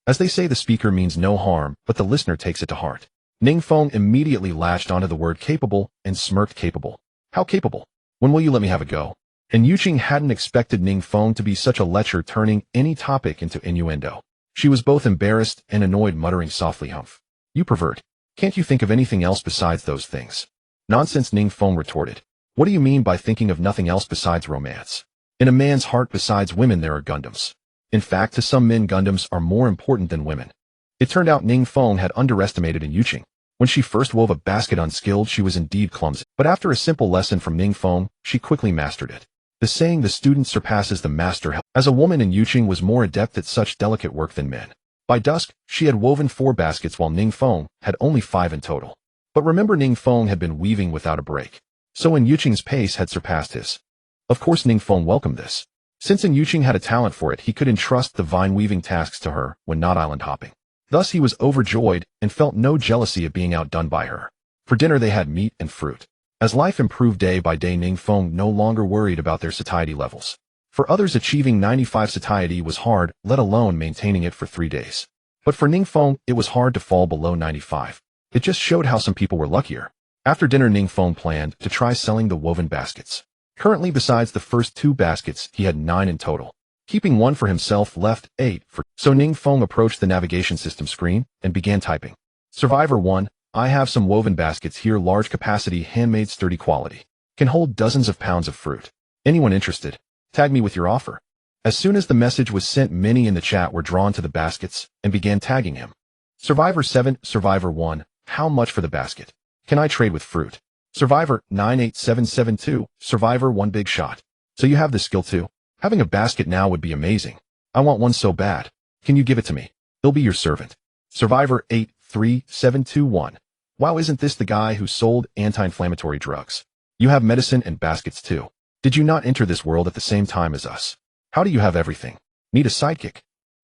[SPEAKER 1] As they say, the speaker means no harm, but the listener takes it to heart. Ning Feng immediately latched onto the word capable and smirked. Capable? How capable? When will you let me have a go? And Yuqing hadn't expected Ning Feng to be such a lecher, turning any topic into innuendo. She was both embarrassed and annoyed, muttering softly, "Humph. You pervert. Can't you think of anything else besides those things?" Nonsense, Ning Feng retorted. What do you mean by thinking of nothing else besides romance? In a man's heart, besides women, there are Gundams. In fact, to some men, Gundams are more important than women. It turned out Ning Feng had underestimated Yuqing. When she first wove a basket unskilled, she was indeed clumsy. But after a simple lesson from Ning Feng, she quickly mastered it. The saying, the student surpasses the master. As a woman, Yuqing was more adept at such delicate work than men. By dusk, she had woven 4 baskets while Ning Feng had only 5 in total. But remember, Ning Feng had been weaving without a break. So Yuqing's pace had surpassed his. Of course, Ning Feng welcomed this. Since Yuqing had a talent for it, he could entrust the vine-weaving tasks to her when not island hopping. Thus he was overjoyed and felt no jealousy of being outdone by her. For dinner they had meat and fruit. As life improved day by day, Ning Feng no longer worried about their satiety levels. For others, achieving 95 satiety was hard, let alone maintaining it for 3 days. But for Ning Feng, it was hard to fall below 95. It just showed how some people were luckier. After dinner, Ning Feng planned to try selling the woven baskets. Currently, besides the first 2 baskets, he had 9 in total. Keeping 1 for himself, left 8 for. So Ning Feng approached the navigation system screen and began typing. Survivor 1, I have some woven baskets here, large capacity, handmade, sturdy quality. Can hold dozens of pounds of fruit. Anyone interested? Tag me with your offer. As soon as the message was sent, many in the chat were drawn to the baskets and began tagging him. Survivor 7, Survivor 1, how much for the basket? Can I trade with fruit? Survivor 98772, Survivor 1, big shot. So you have the skill too? Having a basket now would be amazing. I want one so bad. Can you give it to me? He'll be your servant. Survivor 83721. Wow, isn't this the guy who sold anti-inflammatory drugs? You have medicine and baskets too. Did you not enter this world at the same time as us? How do you have everything? Need a sidekick?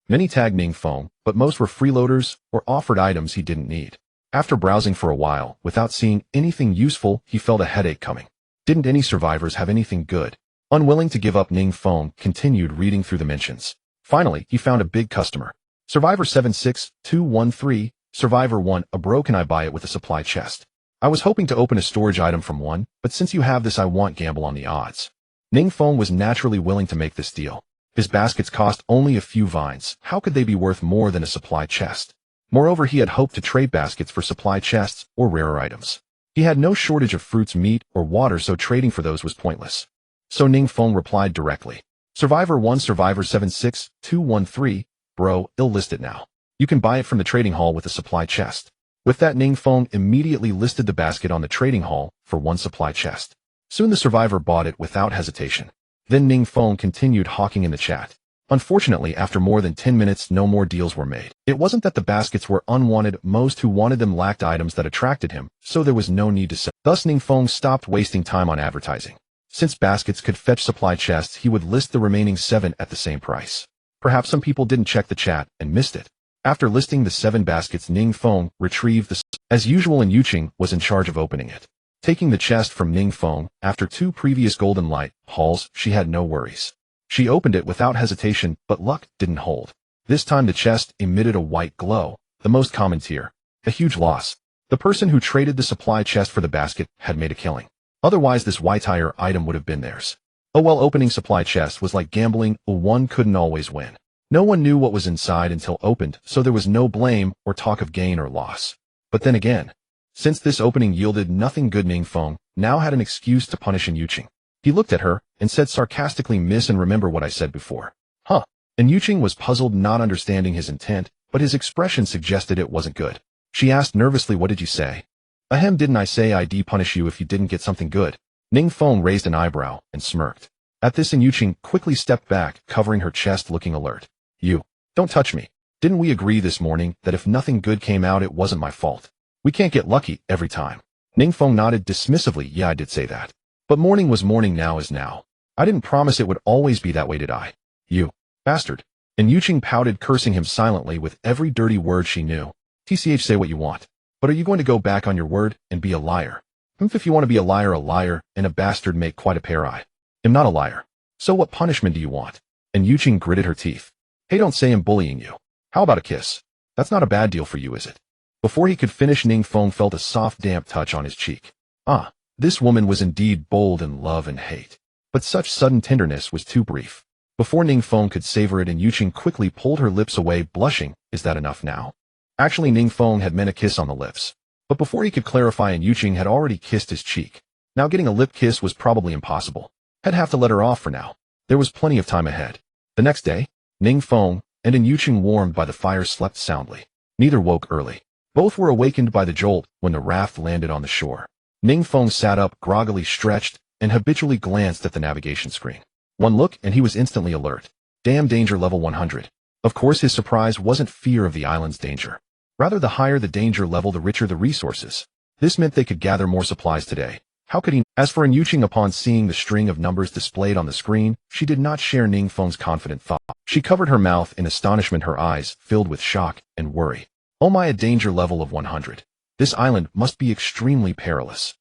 [SPEAKER 1] Many tagged Ning Feng, but most were freeloaders or offered items he didn't need. After browsing for a while, without seeing anything useful, he felt a headache coming. Didn't any survivors have anything good? Unwilling to give up, Ning Feng continued reading through the mentions. Finally, he found a big customer. Survivor 76213, Survivor 1, a bro, can I buy it with a supply chest? I was hoping to open a storage item from one, but since you have this, I want gamble on the odds. Ning Feng was naturally willing to make this deal. His baskets cost only a few vines. How could they be worth more than a supply chest? Moreover, he had hoped to trade baskets for supply chests or rarer items. He had no shortage of fruits, meat, or water, so trading for those was pointless. So Ning Feng replied directly. Survivor 1, Survivor 76213, bro, I'll list it now. You can buy it from the trading hall with a supply chest. With that, Ning Feng immediately listed the basket on the trading hall for one supply chest. Soon the survivor bought it without hesitation. Then Ning Feng continued hawking in the chat. Unfortunately, after more than 10 minutes, no more deals were made. It wasn't that the baskets were unwanted, most who wanted them lacked items that attracted him, so there was no need to sell. Thus Ning Feng stopped wasting time on advertising. Since baskets could fetch supply chests, he would list the remaining 7 at the same price. Perhaps some people didn't check the chat and missed it. After listing the 7 baskets, Ning Feng retrieved the as usual, and Yuqing was in charge of opening it. Taking the chest from Ning Feng, after 2 previous golden light hauls, she had no worries. She opened it without hesitation, but luck didn't hold. This time the chest emitted a white glow, the most common tier. A huge loss. The person who traded the supply chest for the basket had made a killing. Otherwise this white-tier item would have been theirs. Oh well, opening supply chests was like gambling, one couldn't always win. No one knew what was inside until opened, so there was no blame or talk of gain or loss. But then again, since this opening yielded nothing good, Ning Feng now had an excuse to punish Yuqing. He looked at her and said sarcastically, "Miss, and remember what I said before." Huh. And Yuqing was puzzled, not understanding his intent, but his expression suggested it wasn't good. She asked nervously, "What did you say?" "Ahem, didn't I say I'd punish you if you didn't get something good?" Ning Feng raised an eyebrow and smirked. At this, Yuqing quickly stepped back, covering her chest, looking alert. "You, don't touch me. Didn't we agree this morning that if nothing good came out, it wasn't my fault? We can't get lucky every time." Ning Feng nodded dismissively. "Yeah, I did say that. But morning was morning, now is now. I didn't promise it would always be that way, did I? You bastard." And Yuqing pouted, cursing him silently with every dirty word she knew. "TCH, say what you want. But are you going to go back on your word and be a liar? If you want to be a liar and a bastard make quite a pair. I am not a liar. So what punishment do you want?" And Yuqing gritted her teeth. "Hey, don't say I'm bullying you. How about a kiss? That's not a bad deal for you, is it?" Before he could finish, Ning Feng felt a soft, damp touch on his cheek. Ah, this woman was indeed bold in love and hate. But such sudden tenderness was too brief. Before Ning Feng could savor it, and Yuqing quickly pulled her lips away, blushing. "Is that enough now?" Actually, Ning Feng had meant a kiss on the lips. But before he could clarify, and Yuqing had already kissed his cheek. Now getting a lip kiss was probably impossible. He'd have to let her off for now. There was plenty of time ahead. The next day, Ning Feng and Yuqing, warmed by the fire, slept soundly. Neither woke early. Both were awakened by the jolt when the raft landed on the shore. Ning Feng sat up, groggily stretched, and habitually glanced at the navigation screen. One look and he was instantly alert. Damn, danger level 100. Of course, his surprise wasn't fear of the island's danger. Rather, the higher the danger level, the richer the resources. This meant they could gather more supplies today. How could he? As for Yuqing, upon seeing the string of numbers displayed on the screen, she did not share Ning Feng's confident thought. She covered her mouth in astonishment, her eyes filled with shock and worry. "Oh my, a danger level of 100. This island must be extremely perilous.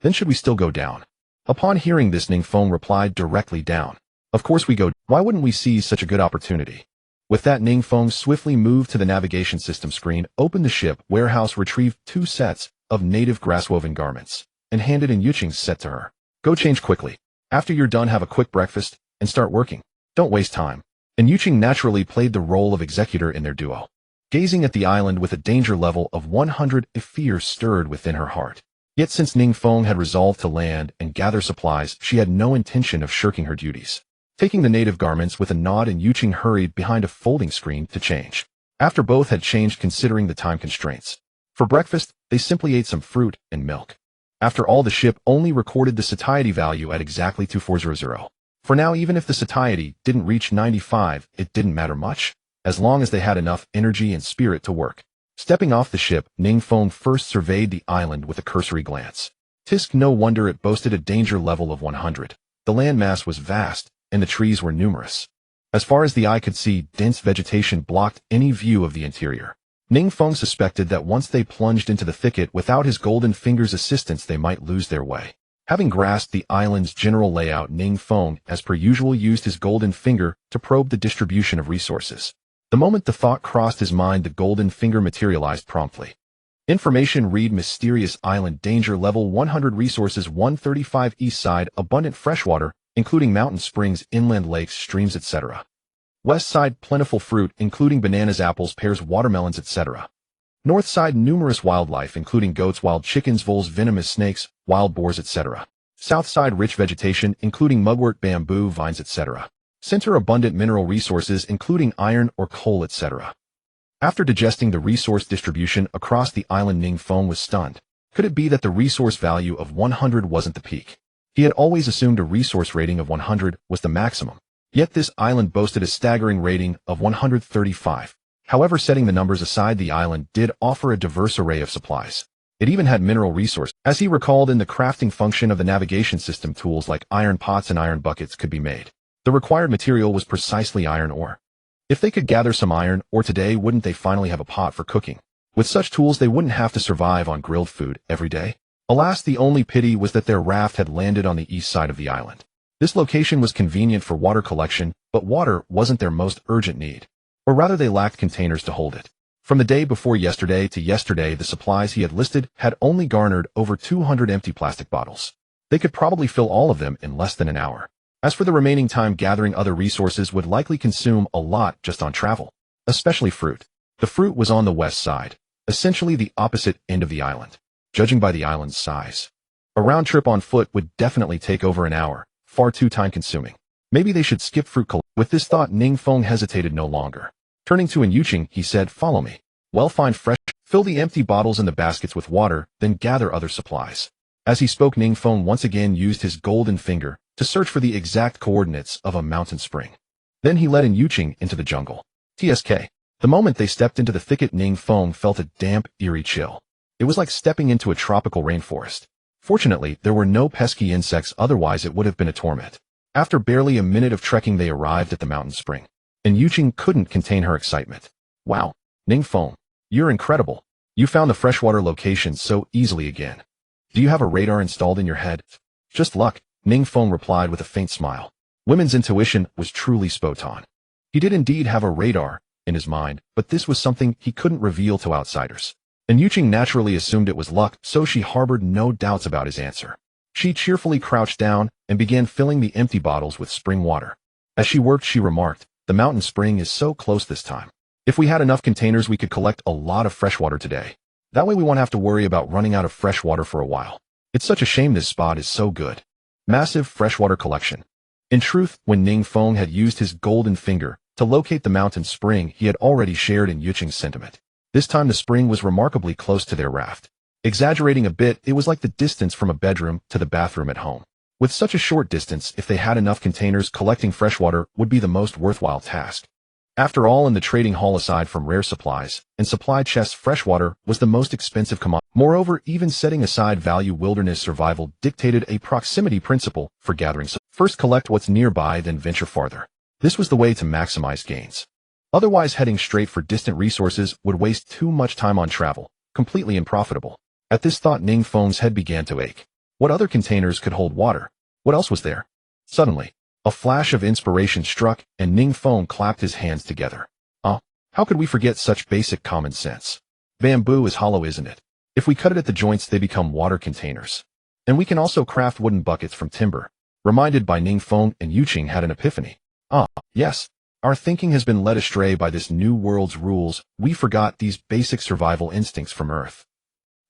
[SPEAKER 1] Then should we still go down?" Upon hearing this, Ning Feng replied directly, "Down. Of course we go. Why wouldn't we seize such a good opportunity?" With that, Ning Feng swiftly moved to the navigation system screen, opened the ship warehouse, retrieved 2 sets of native grass-woven garments, and handed in Yuqing's set to her. "Go change quickly. After you're done, have a quick breakfast and start working. Don't waste time." And Yuqing naturally played the role of executor in their duo. Gazing at the island with a danger level of 100, a fear stirred within her heart. Yet since Ning Feng had resolved to land and gather supplies, she had no intention of shirking her duties. Taking the native garments with a nod, and Yuqing hurried behind a folding screen to change. After both had changed, considering the time constraints. For breakfast, they simply ate some fruit and milk. After all, the ship only recorded the satiety value at exactly 2400. For now, even if the satiety didn't reach 95, it didn't matter much, as long as they had enough energy and spirit to work. Stepping off the ship, Ning Feng first surveyed the island with a cursory glance. Tisk, no wonder it boasted a danger level of 100. The landmass was vast, and the trees were numerous. As far as the eye could see, dense vegetation blocked any view of the interior. Ning Feng suspected that once they plunged into the thicket without his golden finger's assistance, they might lose their way. Having grasped the island's general layout, Ning Feng, as per usual, used his golden finger to probe the distribution of resources. The moment the thought crossed his mind, the golden finger materialized promptly. Information read: Mysterious Island, danger level 100, resources 135, east side, abundant freshwater, including mountain springs, inland lakes, streams, etc. West side, plentiful fruit, including bananas, apples, pears, watermelons, etc. North side, numerous wildlife, including goats, wild chickens, voles, venomous snakes, wild boars, etc. South side, rich vegetation, including mugwort, bamboo, vines, etc. Center, abundant mineral resources, including iron or coal, etc. After digesting the resource distribution across the island, Ning Feng was stunned. Could it be that the resource value of 100 wasn't the peak? He had always assumed a resource rating of 100 was the maximum. Yet this island boasted a staggering rating of 135. However, setting the numbers aside, the island did offer a diverse array of supplies. It even had mineral resources. As he recalled, in the crafting function of the navigation system, tools like iron pots and iron buckets could be made. The required material was precisely iron ore. If they could gather some iron ore today, wouldn't they finally have a pot for cooking? With such tools, they wouldn't have to survive on grilled food every day. Alas, the only pity was that their raft had landed on the east side of the island. This location was convenient for water collection, but water wasn't their most urgent need. Or rather, they lacked containers to hold it. From the day before yesterday to yesterday, the supplies he had listed had only garnered over 200 empty plastic bottles. They could probably fill all of them in less than an hour. As for the remaining time, gathering other resources would likely consume a lot just on travel, especially fruit. The fruit was on the west side, essentially the opposite end of the island. Judging by the island's size, a round trip on foot would definitely take over an hour, far too time-consuming. Maybe they should skip fruit collection. With this thought, Ning Feng hesitated no longer. Turning to Yuqing, he said, "Follow me. Well, find fresh, fill the empty bottles in the baskets with water, then gather other supplies." As he spoke, Ning Feng once again used his golden finger to search for the exact coordinates of a mountain spring. Then he led Yuqing into the jungle. TSK. The moment they stepped into the thicket, Ning Feng felt a damp, eerie chill. It was like stepping into a tropical rainforest. Fortunately, there were no pesky insects, otherwise it would have been a torment. After barely a minute of trekking, they arrived at the mountain spring. And Yuqing couldn't contain her excitement. "Wow, Ning Feng, you're incredible. You found the freshwater location so easily again. Do you have a radar installed in your head?" "Just luck," Ning Feng replied with a faint smile. Women's intuition was truly spot on. He did indeed have a radar in his mind, but this was something he couldn't reveal to outsiders. And Yuqing naturally assumed it was luck, so she harbored no doubts about his answer. She cheerfully crouched down and began filling the empty bottles with spring water. As she worked, she remarked, "The mountain spring is so close this time. If we had enough containers, we could collect a lot of fresh water today. That way we won't have to worry about running out of fresh water for a while. It's such a shame this spot is so good." Massive freshwater collection. In truth, when Ning Feng had used his golden finger to locate the mountain spring, he had already shared in Yuqing's sentiment. This time the spring was remarkably close to their raft. Exaggerating a bit, it was like the distance from a bedroom to the bathroom at home. With such a short distance, if they had enough containers, collecting freshwater would be the most worthwhile task. After all, in the trading hall, aside from rare supplies and supply chests, freshwater was the most expensive commodity. Moreover, even setting aside value, wilderness survival dictated a proximity principle for gathering. So first collect what's nearby, then venture farther. This was the way to maximize gains. Otherwise, heading straight for distant resources would waste too much time on travel, completely unprofitable. At this thought, Ning Feng's head began to ache. What other containers could hold water? What else was there? Suddenly, a flash of inspiration struck, and Ning Feng clapped his hands together. How could we forget such basic common sense? Bamboo is hollow, isn't it? If we cut it at the joints, they become water containers. And we can also craft wooden buckets from timber. Reminded by Ning Feng, and Yuqing had an epiphany. Yes. Our thinking has been led astray by this new world's rules. We forgot these basic survival instincts from Earth.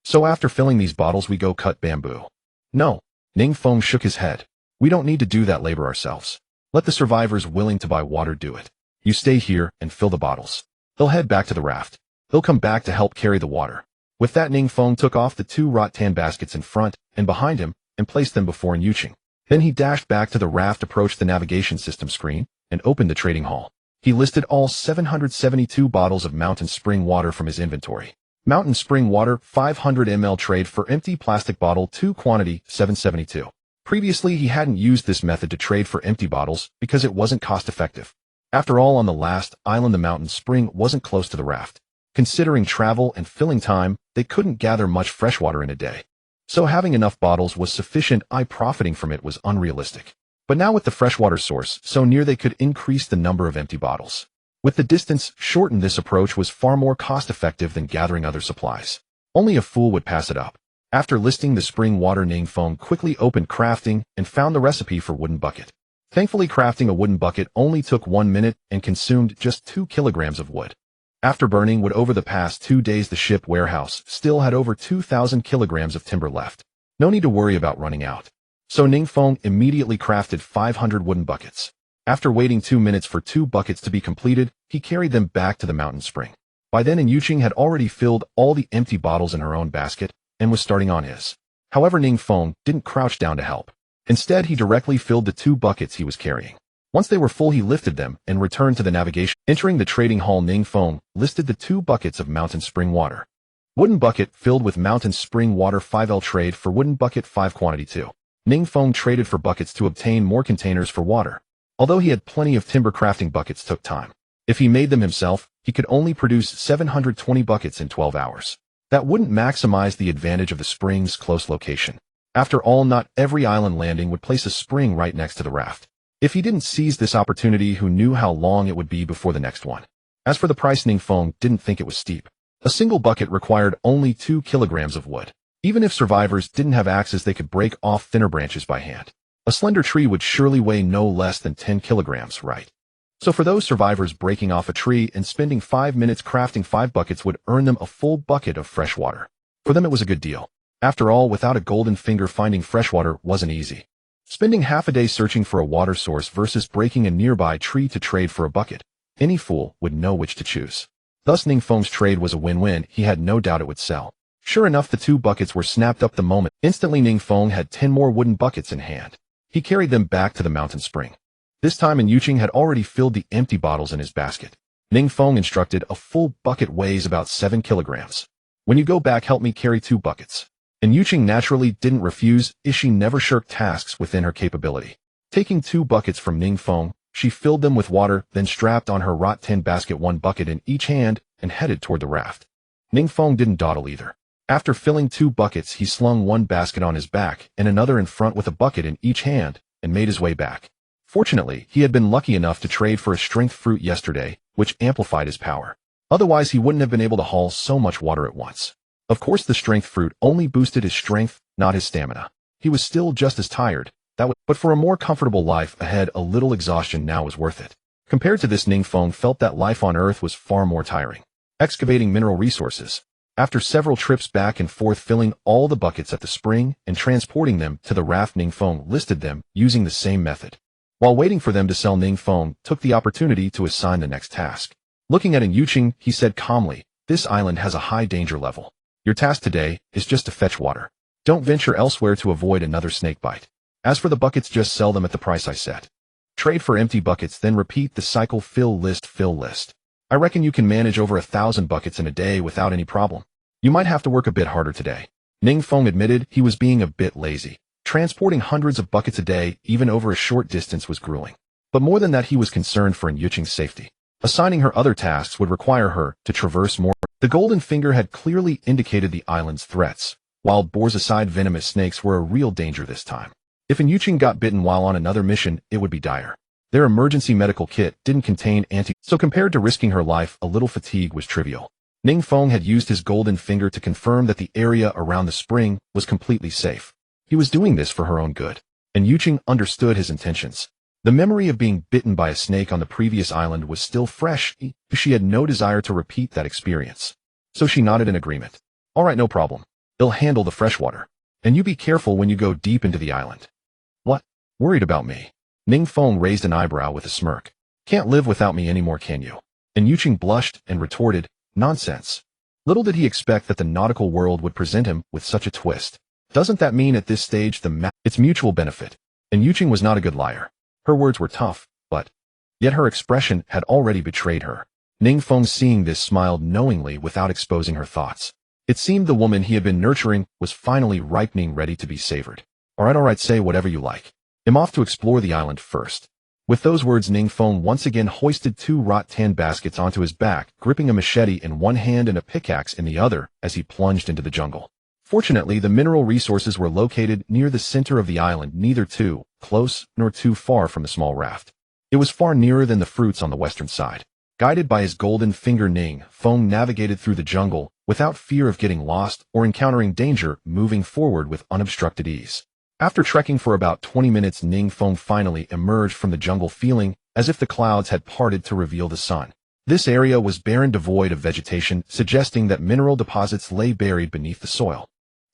[SPEAKER 1] So after filling these bottles we go cut bamboo. No. Ning Feng shook his head. We don't need to do that labor ourselves. Let the survivors willing to buy water do it. You stay here and fill the bottles. They'll head back to the raft. They'll come back to help carry the water. With that, Ning Feng took off the 2 rattan baskets in front and behind him and placed them before Yuqing. Then he dashed back to the raft, approached the navigation system screen, and opened the trading hall. He listed all 772 bottles of mountain spring water from his inventory. Mountain spring water, 500 ml, trade for empty plastic bottle 2, quantity 772. Previously, he hadn't used this method to trade for empty bottles because it wasn't cost-effective. After all, on the last island the mountain spring wasn't close to the raft. Considering travel and filling time, they couldn't gather much freshwater in a day. So having enough bottles was sufficient. Profiting from it was unrealistic. But now with the freshwater source so near, they could increase the number of empty bottles. With the distance shortened, this approach was far more cost-effective than gathering other supplies. Only a fool would pass it up. After listing the spring water, Ning Feng quickly opened crafting and found the recipe for wooden bucket. Thankfully, crafting a wooden bucket only took 1 minute and consumed just 2 kilograms of wood. After burning wood over the past 2 days, the ship warehouse still had over 2,000 kilograms of timber left. No need to worry about running out. So Ning Feng immediately crafted 500 wooden buckets. After waiting 2 minutes for 2 buckets to be completed, he carried them back to the mountain spring. By then, Yuqing had already filled all the empty bottles in her own basket and was starting on his. However, Ning Feng didn't crouch down to help. Instead, he directly filled the 2 buckets he was carrying. Once they were full, he lifted them and returned to the navigation. Entering the trading hall, Ning Feng listed the 2 buckets of mountain spring water. Wooden bucket filled with mountain spring water 5L, trade for wooden bucket 5, quantity 2. Ning Feng traded for buckets to obtain more containers for water. Although he had plenty of timber, crafting buckets took time. If he made them himself, he could only produce 720 buckets in 12 hours. That wouldn't maximize the advantage of the spring's close location. After all, not every island landing would place a spring right next to the raft. If he didn't seize this opportunity, who knew how long it would be before the next one? As for the price, Ning Feng didn't think it was steep. A single bucket required only 2 kilograms of wood. Even if survivors didn't have axes, they could break off thinner branches by hand. A slender tree would surely weigh no less than 10 kilograms, right? So for those survivors, breaking off a tree and spending 5 minutes crafting 5 buckets would earn them a full bucket of fresh water. For them, it was a good deal. After all, without a golden finger, finding freshwater wasn't easy. Spending half a day searching for a water source versus breaking a nearby tree to trade for a bucket, any fool would know which to choose. Thus, Ning Feng's trade was a win-win. He had no doubt it would sell. Sure enough, the 2 buckets were snapped up the moment. Instantly, Ning Feng had 10 more wooden buckets in hand. He carried them back to the mountain spring. This time, Yuqing had already filled the empty bottles in his basket. Ning Feng instructed, a full bucket weighs about 7 kilograms. When you go back, help me carry 2 buckets. And Yuqing naturally didn't refuse, as she never shirked tasks within her capability. Taking 2 buckets from Ning Feng, she filled them with water, then strapped on her rattan basket, 1 bucket in each hand, and headed toward the raft. Ning Feng didn't dawdle either. After filling 2 buckets, he slung 1 basket on his back and another in front with a bucket in each hand, and made his way back. Fortunately, he had been lucky enough to trade for a strength fruit yesterday, which amplified his power. Otherwise, he wouldn't have been able to haul so much water at once. Of course, the strength fruit only boosted his strength, not his stamina. He was still just as tired, but for a more comfortable life ahead, a little exhaustion now was worth it. Compared to this, Ning Feng felt that life on Earth was far more tiring. Excavating mineral resources. After several trips back and forth filling all the buckets at the spring and transporting them to the raft, Ning Feng listed them using the same method. While waiting for them to sell, Ning Feng took the opportunity to assign the next task. Looking at Yuqing, he said calmly, this island has a high danger level. Your task today is just to fetch water. Don't venture elsewhere to avoid another snake bite. As for the buckets, just sell them at the price I set. Trade for empty buckets, then repeat the cycle, fill list, fill list. I reckon you can manage over 1,000 buckets in a day without any problem. You might have to work a bit harder today. Ning Feng admitted he was being a bit lazy. Transporting hundreds of buckets a day, even over a short distance, was grueling. But more than that, he was concerned for Yuqing's safety. Assigning her other tasks would require her to traverse more. The golden finger had clearly indicated the island's threats. Wild boars aside, venomous snakes were a real danger this time. If Yuqing got bitten while on another mission, it would be dire. Their emergency medical kit didn't contain so compared to risking her life, a little fatigue was trivial. Ning Feng had used his golden finger to confirm that the area around the spring was completely safe. He was doing this for her own good, and Yuqing understood his intentions. The memory of being bitten by a snake on the previous island was still fresh, but she had no desire to repeat that experience. So she nodded in agreement. All right, no problem. It'll handle the fresh water. And you be careful when you go deep into the island. What? Worried about me? Ning Feng raised an eyebrow with a smirk. Can't live without me anymore, can you? And Yuqing blushed and retorted, nonsense. Little did he expect that the nautical world would present him with such a twist. Doesn't that mean at this stage it's mutual benefit? And Yuqing was not a good liar. Her words were tough, but yet her expression had already betrayed her. Ning Feng, seeing this, smiled knowingly without exposing her thoughts. It seemed the woman he had been nurturing was finally ripening, ready to be savored. Alright, say whatever you like. I'm off to explore the island first. With those words, Ning Feng once again hoisted 2 rattan baskets onto his back, gripping a machete in one hand and a pickaxe in the other as he plunged into the jungle. Fortunately, the mineral resources were located near the center of the island, neither too close nor too far from the small raft. It was far nearer than the fruits on the western side. Guided by his golden finger, Ning Feng navigated through the jungle without fear of getting lost or encountering danger, moving forward with unobstructed ease. After trekking for about 20 minutes, Ning Feng finally emerged from the jungle, feeling as if the clouds had parted to reveal the sun. This area was barren, devoid of vegetation, suggesting that mineral deposits lay buried beneath the soil.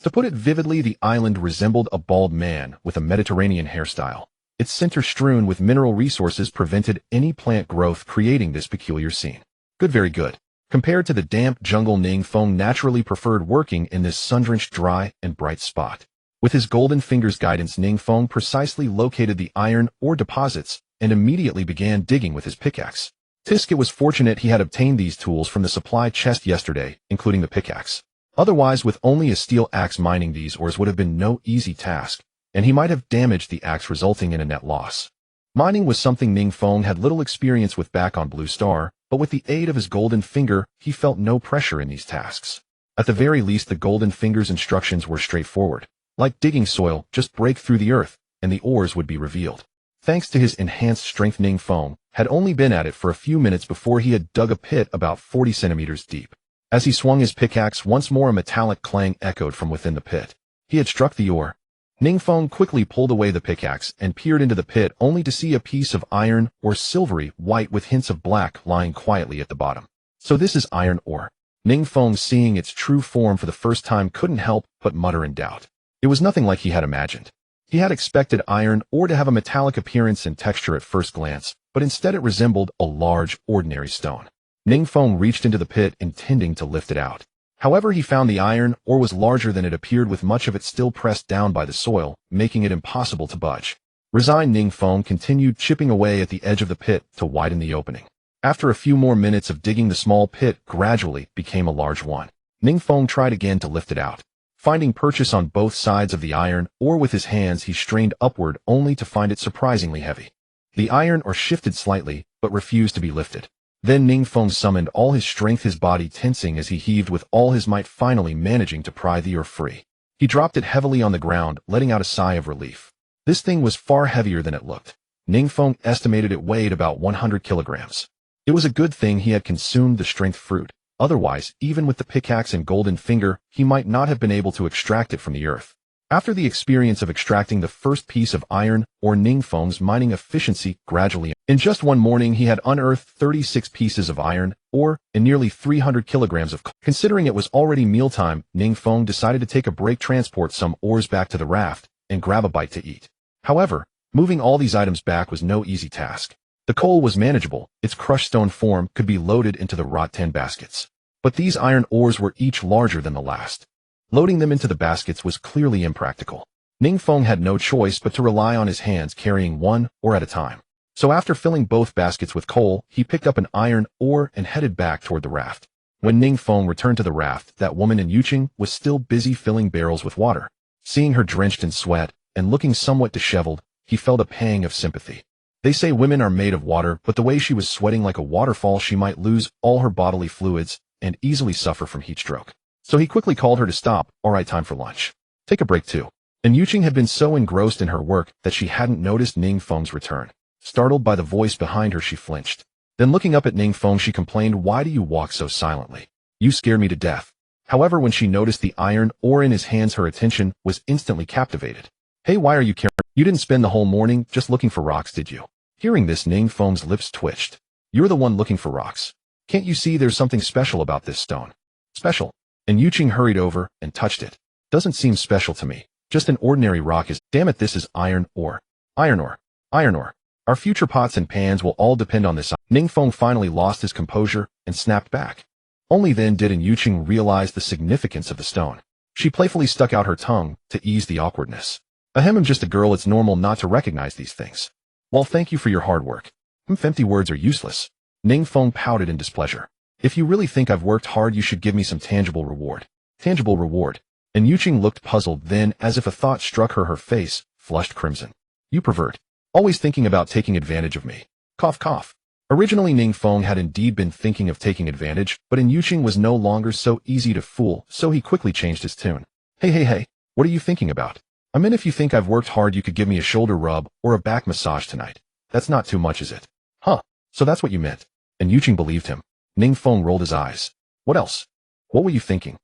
[SPEAKER 1] To put it vividly, the island resembled a bald man with a Mediterranean hairstyle. Its center, strewn with mineral resources, prevented any plant growth, creating this peculiar scene. Good, very good. Compared to the damp jungle, Ning Feng naturally preferred working in this sun-drenched, dry, and bright spot. With his golden finger's guidance, Ning Feng precisely located the iron ore deposits and immediately began digging with his pickaxe. It was fortunate he had obtained these tools from the supply chest yesterday, including the pickaxe. Otherwise, with only a steel axe, mining these ores would have been no easy task, and he might have damaged the axe, resulting in a net loss. Mining was something Ning Feng had little experience with back on Blue Star, but with the aid of his golden finger, he felt no pressure in these tasks. At the very least, the golden finger's instructions were straightforward. Like digging soil, just break through the earth, and the ores would be revealed. Thanks to his enhanced strength, Ning Feng had only been at it for a few minutes before he had dug a pit about 40 centimeters deep. As he swung his pickaxe, once more a metallic clang echoed from within the pit. He had struck the ore. Ning Feng quickly pulled away the pickaxe and peered into the pit, only to see a piece of iron or silvery white with hints of black lying quietly at the bottom. So this is iron ore. Ning Feng, seeing its true form for the first time, couldn't help but mutter in doubt. It was nothing like he had imagined. He had expected iron ore to have a metallic appearance and texture at first glance, but instead it resembled a large, ordinary stone. Ning Feng reached into the pit, intending to lift it out. However, he found the iron ore was larger than it appeared, with much of it still pressed down by the soil, making it impossible to budge. Resigned, Ning Feng continued chipping away at the edge of the pit to widen the opening. After a few more minutes of digging, the small pit gradually became a large one. Ning Feng tried again to lift it out. Finding purchase on both sides of the iron ore with his hands, he strained upward, only to find it surprisingly heavy. The iron ore shifted slightly, but refused to be lifted. Then Ning Feng summoned all his strength, his body tensing as he heaved with all his might, finally managing to pry the ore free. He dropped it heavily on the ground, letting out a sigh of relief. This thing was far heavier than it looked. Ning Feng estimated it weighed about 100 kilograms. It was a good thing he had consumed the strength fruit. Otherwise, even with the pickaxe and golden finger, he might not have been able to extract it from the earth. After the experience of extracting the first piece of iron ore, Ning Feng's mining efficiency gradually. In just one morning, he had unearthed 36 pieces of iron ore and nearly 300 kilograms of coal. Considering it was already mealtime, Ning Feng decided to take a break, transport some ores back to the raft, and grab a bite to eat. However, moving all these items back was no easy task. The coal was manageable, its crushed stone form could be loaded into the rattan baskets. But these iron ores were each larger than the last. Loading them into the baskets was clearly impractical. Ning Feng had no choice but to rely on his hands, carrying one ore at a time. So after filling both baskets with coal, he picked up an iron ore and headed back toward the raft. When Ning Feng returned to the raft, that woman in Yuqing was still busy filling barrels with water. Seeing her drenched in sweat and looking somewhat disheveled, he felt a pang of sympathy. They say women are made of water, but the way she was sweating like a waterfall, she might lose all her bodily fluids and easily suffer from heat stroke. So he quickly called her to stop. Alright, time for lunch. Take a break too. And Yuqing had been so engrossed in her work that she hadn't noticed Ning Feng's return. Startled by the voice behind her, she flinched. Then looking up at Ning Feng, she complained, "Why do you walk so silently? You scare me to death." However, when she noticed the iron ore in his hands, her attention was instantly captivated. "Hey, why are you carrying? You didn't spend the whole morning just looking for rocks, did you?" Hearing this, Ning Feng's lips twitched. "You're the one looking for rocks. Can't you see there's something special about this stone?" "Special?" And Yuqing hurried over and touched it. Doesn't seem special to me. Just an ordinary rock is— Damn it, this is iron ore. Iron ore. Iron ore. Our future pots and pans will all depend on this. Ning Feng finally lost his composure and snapped back. Only then did Yuqing realize the significance of the stone. She playfully stuck out her tongue to ease the awkwardness. Ahem, I'm just a girl, it's normal not to recognize these things. Well, thank you for your hard work. Empty words are useless. Ning Feng pouted in displeasure. If you really think I've worked hard, you should give me some tangible reward. Tangible reward. And Yuqing looked puzzled, then, as if a thought struck her, her face flushed crimson. You pervert. Always thinking about taking advantage of me. Cough, cough. Originally Ning Feng had indeed been thinking of taking advantage, but Yuqing was no longer so easy to fool, so he quickly changed his tune. Hey, what are you thinking about? I mean, if you think I've worked hard, you could give me a shoulder rub or a back massage tonight. That's not too much, is it? Huh, so that's what you meant. And Yuqing believed him. Ning Feng rolled his eyes. What else? What were you thinking?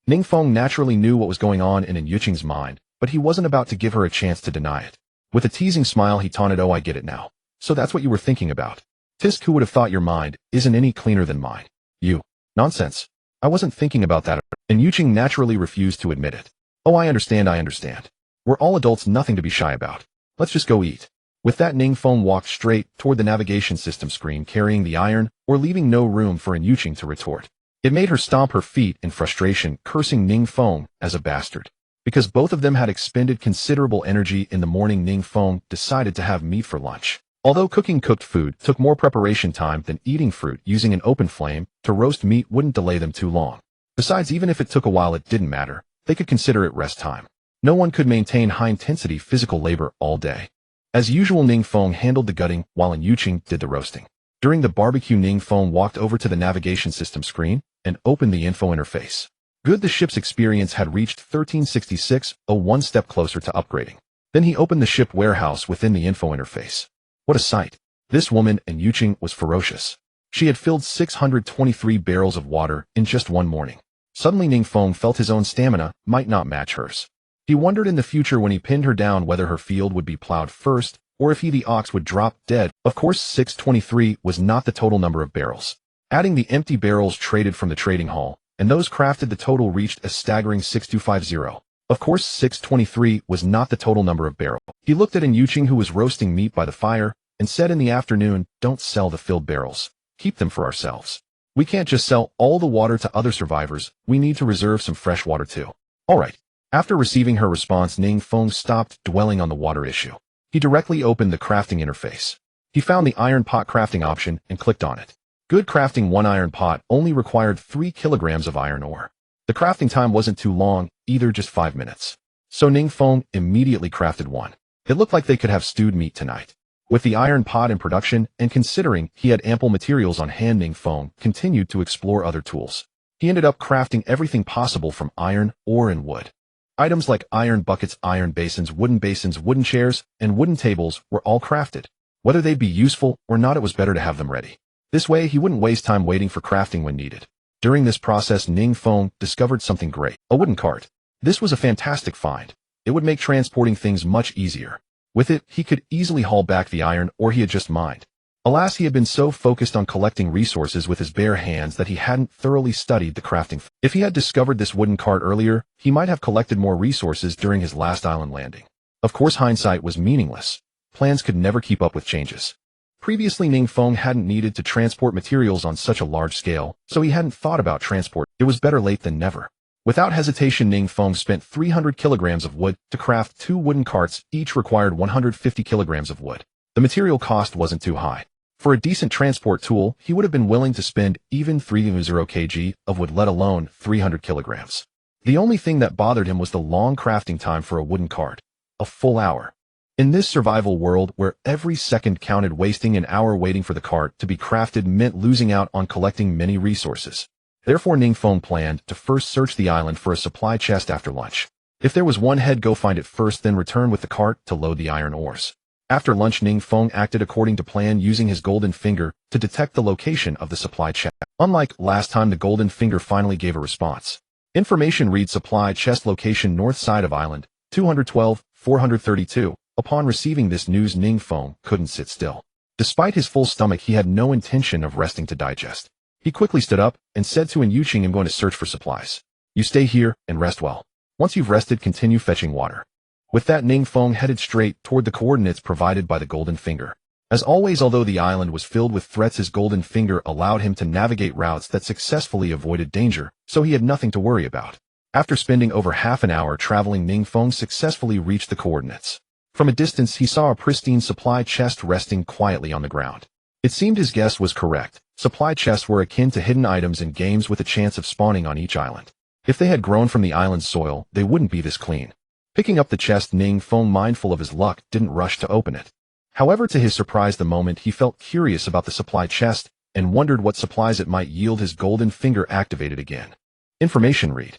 [SPEAKER 1] Ning Feng naturally knew what was going on in Yuqing's mind, but he wasn't about to give her a chance to deny it. With a teasing smile he taunted, oh, I get it now. So that's what you were thinking about. Tisk, who would have thought your mind isn't any cleaner than mine? You. Nonsense. I wasn't thinking about that. And Yuqing naturally refused to admit it. Oh, I understand. We're all adults, nothing to be shy about. Let's just go eat. With that, Ning Feng walked straight toward the navigation system screen, carrying the iron, or leaving no room for Yuqing to retort. It made her stomp her feet in frustration, cursing Ning Feng as a bastard. Because both of them had expended considerable energy in the morning, Ning Feng decided to have meat for lunch. Although cooking cooked food took more preparation time than eating fruit using an open flame, to roast meat wouldn't delay them too long. Besides, even if it took a while, it didn't matter. They could consider it rest time. No one could maintain high-intensity physical labor all day. As usual, Ning Feng handled the gutting while Yuqing did the roasting. During the barbecue, Ning Feng walked over to the navigation system screen and opened the info interface. Good, the ship's experience had reached 1366, one step closer to upgrading. Then he opened the ship warehouse within the info interface. What a sight. This woman and Yuqing was ferocious. She had filled 623 barrels of water in just one morning. Suddenly Ning Feng felt his own stamina might not match hers. He wondered in the future when he pinned her down whether her field would be plowed first, or if he, the ox, would drop dead. Of course, 623 was not the total number of barrels. Adding the empty barrels traded from the trading hall, and those crafted, the total reached a staggering 6250. Of course, 623 was not the total number of barrels. He looked at Yuqing, who was roasting meat by the fire, and said in the afternoon, don't sell the filled barrels. Keep them for ourselves. We can't just sell all the water to other survivors, we need to reserve some fresh water too. Alright. After receiving her response, Ning Feng stopped dwelling on the water issue. He directly opened the crafting interface. He found the iron pot crafting option and clicked on it. Good, crafting one iron pot only required 3 kilograms of iron ore. The crafting time wasn't too long, either, just 5 minutes. So Ning Feng immediately crafted one. It looked like they could have stewed meat tonight. With the iron pot in production, and considering he had ample materials on hand, Ning Feng continued to explore other tools. He ended up crafting everything possible from iron, ore, and wood. Items like iron buckets, iron basins, wooden chairs, and wooden tables were all crafted. Whether they'd be useful or not, it was better to have them ready. This way, he wouldn't waste time waiting for crafting when needed. During this process, Ning Feng discovered something great. A wooden cart. This was a fantastic find. It would make transporting things much easier. With it, he could easily haul back the iron ore he had just mined. Alas, he had been so focused on collecting resources with his bare hands that he hadn't thoroughly studied the crafting. If he had discovered this wooden cart earlier, he might have collected more resources during his last island landing. Of course, hindsight was meaningless. Plans could never keep up with changes. Previously, Ning Feng hadn't needed to transport materials on such a large scale, so he hadn't thought about transport. It was better late than never. Without hesitation, Ning Feng spent 300 kilograms of wood to craft 2 wooden carts, each required 150 kilograms of wood. The material cost wasn't too high. For a decent transport tool, he would have been willing to spend even 30 kg of wood, let alone 300 kilograms. The only thing that bothered him was the long crafting time for a wooden cart. A full hour. In this survival world where every second counted, wasting an hour waiting for the cart to be crafted meant losing out on collecting many resources. Therefore, Ning Feng planned to first search the island for a supply chest after lunch. If there was one, he'd go find it first, then return with the cart to load the iron ores. After lunch, Ning Feng acted according to plan, using his golden finger to detect the location of the supply chest. Unlike last time, the golden finger finally gave a response. Information reads: supply chest location north side of island, 212, 432. Upon receiving this news, Ning Feng couldn't sit still. Despite his full stomach, he had no intention of resting to digest. He quickly stood up and said to Yuqing, I'm going to search for supplies. You stay here and rest well. Once you've rested, continue fetching water. With that, Ning Feng headed straight toward the coordinates provided by the golden finger. As always, although the island was filled with threats, his golden finger allowed him to navigate routes that successfully avoided danger, so he had nothing to worry about. After spending over half an hour traveling, Ning Feng successfully reached the coordinates. From a distance, he saw a pristine supply chest resting quietly on the ground. It seemed his guess was correct. Supply chests were akin to hidden items in games with a chance of spawning on each island. If they had grown from the island's soil, they wouldn't be this clean. Picking up the chest, Ning Feng, mindful of his luck, didn't rush to open it. However, to his surprise, the moment he felt curious about the supply chest and wondered what supplies it might yield, his golden finger activated again. Information read.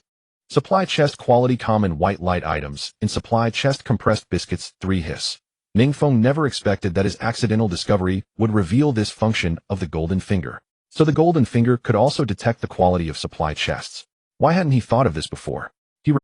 [SPEAKER 1] Supply chest quality common white light items. In supply chest compressed biscuits 3 hiss. Ning Feng never expected that his accidental discovery would reveal this function of the golden finger. So the golden finger could also detect the quality of supply chests. Why hadn't he thought of this before?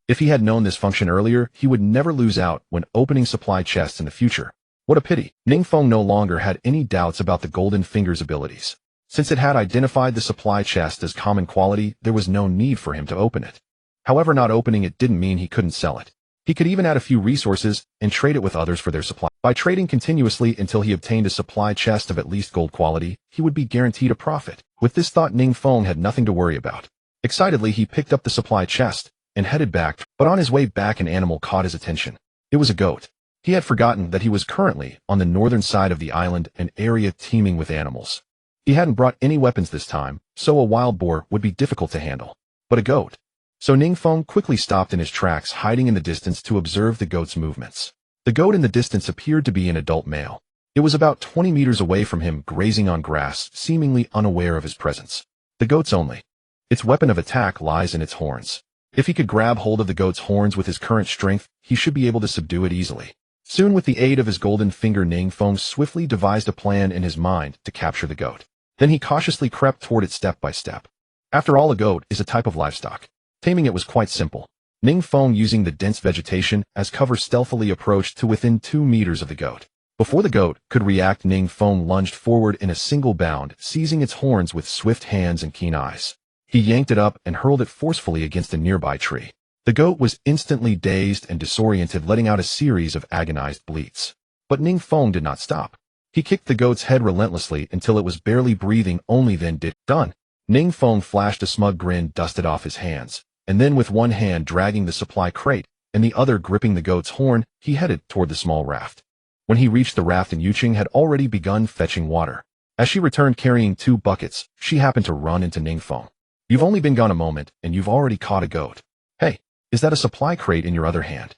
[SPEAKER 1] If he had known this function earlier, he would never lose out when opening supply chests in the future. What a pity. Ning Feng no longer had any doubts about the golden finger's abilities. Since it had identified the supply chest as common quality, there was no need for him to open it. However, not opening it didn't mean he couldn't sell it. He could even add a few resources and trade it with others for their supply. By trading continuously until he obtained a supply chest of at least gold quality, he would be guaranteed a profit. With this thought, Ning Feng had nothing to worry about. Excitedly, he picked up the supply chest and headed back, but on his way back an animal caught his attention. It was a goat. He had forgotten that he was currently on the northern side of the island, an area teeming with animals. He hadn't brought any weapons this time, so a wild boar would be difficult to handle. But a goat. So Ning Feng quickly stopped in his tracks, hiding in the distance to observe the goat's movements. The goat in the distance appeared to be an adult male. It was about 20 meters away from him, grazing on grass, seemingly unaware of his presence. The goat's only. Its weapon of attack lies in its horns. If he could grab hold of the goat's horns with his current strength, he should be able to subdue it easily. Soon, with the aid of his golden finger, Ning Feng swiftly devised a plan in his mind to capture the goat. Then he cautiously crept toward it step by step. After all, a goat is a type of livestock. Taming it was quite simple. Ning Feng, using the dense vegetation as cover, stealthily approached to within 2 meters of the goat. Before the goat could react, Ning Feng lunged forward in a single bound, seizing its horns with swift hands and keen eyes. He yanked it up and hurled it forcefully against a nearby tree. The goat was instantly dazed and disoriented, letting out a series of agonized bleats. But Ning Feng did not stop. He kicked the goat's head relentlessly until it was barely breathing, only then did done. Ning Feng flashed a smug grin, dusted off his hands, and then with one hand dragging the supply crate and the other gripping the goat's horn, he headed toward the small raft. When he reached the raft, and Yuqing had already begun fetching water. As she returned carrying 2 buckets, she happened to run into Ning Feng. "You've only been gone a moment, and you've already caught a goat. Hey, is that a supply crate in your other hand?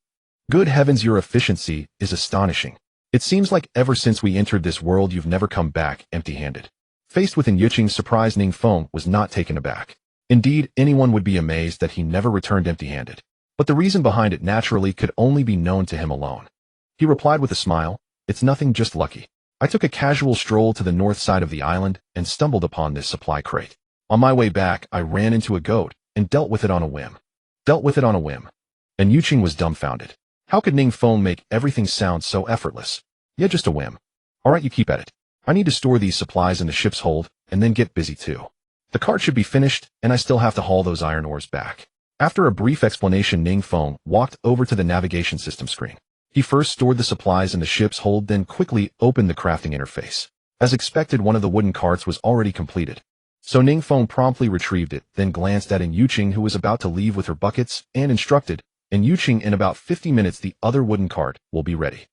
[SPEAKER 1] Good heavens, your efficiency is astonishing. It seems like ever since we entered this world you've never come back empty-handed." Faced with Yuqing's surprise, Ning Feng was not taken aback. Indeed, anyone would be amazed that he never returned empty-handed. But the reason behind it naturally could only be known to him alone. He replied with a smile, "It's nothing, just lucky. I took a casual stroll to the north side of the island and stumbled upon this supply crate. On my way back, I ran into a goat and dealt with it on a whim." And Yuqing was dumbfounded. How could Ning Feng make everything sound so effortless? Yeah, just a whim. All right, you keep at it. I need to store these supplies in the ship's hold and then get busy too. The cart should be finished, and I still have to haul those iron ores back. After a brief explanation, Ning Feng walked over to the navigation system screen. He first stored the supplies in the ship's hold, then quickly opened the crafting interface. As expected, one of the wooden carts was already completed. So Ning Feng promptly retrieved it, then glanced at Yuqing, who was about to leave with her buckets, and instructed, "Yuqing, in about 50 minutes the other wooden cart will be ready.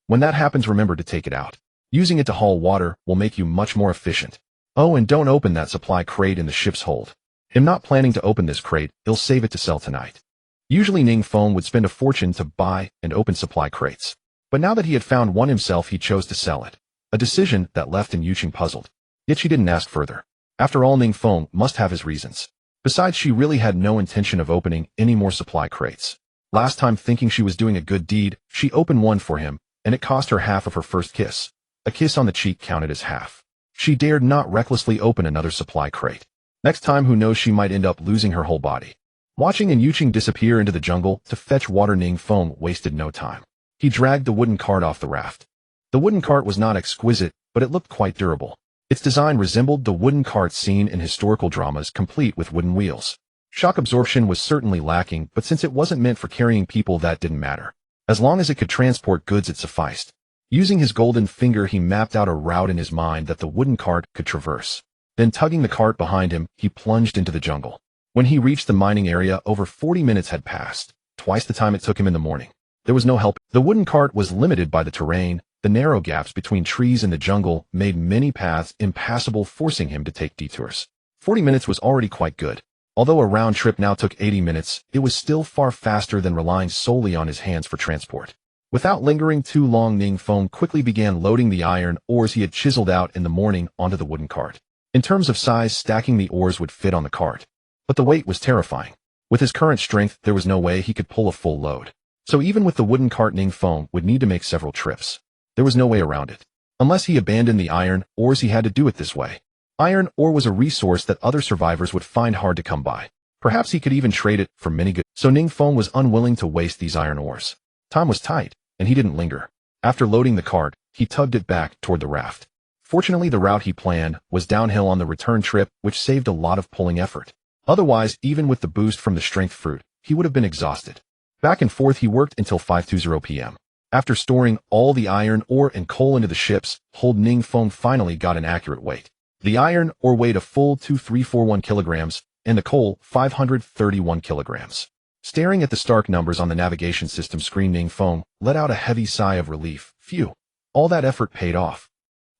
[SPEAKER 1] When that happens, remember to take it out. Using it to haul water will make you much more efficient. Oh, and don't open that supply crate in the ship's hold. I'm not planning to open this crate, I'll save it to sell tonight." Usually Ning Feng would spend a fortune to buy and open supply crates. But now that he had found one himself, he chose to sell it. A decision that left Yuqing puzzled. Yet she didn't ask further. After all, Ning Feng must have his reasons. Besides, she really had no intention of opening any more supply crates. Last time, thinking she was doing a good deed, she opened one for him, and it cost her half of her first kiss. A kiss on the cheek counted as half. She dared not recklessly open another supply crate. Next time, who knows, she might end up losing her whole body. Watching Yuqing disappear into the jungle to fetch water, Ning Feng wasted no time. He dragged the wooden cart off the raft. The wooden cart was not exquisite, but it looked quite durable. Its design resembled the wooden carts seen in historical dramas, complete with wooden wheels. Shock absorption was certainly lacking, but since it wasn't meant for carrying people, that didn't matter. As long as it could transport goods, it sufficed. Using his golden finger, he mapped out a route in his mind that the wooden cart could traverse. Then, tugging the cart behind him, he plunged into the jungle. When he reached the mining area, over 40 minutes had passed, twice the time it took him in the morning. There was no help. The wooden cart was limited by the terrain. The narrow gaps between trees in the jungle made many paths impassable, forcing him to take detours. 40 minutes was already quite good. Although a round trip now took 80 minutes, it was still far faster than relying solely on his hands for transport. Without lingering too long, Ning Feng quickly began loading the iron ores he had chiseled out in the morning onto the wooden cart. In terms of size, stacking the ores would fit on the cart. But the weight was terrifying. With his current strength, there was no way he could pull a full load. So even with the wooden cart, Ning Feng would need to make several trips. There was no way around it. Unless he abandoned the iron ores, he had to do it this way. Iron ore was a resource that other survivors would find hard to come by. Perhaps he could even trade it for many goods. So Ning Feng was unwilling to waste these iron ores. Time was tight, and he didn't linger. After loading the cart, he tugged it back toward the raft. Fortunately, the route he planned was downhill on the return trip, which saved a lot of pulling effort. Otherwise, even with the boost from the strength fruit, he would have been exhausted. Back and forth he worked until 5:20 p.m. After storing all the iron ore and coal into the ship's hold, Ning Feng finally got an accurate weight. The iron ore weighed a full 2,341 kilograms, and the coal 531 kilograms. Staring at the stark numbers on the navigation system screen, Ning Feng let out a heavy sigh of relief. Phew, all that effort paid off.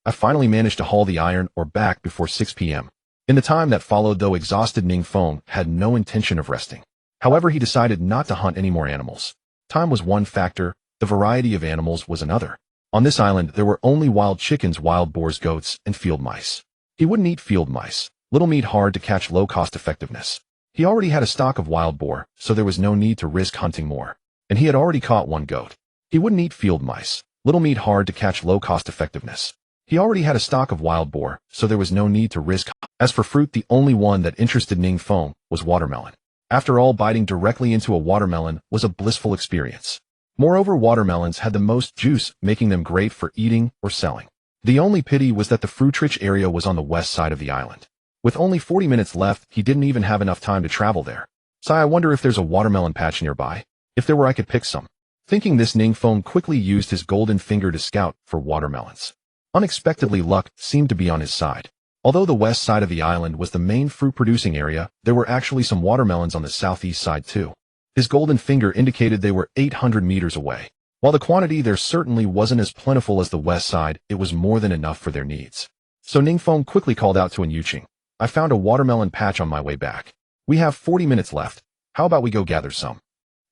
[SPEAKER 1] I finally managed to haul the iron ore back before 6 p.m. In the time that followed, though exhausted, Ning Feng had no intention of resting. However, he decided not to hunt any more animals. Time was one factor, the variety of animals was another. On this island, there were only wild chickens, wild boars, goats, and field mice. He wouldn't eat field mice. Little meat, hard to catch, low cost effectiveness. He already had a stock of wild boar, so there was no need to risk hunting more. And he had already caught one goat. He wouldn't eat field mice. Little meat, hard to catch, low cost effectiveness. He already had a stock of wild boar, so there was no need to risk. As for fruit, the only one that interested Ning Feng was watermelon. After all, biting directly into a watermelon was a blissful experience. Moreover, watermelons had the most juice, making them great for eating or selling. The only pity was that the fruit-rich area was on the west side of the island. With only 40 minutes left, he didn't even have enough time to travel there. So I wonder if there's a watermelon patch nearby. If there were, I could pick some. Thinking this, Ning Feng quickly used his golden finger to scout for watermelons. Unexpectedly, luck seemed to be on his side. Although the west side of the island was the main fruit-producing area, there were actually some watermelons on the southeast side too. His golden finger indicated they were 800 meters away. While the quantity there certainly wasn't as plentiful as the west side, it was more than enough for their needs. So Ning Feng quickly called out to An Yuqing. I found a watermelon patch on my way back. We have 40 minutes left. How about we go gather some?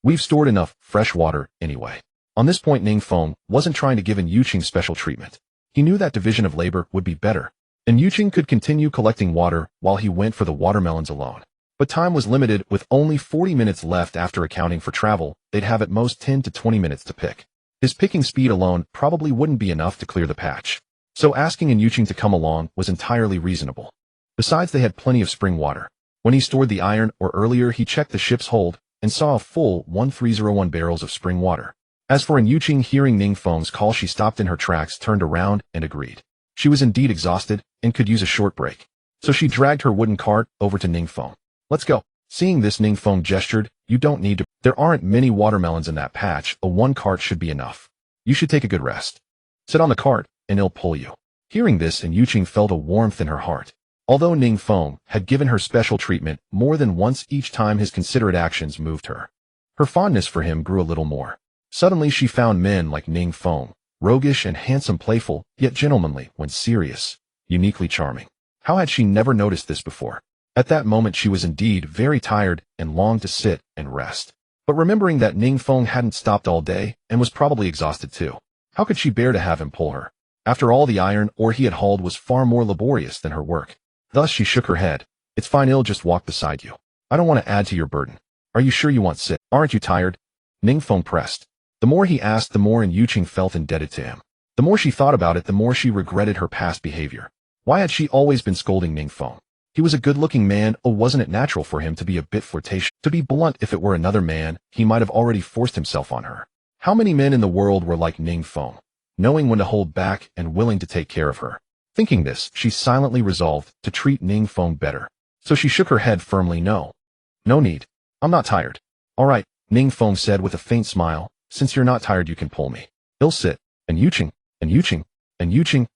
[SPEAKER 1] We've stored enough fresh water anyway. On this point, Ning Feng wasn't trying to give An Yuqing special treatment. He knew that division of labor would be better. An Yuqing could continue collecting water while he went for the watermelons alone. But time was limited. With only 40 minutes left after accounting for travel, they'd have at most 10 to 20 minutes to pick. His picking speed alone probably wouldn't be enough to clear the patch. So asking An Yuqing to come along was entirely reasonable. Besides, they had plenty of spring water. When he stored the iron ore earlier, he checked the ship's hold and saw a full 1301 barrels of spring water. As for An Yuqing, hearing Ning Feng's call, she stopped in her tracks, turned around, and agreed. She was indeed exhausted and could use a short break. So she dragged her wooden cart over to Ning Feng. Let's go. Seeing this, Ning Feng gestured. You don't need to. There aren't many watermelons in that patch. A one cart should be enough. You should take a good rest. Sit on the cart, and it'll pull you. Hearing this, An Yuqing felt a warmth in her heart. Although Ning Feng had given her special treatment more than once each time his considerate actions moved her, her fondness for him grew a little more. Suddenly she found men like Ning Feng roguish and handsome, playful, yet gentlemanly when serious, uniquely charming. How had she never noticed this before? At that moment she was indeed very tired and longed to sit and rest. But remembering that Ning Feng hadn't stopped all day and was probably exhausted too, how could she bear to have him pull her? After all, the iron ore he had hauled was far more laborious than her work. Thus she shook her head. It's fine, I'll just walk beside you. I don't want to add to your burden. Are you sure you want to sit? Aren't you tired? Ning Feng pressed. The more he asked, the more An Yuqing felt indebted to him. The more she thought about it, the more she regretted her past behavior. Why had she always been scolding Ning Feng? He was a good-looking man, or wasn't it natural for him to be a bit flirtatious? To be blunt, if it were another man, he might have already forced himself on her. How many men in the world were like Ning Feng, knowing when to hold back and willing to take care of her? Thinking this, she silently resolved to treat Ning Feng better. So she shook her head firmly. No. No need. I'm not tired. All right, Ning Feng said with a faint smile. Since you're not tired, you can pull me. He'll sit. And Yuqing, and Yuqing, and Yuqing.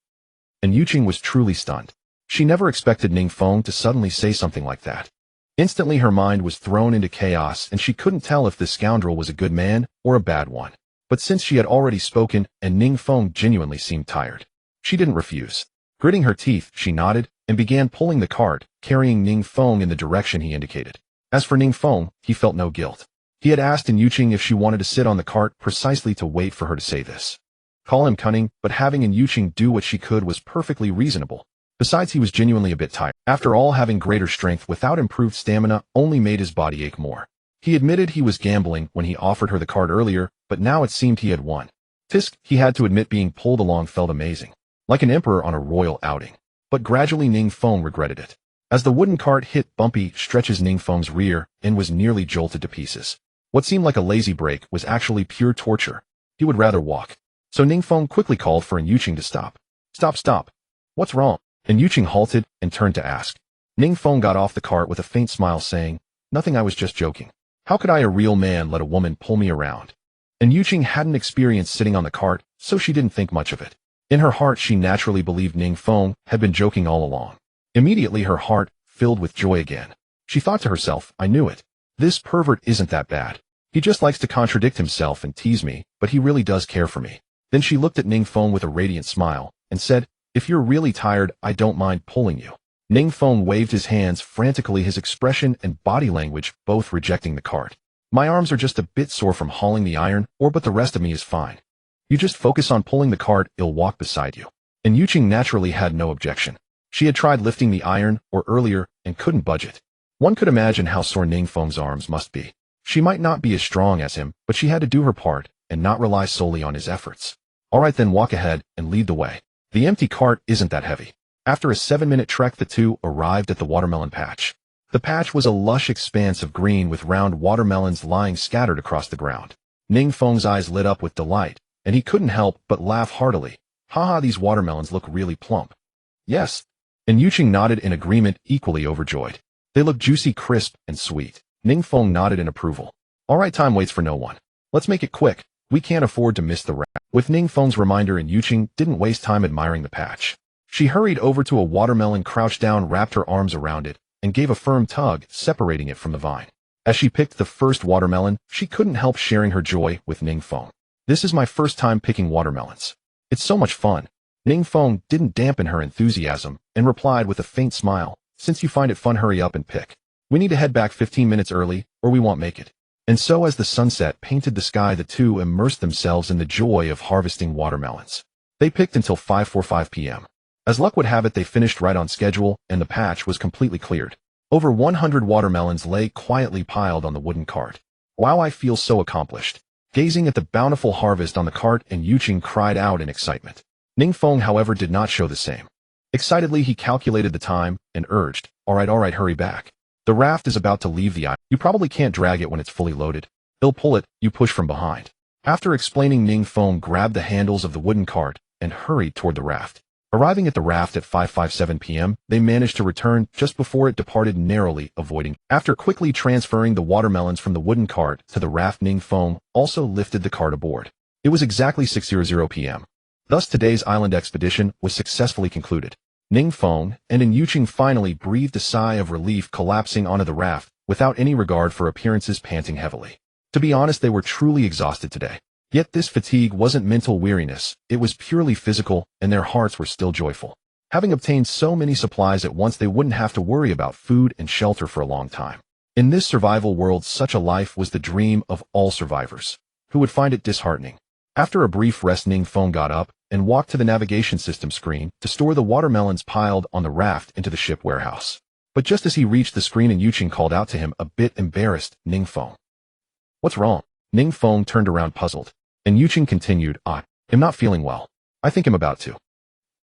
[SPEAKER 1] And Yuqing was truly stunned. She never expected Ning Feng to suddenly say something like that. Instantly her mind was thrown into chaos and she couldn't tell if this scoundrel was a good man or a bad one. But since she had already spoken and Ning Feng genuinely seemed tired, she didn't refuse. Gritting her teeth, she nodded and began pulling the cart, carrying Ning Feng in the direction he indicated. As for Ning Feng, he felt no guilt. He had asked Yuqing if she wanted to sit on the cart precisely to wait for her to say this. Call him cunning, but having Yuqing do what she could was perfectly reasonable. Besides, he was genuinely a bit tired. After all, having greater strength without improved stamina only made his body ache more. He admitted he was gambling when he offered her the cart earlier, but now it seemed he had won. Tisk, he had to admit, being pulled along felt amazing. Like an emperor on a royal outing. But gradually Ning Feng regretted it. As the wooden cart hit bumpy stretches Ning Feng's rear and was nearly jolted to pieces. What seemed like a lazy break was actually pure torture. He would rather walk. So Ning Feng quickly called for Yuqing to stop. Stop. What's wrong? And Yuqing halted and turned to ask. Ning Feng got off the cart with a faint smile saying, Nothing, I was just joking. How could I, a real man, let a woman pull me around? And Yuqing hadn't experienced sitting on the cart, so she didn't think much of it. In her heart she naturally believed Ning Feng had been joking all along. Immediately her heart filled with joy again. She thought to herself, I knew it. This pervert isn't that bad. He just likes to contradict himself and tease me, but he really does care for me. Then she looked at Ning Feng with a radiant smile and said, If you're really tired, I don't mind pulling you. Ning Feng waved his hands frantically, his expression and body language both rejecting the cart. My arms are just a bit sore from hauling the iron, but the rest of me is fine. You just focus on pulling the cart, I'll walk beside you. And Yuqing naturally had no objection. She had tried lifting the iron earlier and couldn't budge it. One could imagine how sore Ning Feng's arms must be. She might not be as strong as him, but she had to do her part and not rely solely on his efforts. All right, then walk ahead and lead the way. The empty cart isn't that heavy. After a 7-minute trek, the two arrived at the watermelon patch. The patch was a lush expanse of green with round watermelons lying scattered across the ground. Ning Feng's eyes lit up with delight, and he couldn't help but laugh heartily. Haha, these watermelons look really plump. Yes. And Yuqing nodded in agreement, equally overjoyed. They look juicy, crisp, and sweet. Ning Feng nodded in approval. All right, time waits for no one. Let's make it quick. We can't afford to miss the Raft. With Ning Feng's reminder, and Yuqing didn't waste time admiring the patch. She hurried over to a watermelon, crouched down, wrapped her arms around it, and gave a firm tug, separating it from the vine. As she picked the first watermelon, she couldn't help sharing her joy with Ning Feng. This is my first time picking watermelons. It's so much fun. Ning Feng didn't dampen her enthusiasm and replied with a faint smile, Since you find it fun, hurry up and pick. We need to head back 15 minutes early, or we won't make it. And so as the sunset painted the sky, the two immersed themselves in the joy of harvesting watermelons. They picked until 5:45 p.m. As luck would have it, they finished right on schedule, and the patch was completely cleared. Over 100 watermelons lay quietly piled on the wooden cart. Wow, I feel so accomplished. Gazing at the bountiful harvest on the cart, and Yuqing cried out in excitement. Ning Feng, however, did not show the same. Excitedly, he calculated the time and urged, All right, hurry back. The raft is about to leave the island. You probably can't drag it when it's fully loaded. They'll pull it, you push from behind. After explaining, Ning Feng grabbed the handles of the wooden cart and hurried toward the raft. Arriving at the raft at 5:57 p.m., they managed to return just before it departed, narrowly avoiding. After quickly transferring the watermelons from the wooden cart to the raft, Ning Feng also lifted the cart aboard. It was exactly 6:00 p.m. Thus today's island expedition was successfully concluded. Ning Feng and Yuqing finally breathed a sigh of relief, collapsing onto the raft without any regard for appearances, panting heavily. To be honest, they were truly exhausted today. Yet this fatigue wasn't mental weariness, it was purely physical, and their hearts were still joyful. Having obtained so many supplies at once, they wouldn't have to worry about food and shelter for a long time. In this survival world, such a life was the dream of all survivors, who would find it disheartening. After a brief rest, Ning Feng got up and walked to the navigation system screen to store the watermelons piled on the raft into the ship warehouse. But just as he reached the screen, and Yuqing called out to him, a bit embarrassed, Ning Feng. What's wrong? Ning Feng turned around puzzled, and Yuqing continued, I'm not feeling well. I think I'm about to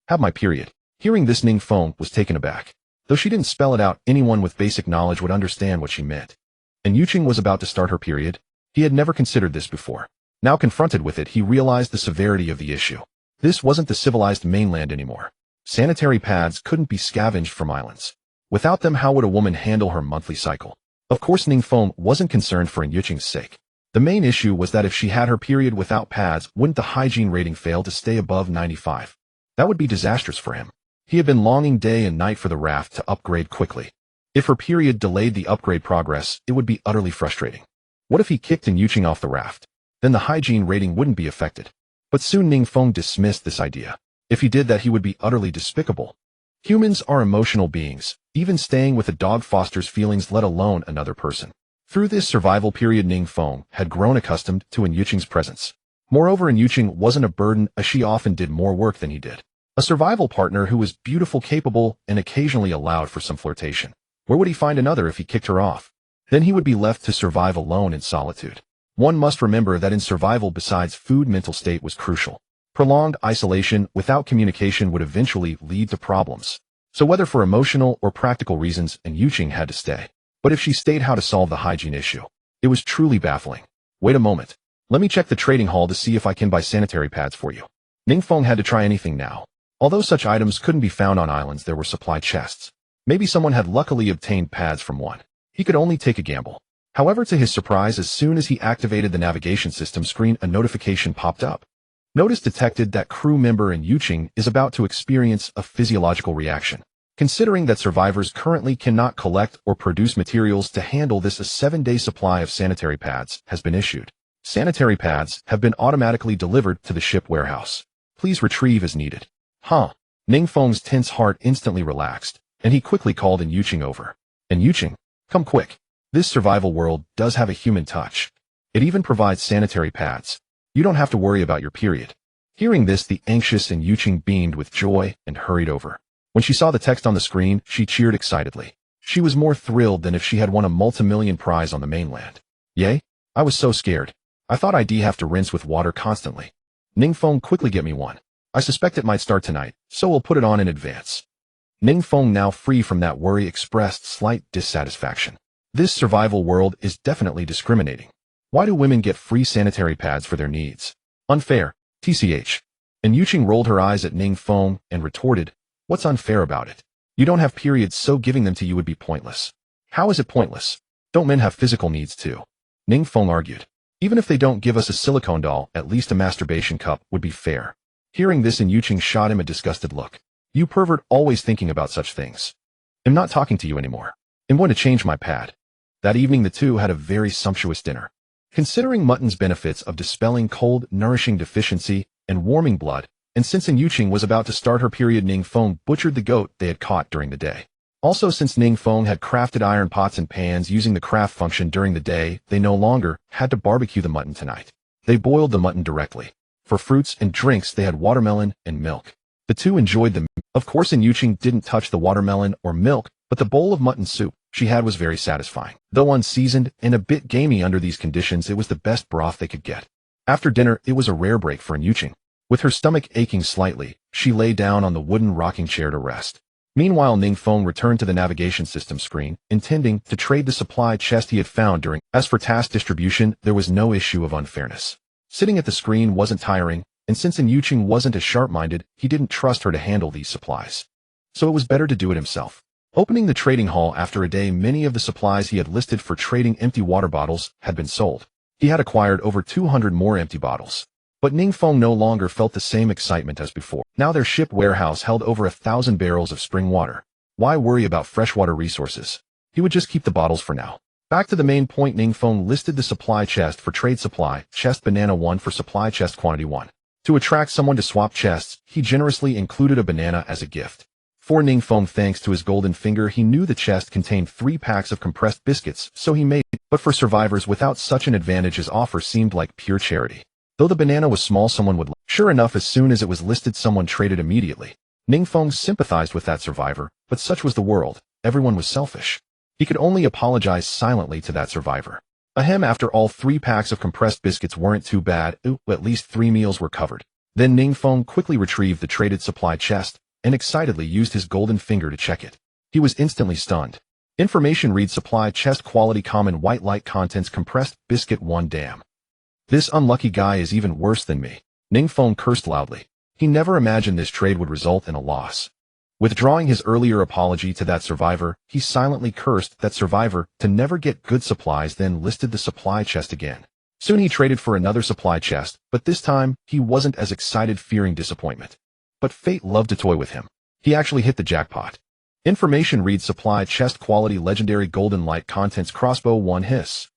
[SPEAKER 1] have my period. Hearing this, Ning Feng was taken aback. Though she didn't spell it out, anyone with basic knowledge would understand what she meant. And Yuqing was about to start her period? He had never considered this before. Now confronted with it, he realized the severity of the issue. This wasn't the civilized mainland anymore. Sanitary pads couldn't be scavenged from islands. Without them, how would a woman handle her monthly cycle? Of course, Ning Feng wasn't concerned for Yuqing's sake. The main issue was that if she had her period without pads, wouldn't the hygiene rating fail to stay above 95? That would be disastrous for him. He had been longing day and night for the raft to upgrade quickly. If her period delayed the upgrade progress, it would be utterly frustrating. What if he kicked Yuqing off the raft? Then the hygiene rating wouldn't be affected. But soon Ning Feng dismissed this idea. If he did that, he would be utterly despicable. Humans are emotional beings. Even staying with a dog fosters feelings, let alone another person. Through this survival period, Ning Feng had grown accustomed to Yuqing's presence. Moreover, Yuqing wasn't a burden, as she often did more work than he did. A survival partner who was beautiful, capable, and occasionally allowed for some flirtation. Where would he find another if he kicked her off? Then he would be left to survive alone in solitude. One must remember that in survival, besides food, mental state was crucial. Prolonged isolation without communication would eventually lead to problems. So whether for emotional or practical reasons, Yuqing had to stay. But if she stayed, how to solve the hygiene issue? It was truly baffling. Wait a moment. Let me check the trading hall to see if I can buy sanitary pads for you. Ning Feng had to try anything now. Although such items couldn't be found on islands, there were supply chests. Maybe someone had luckily obtained pads from one. He could only take a gamble. However, to his surprise, as soon as he activated the navigation system screen, a notification popped up. Notice detected that crew member Yuqing is about to experience a physiological reaction. Considering that survivors currently cannot collect or produce materials to handle this, a 7-day supply of sanitary pads has been issued. Sanitary pads have been automatically delivered to the ship warehouse. Please retrieve as needed. Ning Feng's tense heart instantly relaxed, and he quickly called Yuqing over. Yuqing, come quick. This survival world does have a human touch. It even provides sanitary pads. You don't have to worry about your period. Hearing this, the anxious Yuqing beamed with joy and hurried over. When she saw the text on the screen, she cheered excitedly. She was more thrilled than if she had won a multi-million prize on the mainland. Yay, I was so scared. I thought I'd have to rinse with water constantly. Ning Feng, quickly get me one. I suspect it might start tonight, so we'll put it on in advance. Ning Feng, now free from that worry, expressed slight dissatisfaction. This survival world is definitely discriminating. Why do women get free sanitary pads for their needs? Unfair, TCH. Yuqing rolled her eyes at Ning Feng and retorted, what's unfair about it? You don't have periods, so giving them to you would be pointless. How is it pointless? Don't men have physical needs too? Ning Feng argued. Even if they don't give us a silicone doll, at least a masturbation cup would be fair. Hearing this, Yuqing shot him a disgusted look. You pervert, always thinking about such things. I'm not talking to you anymore. I'm going to change my pad. That evening, the two had a very sumptuous dinner. Considering mutton's benefits of dispelling cold, nourishing deficiency, and warming blood, and since Yuqing was about to start her period, Ning Feng butchered the goat they had caught during the day. Also, since Ning Feng had crafted iron pots and pans using the craft function during the day, they no longer had to barbecue the mutton tonight. They boiled the mutton directly. For fruits and drinks, they had watermelon and milk. The two enjoyed them. Of course, Yuqing didn't touch the watermelon or milk, but the bowl of mutton soup she had was very satisfying. Though unseasoned and a bit gamey under these conditions, it was the best broth they could get. After dinner, it was a rare break for Yuqing. With her stomach aching slightly, she lay down on the wooden rocking chair to rest. Meanwhile, Ning Feng returned to the navigation system screen, intending to trade the supply chest he had found during. As for task distribution, there was no issue of unfairness. Sitting at the screen wasn't tiring, and since Yuqing wasn't as sharp-minded, he didn't trust her to handle these supplies. So it was better to do it himself. Opening the trading hall after a day, many of the supplies he had listed for trading, empty water bottles, had been sold. He had acquired over 200 more empty bottles. But Ning Feng no longer felt the same excitement as before. Now their ship warehouse held over 1,000 barrels of spring water. Why worry about freshwater resources? He would just keep the bottles for now. Back to the main point, Ning Feng listed the supply chest for trade supply, chest banana 1 for supply chest quantity 1. To attract someone to swap chests, he generously included a banana as a gift. For Ning Feng, thanks to his golden finger, he knew the chest contained 3 packs of compressed biscuits, so he made it. But for survivors without such an advantage, his offer seemed like pure charity. Though the banana was small, someone would. Sure enough, as soon as it was listed, someone traded immediately. Ning Feng sympathized with that survivor, but such was the world. Everyone was selfish. He could only apologize silently to that survivor. Ahem, after all, 3 packs of compressed biscuits weren't too bad. At least 3 meals were covered. Then Ning Feng quickly retrieved the traded supply chest and excitedly used his golden finger to check it. He was instantly stunned. Information reads: supply chest quality common white light, contents compressed biscuit 1. Damn. This unlucky guy is even worse than me. Ning Feng cursed loudly. He never imagined this trade would result in a loss. Withdrawing his earlier apology to that survivor, he silently cursed that survivor to never get good supplies, then listed the supply chest again. Soon he traded for another supply chest, but this time he wasn't as excited, fearing disappointment. But fate loved to toy with him. He actually hit the jackpot. Information reads supply chest quality legendary golden light contents crossbow 1 hiss.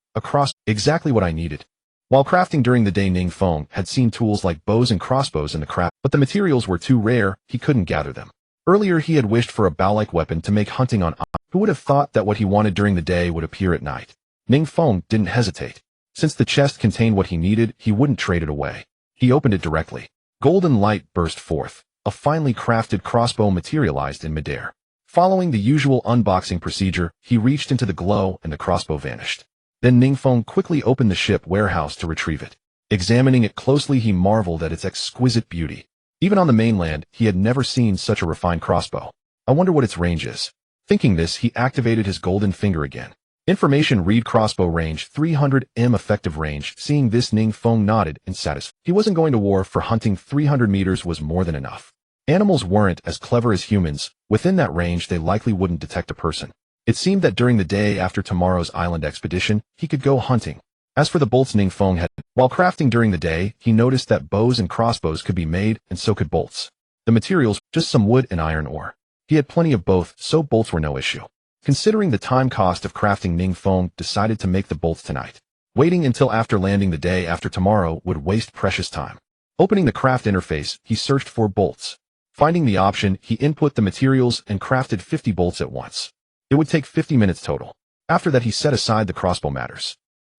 [SPEAKER 1] Exactly what I needed. While crafting during the day, Ning Feng had seen tools like bows and crossbows in the craft, but the materials were too rare, he couldn't gather them. Earlier he had wished for a bow-like weapon to make hunting on. Who would have thought that what he wanted during the day would appear at night? Ning Feng didn't hesitate. Since the chest contained what he needed, he wouldn't trade it away. He opened it directly. Golden light burst forth. A finely crafted crossbow materialized in midair. Following the usual unboxing procedure, he reached into the glow and the crossbow vanished. Then Ning Feng quickly opened the ship warehouse to retrieve it. Examining it closely, he marveled at its exquisite beauty. Even on the mainland, he had never seen such a refined crossbow. I wonder what its range is. Thinking this, he activated his golden finger again. Information read crossbow range 300 m effective range. Seeing this, Ning Feng nodded in satisfaction. He wasn't going to war for hunting. 300 meters was more than enough. Animals weren't as clever as humans. Within that range, they likely wouldn't detect a person. It seemed that during the day after tomorrow's island expedition, he could go hunting. As for the bolts Ning Feng had, while crafting during the day, he noticed that bows and crossbows could be made, and so could bolts. The materials, just some wood and iron ore. He had plenty of both, so bolts were no issue. Considering the time cost of crafting, Ning Feng decided to make the bolts tonight. Waiting until after landing the day after tomorrow would waste precious time. Opening the craft interface, he searched for bolts. Finding the option, he input the materials and crafted 50 bolts at once. It would take 50 minutes total. After that, he set aside the crossbow matters.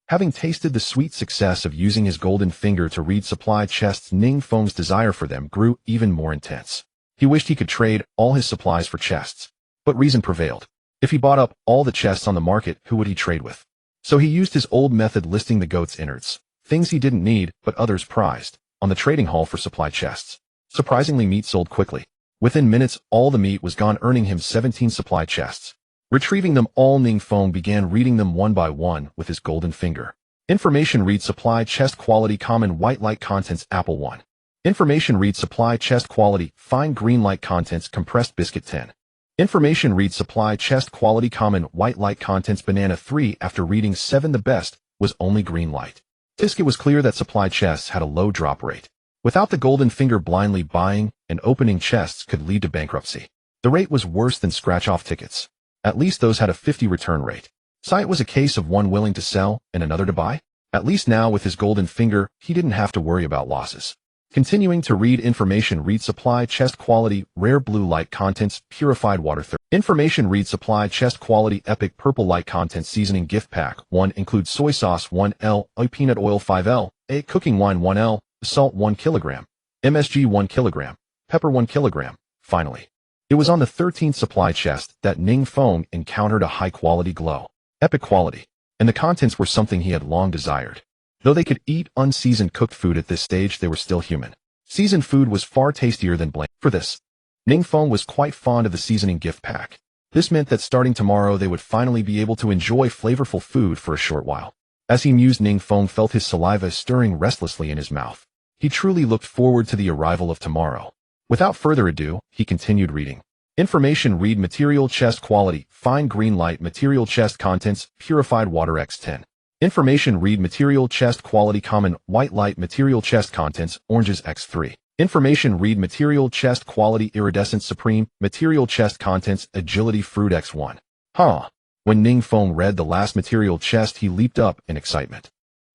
[SPEAKER 1] Having tasted the sweet success of using his golden finger to read supply chests, Ning Feng's desire for them grew even more intense. He wished he could trade all his supplies for chests. But reason prevailed. If he bought up all the chests on the market, who would he trade with? So he used his old method, listing the goat's innards, things he didn't need but others prized, on the trading hall for supply chests. Surprisingly, meat sold quickly. Within minutes, all the meat was gone, earning him 17 supply chests. Retrieving them all, Ning Feng began reading them one by one with his golden finger. Information read supply chest quality common white light contents apple 1. Information read supply chest quality fine green light contents compressed biscuit 10. Information read supply chest quality common white light contents banana 3. After reading 7, the best was only green light. It was clear that supply chests had a low drop rate. Without the golden finger, blindly buying and opening chests could lead to bankruptcy. The rate was worse than scratch-off tickets. At least those had a 50 return rate. So it was a case of one willing to sell and another to buy. At least now with his golden finger, he didn't have to worry about losses. Continuing to read information read supply chest quality rare blue light contents purified water 30. Information read supply chest quality epic purple light contents seasoning gift pack 1 includes soy sauce 1L, peanut oil 5L, a cooking wine 1L, salt 1 kilogram, MSG 1 kilogram, pepper 1 kilogram. Finally, it was on the 13th supply chest that Ning Feng encountered a high-quality glow. Epic quality. And the contents were something he had long desired. Though they could eat unseasoned cooked food at this stage, they were still human. Seasoned food was far tastier than bland. For this, Ning Feng was quite fond of the seasoning gift pack. This meant that starting tomorrow they would finally be able to enjoy flavorful food for a short while. As he mused, Ning Feng felt his saliva stirring restlessly in his mouth. He truly looked forward to the arrival of tomorrow. Without further ado, he continued reading. Information read material chest quality, fine green light material chest contents, purified water X10. Information read material chest quality common white light material chest contents, oranges X3. Information read material chest quality iridescent supreme, material chest contents, agility fruit X1. When Ning Feng read the last material chest, he leaped up in excitement.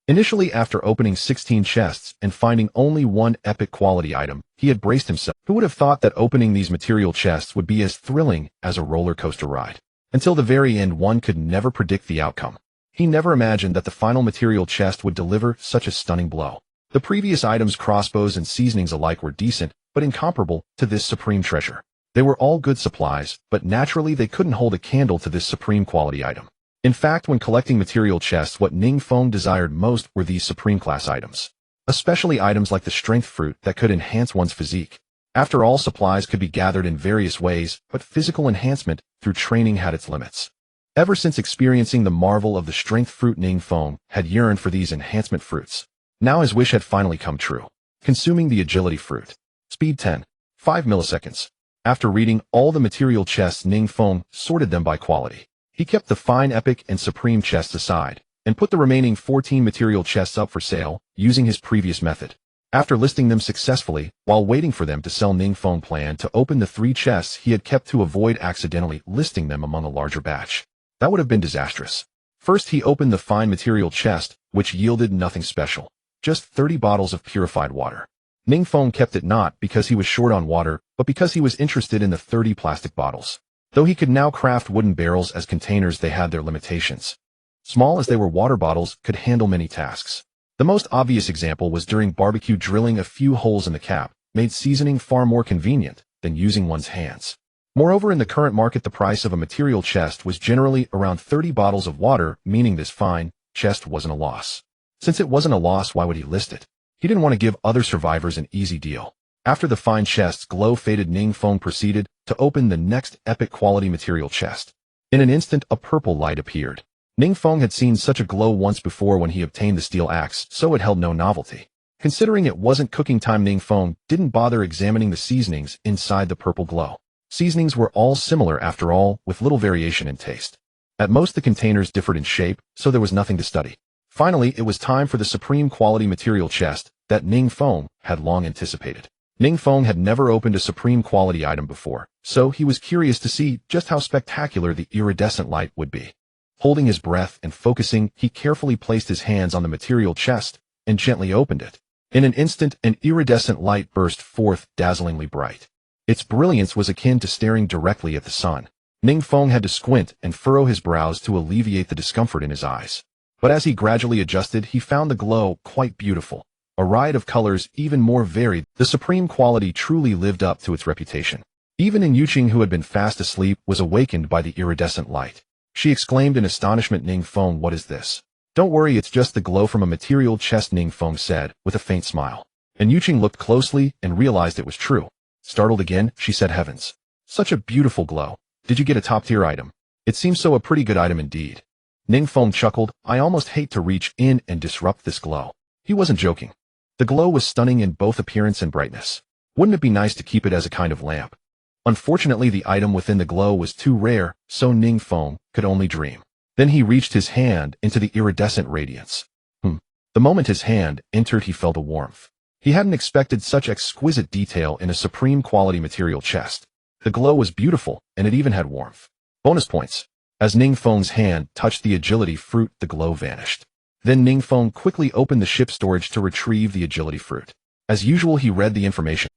[SPEAKER 1] Initially, after opening 16 chests and finding only one epic quality item, he had braced himself. Who would have thought that opening these material chests would be as thrilling as a roller coaster ride? Until the very end, one could never predict the outcome. He never imagined that the final material chest would deliver such a stunning blow. The previous items, crossbows and seasonings alike, were decent, but incomparable to this supreme treasure. They were all good supplies, but naturally they couldn't hold a candle to this supreme quality item. In fact, when collecting material chests, what Ning Feng desired most were these supreme class items. Especially items like the strength fruit that could enhance one's physique. After all, supplies could be gathered in various ways, but physical enhancement through training had its limits. Ever since experiencing the marvel of the strength fruit, Ning Feng had yearned for these enhancement fruits. Now his wish had finally come true. Consuming the agility fruit. Speed 10. 5 milliseconds. After reading all the material chests, Ning Feng sorted them by quality. He kept the fine, epic, and supreme chests aside, and put the remaining 14 material chests up for sale, using his previous method. After listing them successfully, while waiting for them to sell, Ning Feng planned to open the 3 chests he had kept to avoid accidentally listing them among a larger batch. That would have been disastrous. First, he opened the fine material chest, which yielded nothing special. Just 30 bottles of purified water. Ning Feng kept it not because he was short on water, but because he was interested in the 30 plastic bottles. Though he could now craft wooden barrels as containers, they had their limitations. Small as they were, water bottles could handle many tasks. The most obvious example was during barbecue. Drilling a few holes in the cap made seasoning far more convenient than using one's hands. Moreover, in the current market, the price of a material chest was generally around 30 bottles of water, meaning this fine chest wasn't a loss. Since it wasn't a loss, why would he list it? He didn't want to give other survivors an easy deal. After the fine chest's glow faded, Ning Feng proceeded to open the next epic quality material chest. In an instant, a purple light appeared. Ning Feng had seen such a glow once before when he obtained the steel axe, so it held no novelty. Considering it wasn't cooking time, Ning Feng didn't bother examining the seasonings inside the purple glow. Seasonings were all similar after all, with little variation in taste. At most, the containers differed in shape, so there was nothing to study. Finally, it was time for the supreme quality material chest that Ning Feng had long anticipated. Ning Feng had never opened a supreme quality item before, so he was curious to see just how spectacular the iridescent light would be. Holding his breath and focusing, he carefully placed his hands on the material chest and gently opened it. In an instant, an iridescent light burst forth, dazzlingly bright. Its brilliance was akin to staring directly at the sun. Ning Feng had to squint and furrow his brows to alleviate the discomfort in his eyes. But as he gradually adjusted, he found the glow quite beautiful. A riot of colors even more varied, the supreme quality truly lived up to its reputation. Even Ning Yuqing, who had been fast asleep, was awakened by the iridescent light. She exclaimed in astonishment, "Ning Feng, what is this?" "Don't worry, it's just the glow from a material chest," Ning Feng said, with a faint smile. And Yuqing looked closely and realized it was true. Startled again, she said, "Heavens. Such a beautiful glow. Did you get a top-tier item?" "It seems so, a pretty good item indeed." Ning Feng chuckled. "I almost hate to reach in and disrupt this glow." He wasn't joking. The glow was stunning in both appearance and brightness. Wouldn't it be nice to keep it as a kind of lamp? Unfortunately, the item within the glow was too rare, so Ning Feng could only dream. Then he reached his hand into the iridescent radiance. The moment his hand entered, he felt a warmth. He hadn't expected such exquisite detail in a supreme quality material chest. The glow was beautiful, and it even had warmth. Bonus points. As Ning Feng's hand touched the agility fruit, the glow vanished. Then Ning Feng quickly opened the ship storage to retrieve the agility fruit. As usual, he read the information.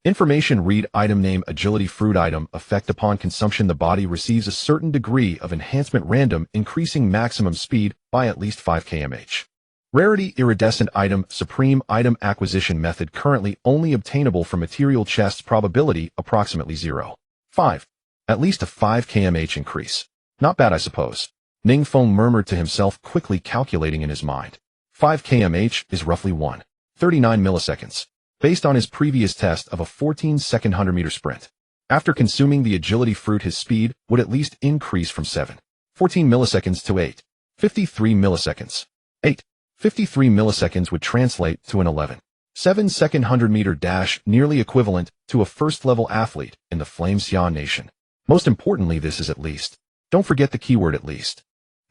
[SPEAKER 1] Read item name, agility fruit item. Effect: upon consumption, the body receives a certain degree of enhancement, random, increasing maximum speed by at least 5 km/h. Rarity: iridescent item. Supreme item acquisition method currently only obtainable from material chests. Probability approximately 0.5. At least a 5 km/h increase. Not bad, I suppose. Ning Feng murmured to himself, quickly calculating in his mind. 5 km/h is roughly 1.39 milliseconds. Based on his previous test of a 14-second 100-meter sprint. After consuming the agility fruit, his speed would at least increase from 7.14 milliseconds to 8.53 milliseconds. 8.53 milliseconds would translate to an 11.7-second 100-meter dash, nearly equivalent to a first-level athlete in the Flame Xia Nation. Most importantly, this is at least. Don't forget the keyword at least.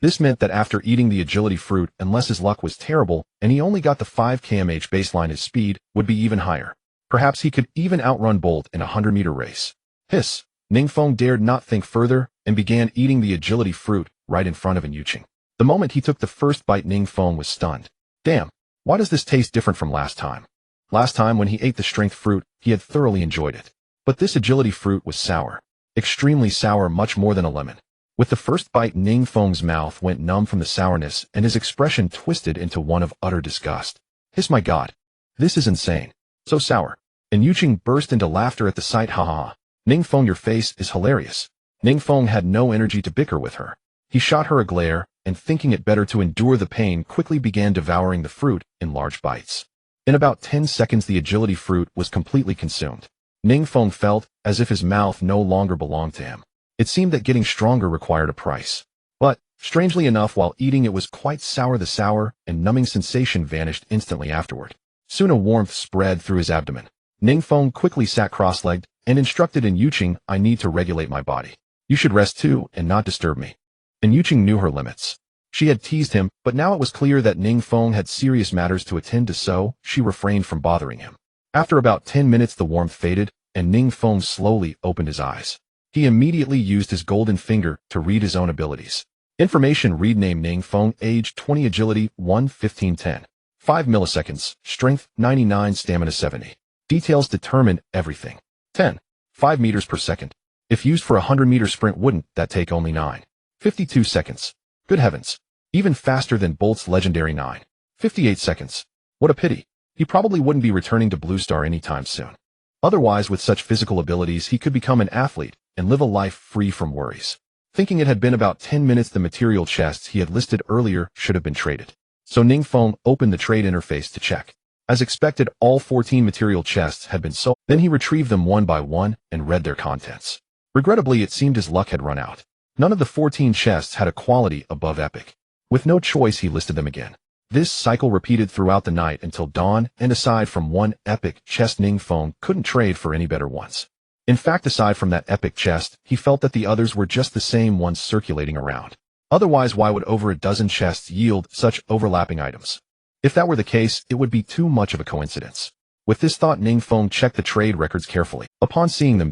[SPEAKER 1] This meant that after eating the agility fruit, unless his luck was terrible and he only got the 5 km/h baseline, his speed would be even higher. Perhaps he could even outrun Bolt in a 100-meter race. Hiss! Ning Feng dared not think further and began eating the agility fruit right in front of Ning Yuqing. The moment he took the first bite, Ning Feng was stunned. Damn, why does this taste different from last time? Last time when he ate the strength fruit, he had thoroughly enjoyed it. But this agility fruit was sour. Extremely sour, much more than a lemon. With the first bite, Ning Feng's mouth went numb from the sourness and his expression twisted into one of utter disgust. Hiss, my God. This is insane. So sour. And Yuqing burst into laughter at the sight. Ha ha. Ning Feng, your face is hilarious. Ning Feng had no energy to bicker with her. He shot her a glare, and thinking it better to endure the pain, quickly began devouring the fruit in large bites. In about 10 seconds, the agility fruit was completely consumed. Ning Feng felt as if his mouth no longer belonged to him. It seemed that getting stronger required a price. But, strangely enough, while eating it was quite sour. The sour and numbing sensation vanished instantly afterward. Soon a warmth spread through his abdomen. Ning Feng quickly sat cross-legged and instructed in Yuqing, I need to regulate my body. You should rest too and not disturb me. And Yuqing knew her limits. She had teased him, but now it was clear that Ning Feng had serious matters to attend to, so she refrained from bothering him. After about 10 minutes the warmth faded, and Ning Feng slowly opened his eyes. He immediately used his golden finger to read his own abilities. Information read: name Ning Feng, age 20, agility 1, 1510. 5 milliseconds, strength 99, stamina 70. Details determine everything. 10. 5 meters per second. If used for a 100-meter sprint, wouldn't that take only 9? 52 seconds. Good heavens. Even faster than Bolt's legendary 9. 58 seconds. What a pity. He probably wouldn't be returning to Blue Star anytime soon. Otherwise, with such physical abilities, he could become an athlete and live a life free from worries. Thinking it had been about 10 minutes, the material chests he had listed earlier should have been traded. So Ning Feng opened the trade interface to check. As expected, all 14 material chests had been sold. Then he retrieved them one by one and read their contents. Regrettably, it seemed his luck had run out. None of the 14 chests had a quality above epic. With no choice, he listed them again. This cycle repeated throughout the night until dawn, and aside from one epic chest, Ning Feng couldn't trade for any better ones. In fact, aside from that epic chest, he felt that the others were just the same ones circulating around. Otherwise, why would over a dozen chests yield such overlapping items? If that were the case, it would be too much of a coincidence. With this thought, Ning Feng checked the trade records carefully. Upon seeing them,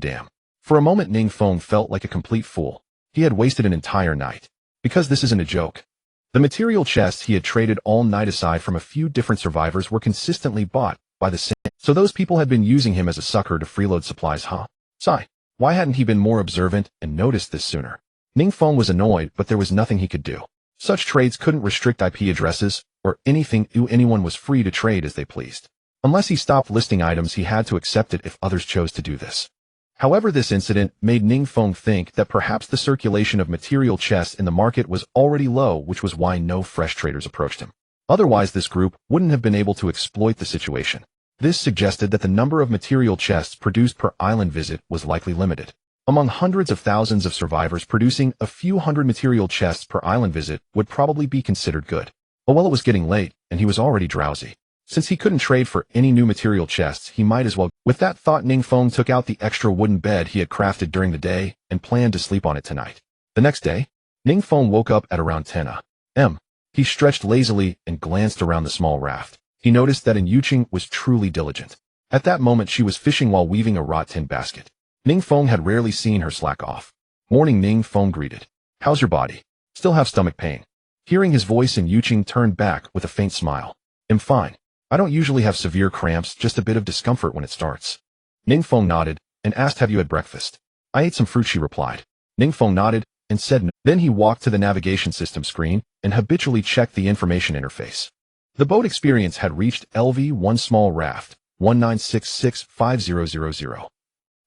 [SPEAKER 1] for a moment Ning Feng felt like a complete fool. He had wasted an entire night. Because this isn't a joke. The material chests he had traded all night, aside from a few different survivors, were consistently bought by the same. So those people had been using him as a sucker to freeload supplies, huh? Sigh. Why hadn't he been more observant and noticed this sooner? Ning Feng was annoyed, but there was nothing he could do. Such trades couldn't restrict IP addresses or anything. Anyone was free to trade as they pleased. Unless he stopped listing items, he had to accept it if others chose to do this. However, this incident made Ning Feng think that perhaps the circulation of material chests in the market was already low, which was why no fresh traders approached him. Otherwise, this group wouldn't have been able to exploit the situation. This suggested that the number of material chests produced per island visit was likely limited. Among hundreds of thousands of survivors, producing a few hundred material chests per island visit would probably be considered good. But well, it was getting late, and he was already drowsy. Since he couldn't trade for any new material chests, he might as well. With that thought, Ning Feng took out the extra wooden bed he had crafted during the day and planned to sleep on it tonight. The next day, Ning Feng woke up at around 10 a.m. He stretched lazily and glanced around the small raft. He noticed that Yuqing was truly diligent. At that moment, she was fishing while weaving a wrought tin basket. Ning Feng had rarely seen her slack off. Morning, Ning Feng greeted. How's your body? Still have stomach pain? Hearing his voice, Yuqing turned back with a faint smile. I'm fine. I don't usually have severe cramps, just a bit of discomfort when it starts. Ning Feng nodded and asked, have you had breakfast? I ate some fruit, she replied. Ning Feng nodded and said no. Then he walked to the navigation system screen and habitually checked the information interface. The boat experience had reached LV1 small raft, 19665000.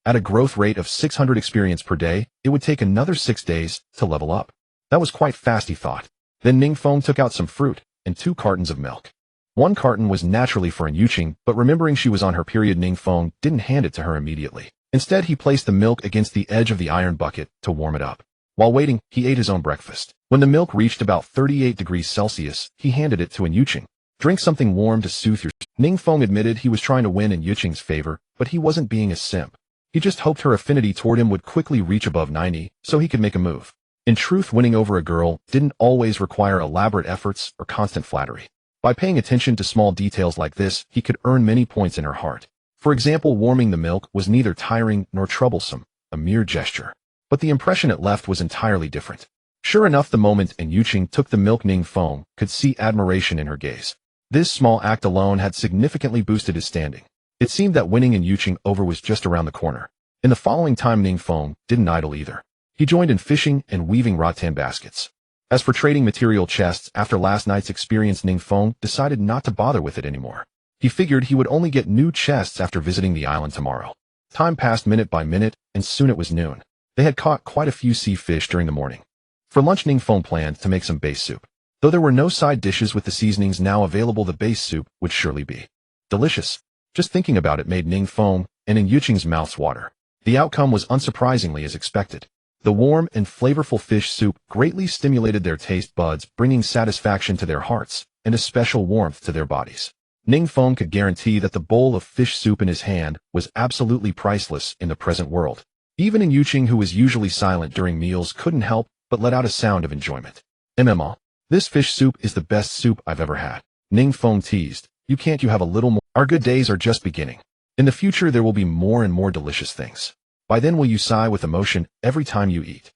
[SPEAKER 1] At a growth rate of 600 experience per day, it would take another 6 days to level up. That was quite fast, he thought. Then Ning Feng took out some fruit and 2 cartons of milk. One carton was naturally for Yuqing, but remembering she was on her period, Ning Feng didn't hand it to her immediately. Instead, he placed the milk against the edge of the iron bucket to warm it up. While waiting, he ate his own breakfast. When the milk reached about 38 degrees Celsius, he handed it to Yuqing. Drink something warm to soothe your... Ning Feng admitted he was trying to win in Yuqing's favor, but he wasn't being a simp. He just hoped her affinity toward him would quickly reach above 90, so he could make a move. In truth, winning over a girl didn't always require elaborate efforts or constant flattery. By paying attention to small details like this, he could earn many points in her heart. For example, warming the milk was neither tiring nor troublesome, a mere gesture. But the impression it left was entirely different. Sure enough, the moment Yuqing took the milk, Ning Feng could see admiration in her gaze. This small act alone had significantly boosted his standing. It seemed that winning Yuqing over was just around the corner. In the following time, Ning Feng didn't idle either. He joined in fishing and weaving rattan baskets. As for trading material chests, after last night's experience, Ning Feng decided not to bother with it anymore. He figured he would only get new chests after visiting the island tomorrow. Time passed minute by minute, and soon it was noon. They had caught quite a few sea fish during the morning. For lunch, Ning Feng planned to make some base soup. Though there were no side dishes with the seasonings now available, the base soup would surely be delicious. Just thinking about it made Ning Feng and Yuqing's mouths water. The outcome was unsurprisingly as expected. The warm and flavorful fish soup greatly stimulated their taste buds, bringing satisfaction to their hearts and a special warmth to their bodies. Ning Feng could guarantee that the bowl of fish soup in his hand was absolutely priceless in the present world. Even in Yuqing, who was usually silent during meals, couldn't help but let out a sound of enjoyment. MMO. This fish soup is the best soup I've ever had. Ning Feng teased. You have a little more? Our good days are just beginning. In the future there will be more and more delicious things. By then will you sigh with emotion every time you eat?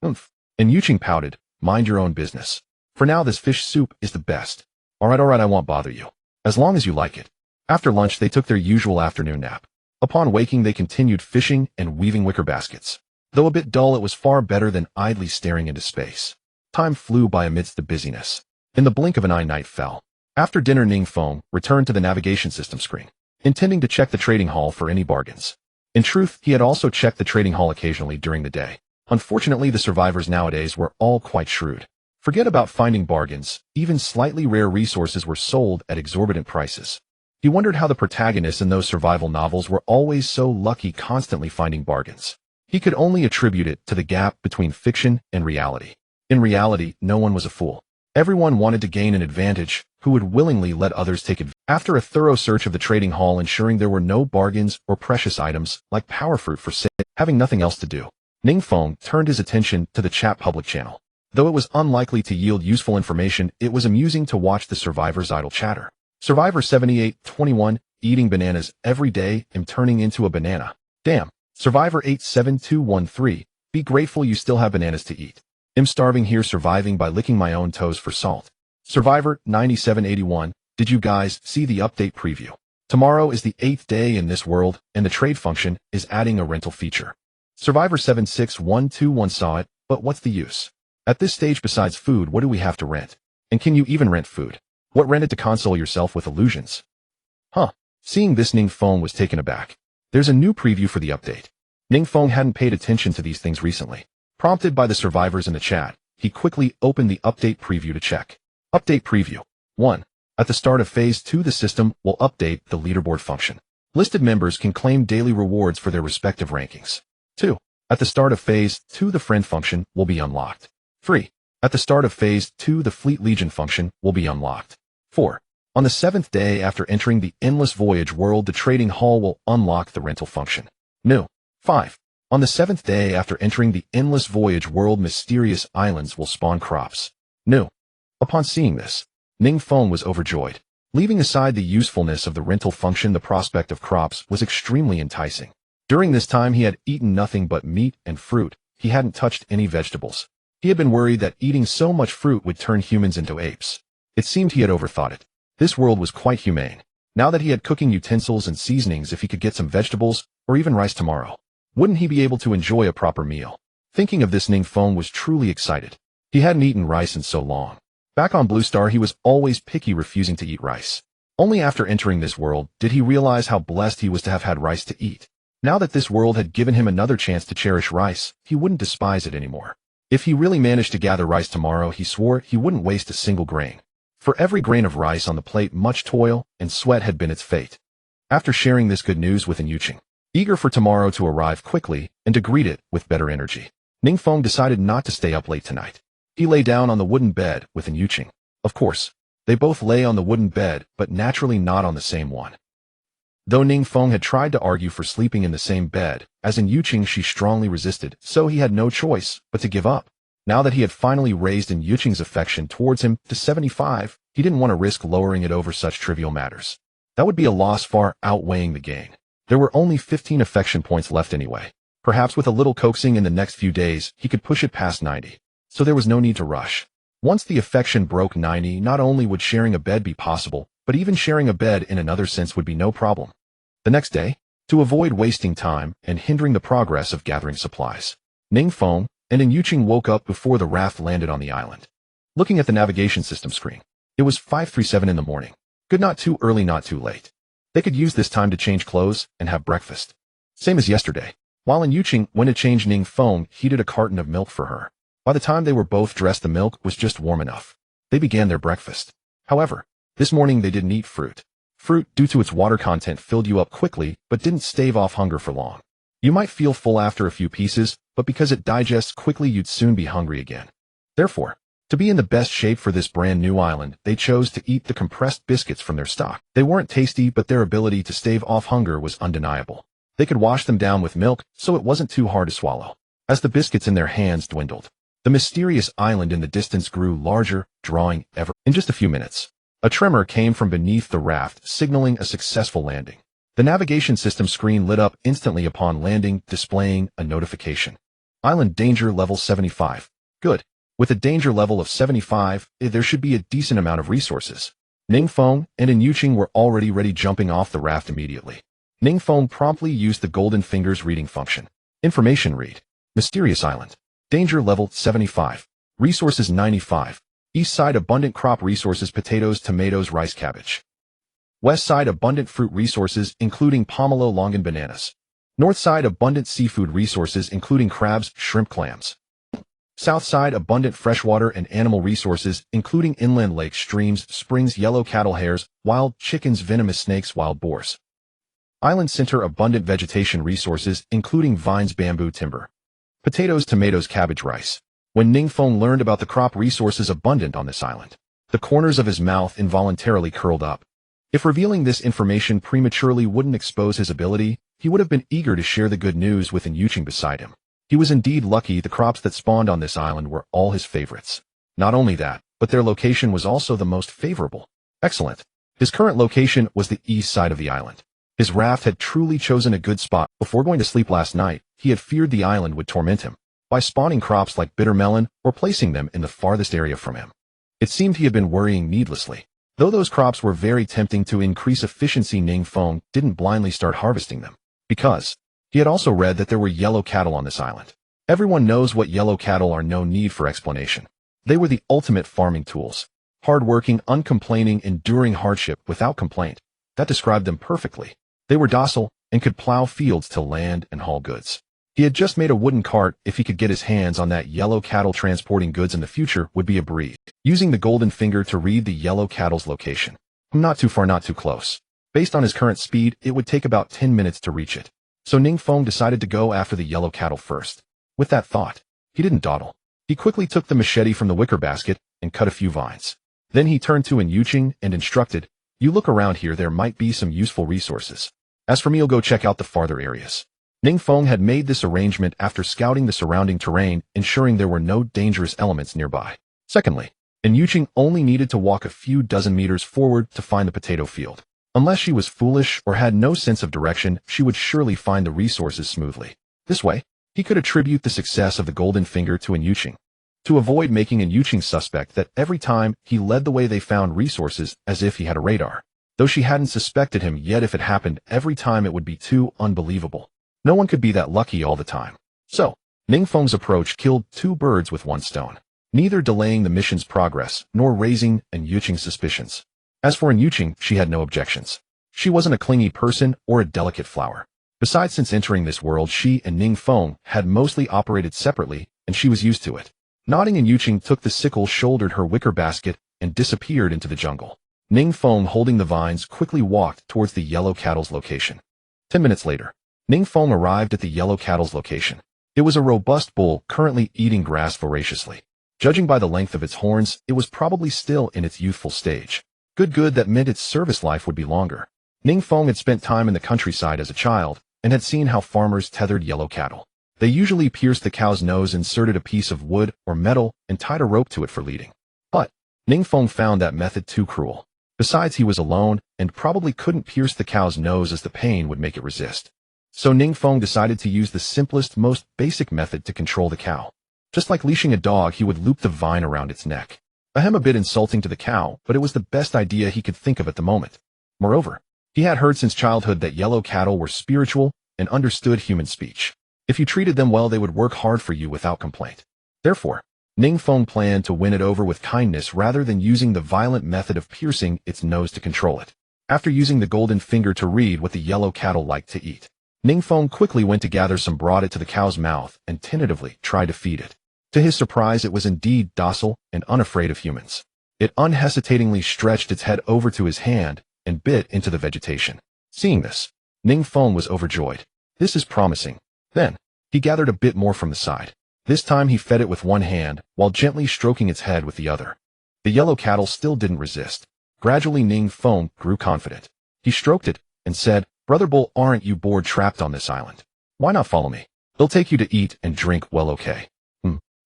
[SPEAKER 1] Oomph. And Yuqing pouted. Mind your own business. For now this fish soup is the best. Alright, I won't bother you. As long as you like it. After lunch they took their usual afternoon nap. Upon waking they continued fishing and weaving wicker baskets. Though a bit dull, it was far better than idly staring into space. Time flew by amidst the busyness. In the blink of an eye night fell. After dinner Ning Feng returned to the navigation system screen, intending to check the trading hall for any bargains. In truth, he had also checked the trading hall occasionally during the day. Unfortunately, the survivors nowadays were all quite shrewd. Forget about finding bargains, even slightly rare resources were sold at exorbitant prices. He wondered how the protagonists in those survival novels were always so lucky constantly finding bargains. He could only attribute it to the gap between fiction and reality. In reality, no one was a fool. Everyone wanted to gain an advantage, who would willingly let others take advantage. After a thorough search of the trading hall ensuring there were no bargains or precious items, like power fruit for sale, having nothing else to do, Ning Feng turned his attention to the chat public channel. Though it was unlikely to yield useful information, it was amusing to watch the survivors' idle chatter. Survivor 7821, eating bananas every day and turning into a banana. Damn. Survivor 87213, be grateful you still have bananas to eat. I'm starving here, surviving by licking my own toes for salt. Survivor 9781, did you guys see the update preview? Tomorrow is the 8th day in this world, and the trade function is adding a rental feature. Survivor 76121 saw it, but what's the use? At this stage, besides food, what do we have to rent? And can you even rent food? What rented to console yourself with illusions? Huh. Seeing this, Ning Feng was taken aback. There's a new preview for the update. Ning Feng hadn't paid attention to these things recently. Prompted by the survivors in the chat, he quickly opened the update preview to check. Update preview. 1. At the start of Phase 2, the system will update the leaderboard function. Listed members can claim daily rewards for their respective rankings. 2. At the start of Phase 2, the friend function will be unlocked. 3. At the start of Phase 2, the Fleet Legion function will be unlocked. 4. On the 7th day after entering the Endless Voyage world, the trading hall will unlock the rental function. New. 5. On the 7th day after entering the Endless Voyage world, mysterious islands will spawn crops. New. Upon seeing this, Ning Feng was overjoyed. Leaving aside the usefulness of the rental function, the prospect of crops was extremely enticing. During this time he had eaten nothing but meat and fruit. He hadn't touched any vegetables. He had been worried that eating so much fruit would turn humans into apes. It seemed he had overthought it. This world was quite humane. Now that he had cooking utensils and seasonings, if he could get some vegetables, or even rice tomorrow, wouldn't he be able to enjoy a proper meal? Thinking of this, Ning Feng was truly excited. He hadn't eaten rice in so long. Back on Blue Star, he was always picky, refusing to eat rice. Only after entering this world did he realize how blessed he was to have had rice to eat. Now that this world had given him another chance to cherish rice, he wouldn't despise it anymore. If he really managed to gather rice tomorrow, he swore he wouldn't waste a single grain. For every grain of rice on the plate, much toil and sweat had been its fate. After sharing this good news with Yuqing, eager for tomorrow to arrive quickly and to greet it with better energy, Ning Feng decided not to stay up late tonight. He lay down on the wooden bed with Yuqing. Of course, they both lay on the wooden bed, but naturally not on the same one. Though Ning Feng had tried to argue for sleeping in the same bed, as in Yuqing, she strongly resisted, so he had no choice but to give up. Now that he had finally raised Yuqing's affection towards him to 75, he didn't want to risk lowering it over such trivial matters. That would be a loss far outweighing the gain. There were only 15 affection points left anyway. Perhaps with a little coaxing in the next few days, he could push it past 90. So there was no need to rush. Once the affection broke 90, not only would sharing a bed be possible, but even sharing a bed in another sense would be no problem. The next day, to avoid wasting time and hindering the progress of gathering supplies, Ning Feng and Yuqing woke up before the raft landed on the island. Looking at the navigation system screen, it was 5:37 in the morning. Good, not too early, not too late. They could use this time to change clothes and have breakfast. Same as yesterday. While Yuqing went to change, Ning Feng heated a carton of milk for her. By the time they were both dressed, the milk was just warm enough. They began their breakfast. However, this morning they didn't eat fruit. Fruit, due to its water content, filled you up quickly, but didn't stave off hunger for long. You might feel full after a few pieces, but because it digests quickly, you'd soon be hungry again. Therefore, To be in the best shape for this brand new island, they chose to eat the compressed biscuits from their stock. They weren't tasty, but their ability to stave off hunger was undeniable. They could wash them down with milk, so it wasn't too hard to swallow. As the biscuits in their hands dwindled, the mysterious island in the distance grew larger, drawing ever. In just a few minutes, a tremor came from beneath the raft, signaling a successful landing. The navigation system screen lit up instantly upon landing, displaying a notification. Island danger level 75. Good. With a danger level of 75, there should be a decent amount of resources. Ning Feng and Yuqing were already ready, jumping off the raft immediately. Ning Feng promptly used the golden fingers reading function. Information read. Mysterious Island. Danger level 75. Resources 95. East side abundant crop resources potatoes, tomatoes, rice, cabbage. West side abundant fruit resources including pomelo, longan, bananas. North side abundant seafood resources including crabs, shrimp, clams. South side abundant freshwater and animal resources including inland lakes, streams, springs, yellow cattle, hares, wild chickens, venomous snakes, wild boars. Island center abundant vegetation resources including vines, bamboo, timber. Potatoes, tomatoes, cabbage, rice. When Ning Feng learned about the crop resources abundant on this island, the corners of his mouth involuntarily curled up. If revealing this information prematurely wouldn't expose his ability, he would have been eager to share the good news with Yuqing beside him. He was indeed lucky. The crops that spawned on this island were all his favorites. Not only that, but their location was also the most favorable. Excellent. His current location was the east side of the island. His raft had truly chosen a good spot. Before going to sleep last night, he had feared the island would torment him by spawning crops like bitter melon or placing them in the farthest area from him. It seemed he had been worrying needlessly. Though those crops were very tempting to increase efficiency, Ning Feng didn't blindly start harvesting them, because he had also read that there were yellow cattle on this island. Everyone knows what yellow cattle are, no need for explanation. They were the ultimate farming tools. Hard-working, uncomplaining, enduring hardship without complaint. That described them perfectly. They were docile and could plow fields, till land, and haul goods. He had just made a wooden cart. If he could get his hands on that yellow cattle, transporting goods in the future would be a breeze. Using the golden finger to read the yellow cattle's location. Not too far, not too close. Based on his current speed, it would take about 10 minutes to reach it. So Ning Feng decided to go after the yellow cattle first. With that thought, he didn't dawdle. He quickly took the machete from the wicker basket and cut a few vines. Then he turned to Yuqing and instructed, "You look around here, there might be some useful resources. As for me, I'll go check out the farther areas." Ning Feng had made this arrangement after scouting the surrounding terrain, ensuring there were no dangerous elements nearby. Secondly, Yuqing only needed to walk a few dozen meters forward to find the potato field. Unless she was foolish or had no sense of direction, she would surely find the resources smoothly. This way, he could attribute the success of the golden finger to Yuqing. To avoid making Yuqing suspect that every time he led the way they found resources, as if he had a radar. Though she hadn't suspected him yet, if it happened every time it would be too unbelievable. No one could be that lucky all the time. So, Ning Feng's approach killed two birds with one stone, neither delaying the mission's progress nor raising Yuqing's suspicions. As for Yuqing, she had no objections. She wasn't a clingy person or a delicate flower. Besides, since entering this world, she and Ning Feng had mostly operated separately, and she was used to it. Nodding, Yuqing took the sickle, shouldered her wicker basket, and disappeared into the jungle. Ning Feng, holding the vines, quickly walked towards the yellow cattle's location. 10 minutes later, Ning Feng arrived at the yellow cattle's location. It was a robust bull, currently eating grass voraciously. Judging by the length of its horns, it was probably still in its youthful stage. Good, that meant its service life would be longer. Ning Feng had spent time in the countryside as a child, and had seen how farmers tethered yellow cattle. They usually pierced the cow's nose, inserted a piece of wood or metal, and tied a rope to it for leading. But Ning Feng found that method too cruel. Besides, he was alone, and probably couldn't pierce the cow's nose, as the pain would make it resist. So Ning Feng decided to use the simplest, most basic method to control the cow. Just like leashing a dog, he would loop the vine around its neck. A bit insulting to the cow, but it was the best idea he could think of at the moment. Moreover, he had heard since childhood that yellow cattle were spiritual and understood human speech. If you treated them well, they would work hard for you without complaint. Therefore, Ning Feng planned to win it over with kindness rather than using the violent method of piercing its nose to control it. After using the golden finger to read what the yellow cattle liked to eat, Ning Feng quickly went to gather some, brought it to the cow's mouth, and tentatively tried to feed it. To his surprise, it was indeed docile and unafraid of humans. It unhesitatingly stretched its head over to his hand and bit into the vegetation. Seeing this, Ning Feng was overjoyed. This is promising. Then, he gathered a bit more from the side. This time he fed it with one hand, while gently stroking its head with the other. The yellow cattle still didn't resist. Gradually Ning Feng grew confident. He stroked it, and said, "Brother Bull, aren't you bored trapped on this island? Why not follow me? They'll take you to eat and drink well, okay?"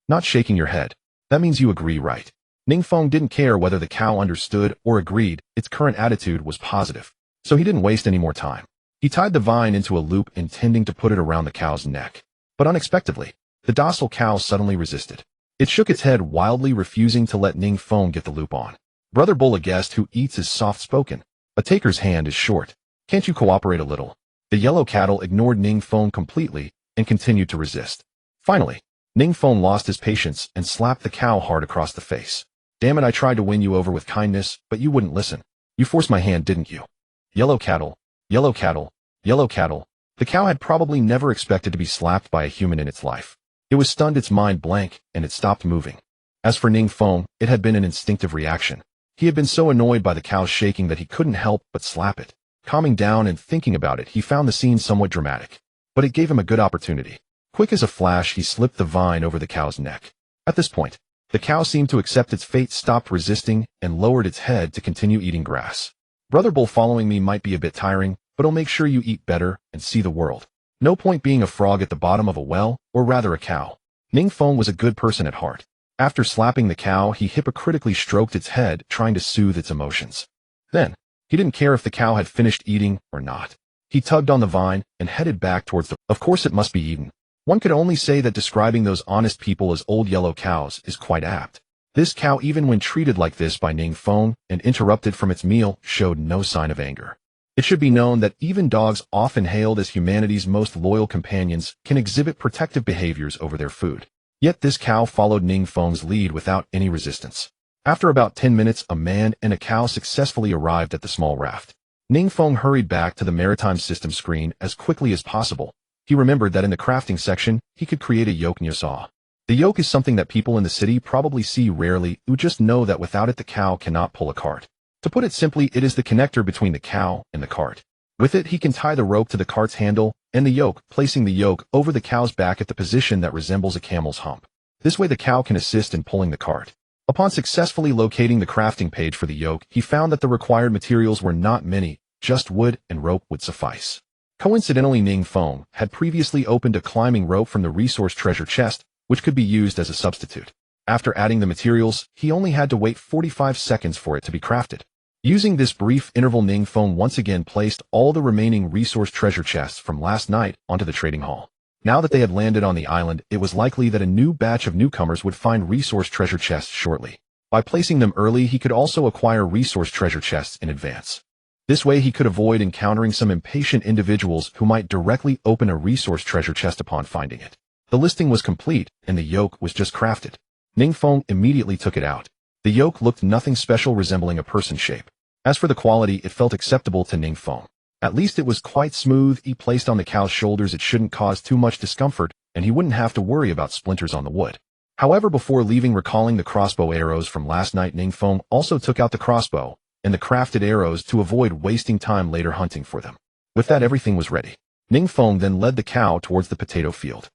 [SPEAKER 1] Not shaking your head. That means you agree, right? Ning Feng didn't care whether the cow understood or agreed, its current attitude was positive. So he didn't waste any more time. He tied the vine into a loop intending to put it around the cow's neck. But unexpectedly, the docile cow suddenly resisted. It shook its head wildly, refusing to let Ning Feng get the loop on. Brother Bull, a guest who eats is soft-spoken. A taker's hand is short. Can't you cooperate a little? The yellow cattle ignored Ning Feng completely and continued to resist. Finally, Ning Feng lost his patience and slapped the cow hard across the face. "Damn it, I tried to win you over with kindness, but you wouldn't listen. You forced my hand, didn't you?" Yellow cattle, yellow cattle, yellow cattle. The cow had probably never expected to be slapped by a human in its life. It was stunned, its mind blank, and it stopped moving. As for Ning Feng, it had been an instinctive reaction. He had been so annoyed by the cow's shaking that he couldn't help but slap it. Calming down and thinking about it, he found the scene somewhat dramatic. But it gave him a good opportunity. Quick as a flash, he slipped the vine over the cow's neck. At this point, the cow seemed to accept its fate, stopped resisting, and lowered its head to continue eating grass. "Brother Bull, following me might be a bit tiring, but I'll make sure you eat better and see the world. No point being a frog at the bottom of a well, or rather a cow." Ning Feng was a good person at heart. After slapping the cow, he hypocritically stroked its head, trying to soothe its emotions. Then, he didn't care if the cow had finished eating or not. He tugged on the vine and headed back towards the— Of course it must be eaten. One could only say that describing those honest people as old yellow cows is quite apt. This cow, even when treated like this by Ning Feng and interrupted from its meal, showed no sign of anger. It should be known that even dogs, often hailed as humanity's most loyal companions, can exhibit protective behaviors over their food. Yet this cow followed Ning Feng's lead without any resistance. After about 10 minutes, a man and a cow successfully arrived at the small raft. Ning Feng hurried back to the maritime system screen as quickly as possible. He remembered that in the crafting section, he could create a yoke near saw. The yoke is something that people in the city probably see rarely, who just know that without it the cow cannot pull a cart. To put it simply, it is the connector between the cow and the cart. With it, he can tie the rope to the cart's handle and the yoke, placing the yoke over the cow's back at the position that resembles a camel's hump. This way the cow can assist in pulling the cart. Upon successfully locating the crafting page for the yoke, he found that the required materials were not many, just wood and rope would suffice. Coincidentally, Ning Feng had previously opened a climbing rope from the resource treasure chest, which could be used as a substitute. After adding the materials, he only had to wait 45 seconds for it to be crafted. Using this brief interval, Ning Feng once again placed all the remaining resource treasure chests from last night onto the trading hall. Now that they had landed on the island, it was likely that a new batch of newcomers would find resource treasure chests shortly. By placing them early, he could also acquire resource treasure chests in advance. This way he could avoid encountering some impatient individuals who might directly open a resource treasure chest upon finding it. The listing was complete, and the yoke was just crafted. Ning Feng immediately took it out. The yoke looked nothing special, resembling a person shape. As for the quality, it felt acceptable to Ning Feng. At least it was quite smooth. He placed on the cow's shoulders, it shouldn't cause too much discomfort, and he wouldn't have to worry about splinters on the wood. However, before leaving, recalling the crossbow arrows from last night, Ning Feng also took out the crossbow and the crafted arrows to avoid wasting time later hunting for them. With that, everything was ready. Ning Feng then led the cow towards the potato field.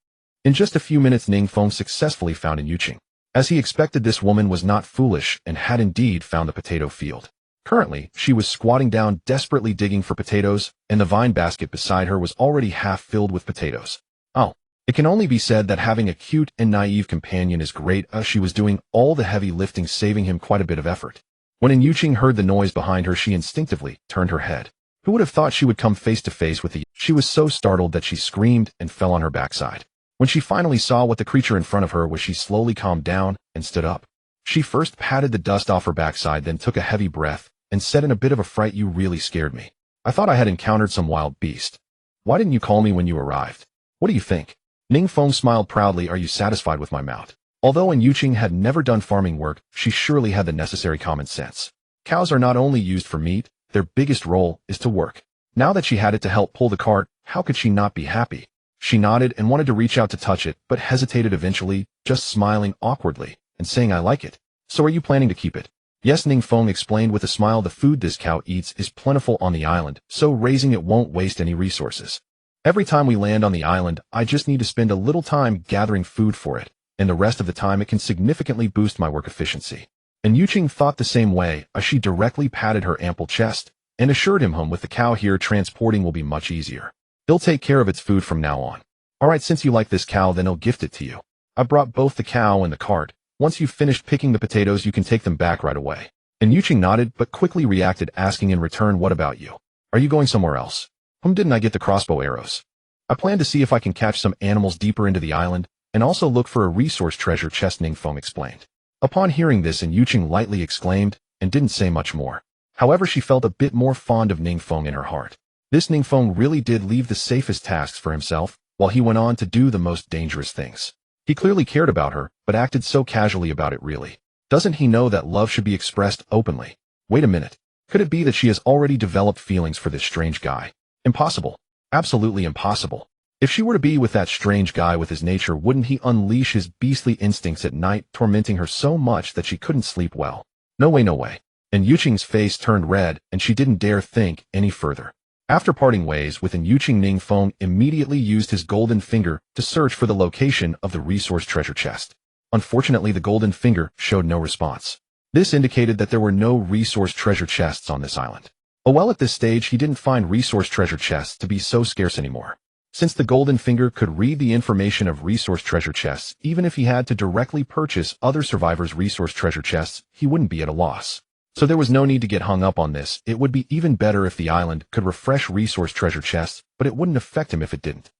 [SPEAKER 1] In just a few minutes, Ning Feng successfully found Yuqing. As he expected, this woman was not foolish and had indeed found the potato field. Currently, she was squatting down, desperately digging for potatoes, and the vine basket beside her was already half filled with potatoes. Oh, it can only be said that having a cute and naive companion is great. She was doing all the heavy lifting, saving him quite a bit of effort. When Yuqing heard the noise behind her, she instinctively turned her head. Who would have thought she would come face to face with the— She was so startled that she screamed and fell on her backside. When she finally saw what the creature in front of her was, she slowly calmed down and stood up. She first patted the dust off her backside, then took a heavy breath and said in a bit of a fright, "You really scared me. I thought I had encountered some wild beast. Why didn't you call me when you arrived? What do you think?" Ning Feng smiled proudly. "Are you satisfied with my mount?" Although Yuqing had never done farming work, she surely had the necessary common sense. Cows are not only used for meat, their biggest role is to work. Now that she had it to help pull the cart, how could she not be happy? She nodded and wanted to reach out to touch it, but hesitated eventually, just smiling awkwardly and saying, "I like it. So are you planning to keep it?" "Yes," Ning Feng explained with a smile. "The food this cow eats is plentiful on the island, so raising it won't waste any resources." Every time we land on the island, I just need to spend a little time gathering food for it, and the rest of the time it can significantly boost my work efficiency. And Yuqing thought the same way as she directly patted her ample chest and assured him with the cow here transporting will be much easier. He'll take care of its food from now on. Alright, since you like this cow, then I'll gift it to you. I brought both the cow and the cart. Once you've finished picking the potatoes, you can take them back right away. And Yuqing nodded, but quickly reacted, asking in return, what about you? Are you going somewhere else? Didn't I get the crossbow arrows? I plan to see if I can catch some animals deeper into the island, and also look for a resource treasure chest, Ning Feng explained. Upon hearing this, and Yuqing lightly exclaimed, and didn't say much more. However, she felt a bit more fond of Ning Feng in her heart. This Ning Feng really did leave the safest tasks for himself, while he went on to do the most dangerous things. He clearly cared about her, but acted so casually about it really. Doesn't he know that love should be expressed openly? Wait a minute. Could it be that she has already developed feelings for this strange guy? Impossible. Absolutely impossible. If she were to be with that strange guy with his nature, wouldn't he unleash his beastly instincts at night, tormenting her so much that she couldn't sleep well? No way, no way. And Yuqing's face turned red, and she didn't dare think any further. After parting ways with Yuqing, Ning Feng immediately used his golden finger to search for the location of the resource treasure chest. Unfortunately, the golden finger showed no response. This indicated that there were no resource treasure chests on this island. Oh well, at this stage he didn't find resource treasure chests to be so scarce anymore. Since the golden finger could read the information of resource treasure chests, even if he had to directly purchase other survivors' resource treasure chests, he wouldn't be at a loss. So there was no need to get hung up on this. It would be even better if the island could refresh resource treasure chests, but it wouldn't affect him if it didn't.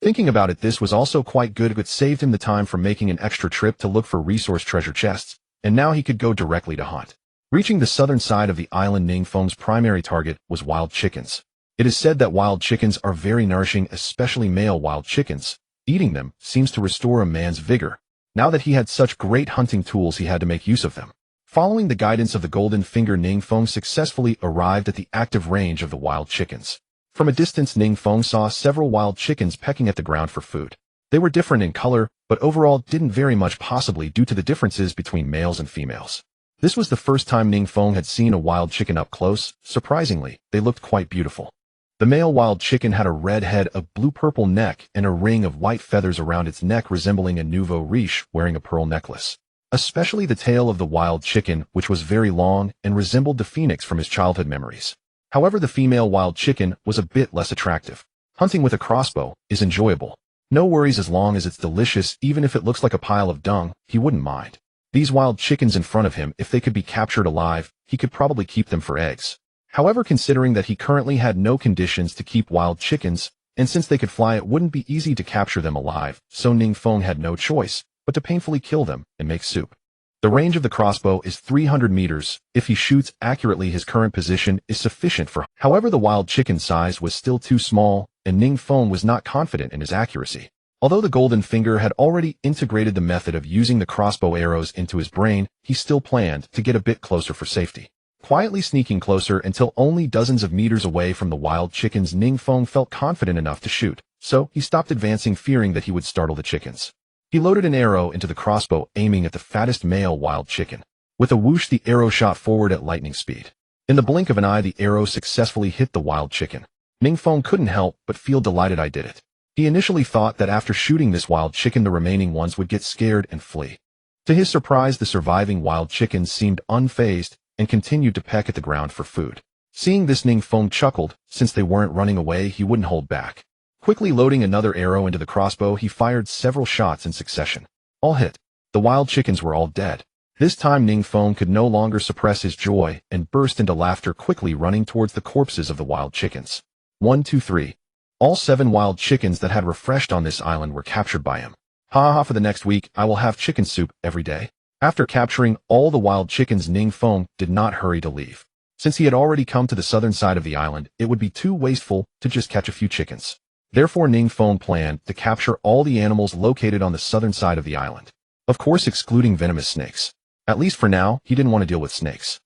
[SPEAKER 1] Thinking about it, this was also quite good. It saved him the time from making an extra trip to look for resource treasure chests, and now he could go directly to hunt. Reaching the southern side of the island, Ning Feng's primary target was wild chickens. It is said that wild chickens are very nourishing, especially male wild chickens. Eating them seems to restore a man's vigor. Now that he had such great hunting tools, he had to make use of them. Following the guidance of the golden finger, Ning Feng successfully arrived at the active range of the wild chickens. From a distance, Ning Feng saw several wild chickens pecking at the ground for food. They were different in color, but overall didn't vary much, possibly due to the differences between males and females. This was the first time Ning Feng had seen a wild chicken up close. Surprisingly, they looked quite beautiful. The male wild chicken had a red head, a blue-purple neck, and a ring of white feathers around its neck resembling a nouveau riche wearing a pearl necklace. Especially the tail of the wild chicken, which was very long and resembled the phoenix from his childhood memories. However, the female wild chicken was a bit less attractive. Hunting with a crossbow is enjoyable. No worries as long as it's delicious. Even if it looks like a pile of dung, he wouldn't mind. These wild chickens in front of him, if they could be captured alive, he could probably keep them for eggs. However, considering that he currently had no conditions to keep wild chickens, and since they could fly, it wouldn't be easy to capture them alive, so Ning Feng had no choice but to painfully kill them and make soup. The range of the crossbow is 300 meters. If he shoots accurately, his current position is sufficient for. However, the wild chicken size was still too small, and Ning Feng was not confident in his accuracy. Although the golden finger had already integrated the method of using the crossbow arrows into his brain, he still planned to get a bit closer for safety. Quietly sneaking closer until only dozens of meters away from the wild chickens, Ning Feng felt confident enough to shoot, so he stopped advancing, fearing that he would startle the chickens. He loaded an arrow into the crossbow, aiming at the fattest male wild chicken. With a whoosh, the arrow shot forward at lightning speed. In the blink of an eye, the arrow successfully hit the wild chicken. Ning Feng couldn't help but feel delighted I did it. He initially thought that after shooting this wild chicken, the remaining ones would get scared and flee. To his surprise, the surviving wild chickens seemed unfazed and continued to peck at the ground for food. Seeing this, Ning Feng chuckled. Since they weren't running away, he wouldn't hold back. Quickly loading another arrow into the crossbow, he fired several shots in succession. All hit. The wild chickens were all dead. This time Ning Feng could no longer suppress his joy and burst into laughter, quickly running towards the corpses of the wild chickens. 1, 2, 3. All 7 wild chickens that had refreshed on this island were captured by him. Ha ha, for the next week, I will have chicken soup every day. After capturing all the wild chickens, Ning Feng did not hurry to leave. Since he had already come to the southern side of the island, it would be too wasteful to just catch a few chickens. Therefore, Ning Feng planned to capture all the animals located on the southern side of the island. Of course, excluding venomous snakes. At least for now, he didn't want to deal with snakes.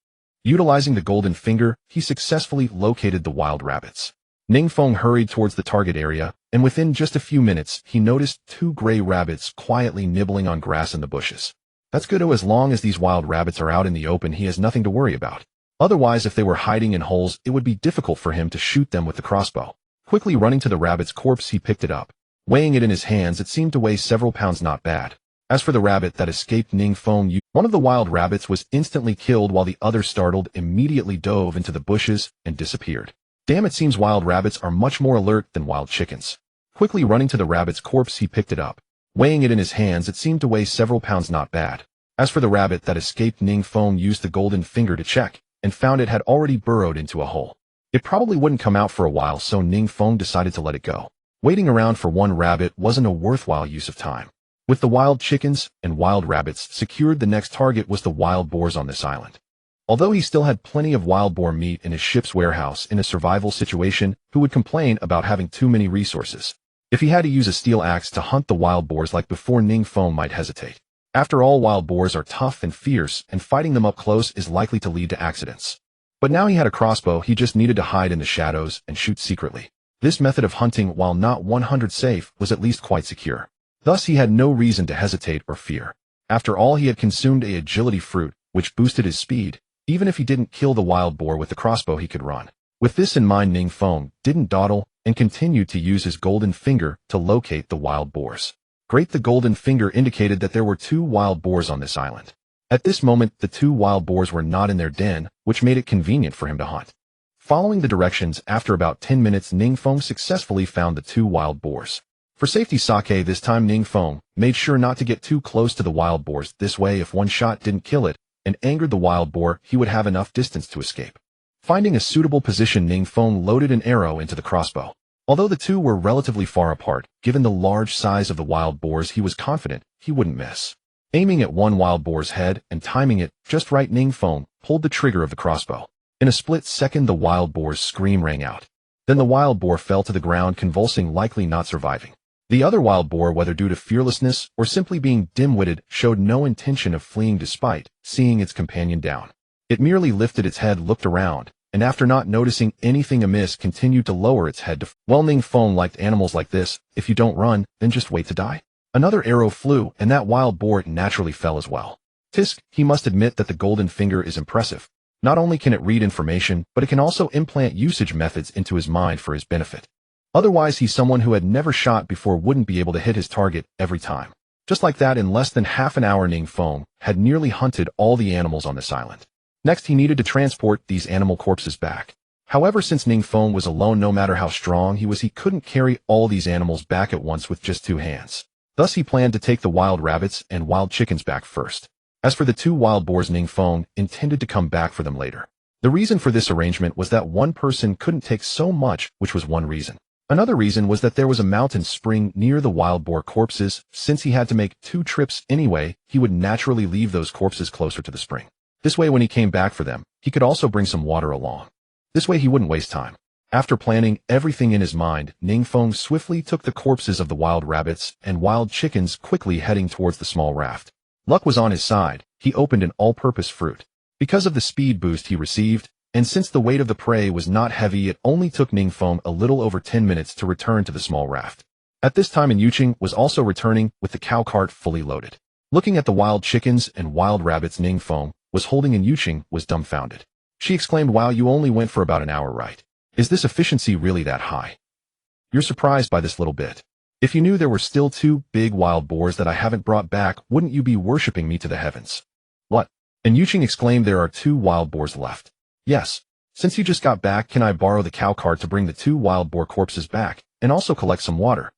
[SPEAKER 1] Utilizing the golden finger, he successfully located the wild rabbits. Ning Feng hurried towards the target area, and within just a few minutes, he noticed 2 gray rabbits quietly nibbling on grass in the bushes. That's good. As long as these wild rabbits are out in the open, he has nothing to worry about. Otherwise, if they were hiding in holes, it would be difficult for him to shoot them with the crossbow. Quickly running to the rabbit's corpse, he picked it up. Weighing it in his hands, it seemed to weigh several pounds. Not bad. As for the rabbit that escaped Ning Feng, one of the wild rabbits was instantly killed while the other, startled, immediately dove into the bushes and disappeared. Damn, it seems wild rabbits are much more alert than wild chickens. Quickly running to the rabbit's corpse, he picked it up. Weighing it in his hands, it seemed to weigh several pounds. Not bad. As for the rabbit that escaped, Ning Feng used the golden finger to check, and found it had already burrowed into a hole. It probably wouldn't come out for a while, so Ning Feng decided to let it go. Waiting around for one rabbit wasn't a worthwhile use of time. With the wild chickens and wild rabbits secured, the next target was the wild boars on this island. Although he still had plenty of wild boar meat in his ship's warehouse in a survival situation, who would complain about having too many resources? If he had to use a steel axe to hunt the wild boars like before, Ning Feng might hesitate. After all, wild boars are tough and fierce, and fighting them up close is likely to lead to accidents. But now he had a crossbow. He just needed to hide in the shadows and shoot secretly. This method of hunting, while not 100% safe, was at least quite secure. Thus he had no reason to hesitate or fear. After all, he had consumed a agility fruit, which boosted his speed. Even if he didn't kill the wild boar with the crossbow, he could run. With this in mind, Ning Feng didn't dawdle and continued to use his golden finger to locate the wild boars. Great! The golden finger indicated that there were 2 wild boars on this island. At this moment, the 2 wild boars were not in their den, which made it convenient for him to hunt. Following the directions, after about 10 minutes, Ning Feng successfully found the 2 wild boars. For safety's sake, this time Ning Feng made sure not to get too close to the wild boars. This way, if one shot didn't kill it and angered the wild boar, he would have enough distance to escape. Finding a suitable position, Ning Feng loaded an arrow into the crossbow. Although the 2 were relatively far apart, given the large size of the wild boars, he was confident he wouldn't miss. Aiming at one wild boar's head and timing it just right, Ning Feng pulled the trigger of the crossbow. In a split second, the wild boar's scream rang out. Then the wild boar fell to the ground, convulsing, likely not surviving. The other wild boar, whether due to fearlessness or simply being dim-witted, showed no intention of fleeing despite seeing its companion down. It merely lifted its head, looked around, and after not noticing anything amiss, continued to lower its head. Well, Ning Feng liked animals like this. If you don't run, then just wait to die. Another arrow flew, and that wild boar naturally fell as well. Tisk, he must admit that the golden finger is impressive. Not only can it read information, but it can also implant usage methods into his mind for his benefit. Otherwise, he's someone who had never shot before, wouldn't be able to hit his target every time. Just like that, in less than half an hour, Ning Feng had nearly hunted all the animals on this island. Next, he needed to transport these animal corpses back. However, since Ning Feng was alone, no matter how strong he was, he couldn't carry all these animals back at once with just 2 hands. Thus, he planned to take the wild rabbits and wild chickens back first. As for the 2 wild boars, Ning Feng intended to come back for them later. The reason for this arrangement was that one person couldn't take so much, which was one reason. Another reason was that there was a mountain spring near the wild boar corpses. Since he had to make 2 trips anyway, he would naturally leave those corpses closer to the spring. This way, when he came back for them, he could also bring some water along. This way he wouldn't waste time. After planning everything in his mind, Ning Feng swiftly took the corpses of the wild rabbits and wild chickens, quickly heading towards the small raft. Luck was on his side. He opened an all-purpose fruit. Because of the speed boost he received, and since the weight of the prey was not heavy, it only took Ning Feng a little over 10 minutes to return to the small raft. At this time, Yuqing was also returning with the cow cart fully loaded. Looking at the wild chickens and wild rabbits Ning Feng was holding, and Yuqing was dumbfounded. She exclaimed, "Wow, you only went for about an hour, right? Is this efficiency really that high? You're surprised by this little bit. If you knew there were still 2 big wild boars that I haven't brought back, wouldn't you be worshipping me to the heavens?" "What?" And Yuqing exclaimed, "There are 2 wild boars left." "Yes. Since you just got back, can I borrow the cow cart to bring the 2 wild boar corpses back, and also collect some water?"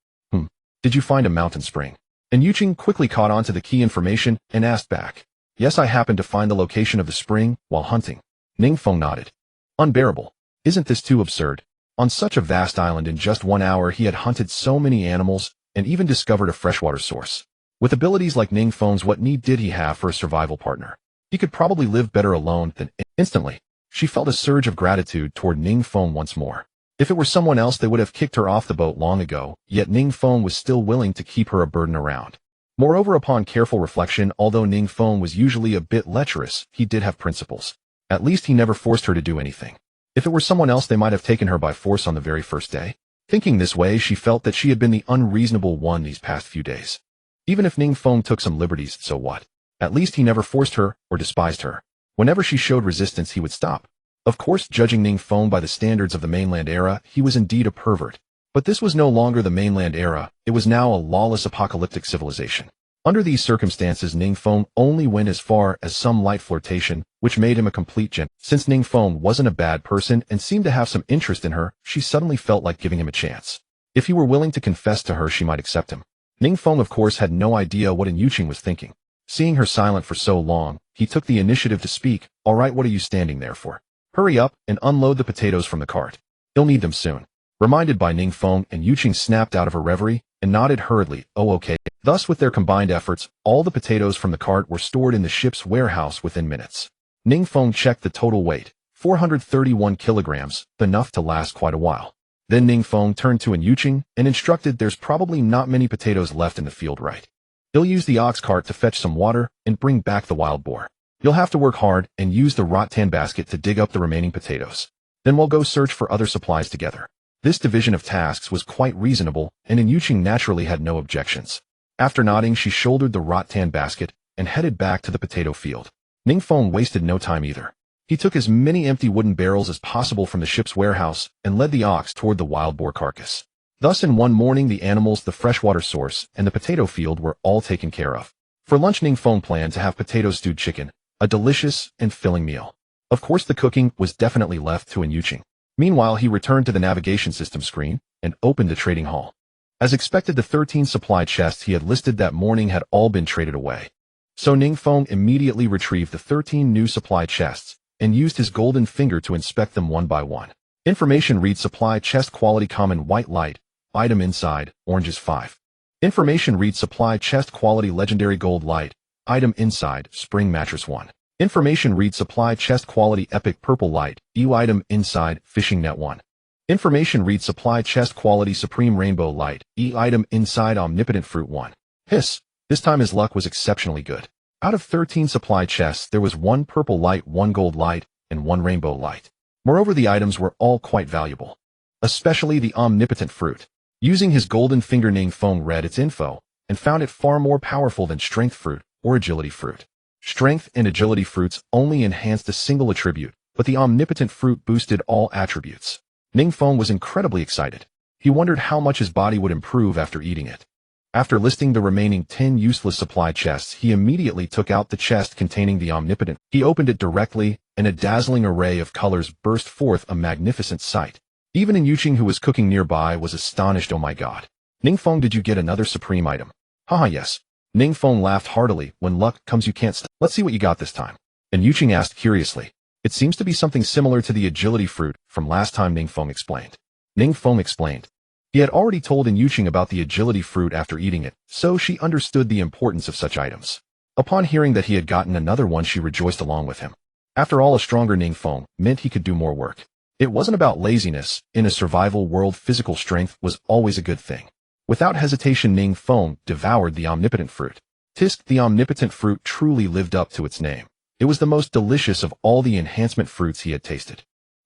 [SPEAKER 1] Did you find a mountain spring?" And Yuqing quickly caught on to the key information and asked back. "Yes, I happened to find the location of the spring while hunting." Ning Feng nodded. Unbearable. Isn't this too absurd? On such a vast island, in just 1 hour, he had hunted so many animals and even discovered a freshwater source. With abilities like Ning Feng's, what need did he have for a survival partner? He could probably live better alone than instantly. She felt a surge of gratitude toward Ning Feng once more. If it were someone else, they would have kicked her off the boat long ago, yet Ning Feng was still willing to keep her a burden around. Moreover, upon careful reflection, although Ning Feng was usually a bit lecherous, he did have principles. At least he never forced her to do anything. If it were someone else, they might have taken her by force on the very first day. Thinking this way, she felt that she had been the unreasonable one these past few days. Even if Ning Feng took some liberties, so what? At least he never forced her or despised her. Whenever she showed resistance, he would stop. Of course, judging Ning Feng by the standards of the mainland era, he was indeed a pervert. But this was no longer the mainland era, it was now a lawless apocalyptic civilization. Under these circumstances, Ning Feng only went as far as some light flirtation, which made him a complete gent. Since Ning Feng wasn't a bad person and seemed to have some interest in her, she suddenly felt like giving him a chance. If he were willing to confess to her, she might accept him. Ning Feng, of course, had no idea what Yuqing was thinking. Seeing her silent for so long, he took the initiative to speak. All right, what are you standing there for? Hurry up and unload the potatoes from the cart. You'll need them soon. Reminded by Ning Feng, and Yuqing snapped out of her reverie and nodded hurriedly. Oh, okay. Thus, with their combined efforts, all the potatoes from the cart were stored in the ship's warehouse within minutes. Ning Feng checked the total weight, 431 kilograms, enough to last quite a while. Then Ning Feng turned to Yuqing and instructed, there's probably not many potatoes left in the field, right? You'll use the ox cart to fetch some water and bring back the wild boar. You'll have to work hard and use the rattan basket to dig up the remaining potatoes. Then we'll go search for other supplies together. This division of tasks was quite reasonable, and Yuqing naturally had no objections. After nodding, she shouldered the rattan basket and headed back to the potato field. Ning Feng wasted no time either. He took as many empty wooden barrels as possible from the ship's warehouse and led the ox toward the wild boar carcass. Thus, in one morning, the animals, the freshwater source, and the potato field were all taken care of. For lunch, Ning Feng planned to have potato stewed chicken, a delicious and filling meal. Of course, the cooking was definitely left to Yuqing. Meanwhile, he returned to the navigation system screen and opened the trading hall. As expected, the 13 supply chests he had listed that morning had all been traded away. So Ning Feng immediately retrieved the 13 new supply chests and used his golden finger to inspect them one by one. Information reads supply chest quality common white light, item inside, oranges 5. Information reads supply chest quality legendary gold light, item inside, spring mattress 1. Information reads supply chest quality epic purple light, item inside, fishing net 1. Information reads supply chest quality supreme rainbow light, item inside, omnipotent fruit 1. Hiss, this time his luck was exceptionally good. Out of 13 supply chests, there was 1 purple light, 1 gold light, and 1 rainbow light. Moreover, the items were all quite valuable, especially the omnipotent fruit. Using his golden finger, Ning Feng read its info and found it far more powerful than strength fruit or agility fruit. Strength and agility fruits only enhanced a single attribute, but the omnipotent fruit boosted all attributes. Ning Feng was incredibly excited. He wondered how much his body would improve after eating it. After listing the remaining 10 useless supply chests, he immediately took out the chest containing the omnipotent. He opened it directly, and a dazzling array of colors burst forth, a magnificent sight. Even Yuqing, who was cooking nearby, was astonished. Oh my god. Ning Feng, did you get another supreme item? Haha, yes. Ning Feng laughed heartily. When luck comes, you can't stop. Let's see what you got this time. And Yuqing asked curiously. It seems to be something similar to the agility fruit from last time, Ning Feng explained. Ning Feng explained. He had already told Yuqing about the agility fruit after eating it, so she understood the importance of such items. Upon hearing that he had gotten another one, she rejoiced along with him. After all, a stronger Ning Feng meant he could do more work. It wasn't about laziness. In a survival world, physical strength was always a good thing. Without hesitation, Ning Feng devoured the omnipotent fruit. Tisk, the omnipotent fruit truly lived up to its name. It was the most delicious of all the enhancement fruits he had tasted.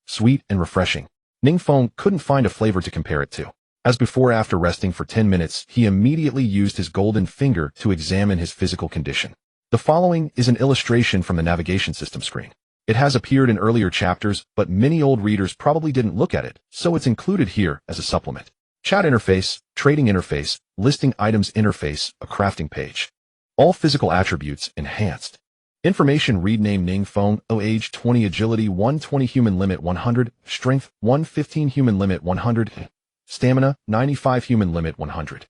[SPEAKER 1] Sweet and refreshing. Ning Feng couldn't find a flavor to compare it to. As before, after resting for 10 minutes, he immediately used his golden finger to examine his physical condition. The following is an illustration from the navigation system screen. It has appeared in earlier chapters, but many old readers probably didn't look at it, so it's included here as a supplement. Chat interface, trading interface, listing items interface, a crafting page. All physical attributes enhanced. Information read name Ning Feng, age 20, agility 120, human limit 100, strength 115, human limit 100, stamina 95, human limit 100.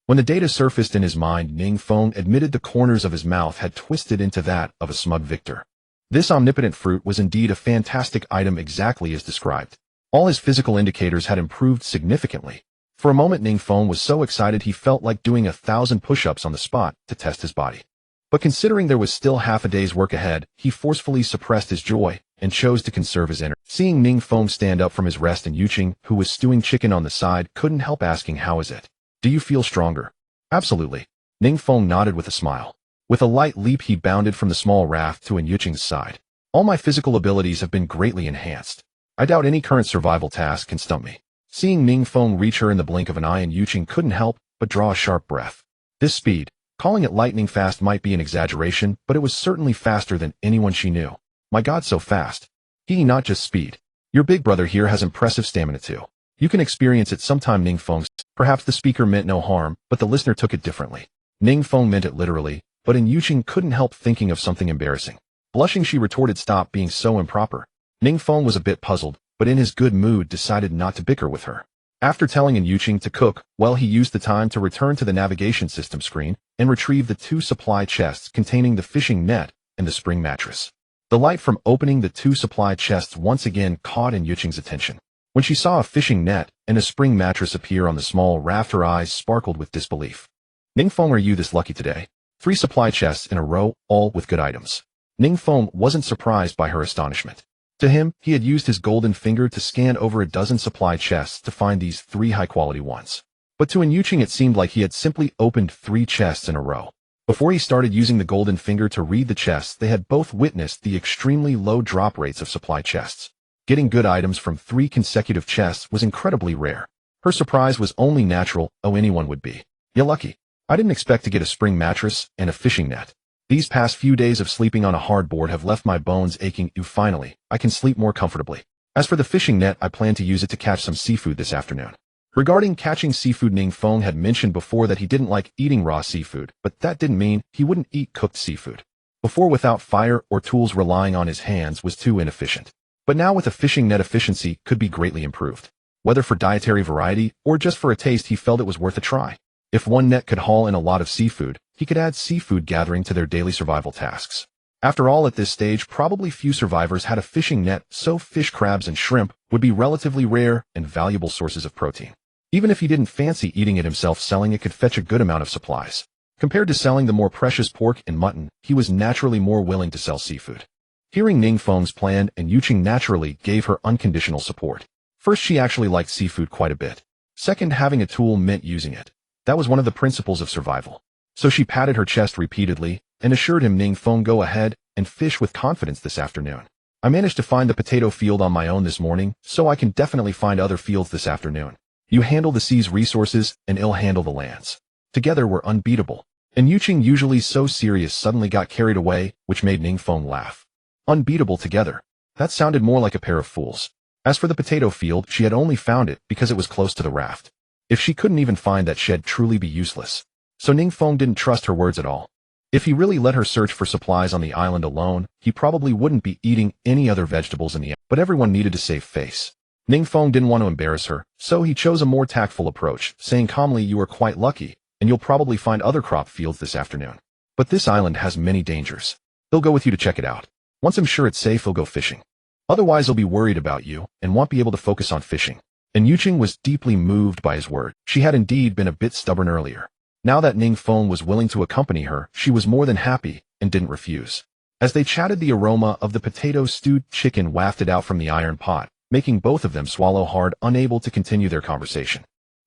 [SPEAKER 1] When the data surfaced in his mind, Ning Feng admitted the corners of his mouth had twisted into that of a smug victor. This omnipotent fruit was indeed a fantastic item, exactly as described. All his physical indicators had improved significantly. For a moment, Ning Feng was so excited he felt like doing 1,000 push-ups on the spot to test his body. But considering there was still half a day's work ahead, he forcefully suppressed his joy and chose to conserve his energy. Seeing Ning Feng stand up from his rest, and Yuqing, who was stewing chicken on the side, couldn't help asking, how is it? Do you feel stronger? Absolutely. Ning Feng nodded with a smile. With a light leap, he bounded from the small raft to Yuqing's side. All my physical abilities have been greatly enhanced. I doubt any current survival task can stump me. Seeing Ning Feng reach her in the blink of an eye, Yuqing couldn't help but draw a sharp breath. This speed, calling it lightning fast might be an exaggeration, but it was certainly faster than anyone she knew. My god, so fast. Not just speed. Your big brother here has impressive stamina too. You can experience it sometime, Ning Feng. Perhaps the speaker meant no harm, but the listener took it differently. Ning Feng meant it literally, but Yuqing couldn't help thinking of something embarrassing. Blushing, she retorted, "Stop being so improper." Ning Feng was a bit puzzled, but in his good mood decided not to bicker with her. After telling Yuqing to cook, he used the time to return to the navigation system screen and retrieve the 2 supply chests containing the fishing net and the spring mattress. The light from opening the 2 supply chests once again caught Yuqing's attention. When she saw a fishing net and a spring mattress appear on the small raft, her eyes sparkled with disbelief. "Ning Feng, are you this lucky today? 3 supply chests in a row, all with good items." Ning Feng wasn't surprised by her astonishment. To him, he had used his golden finger to scan over a dozen supply chests to find these 3 high-quality ones. But to Yuqing it seemed like he had simply opened 3 chests in a row. Before he started using the golden finger to read the chests, they had both witnessed the extremely low drop rates of supply chests. Getting good items from 3 consecutive chests was incredibly rare. Her surprise was only natural, anyone would be. "You're lucky. I didn't expect to get a spring mattress and a fishing net. These past few days of sleeping on a hardboard have left my bones aching. Finally, I can sleep more comfortably. As for the fishing net, I plan to use it to catch some seafood this afternoon." Regarding catching seafood, Ning Feng had mentioned before that he didn't like eating raw seafood, but that didn't mean he wouldn't eat cooked seafood. Before, without fire or tools, relying on his hands was too inefficient. But now with a fishing net, efficiency could be greatly improved. Whether for dietary variety or just for a taste, he felt it was worth a try. If one net could haul in a lot of seafood, he could add seafood gathering to their daily survival tasks. After all, at this stage, probably few survivors had a fishing net, so fish, crabs, and shrimp would be relatively rare and valuable sources of protein. Even if he didn't fancy eating it himself, selling it could fetch a good amount of supplies. Compared to selling the more precious pork and mutton, he was naturally more willing to sell seafood. Hearing Ning Feng's plan, Yuqing naturally gave her unconditional support. First, she actually liked seafood quite a bit. Second, having a tool meant using it. That was one of the principles of survival. So she patted her chest repeatedly and assured him, "Ning Feng, go ahead and fish with confidence this afternoon. I managed to find the potato field on my own this morning, so I can definitely find other fields this afternoon. You handle the sea's resources, and I'll handle the land's. Together we're unbeatable." And Yuqing, usually so serious, suddenly got carried away, which made Ning Feng laugh. Unbeatable together. That sounded more like a pair of fools. As for the potato field, she had only found it because it was close to the raft. If she couldn't even find that, she'd truly be useless. So Ning Feng didn't trust her words at all. If he really let her search for supplies on the island alone, he probably wouldn't be eating any other vegetables in the island. But everyone needed to save face. Ning Feng didn't want to embarrass her, so he chose a more tactful approach, saying calmly, "You are quite lucky, and you'll probably find other crop fields this afternoon. But this island has many dangers. He'll go with you to check it out. Once I'm sure it's safe, he'll go fishing. Otherwise, he'll be worried about you and won't be able to focus on fishing." And Yuqing was deeply moved by his word. She had indeed been a bit stubborn earlier. Now that Ning Feng was willing to accompany her, she was more than happy and didn't refuse. As they chatted, the aroma of the potato stewed chicken wafted out from the iron pot, making both of them swallow hard, unable to continue their conversation.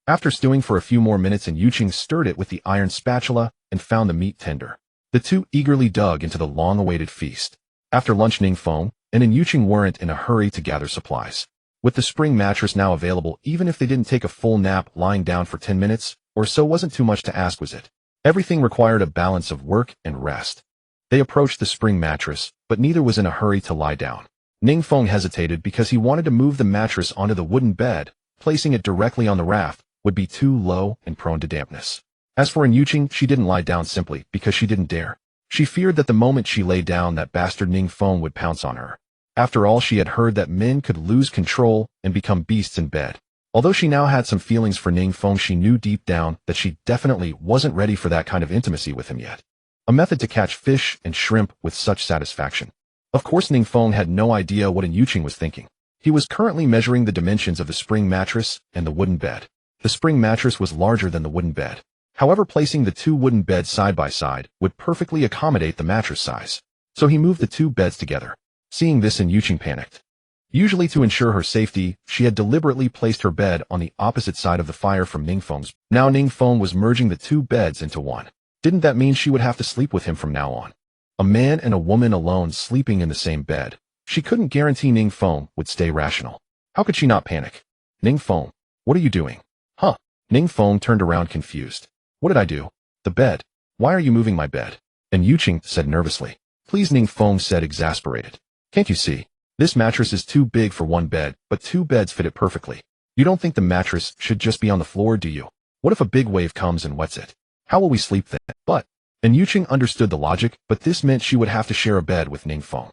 [SPEAKER 1] After stewing for a few more minutes, Yuqing stirred it with the iron spatula and found the meat tender. The two eagerly dug into the long-awaited feast. After lunch, Ning Feng and Yuqing weren't in a hurry to gather supplies. With the spring mattress now available, even if they didn't take a full nap, lying down for 10 minutes or so wasn't too much to ask, was it? Everything required a balance of work and rest. They approached the spring mattress, but neither was in a hurry to lie down. Ning Feng hesitated because he wanted to move the mattress onto the wooden bed. Placing it directly on the raft would be too low and prone to dampness. As for Yuqing, she didn't lie down simply because she didn't dare. She feared that the moment she lay down, that bastard Ning Feng would pounce on her. After all, she had heard that men could lose control and become beasts in bed. Although she now had some feelings for Ning Feng, she knew deep down that she definitely wasn't ready for that kind of intimacy with him yet. A method to catch fish and shrimp with such satisfaction. Of course, Ning Feng had no idea what Yuqing was thinking. He was currently measuring the dimensions of the spring mattress and the wooden bed. The spring mattress was larger than the wooden bed. However, placing the two wooden beds side by side would perfectly accommodate the mattress size. So he moved the two beds together. Seeing this, Yuqing panicked. Usually to ensure her safety, she had deliberately placed her bed on the opposite side of the fire from Ning Feng's. Now Ning Feng was merging the two beds into one. Didn't that mean she would have to sleep with him from now on? A man and a woman alone sleeping in the same bed. She couldn't guarantee Ning Feng would stay rational. How could she not panic? "Ning Feng, what are you doing?" "Huh?" Ning Feng turned around confused. "What did I do?" "The bed. Why are you moving my bed?" And Yuqing said nervously. "Please," Ning Feng said, exasperated. "Can't you see? This mattress is too big for one bed, but two beds fit it perfectly. You don't think the mattress should just be on the floor, do you? What if a big wave comes and wets it? How will we sleep then? And Yuqing understood the logic, but this meant she would have to share a bed with Ning Feng.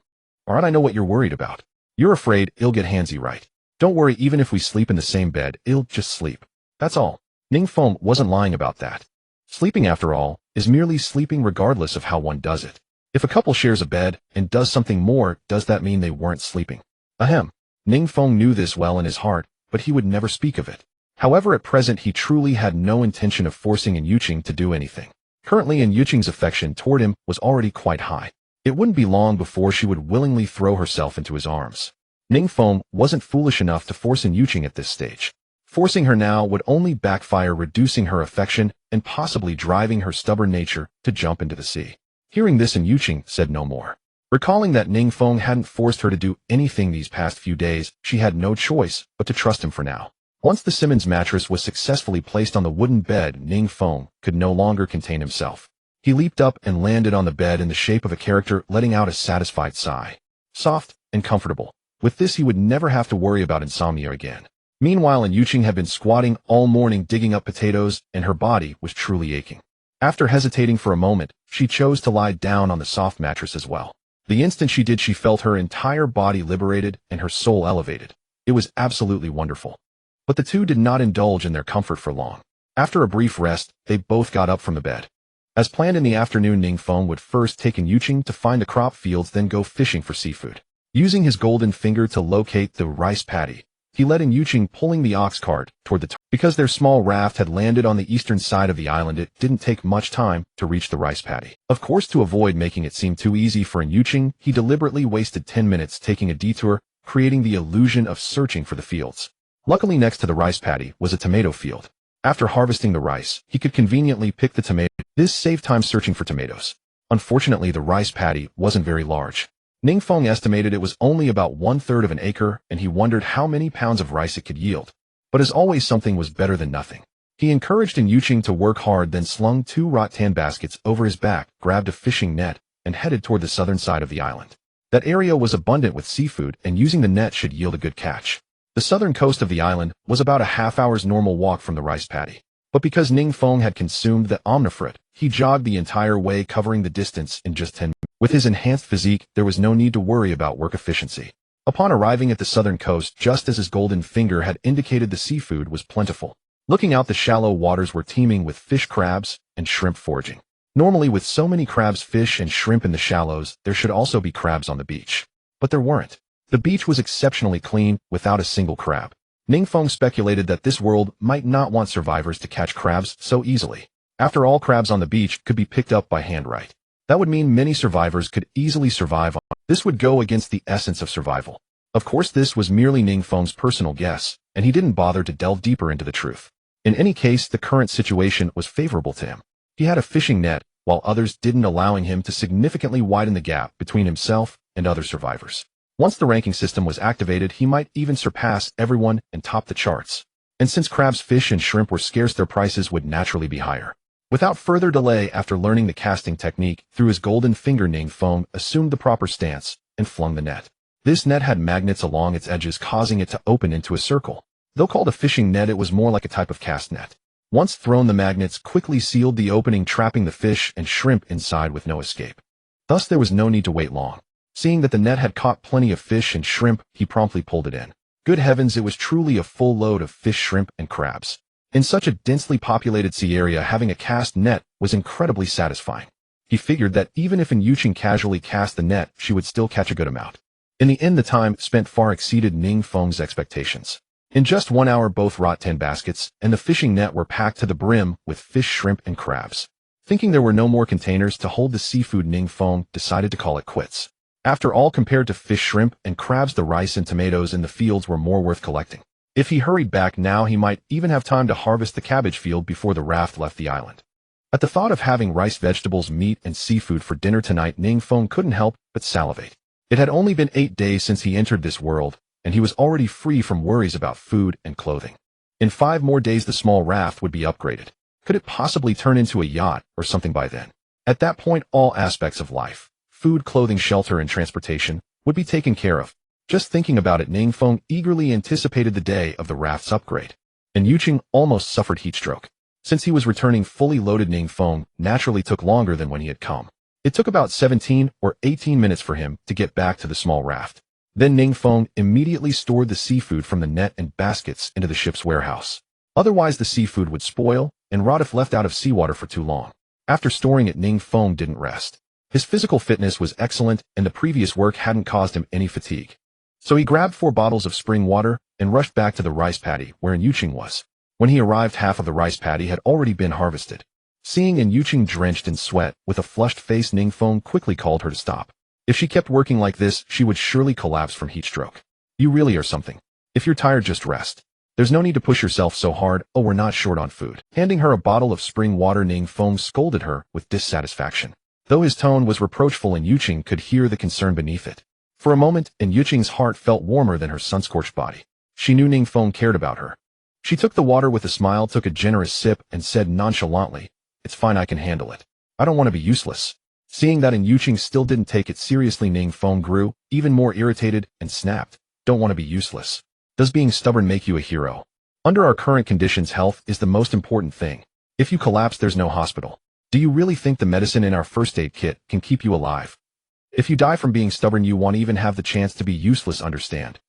[SPEAKER 1] Alright, I know what you're worried about. You're afraid it'll get handsy, right? Don't worry, even if we sleep in the same bed, it'll just sleep. That's all. Ning Feng wasn't lying about that. Sleeping, after all, is merely sleeping regardless of how one does it. If a couple shares a bed and does something more, does that mean they weren't sleeping? Ahem. Ning Feng knew this well in his heart, but he would never speak of it. However, at present he truly had no intention of forcing Yuqing to do anything. Currently, Yuqing's affection toward him was already quite high. It wouldn't be long before she would willingly throw herself into his arms. Ning Feng wasn't foolish enough to force Yuqing at this stage. Forcing her now would only backfire, reducing her affection and possibly driving her stubborn nature to jump into the sea. Hearing this, Yuqing said no more. Recalling that Ning Feng hadn't forced her to do anything these past few days, she had no choice but to trust him for now. Once the Simmons mattress was successfully placed on the wooden bed, Ning Feng could no longer contain himself. He leaped up and landed on the bed in the shape of a character, letting out a satisfied sigh. Soft and comfortable. With this, he would never have to worry about insomnia again. Meanwhile, Yuqing had been squatting all morning digging up potatoes, and her body was truly aching. After hesitating for a moment, she chose to lie down on the soft mattress as well. The instant she did, she felt her entire body liberated and her soul elevated. It was absolutely wonderful. But the two did not indulge in their comfort for long. After a brief rest, they both got up from the bed. As planned, in the afternoon, Ning Feng would first take Yuqing to find the crop fields, then go fishing for seafood. Using his golden finger to locate the rice paddy, he led Yuqing pulling the ox cart toward the Because their small raft had landed on the eastern side of the island, it didn't take much time to reach the rice paddy. Of course, to avoid making it seem too easy for Yuqing, he deliberately wasted 10 minutes taking a detour, creating the illusion of searching for the fields. Luckily, next to the rice paddy was a tomato field. After harvesting the rice, he could conveniently pick the tomato. This saved time searching for tomatoes. Unfortunately, the rice paddy wasn't very large. Ning Feng estimated it was only about 1/3 of an acre, and he wondered how many pounds of rice it could yield. But as always, something was better than nothing. He encouraged Yuqing to work hard, then slung 2 rattan baskets over his back, grabbed a fishing net, and headed toward the southern side of the island. That area was abundant with seafood, and using the net should yield a good catch. The southern coast of the island was about a half-hour's normal walk from the rice paddy. But because Ning Feng had consumed the omnifruit, he jogged the entire way, covering the distance in just 10 minutes. With his enhanced physique, there was no need to worry about work efficiency. Upon arriving at the southern coast, just as his golden finger had indicated, the seafood was plentiful. Looking out, the shallow waters were teeming with fish, crabs, and shrimp foraging. Normally, with so many crabs, fish, and shrimp in the shallows, there should also be crabs on the beach. But there weren't. The beach was exceptionally clean, without a single crab. Ning Feng speculated that this world might not want survivors to catch crabs so easily. After all, crabs on the beach could be picked up by hand, right? That would mean many survivors could easily survive. This would go against the essence of survival. Of course, this was merely Ning Feng's personal guess, and he didn't bother to delve deeper into the truth. In any case, the current situation was favorable to him. He had a fishing net, while others didn't, allowing him to significantly widen the gap between himself and other survivors. Once the ranking system was activated, he might even surpass everyone and top the charts. And since crabs, fish, and shrimp were scarce, their prices would naturally be higher. Without further delay, after learning the casting technique through his golden finger, Ning Feng assumed the proper stance and flung the net. This net had magnets along its edges, causing it to open into a circle. Though called a fishing net, it was more like a type of cast net. Once thrown, the magnets quickly sealed the opening, trapping the fish and shrimp inside with no escape. Thus, there was no need to wait long. Seeing that the net had caught plenty of fish and shrimp, he promptly pulled it in. Good heavens, it was truly a full load of fish, shrimp, and crabs. In such a densely populated sea area, having a cast net was incredibly satisfying. He figured that even if Yuqing casually cast the net, she would still catch a good amount. In the end, the time spent far exceeded Ning Feng's expectations. In just 1 hour, both rattan baskets and the fishing net were packed to the brim with fish, shrimp, and crabs. Thinking there were no more containers to hold the seafood, Ning Feng decided to call it quits. After all, compared to fish, shrimp, and crabs, the rice and tomatoes in the fields were more worth collecting. If he hurried back now, he might even have time to harvest the cabbage field before the raft left the island. At the thought of having rice, vegetables, meat, and seafood for dinner tonight, Ning Feng couldn't help but salivate. It had only been 8 days since he entered this world, and he was already free from worries about food and clothing. In 5 more days, the small raft would be upgraded. Could it possibly turn into a yacht or something by then? At that point, all aspects of life, food, clothing, shelter, and transportation, would be taken care of. Just thinking about it, Ning Feng eagerly anticipated the day of the Raft's upgrade. And Yuqing almost suffered heatstroke. Since he was returning fully loaded, Ning Feng naturally took longer than when he had come. It took about 17 or 18 minutes for him to get back to the small raft. Then Ning Feng immediately stored the seafood from the net and baskets into the ship's warehouse. Otherwise the seafood would spoil and rot if left out of seawater for too long. After storing it, Ning Feng didn't rest. His physical fitness was excellent and the previous work hadn't caused him any fatigue. So he grabbed 4 bottles of spring water and rushed back to the rice paddy where Yuqing was. When he arrived, half of the rice paddy had already been harvested. Seeing Yuqing drenched in sweat with a flushed face, Ning Feng quickly called her to stop. If she kept working like this, she would surely collapse from heat stroke. You really are something. If you're tired, just rest. There's no need to push yourself so hard. Oh, we're not short on food. Handing her a bottle of spring water, Ning Feng scolded her with dissatisfaction. Though his tone was reproachful, Yuqing could hear the concern beneath it. For a moment, Yuqing's heart felt warmer than her sun-scorched body. She knew Ning Feng cared about her. She took the water with a smile, took a generous sip, and said nonchalantly, "It's fine, I can handle it. I don't want to be useless." Seeing that Yuqing still didn't take it seriously, Ning Feng grew even more irritated and snapped, "Don't want to be useless. Does being stubborn make you a hero? Under our current conditions, health is the most important thing. If you collapse, there's no hospital. Do you really think the medicine in our first aid kit can keep you alive? If you die from being stubborn, you won't even have the chance to be useless, understand?"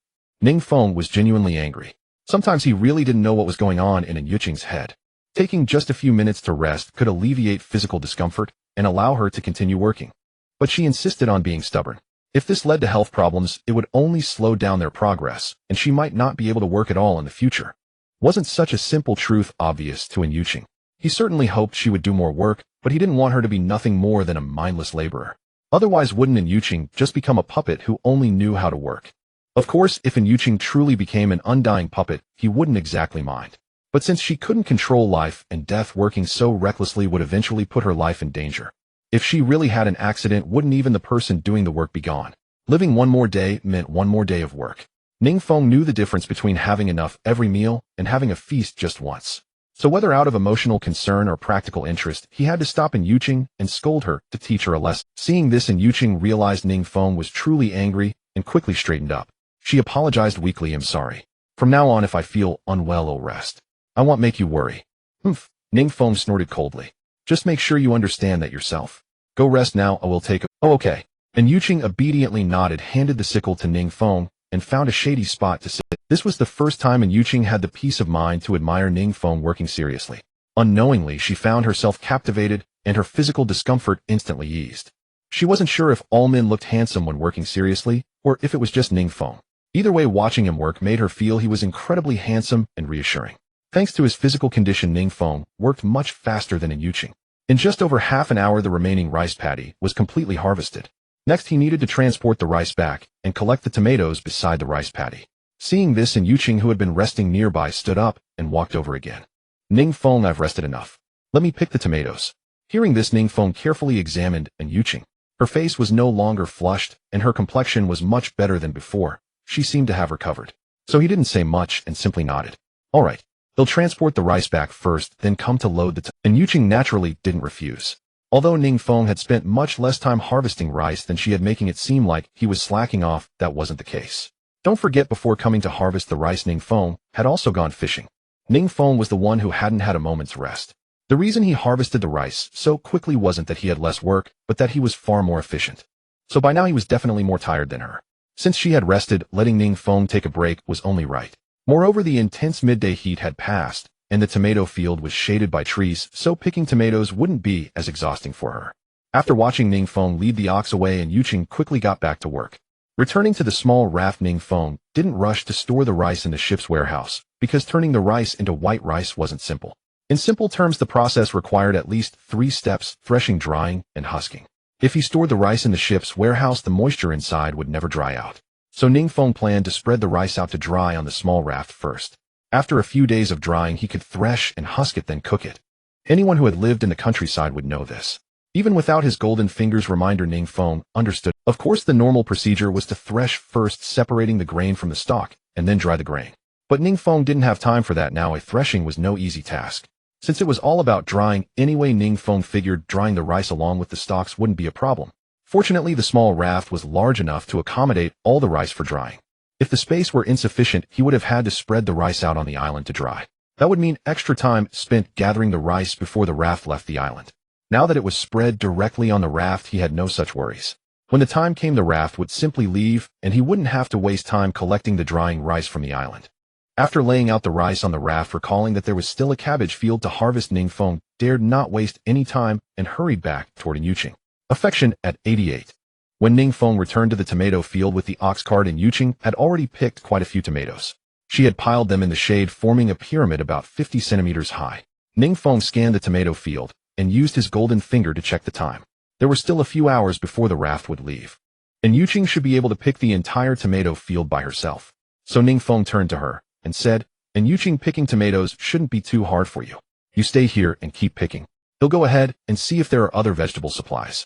[SPEAKER 1] Ning Feng was genuinely angry. Sometimes he really didn't know what was going on in Yuqing's head. Taking just a few minutes to rest could alleviate physical discomfort and allow her to continue working. But she insisted on being stubborn. If this led to health problems, it would only slow down their progress, and she might not be able to work at all in the future. Wasn't such a simple truth obvious to Yuqing? He certainly hoped she would do more work, but he didn't want her to be nothing more than a mindless laborer. Otherwise, wouldn't Yuqing just become a puppet who only knew how to work? Of course, if Yuqing truly became an undying puppet, he wouldn't exactly mind. But since she couldn't control life and death, working so recklessly would eventually put her life in danger. If she really had an accident, wouldn't even the person doing the work be gone? Living one more day meant one more day of work. Ning Feng knew the difference between having enough every meal and having a feast just once. So whether out of emotional concern or practical interest, he had to stop Yuqing and scold her to teach her a lesson. Seeing this, Yuqing realized Ning Feng was truly angry and quickly straightened up. She apologized weakly, "I'm sorry. From now on, if I feel unwell, I'll rest. I won't make you worry." "Humph," Ning Feng snorted coldly. "Just make sure you understand that yourself. Go rest now, I will take a—" "Oh, okay." And Yuqing obediently nodded, handed the sickle to Ning Feng, and found a shady spot to sit. This was the first time Yuqing had the peace of mind to admire Ning Feng working seriously. Unknowingly, she found herself captivated, and her physical discomfort instantly eased. She wasn't sure if all men looked handsome when working seriously, or if it was just Ning Feng. Either way, watching him work made her feel he was incredibly handsome and reassuring. Thanks to his physical condition, Ning Feng worked much faster than Yuqing. In just over half an hour, the remaining rice paddy was completely harvested. Next, he needed to transport the rice back and collect the tomatoes beside the rice paddy. Seeing this, Yuqing, who had been resting nearby, stood up and walked over again. "Ning Feng, I've rested enough. Let me pick the tomatoes." Hearing this, Ning Feng carefully examined Yuqing. Her face was no longer flushed, and her complexion was much better than before. She seemed to have recovered. So he didn't say much and simply nodded. "All right. They'll transport the rice back first, then come to load the And Yuqing naturally didn't refuse. Although Ning Feng had spent much less time harvesting rice than she had, making it seem like he was slacking off, that wasn't the case. Don't forget, before coming to harvest the rice, Ning Feng had also gone fishing. Ning Feng was the one who hadn't had a moment's rest. The reason he harvested the rice so quickly wasn't that he had less work, but that he was far more efficient. So by now he was definitely more tired than her. Since she had rested, letting Ning Feng take a break was only right. Moreover, the intense midday heat had passed, and the tomato field was shaded by trees, so picking tomatoes wouldn't be as exhausting for her. After watching Ning Feng lead the ox away, Yuqing quickly got back to work. Returning to the small raft, Ning Feng didn't rush to store the rice in the ship's warehouse, because turning the rice into white rice wasn't simple. In simple terms, the process required at least 3 steps: threshing, drying, and husking. If he stored the rice in the ship's warehouse, the moisture inside would never dry out. So Ning Feng planned to spread the rice out to dry on the small raft first. After a few days of drying, he could thresh and husk it, then cook it. Anyone who had lived in the countryside would know this. Even without his golden fingers reminder, Ning Feng understood. Of course, the normal procedure was to thresh first, separating the grain from the stalk, and then dry the grain. But Ning Feng didn't have time for that now. A threshing was no easy task. Since it was all about drying anyway, Ning Feng figured drying the rice along with the stalks wouldn't be a problem. Fortunately, the small raft was large enough to accommodate all the rice for drying. If the space were insufficient, he would have had to spread the rice out on the island to dry. That would mean extra time spent gathering the rice before the raft left the island. Now that it was spread directly on the raft, he had no such worries. When the time came, the raft would simply leave, and he wouldn't have to waste time collecting the drying rice from the island. After laying out the rice on the raft, recalling that there was still a cabbage field to harvest, Ning Feng dared not waste any time and hurried back toward Yuqing. Affection at 88. When Ning Feng returned to the tomato field with the ox cart, and Yuqing had already picked quite a few tomatoes. She had piled them in the shade, forming a pyramid about 50 centimeters high. Ning Feng scanned the tomato field and used his golden finger to check the time. There were still a few hours before the raft would leave, and Yuqing should be able to pick the entire tomato field by herself. So Ning Feng turned to her and said, "And Yuqing, picking tomatoes shouldn't be too hard for you. You stay here and keep picking. He'll go ahead and see if there are other vegetable supplies."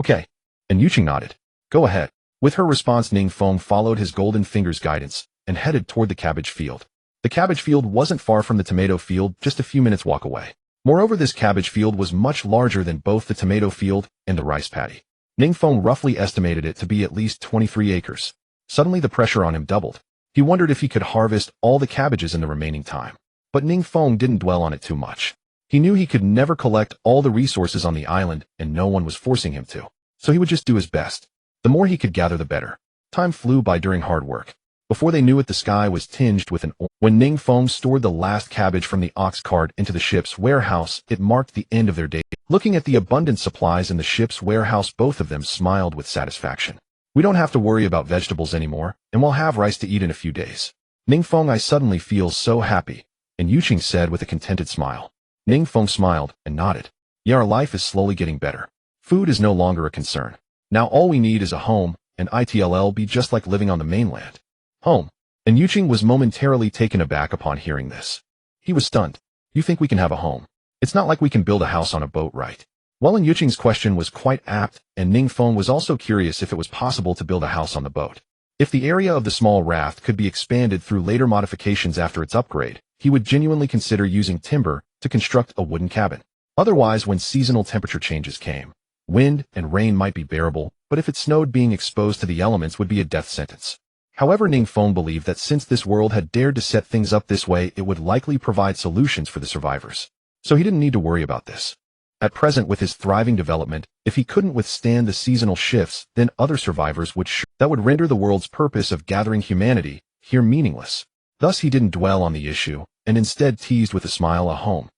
[SPEAKER 1] "Okay." And Yuqing nodded. "Go ahead." With her response, Ning Feng followed his golden finger's guidance and headed toward the cabbage field. The cabbage field wasn't far from the tomato field, just a few minutes walk away. Moreover, this cabbage field was much larger than both the tomato field and the rice paddy. Ning Feng roughly estimated it to be at least 23 acres. Suddenly the pressure on him doubled. He wondered if he could harvest all the cabbages in the remaining time. But Ning Feng didn't dwell on it too much. He knew he could never collect all the resources on the island, and no one was forcing him to. So he would just do his best. The more he could gather, the better. Time flew by during hard work. Before they knew it, the sky was tinged with an orange. When Ning Feng stored the last cabbage from the ox cart into the ship's warehouse, it marked the end of their day. Looking at the abundant supplies in the ship's warehouse, both of them smiled with satisfaction. "We don't have to worry about vegetables anymore, and we'll have rice to eat in a few days." "Ning Feng, I suddenly feel so happy," and Yuqing said with a contented smile. Ning Feng smiled and nodded. "Yeah, our life is slowly getting better. Food is no longer a concern. Now all we need is a home, and it'll be just like living on the mainland." "Home?" And Yuqing was momentarily taken aback upon hearing this. He was stunned. "You think we can have a home? It's not like we can build a house on a boat, right?" Well, and Yuqing's question was quite apt, and Ning Feng was also curious if it was possible to build a house on the boat. If the area of the small raft could be expanded through later modifications after its upgrade, he would genuinely consider using timber to construct a wooden cabin. Otherwise, when seasonal temperature changes came, wind and rain might be bearable, but if it snowed, being exposed to the elements would be a death sentence. However, Ning Feng believed that since this world had dared to set things up this way, it would likely provide solutions for the survivors. So he didn't need to worry about this. At present, with his thriving development, if he couldn't withstand the seasonal shifts, then other survivors would that would render the world's purpose of gathering humanity here meaningless. Thus he didn't dwell on the issue, and instead teased with a smile, "A home.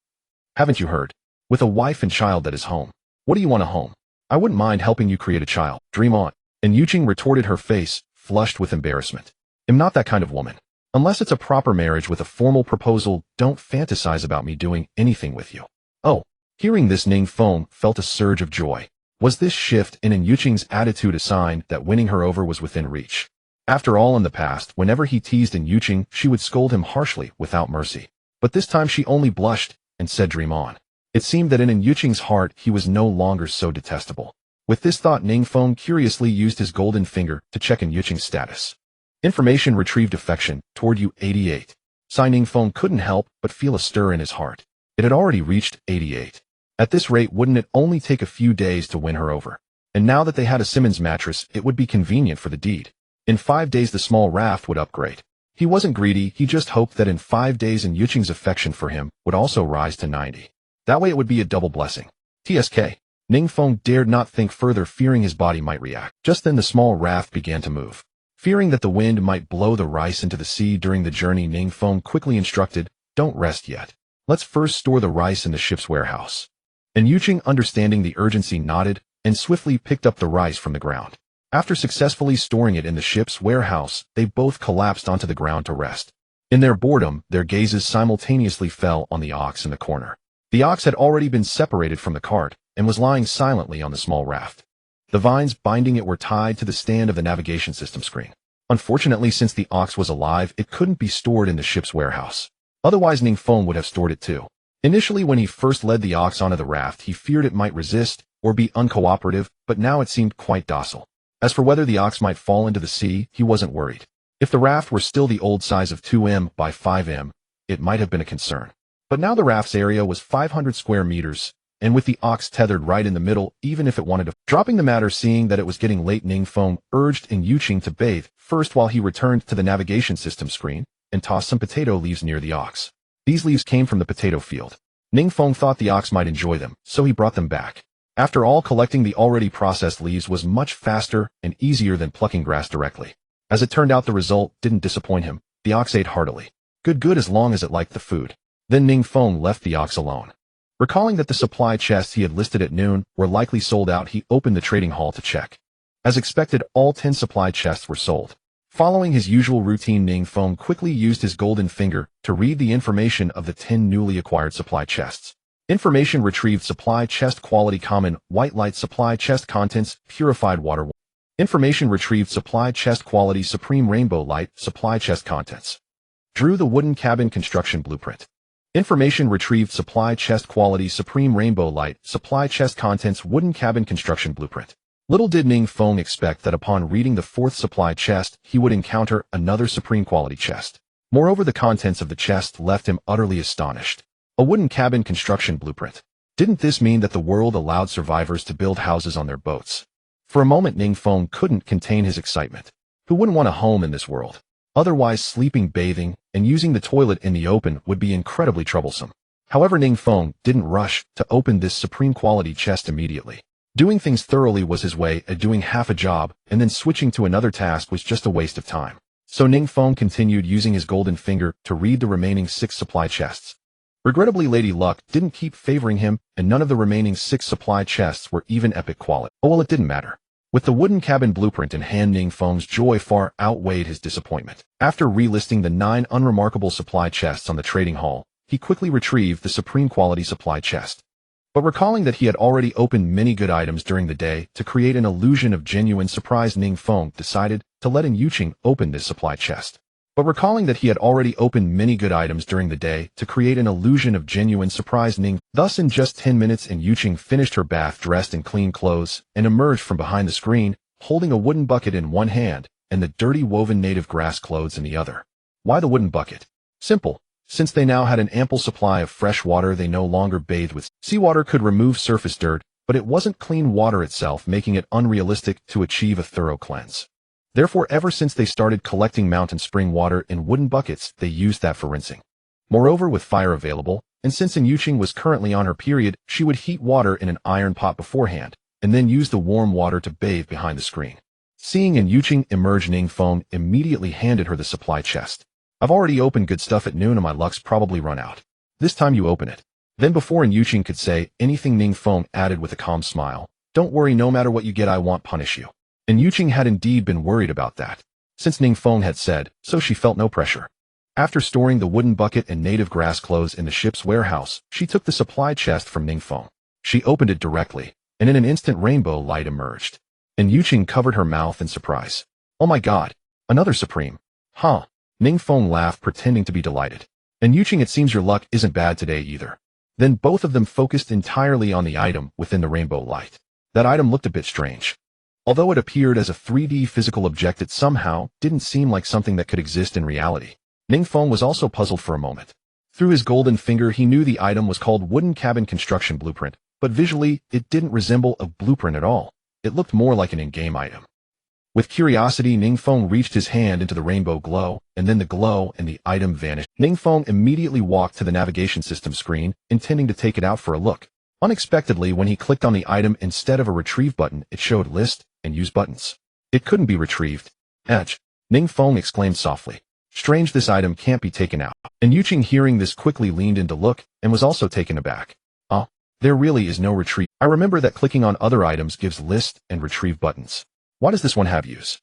[SPEAKER 1] Haven't you heard? With a wife and child, that is home. What do you want, a home? I wouldn't mind helping you create a child. Dream on." And Yuqing retorted, her face flushed with embarrassment. "I'm not that kind of woman. Unless it's a proper marriage with a formal proposal, don't fantasize about me doing anything with you." Oh. Hearing this, Ning Feng felt a surge of joy. Was this shift in Yuqing's attitude a sign that winning her over was within reach? After all, in the past, whenever he teased Yuqing, she would scold him harshly, without mercy. But this time she only blushed and said, "Dream on." It seemed that in Yuqing's heart he was no longer so detestable. With this thought, Ning Feng curiously used his golden finger to check Yuqing's status. Information retrieved. Affection toward you 88. Ning Feng couldn't help but feel a stir in his heart. It had already reached 88. At this rate, wouldn't it only take a few days to win her over? And now that they had a Simmons mattress, it would be convenient for the deed. In 5 days the small raft would upgrade. He wasn't greedy, he just hoped that in 5 days Yuqing's affection for him would also rise to 90. That way it would be a double blessing. TSK. Ning Feng dared not think further, fearing his body might react. Just then the small raft began to move. Fearing that the wind might blow the rice into the sea during the journey, Ning Feng quickly instructed, "Don't rest yet. Let's first store the rice in the ship's warehouse." And Yuqing, understanding the urgency, nodded and swiftly picked up the rice from the ground. After successfully storing it in the ship's warehouse, they both collapsed onto the ground to rest. In their boredom, their gazes simultaneously fell on the ox in the corner. The ox had already been separated from the cart and was lying silently on the small raft. The vines binding it were tied to the stand of the navigation system screen. Unfortunately, since the ox was alive, it couldn't be stored in the ship's warehouse. Otherwise, Ning Feng would have stored it too. Initially, when he first led the ox onto the raft, he feared it might resist or be uncooperative, but now it seemed quite docile. As for whether the ox might fall into the sea, he wasn't worried. If the raft were still the old size of 2m by 5m, it might have been a concern. But now the raft's area was 500 square meters, and with the ox tethered right in the middle, even if it wanted to. Dropping the matter, seeing that it was getting late, Ning Feng urged Ning Yuqing to bathe first while he returned to the navigation system screen and tossed some potato leaves near the ox. These leaves came from the potato field. Ning Feng thought the ox might enjoy them, so he brought them back. After all, collecting the already processed leaves was much faster and easier than plucking grass directly. As it turned out, the result didn't disappoint him. The ox ate heartily. Good as long as it liked the food. Then Ning Feng left the ox alone. Recalling that the supply chests he had listed at noon were likely sold out, he opened the trading hall to check. As expected, all 10 supply chests were sold. Following his usual routine, Ning Feng quickly used his golden finger to read the information of the 10 newly acquired supply chests. Information retrieved: supply chest quality common, white light; supply chest contents, purified water. Information retrieved: supply chest quality supreme rainbow light, supply chest contents. Drew the wooden cabin construction blueprint. Information retrieved: supply chest quality supreme rainbow light, supply chest contents, wooden cabin construction blueprint. Little did Ning Feng expect that upon reading the 4th supply chest, he would encounter another supreme quality chest. Moreover, the contents of the chest left him utterly astonished. A wooden cabin construction blueprint. Didn't this mean that the world allowed survivors to build houses on their boats? For a moment, Ning Feng couldn't contain his excitement. Who wouldn't want a home in this world? Otherwise, sleeping, bathing, and using the toilet in the open would be incredibly troublesome. However, Ning Feng didn't rush to open this supreme quality chest immediately. Doing things thoroughly was his way of doing half a job, and then switching to another task was just a waste of time. So Ning Feng continued using his golden finger to read the remaining 6 supply chests. Regrettably, Lady Luck didn't keep favoring him, and none of the remaining 6 supply chests were even epic quality. Oh well, it didn't matter. With the wooden cabin blueprint in hand, Ning Feng's joy far outweighed his disappointment. After relisting the 9 unremarkable supply chests on the trading hall, he quickly retrieved the supreme quality supply chest. But recalling that he had already opened many good items during the day, to create an illusion of genuine surprise, Ning Feng decided to let Ning Yuqing open this supply chest. Thus, in just 10 minutes, Ning Yuqing finished her bath, dressed in clean clothes, and emerged from behind the screen, holding a wooden bucket in one hand and the dirty woven native grass clothes in the other. Why the wooden bucket? Simple. Since they now had an ample supply of fresh water, they no longer bathed with seawater. Could remove surface dirt, but it wasn't clean water itself, making it unrealistic to achieve a thorough cleanse. Therefore, ever since they started collecting mountain spring water in wooden buckets, they used that for rinsing. Moreover, with fire available, and since Ning Yuqing was currently on her period, she would heat water in an iron pot beforehand, and then use the warm water to bathe behind the screen. Seeing Ning Yuqing emerge, Ning Feng immediately handed her the supply chest. I've already opened good stuff at noon and my luck's probably run out. This time you open it. Then before Ning Yuqing could say anything, Ning Feng added with a calm smile, "Don't worry, no matter what you get, I won't punish you." And Yuqing had indeed been worried about that. Since Ning Feng had said so, she felt no pressure. After storing the wooden bucket and native grass clothes in the ship's warehouse, she took the supply chest from Ning Feng. She opened it directly, and in an instant rainbow light emerged. And Yuqing covered her mouth in surprise. "Oh my god, another supreme." "Huh?" Ning Feng laughed, pretending to be delighted. "And Yuqing, it seems your luck isn't bad today either." Then both of them focused entirely on the item within the rainbow light. That item looked a bit strange. Although it appeared as a 3D physical object, it somehow didn't seem like something that could exist in reality. Ning Feng was also puzzled for a moment. Through his golden finger, he knew the item was called Wooden Cabin Construction Blueprint, but visually, it didn't resemble a blueprint at all. It looked more like an in-game item. With curiosity, Ning Feng reached his hand into the rainbow glow, and then the glow and the item vanished. Ning Feng immediately walked to the navigation system screen, intending to take it out for a look. Unexpectedly, when he clicked on the item, instead of a retrieve button, it showed list and use buttons. It couldn't be retrieved. Edge. Ning Feng exclaimed softly. Strange, this item can't be taken out. And Yuqing, hearing this, quickly leaned in to look, and was also taken aback. There really is no retrieve. I remember that clicking on other items gives list and retrieve buttons. Why does this one have use?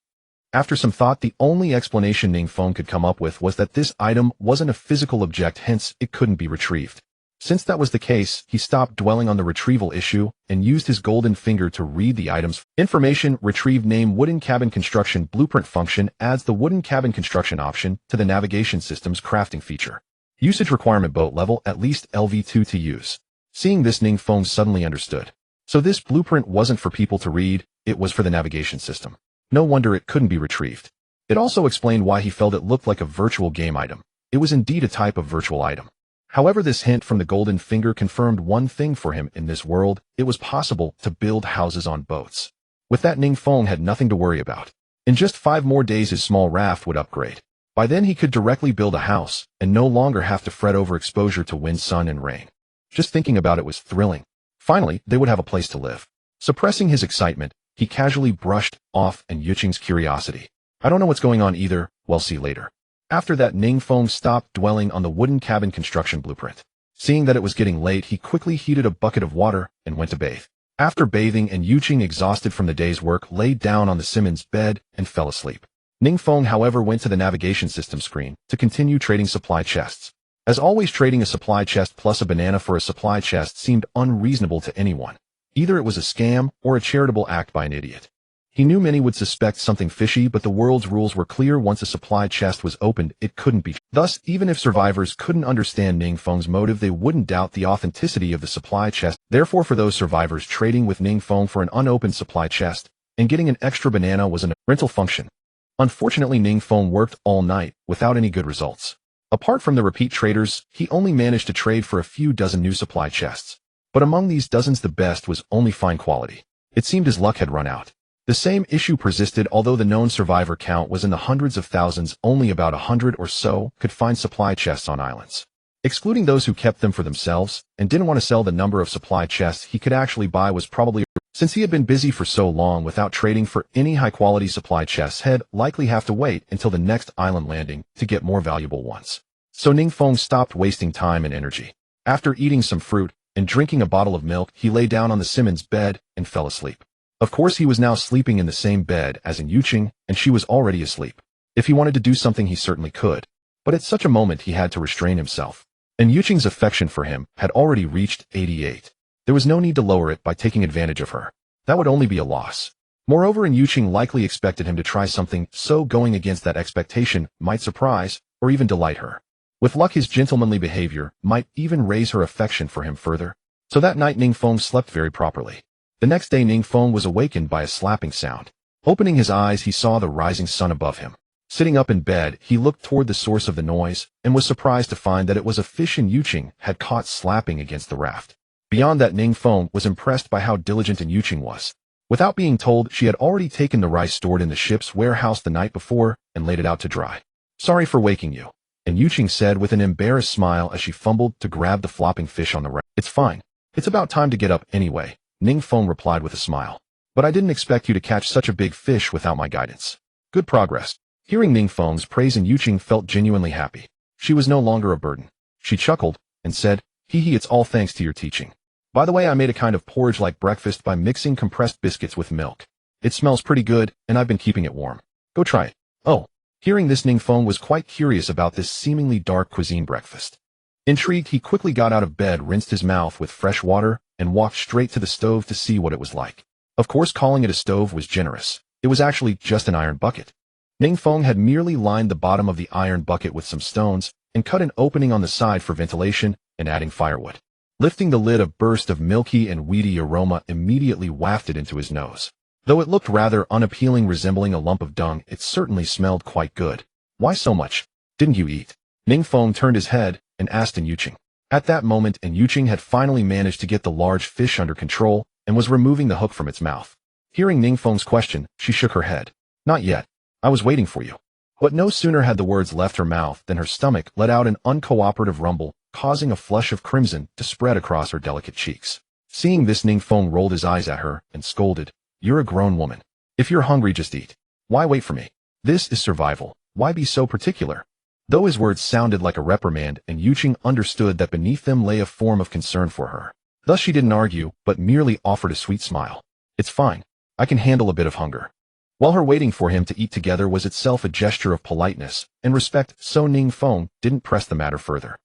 [SPEAKER 1] After some thought, the only explanation Ning Feng could come up with was that this item wasn't a physical object, hence it couldn't be retrieved. Since that was the case, he stopped dwelling on the retrieval issue and used his golden finger to read the item's information. Retrieved name Wooden Cabin Construction Blueprint function adds the Wooden Cabin Construction option to the navigation system's crafting feature. Usage requirement boat level at least LV2 to use. Seeing this, Ning Feng suddenly understood. So this blueprint wasn't for people to read, it was for the navigation system. No wonder it couldn't be retrieved. It also explained why he felt it looked like a virtual game item. It was indeed a type of virtual item. However, this hint from the golden finger confirmed one thing for him in this world: it was possible to build houses on boats. With that, Ning Feng had nothing to worry about. In just 5 more days his small raft would upgrade. By then he could directly build a house, and no longer have to fret over exposure to wind, sun, and rain. Just thinking about it was thrilling. Finally, they would have a place to live. Suppressing his excitement, he casually brushed off Yuqing's curiosity. I don't know what's going on either, we'll see later. After that, Ning Feng stopped dwelling on the wooden cabin construction blueprint. Seeing that it was getting late, he quickly heated a bucket of water and went to bathe. After bathing, Yuqing, exhausted from the day's work, laid down on the Simmons bed and fell asleep. Ning Feng, however, went to the navigation system screen to continue trading supply chests. As always, trading a supply chest plus a banana for a supply chest seemed unreasonable to anyone. Either it was a scam or a charitable act by an idiot. He knew many would suspect something fishy, but the world's rules were clear: once a supply chest was opened, it couldn't be. Thus, even if survivors couldn't understand Ning Feng's motive, they wouldn't doubt the authenticity of the supply chest. Therefore, for those survivors, trading with Ning Feng for an unopened supply chest and getting an extra banana was a rental function. Unfortunately, Ning Feng worked all night without any good results. Apart from the repeat traders, he only managed to trade for a few dozen new supply chests. But among these dozens, the best was only fine quality. It seemed his luck had run out. The same issue persisted. Although the known survivor count was in the hundreds of thousands, only about 100 or so could find supply chests on islands. Excluding those who kept them for themselves and didn't want to sell, the number of supply chests he could actually buy was probably, since he had been busy for so long without trading for any high-quality supply chests, he'd likely have to wait until the next island landing to get more valuable ones. So Ning Feng stopped wasting time and energy. After eating some fruit and drinking a bottle of milk, he lay down on the Simmons bed and fell asleep. Of course, he was now sleeping in the same bed as Yuqing, and she was already asleep. If he wanted to do something, he certainly could. But at such a moment, he had to restrain himself. And Yuqing's affection for him had already reached 88. There was no need to lower it by taking advantage of her. That would only be a loss. Moreover, Yuqing likely expected him to try something, so going against that expectation might surprise or even delight her. With luck, his gentlemanly behavior might even raise her affection for him further. So that night, Ning Feng slept very properly. The next day, Ning Feng was awakened by a slapping sound. Opening his eyes, he saw the rising sun above him. Sitting up in bed, he looked toward the source of the noise and was surprised to find that it was a fish Yuqing had caught slapping against the raft. Beyond that, Ning Feng was impressed by how diligent Yuqing was. Without being told, she had already taken the rice stored in the ship's warehouse the night before and laid it out to dry. "Sorry for waking you," Yuqing said with an embarrassed smile as she fumbled to grab the flopping fish on the raft. "It's fine. It's about time to get up anyway," Ning Feng replied with a smile. "But I didn't expect you to catch such a big fish without my guidance." "Good progress." Hearing Ning Feng's praise, Yuqing felt genuinely happy. She was no longer a burden. She chuckled and said, "Hee hee, it's all thanks to your teaching. By the way, I made a kind of porridge-like breakfast by mixing compressed biscuits with milk. It smells pretty good, and I've been keeping it warm. Go try it." "Oh." Hearing this, Ning Feng was quite curious about this seemingly dark cuisine breakfast. Intrigued, he quickly got out of bed, rinsed his mouth with fresh water, and walked straight to the stove to see what it was like. Of course, calling it a stove was generous. It was actually just an iron bucket. Ning Feng had merely lined the bottom of the iron bucket with some stones and cut an opening on the side for ventilation and adding firewood. Lifting the lid, a burst of milky and weedy aroma immediately wafted into his nose. Though it looked rather unappealing, resembling a lump of dung, it certainly smelled quite good. "Why so much? Didn't you eat?" Ning Feng turned his head and asked Yuqing. At that moment, Yuqing had finally managed to get the large fish under control and was removing the hook from its mouth. Hearing Ning Feng's question, she shook her head. "Not yet. I was waiting for you." But no sooner had the words left her mouth than her stomach let out an uncooperative rumble, causing a flush of crimson to spread across her delicate cheeks. Seeing this, Ning Feng rolled his eyes at her and scolded, "You're a grown woman. If you're hungry, just eat. Why wait for me? This is survival. Why be so particular?" Though his words sounded like a reprimand, Yuqing understood that beneath them lay a form of concern for her. Thus she didn't argue, but merely offered a sweet smile. "It's fine. I can handle a bit of hunger." While her waiting for him to eat together was itself a gesture of politeness and respect, so Ning Feng didn't press the matter further.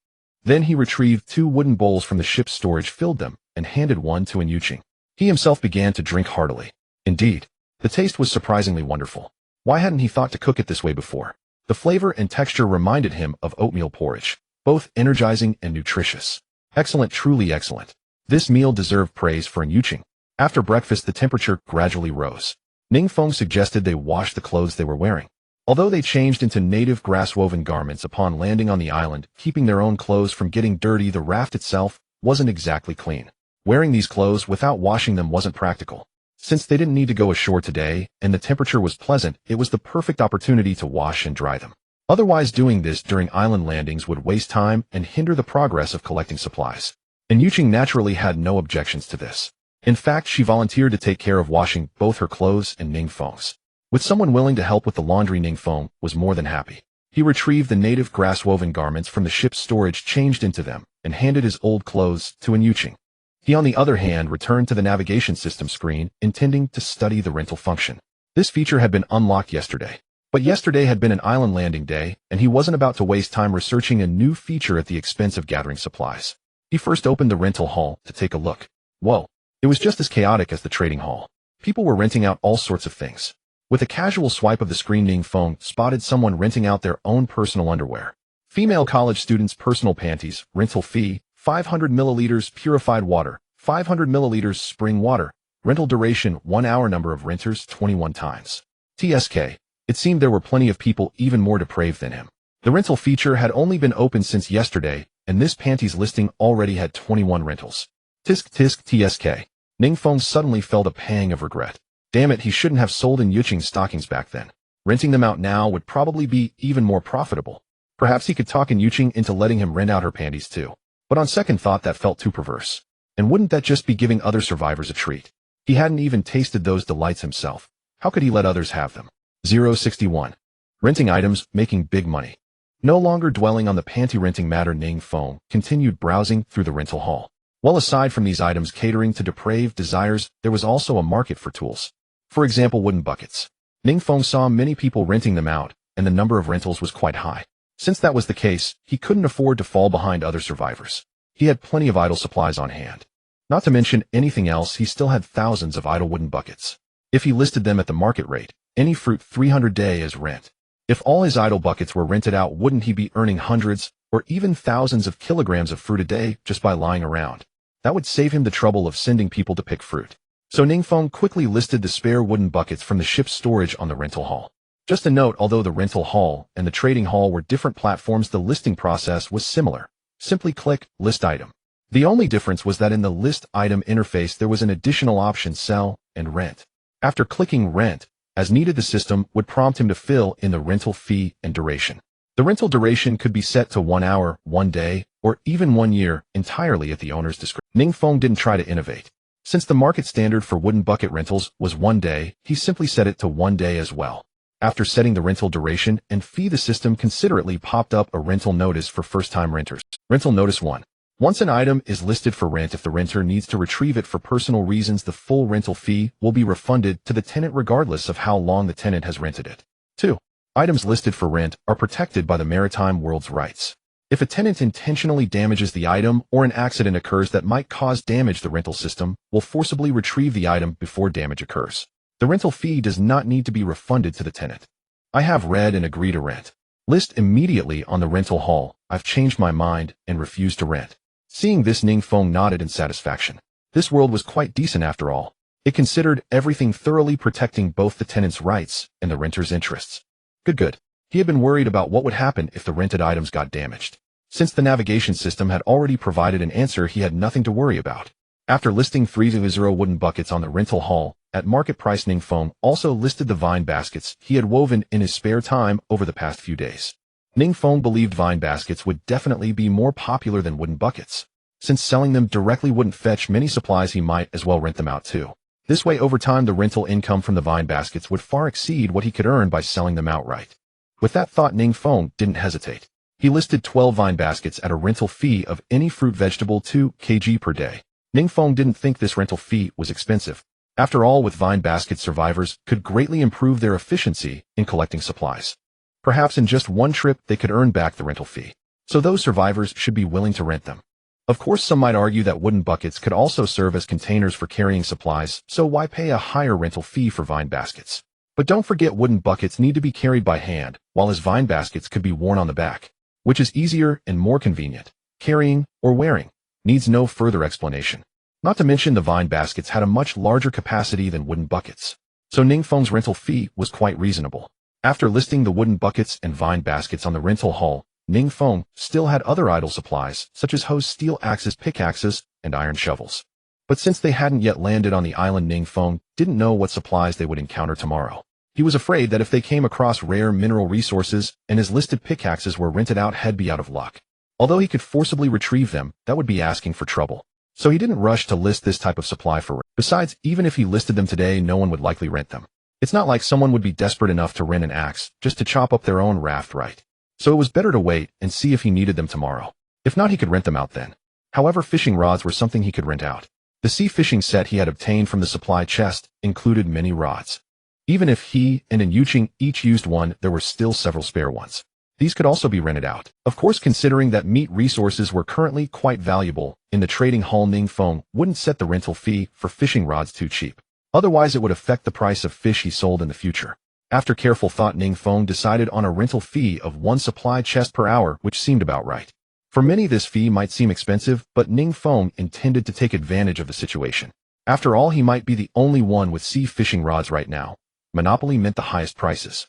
[SPEAKER 1] Then he retrieved 2 wooden bowls from the ship's storage, filled them, and handed one to Yuqing. He himself began to drink heartily. Indeed, the taste was surprisingly wonderful. Why hadn't he thought to cook it this way before? The flavor and texture reminded him of oatmeal porridge, both energizing and nutritious. Excellent, truly excellent. This meal deserved praise for Yuqing. After breakfast, the temperature gradually rose. Ning Feng suggested they wash the clothes they were wearing. Although they changed into native grass-woven garments upon landing on the island, keeping their own clothes from getting dirty, the raft itself wasn't exactly clean. Wearing these clothes without washing them wasn't practical. Since they didn't need to go ashore today, and the temperature was pleasant, it was the perfect opportunity to wash and dry them. Otherwise, doing this during island landings would waste time and hinder the progress of collecting supplies. And Yuqing naturally had no objections to this. In fact, she volunteered to take care of washing both her clothes and Ning Feng's. With someone willing to help with the laundry, Ning Feng was more than happy. He retrieved the native grass-woven garments from the ship's storage, changed into them, and handed his old clothes to Yuqing. He, on the other hand, returned to the navigation system screen, intending to study the rental function. This feature had been unlocked yesterday. But yesterday had been an island landing day, and he wasn't about to waste time researching a new feature at the expense of gathering supplies. He first opened the rental hall to take a look. Whoa! It was just as chaotic as the trading hall. People were renting out all sorts of things. With a casual swipe of the screen, Ning Feng spotted someone renting out their own personal underwear. Female college students' personal panties, rental fee, 500 milliliters purified water, 500 milliliters spring water, rental duration 1 hour, number of renters 21 times. TSK. It seemed there were plenty of people even more depraved than him. The rental feature had only been open since yesterday, and this panties listing already had 21 rentals. Tisk tisk TSK. Ning Feng suddenly felt a pang of regret. Damn it, he shouldn't have sold in Yuqing's stockings back then. Renting them out now would probably be even more profitable. Perhaps he could talk in Yuqing into letting him rent out her panties too. But on second thought, that felt too perverse. And wouldn't that just be giving other survivors a treat? He hadn't even tasted those delights himself. How could he let others have them? 061. Renting items, making big money. No longer dwelling on the panty renting matter, Ning Feng continued browsing through the rental hall. Well, aside from these items catering to depraved desires, there was also a market for tools. For example, wooden buckets. Ning Feng saw many people renting them out, and the number of rentals was quite high. Since that was the case, he couldn't afford to fall behind other survivors. He had plenty of idle supplies on hand. Not to mention anything else, he still had thousands of idle wooden buckets. If he listed them at the market rate, any fruit 300 day as rent. If all his idle buckets were rented out, wouldn't he be earning hundreds or even thousands of kilograms of fruit a day just by lying around? That would save him the trouble of sending people to pick fruit. So Ning Feng quickly listed the spare wooden buckets from the ship's storage on the rental hall. Just a note, although the rental hall and the trading hall were different platforms, the listing process was similar. Simply click List Item. The only difference was that in the List Item interface there was an additional option, Sell and Rent. After clicking Rent, as needed, the system would prompt him to fill in the rental fee and duration. The rental duration could be set to 1 hour, 1 day, or even 1 year, entirely at the owner's discretion. Ning Feng didn't try to innovate. Since the market standard for wooden bucket rentals was 1 day, he simply set it to 1 day as well. After setting the rental duration and fee, the system considerately popped up a rental notice for first-time renters. Rental Notice 1. Once an item is listed for rent, if the renter needs to retrieve it for personal reasons, the full rental fee will be refunded to the tenant regardless of how long the tenant has rented it. 2. Items listed for rent are protected by the maritime world's rights. If a tenant intentionally damages the item or an accident occurs that might cause damage, the rental system will forcibly retrieve the item before damage occurs. The rental fee does not need to be refunded to the tenant. I have read and agree to rent. List immediately on the rental hall. I've changed my mind and refuse to rent. Seeing this, Ning Feng nodded in satisfaction. This world was quite decent after all. It considered everything thoroughly, protecting both the tenant's rights and the renter's interests. Good. He had been worried about what would happen if the rented items got damaged. Since the navigation system had already provided an answer, he had nothing to worry about. After listing 300 wooden buckets on the rental hall, at market price, Ning Feng also listed the vine baskets he had woven in his spare time over the past few days. Ning Feng believed vine baskets would definitely be more popular than wooden buckets. Since selling them directly wouldn't fetch many supplies, he might as well rent them out too. This way, over time, the rental income from the vine baskets would far exceed what he could earn by selling them outright. With that thought, Ning Feng didn't hesitate. He listed 12 vine baskets at a rental fee of any fruit vegetable 2 kg per day. Ning Feng didn't think this rental fee was expensive. After all, with vine baskets, survivors could greatly improve their efficiency in collecting supplies. Perhaps in just one trip they could earn back the rental fee. So those survivors should be willing to rent them. Of course, some might argue that wooden buckets could also serve as containers for carrying supplies, so why pay a higher rental fee for vine baskets? But don't forget, wooden buckets need to be carried by hand, while his vine baskets could be worn on the back, which is easier and more convenient. Carrying or wearing needs no further explanation. Not to mention the vine baskets had a much larger capacity than wooden buckets. So Ning Feng's rental fee was quite reasonable. After listing the wooden buckets and vine baskets on the rental hall, Ning Feng still had other idle supplies, such as hose, steel axes, pickaxes, and iron shovels. But since they hadn't yet landed on the island, Ning Feng didn't know what supplies they would encounter tomorrow. He was afraid that if they came across rare mineral resources and his listed pickaxes were rented out, he'd be out of luck. Although he could forcibly retrieve them, that would be asking for trouble. So he didn't rush to list this type of supply for rent. Besides, even if he listed them today, no one would likely rent them. It's not like someone would be desperate enough to rent an axe just to chop up their own raft, right? So it was better to wait and see if he needed them tomorrow. If not, he could rent them out then. However, fishing rods were something he could rent out. The sea fishing set he had obtained from the supply chest included many rods. Even if he and Yuqing each used one, there were still several spare ones. These could also be rented out. Of course, considering that meat resources were currently quite valuable in the trading hall, Ning Feng wouldn't set the rental fee for fishing rods too cheap. Otherwise, it would affect the price of fish he sold in the future. After careful thought, Ning Feng decided on a rental fee of 1 supply chest per hour, which seemed about right. For many, this fee might seem expensive, but Ning Feng intended to take advantage of the situation. After all, he might be the only one with sea fishing rods right now. Monopoly meant the highest prices.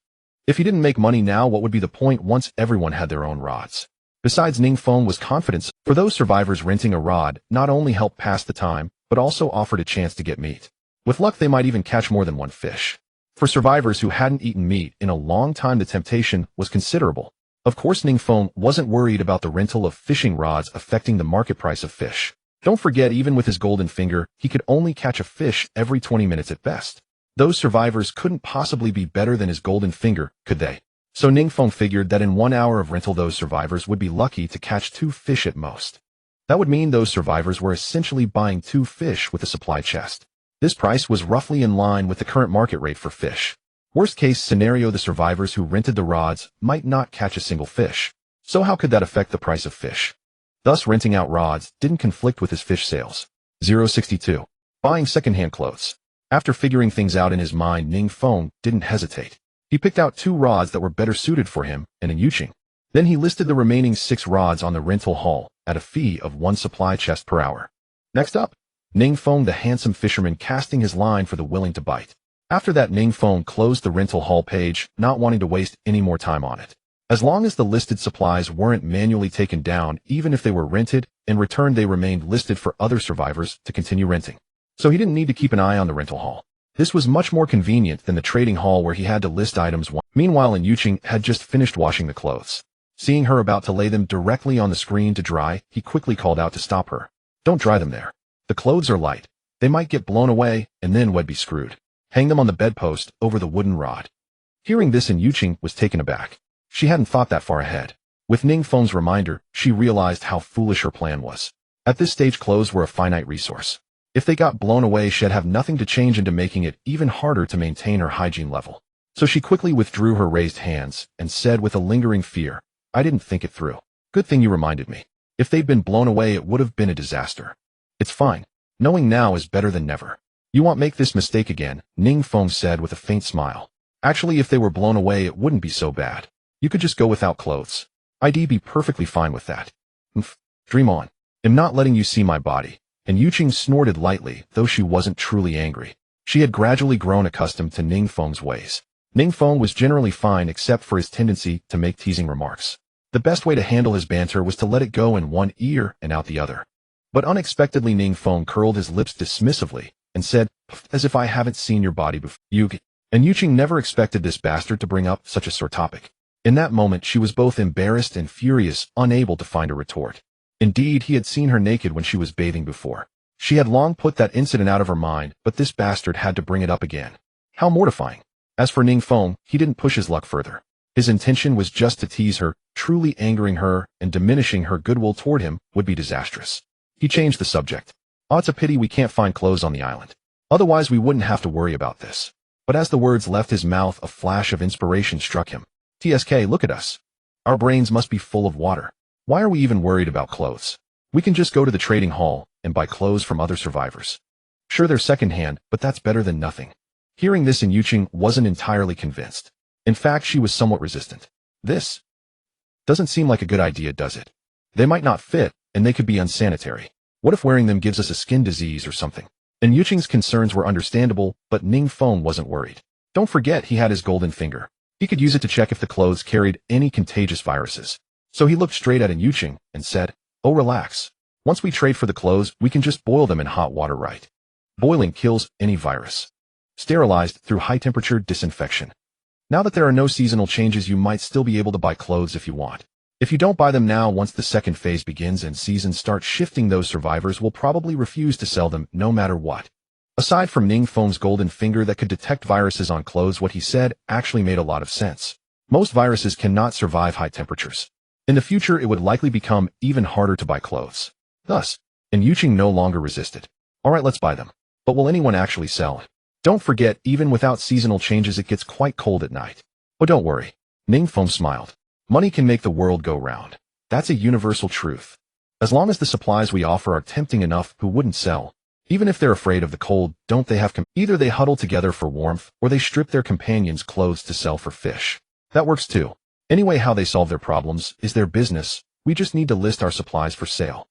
[SPEAKER 1] If he didn't make money now, what would be the point once everyone had their own rods? Besides, Ning Feng was confident for those survivors, renting a rod not only helped pass the time, but also offered a chance to get meat. With luck, they might even catch more than one fish. For survivors who hadn't eaten meat in a long time, the temptation was considerable. Of course, Ning Feng wasn't worried about the rental of fishing rods affecting the market price of fish. Don't forget, even with his golden finger, he could only catch a fish every 20 minutes at best. Those survivors couldn't possibly be better than his golden finger, could they? So Ning Feng figured that in 1 hour of rental, those survivors would be lucky to catch 2 fish at most. That would mean those survivors were essentially buying 2 fish with a supply chest. This price was roughly in line with the current market rate for fish. Worst case scenario, the survivors who rented the rods might not catch a single fish. So how could that affect the price of fish? Thus, renting out rods didn't conflict with his fish sales. 062. Buying secondhand clothes. After figuring things out in his mind, Ning Feng didn't hesitate. He picked out 2 rods that were better suited for him and Yuqing. Then he listed the remaining 6 rods on the rental hall at a fee of 1 supply chest per hour. Next up, Ning Feng, the handsome fisherman, casting his line for the willing to bite. After that, Ning Feng closed the rental hall page, not wanting to waste any more time on it. As long as the listed supplies weren't manually taken down, even if they were rented, in return they remained listed for other survivors to continue renting. So he didn't need to keep an eye on the rental hall. This was much more convenient than the trading hall where he had to list items. Meanwhile, Yuqing had just finished washing the clothes. Seeing her about to lay them directly on the screen to dry, he quickly called out to stop her. Don't dry them there. The clothes are light. They might get blown away, and then we'd be screwed. Hang them on the bedpost over the wooden rod. Hearing this, Yuqing was taken aback. She hadn't thought that far ahead. With Ning Feng's reminder, she realized how foolish her plan was. At this stage, clothes were a finite resource. If they got blown away, she'd have nothing to change into, making it even harder to maintain her hygiene level. So she quickly withdrew her raised hands and said with a lingering fear, I didn't think it through. Good thing you reminded me. If they'd been blown away, it would have been a disaster. It's fine. Knowing now is better than never. You won't make this mistake again, Ning Feng said with a faint smile. Actually, if they were blown away, it wouldn't be so bad. You could just go without clothes. I'd be perfectly fine with that. Dream on. I'm not letting you see my body. And Yuqing snorted lightly, though she wasn't truly angry. She had gradually grown accustomed to Ning Feng's ways. Ning Feng was generally fine except for his tendency to make teasing remarks. The best way to handle his banter was to let it go in one ear and out the other. But unexpectedly, Ning Feng curled his lips dismissively and said, as if I haven't seen your body before. And Yuqing never expected this bastard to bring up such a sore topic. In that moment, she was both embarrassed and furious, unable to find a retort. Indeed, he had seen her naked when she was bathing before. She had long put that incident out of her mind, but this bastard had to bring it up again. How mortifying. As for Ning Feng, he didn't push his luck further. His intention was just to tease her. Truly angering her and diminishing her goodwill toward him would be disastrous. He changed the subject. Oh, it's a pity we can't find clothes on the island. Otherwise, we wouldn't have to worry about this. But as the words left his mouth, a flash of inspiration struck him. TSK, look at us. Our brains must be full of water. Why are we even worried about clothes? We can just go to the trading hall and buy clothes from other survivors. Sure, they're secondhand, but that's better than nothing. Hearing this, Yuqing wasn't entirely convinced. In fact, she was somewhat resistant. This doesn't seem like a good idea, does it? They might not fit, and they could be unsanitary. What if wearing them gives us a skin disease or something? And Yuqing's concerns were understandable, but Ning Feng wasn't worried. Don't forget he had his golden finger. He could use it to check if the clothes carried any contagious viruses. So he looked straight at Ning and said, "Oh, relax. Once we trade for the clothes, we can just boil them in hot water, right? Boiling kills any virus. Sterilized through high-temperature disinfection. Now that there are no seasonal changes, you might still be able to buy clothes if you want. If you don't buy them now, once the second phase begins and seasons start shifting, those survivors will probably refuse to sell them no matter what." Aside from Ning Feng's golden finger that could detect viruses on clothes, what he said actually made a lot of sense. Most viruses cannot survive high temperatures. In the future, it would likely become even harder to buy clothes. Thus, Ning no longer resisted. "Alright, let's buy them. But will anyone actually sell? Don't forget, even without seasonal changes, it gets quite cold at night." "Oh, don't worry." Ning Feng smiled. "Money can make the world go round. That's a universal truth. As long as the supplies we offer are tempting enough, who wouldn't sell? Even if they're afraid of the cold, don't they have either they huddle together for warmth, or they strip their companions' clothes to sell for fish. That works too. Anyway, how they solve their problems is their business. We just need to list our supplies for sale."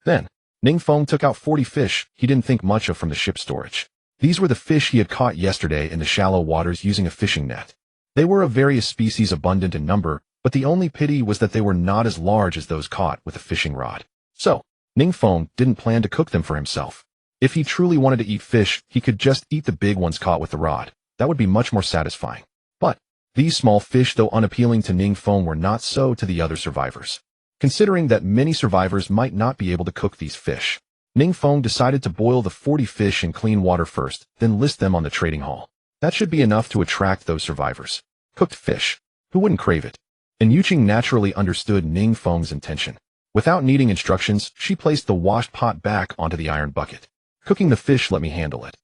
[SPEAKER 1] Then, Ning Feng took out 40 fish he didn't think much of from the ship storage. These were the fish he had caught yesterday in the shallow waters using a fishing net. They were of various species, abundant in number, but the only pity was that they were not as large as those caught with a fishing rod. So, Ning Feng didn't plan to cook them for himself. If he truly wanted to eat fish, he could just eat the big ones caught with the rod. That would be much more satisfying. But these small fish, though unappealing to Ning Feng, were not so to the other survivors. Considering that many survivors might not be able to cook these fish, Ning Feng decided to boil the 40 fish in clean water first, then list them on the trading hall. That should be enough to attract those survivors. Cooked fish. Who wouldn't crave it? Ning naturally understood Ning Feng's intention. Without needing instructions, she placed the washed pot back onto the iron bucket. "Cooking the fish, let me handle it."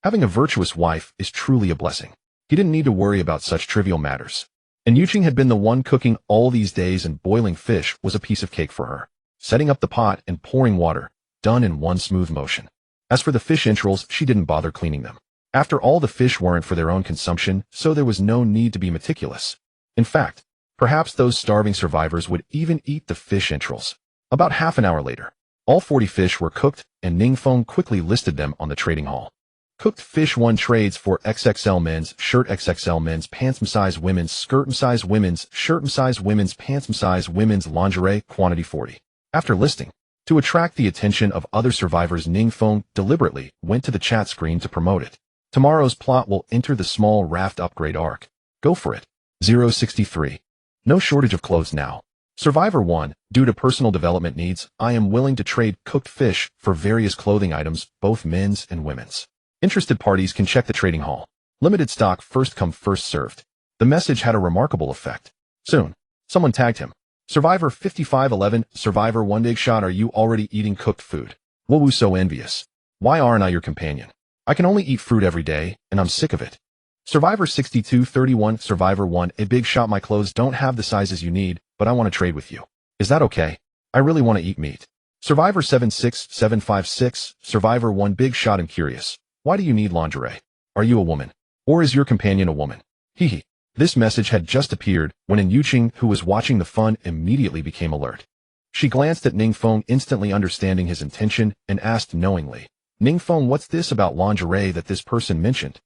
[SPEAKER 1] Having a virtuous wife is truly a blessing. He didn't need to worry about such trivial matters. Ning had been the one cooking all these days, and boiling fish was a piece of cake for her. Setting up the pot and pouring water, done in one smooth motion. As for the fish entrails, she didn't bother cleaning them. After all, the fish weren't for their own consumption, so there was no need to be meticulous. In fact, perhaps those starving survivors would even eat the fish entrails. About half an hour later, all 40 fish were cooked, and Ning Feng quickly listed them on the trading hall. Cooked fish 1 trades for XXL men's shirt, XXL men's pants, size women's skirt, size women's shirt, size women's pants, size women's lingerie, quantity 40. After listing, to attract the attention of other survivors, Ning Feng deliberately went to the chat screen to promote it. "Tomorrow's plot will enter the small raft upgrade arc. Go for it." 063. "No shortage of clothes now. Survivor 1, due to personal development needs, I am willing to trade cooked fish for various clothing items, both men's and women's. Interested parties can check the trading hall. Limited stock, first come first served." The message had a remarkable effect. Soon, someone tagged him. "Survivor 5511, Survivor 1, big shot, are you already eating cooked food? Woo, so envious. Why aren't I your companion? I can only eat fruit every day, and I'm sick of it." Survivor 6231, Survivor 1, a big shot, my clothes don't have the sizes you need, but I want to trade with you. Is that okay? I really want to eat meat. Survivor 76756, Survivor 1, big shot, I'm curious. Why do you need lingerie? Are you a woman? Or is your companion a woman? Hehe. This message had just appeared when Ning, who was watching the fun, immediately became alert. She glanced at Ning Feng, instantly understanding his intention, and asked knowingly, "Ning Feng, what's this about lingerie that this person mentioned?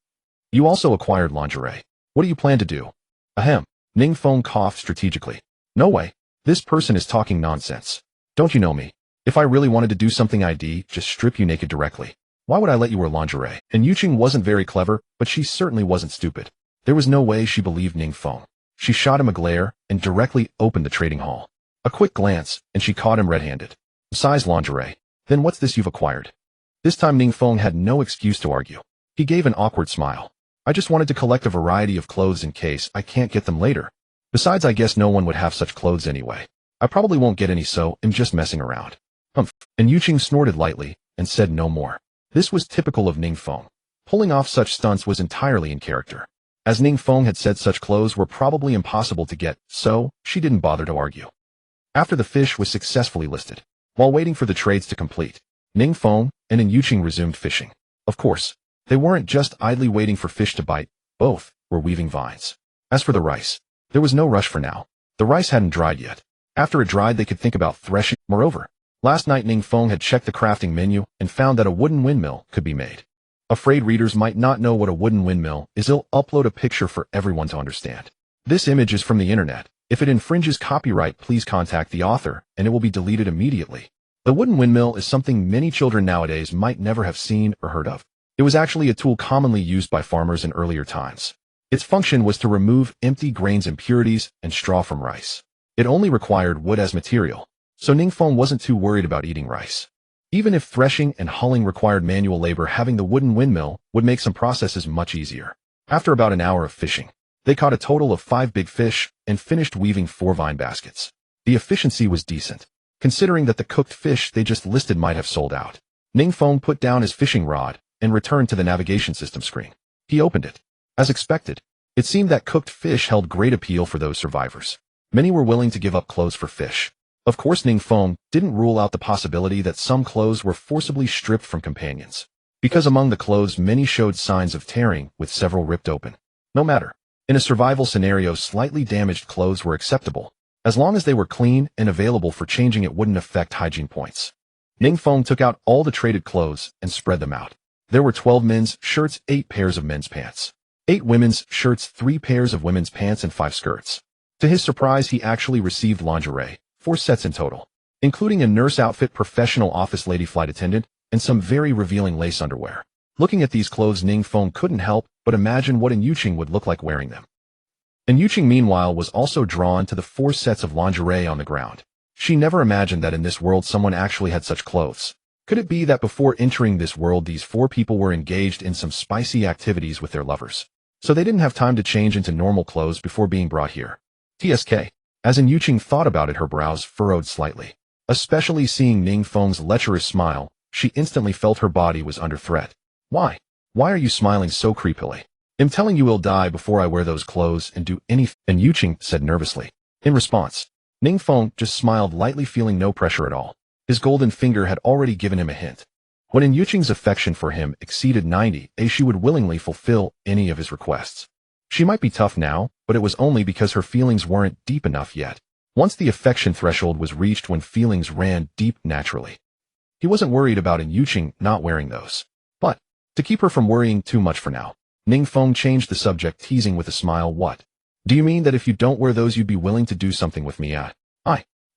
[SPEAKER 1] You also acquired lingerie. What do you plan to do?" Ahem. Ning Feng coughed strategically. "No way. This person is talking nonsense. Don't you know me? If I really wanted to do something, I'd just strip you naked directly. Why would I let you wear lingerie?" And Ning wasn't very clever, but she certainly wasn't stupid. There was no way she believed Ning Feng. She shot him a glare and directly opened the trading hall. A quick glance, and she caught him red-handed. "Size lingerie. Then what's this you've acquired?" This time Ning Feng had no excuse to argue. He gave an awkward smile. "I just wanted to collect a variety of clothes in case I can't get them later. Besides, I guess no one would have such clothes anyway. I probably won't get any, so I'm just messing around." Humph. And Ning snorted lightly and said no more. This was typical of Ning Feng. Pulling off such stunts was entirely in character. As Ning Feng had said, such clothes were probably impossible to get, so she didn't bother to argue. After the fish was successfully listed, while waiting for the trades to complete, Ning Feng and Ning resumed fishing. Of course, they weren't just idly waiting for fish to bite, both were weaving vines. As for the rice, there was no rush for now. The rice hadn't dried yet. After it dried, they could think about threshing. Moreover, last night Ning Feng had checked the crafting menu and found that a wooden windmill could be made. Afraid readers might not know what a wooden windmill is, I'll upload a picture for everyone to understand. This image is from the internet. If it infringes copyright, please contact the author, and it will be deleted immediately. The wooden windmill is something many children nowadays might never have seen or heard of. It was actually a tool commonly used by farmers in earlier times. Its function was to remove empty grains, impurities, and straw from rice. It only required wood as material, so Ning Feng wasn't too worried about eating rice. Even if threshing and hulling required manual labor, having the wooden windmill would make some processes much easier. After about an hour of fishing, they caught a total of 5 big fish and finished weaving 4 vine baskets. The efficiency was decent, considering that the cooked fish they just listed might have sold out. Ning Feng put down his fishing rod and returned to the navigation system screen. He opened it. As expected, it seemed that cooked fish held great appeal for those survivors. Many were willing to give up clothes for fish. Of course, Ning Feng didn't rule out the possibility that some clothes were forcibly stripped from companions, because among the clothes many showed signs of tearing, with several ripped open. No matter. In a survival scenario, slightly damaged clothes were acceptable. As long as they were clean and available for changing, it wouldn't affect hygiene points. Ning Feng took out all the traded clothes and spread them out. There were 12 men's shirts, 8 pairs of men's pants, 8 women's shirts, 3 pairs of women's pants, and 5 skirts. To his surprise, he actually received lingerie, 4 sets in total, including a nurse outfit, professional office lady, flight attendant, and some very revealing lace underwear. Looking at these clothes, Ning Feng couldn't help but imagine what An Yuqing would look like wearing them. An Yuqing, meanwhile, was also drawn to the 4 sets of lingerie on the ground. She never imagined that in this world someone actually had such clothes. Could it be that before entering this world, these 4 people were engaged in some spicy activities with their lovers, so they didn't have time to change into normal clothes before being brought here? TSK. As An Yuqing thought about it, her brows furrowed slightly. Especially seeing Ning Feng's lecherous smile, she instantly felt her body was under threat. Why? Why are you smiling so creepily? I'm telling you, will die before I wear those clothes and do anything, An Yuqing said nervously. In response, Ning Feng just smiled lightly, feeling no pressure at all. His golden finger had already given him a hint. When An Yuqing's affection for him exceeded 90, she would willingly fulfill any of his requests. She might be tough now, but it was only because her feelings weren't deep enough yet. Once the affection threshold was reached, when feelings ran deep naturally, he wasn't worried about An Yuqing not wearing those. But, to keep her from worrying too much for now, Ning Feng changed the subject, teasing with a smile. What? Do you mean that if you don't wear those, you'd be willing to do something with me? An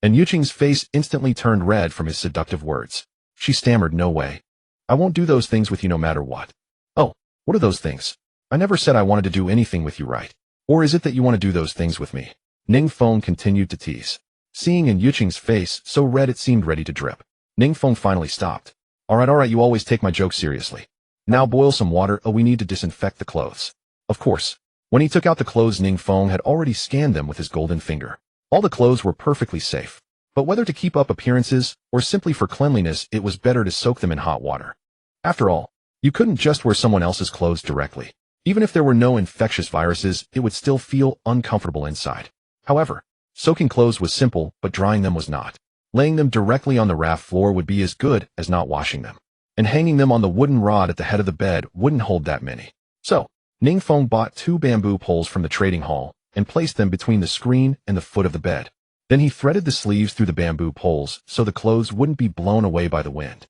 [SPEAKER 1] Yuqing's face instantly turned red from his seductive words. She stammered, no way. I won't do those things with you no matter what. Oh, what are those things? I never said I wanted to do anything with you, right? Or is it that you want to do those things with me? Ning Feng continued to tease. Seeing An Yuqing's face so red it seemed ready to drip, Ning Feng finally stopped. Alright, you always take my joke seriously. Now boil some water. We need to disinfect the clothes. Of course. When he took out the clothes, Ning Feng had already scanned them with his golden finger. All the clothes were perfectly safe. But whether to keep up appearances or simply for cleanliness, it was better to soak them in hot water. After all, you couldn't just wear someone else's clothes directly. Even if there were no infectious viruses, it would still feel uncomfortable inside. However, soaking clothes was simple, but drying them was not. Laying them directly on the raft floor would be as good as not washing them. And hanging them on the wooden rod at the head of the bed wouldn't hold that many. So, Ning Feng bought 2 bamboo poles from the trading hall and placed them between the screen and the foot of the bed. Then he threaded the sleeves through the bamboo poles so the clothes wouldn't be blown away by the wind.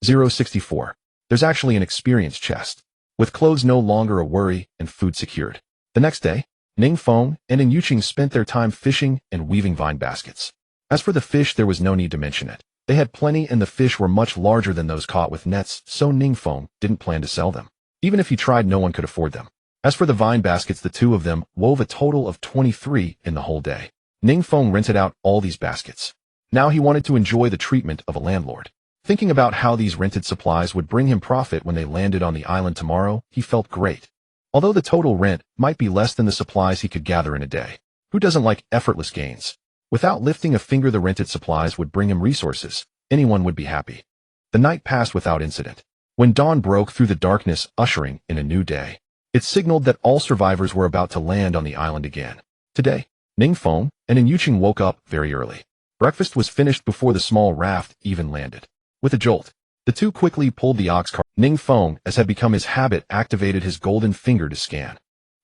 [SPEAKER 1] 064. There's actually an experience chest, with clothes no longer a worry and food secured. The next day, Ning Feng and An Yuqing spent their time fishing and weaving vine baskets. As for the fish, there was no need to mention it. They had plenty, and the fish were much larger than those caught with nets, so Ning Feng didn't plan to sell them. Even if he tried, no one could afford them. As for the vine baskets, the 2 of them wove a total of 23 in the whole day. Ning Feng rented out all these baskets. Now he wanted to enjoy the treatment of a landlord. Thinking about how these rented supplies would bring him profit when they landed on the island tomorrow, he felt great. Although the total rent might be less than the supplies he could gather in a day. Who doesn't like effortless gains? Without lifting a finger, the rented supplies would bring him resources. Anyone would be happy. The night passed without incident. When dawn broke through the darkness, ushering in a new day, it signaled that all survivors were about to land on the island again. Today, Ning Feng and An Yuqing woke up very early. Breakfast was finished before the small raft even landed. With a jolt, the 2 quickly pulled the ox cart. Ning Feng, as had become his habit, activated his golden finger to scan.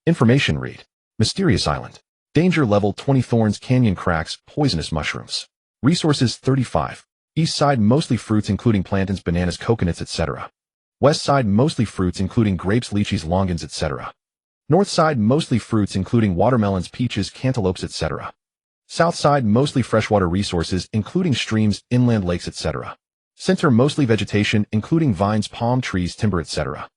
[SPEAKER 1] Information read. Mysterious Island. Danger level 20, thorns, canyon cracks, poisonous mushrooms. Resources 35. East side, mostly fruits including plantains, bananas, coconuts, etc. West side mostly fruits including grapes, lychees, longans, etc. North side mostly fruits including watermelons, peaches, cantaloupes, etc. South side mostly freshwater resources including streams, inland lakes, etc. Center mostly vegetation including vines, palm trees, timber, etc.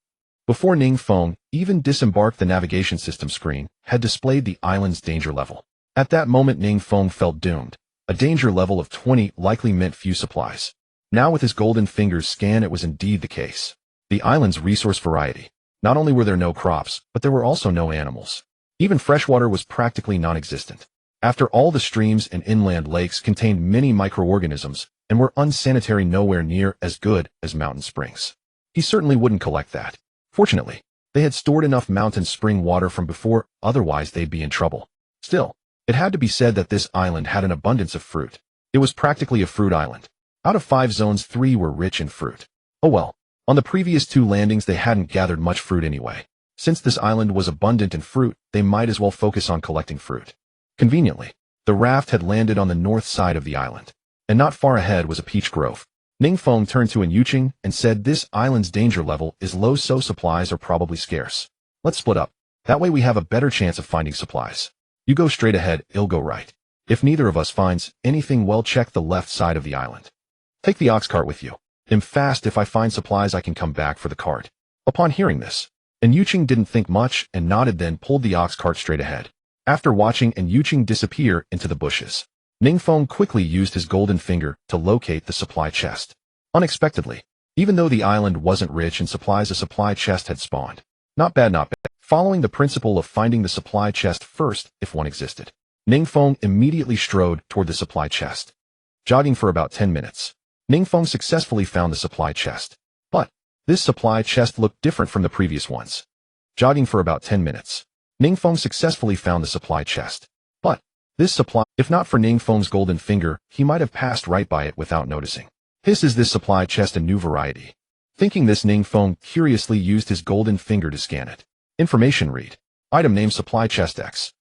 [SPEAKER 1] Before Ning Feng even disembarked, the navigation system screen had displayed the island's danger level. At that moment Ning Feng felt doomed. A danger level of 20 likely meant few supplies. Now with his golden fingers scan, it was indeed the case. The island's resource variety. Not only were there no crops, but there were also no animals. Even freshwater was practically non-existent. After all, the streams and inland lakes contained many microorganisms and were unsanitary, nowhere near as good as mountain springs. He certainly wouldn't collect that. Fortunately, they had stored enough mountain spring water from before, otherwise they'd be in trouble. Still, it had to be said that this island had an abundance of fruit. It was practically a fruit island. Out of 5 zones, 3 were rich in fruit. Oh well, on the previous 2 landings they hadn't gathered much fruit anyway. Since this island was abundant in fruit, they might as well focus on collecting fruit. Conveniently, the raft had landed on the north side of the island, and not far ahead was a peach grove. Ning Feng turned to Yuqing and said, "This island's danger level is low, so supplies are probably scarce. Let's split up. That way we have a better chance of finding supplies. You go straight ahead, I'll go right. If neither of us finds anything, well, check the left side of the island. Take the ox cart with you. I'm fast. If I find supplies, I can come back for the cart." Upon hearing this, Yuqing didn't think much and nodded, then pulled the ox cart straight ahead. After watching Yuqing disappear into the bushes, Ning Feng quickly used his golden finger to locate the supply chest. Unexpectedly, even though the island wasn't rich in supplies, a supply chest had spawned. Not bad, not bad. Following the principle of finding the supply chest first if one existed, Ning Feng immediately strode toward the supply chest. Jogging for about 10 minutes, Ning Feng successfully found the supply chest. But this supply chest looked different from the previous ones. Jogging for about 10 minutes, Ning Feng successfully found the supply chest. But this supply, if not for Ning Feng's golden finger, he might have passed right by it without noticing. Is this supply chest a new variety? Thinking this, Ning Feng curiously used his golden finger to scan it. Information read. Item name: Supply Chest X.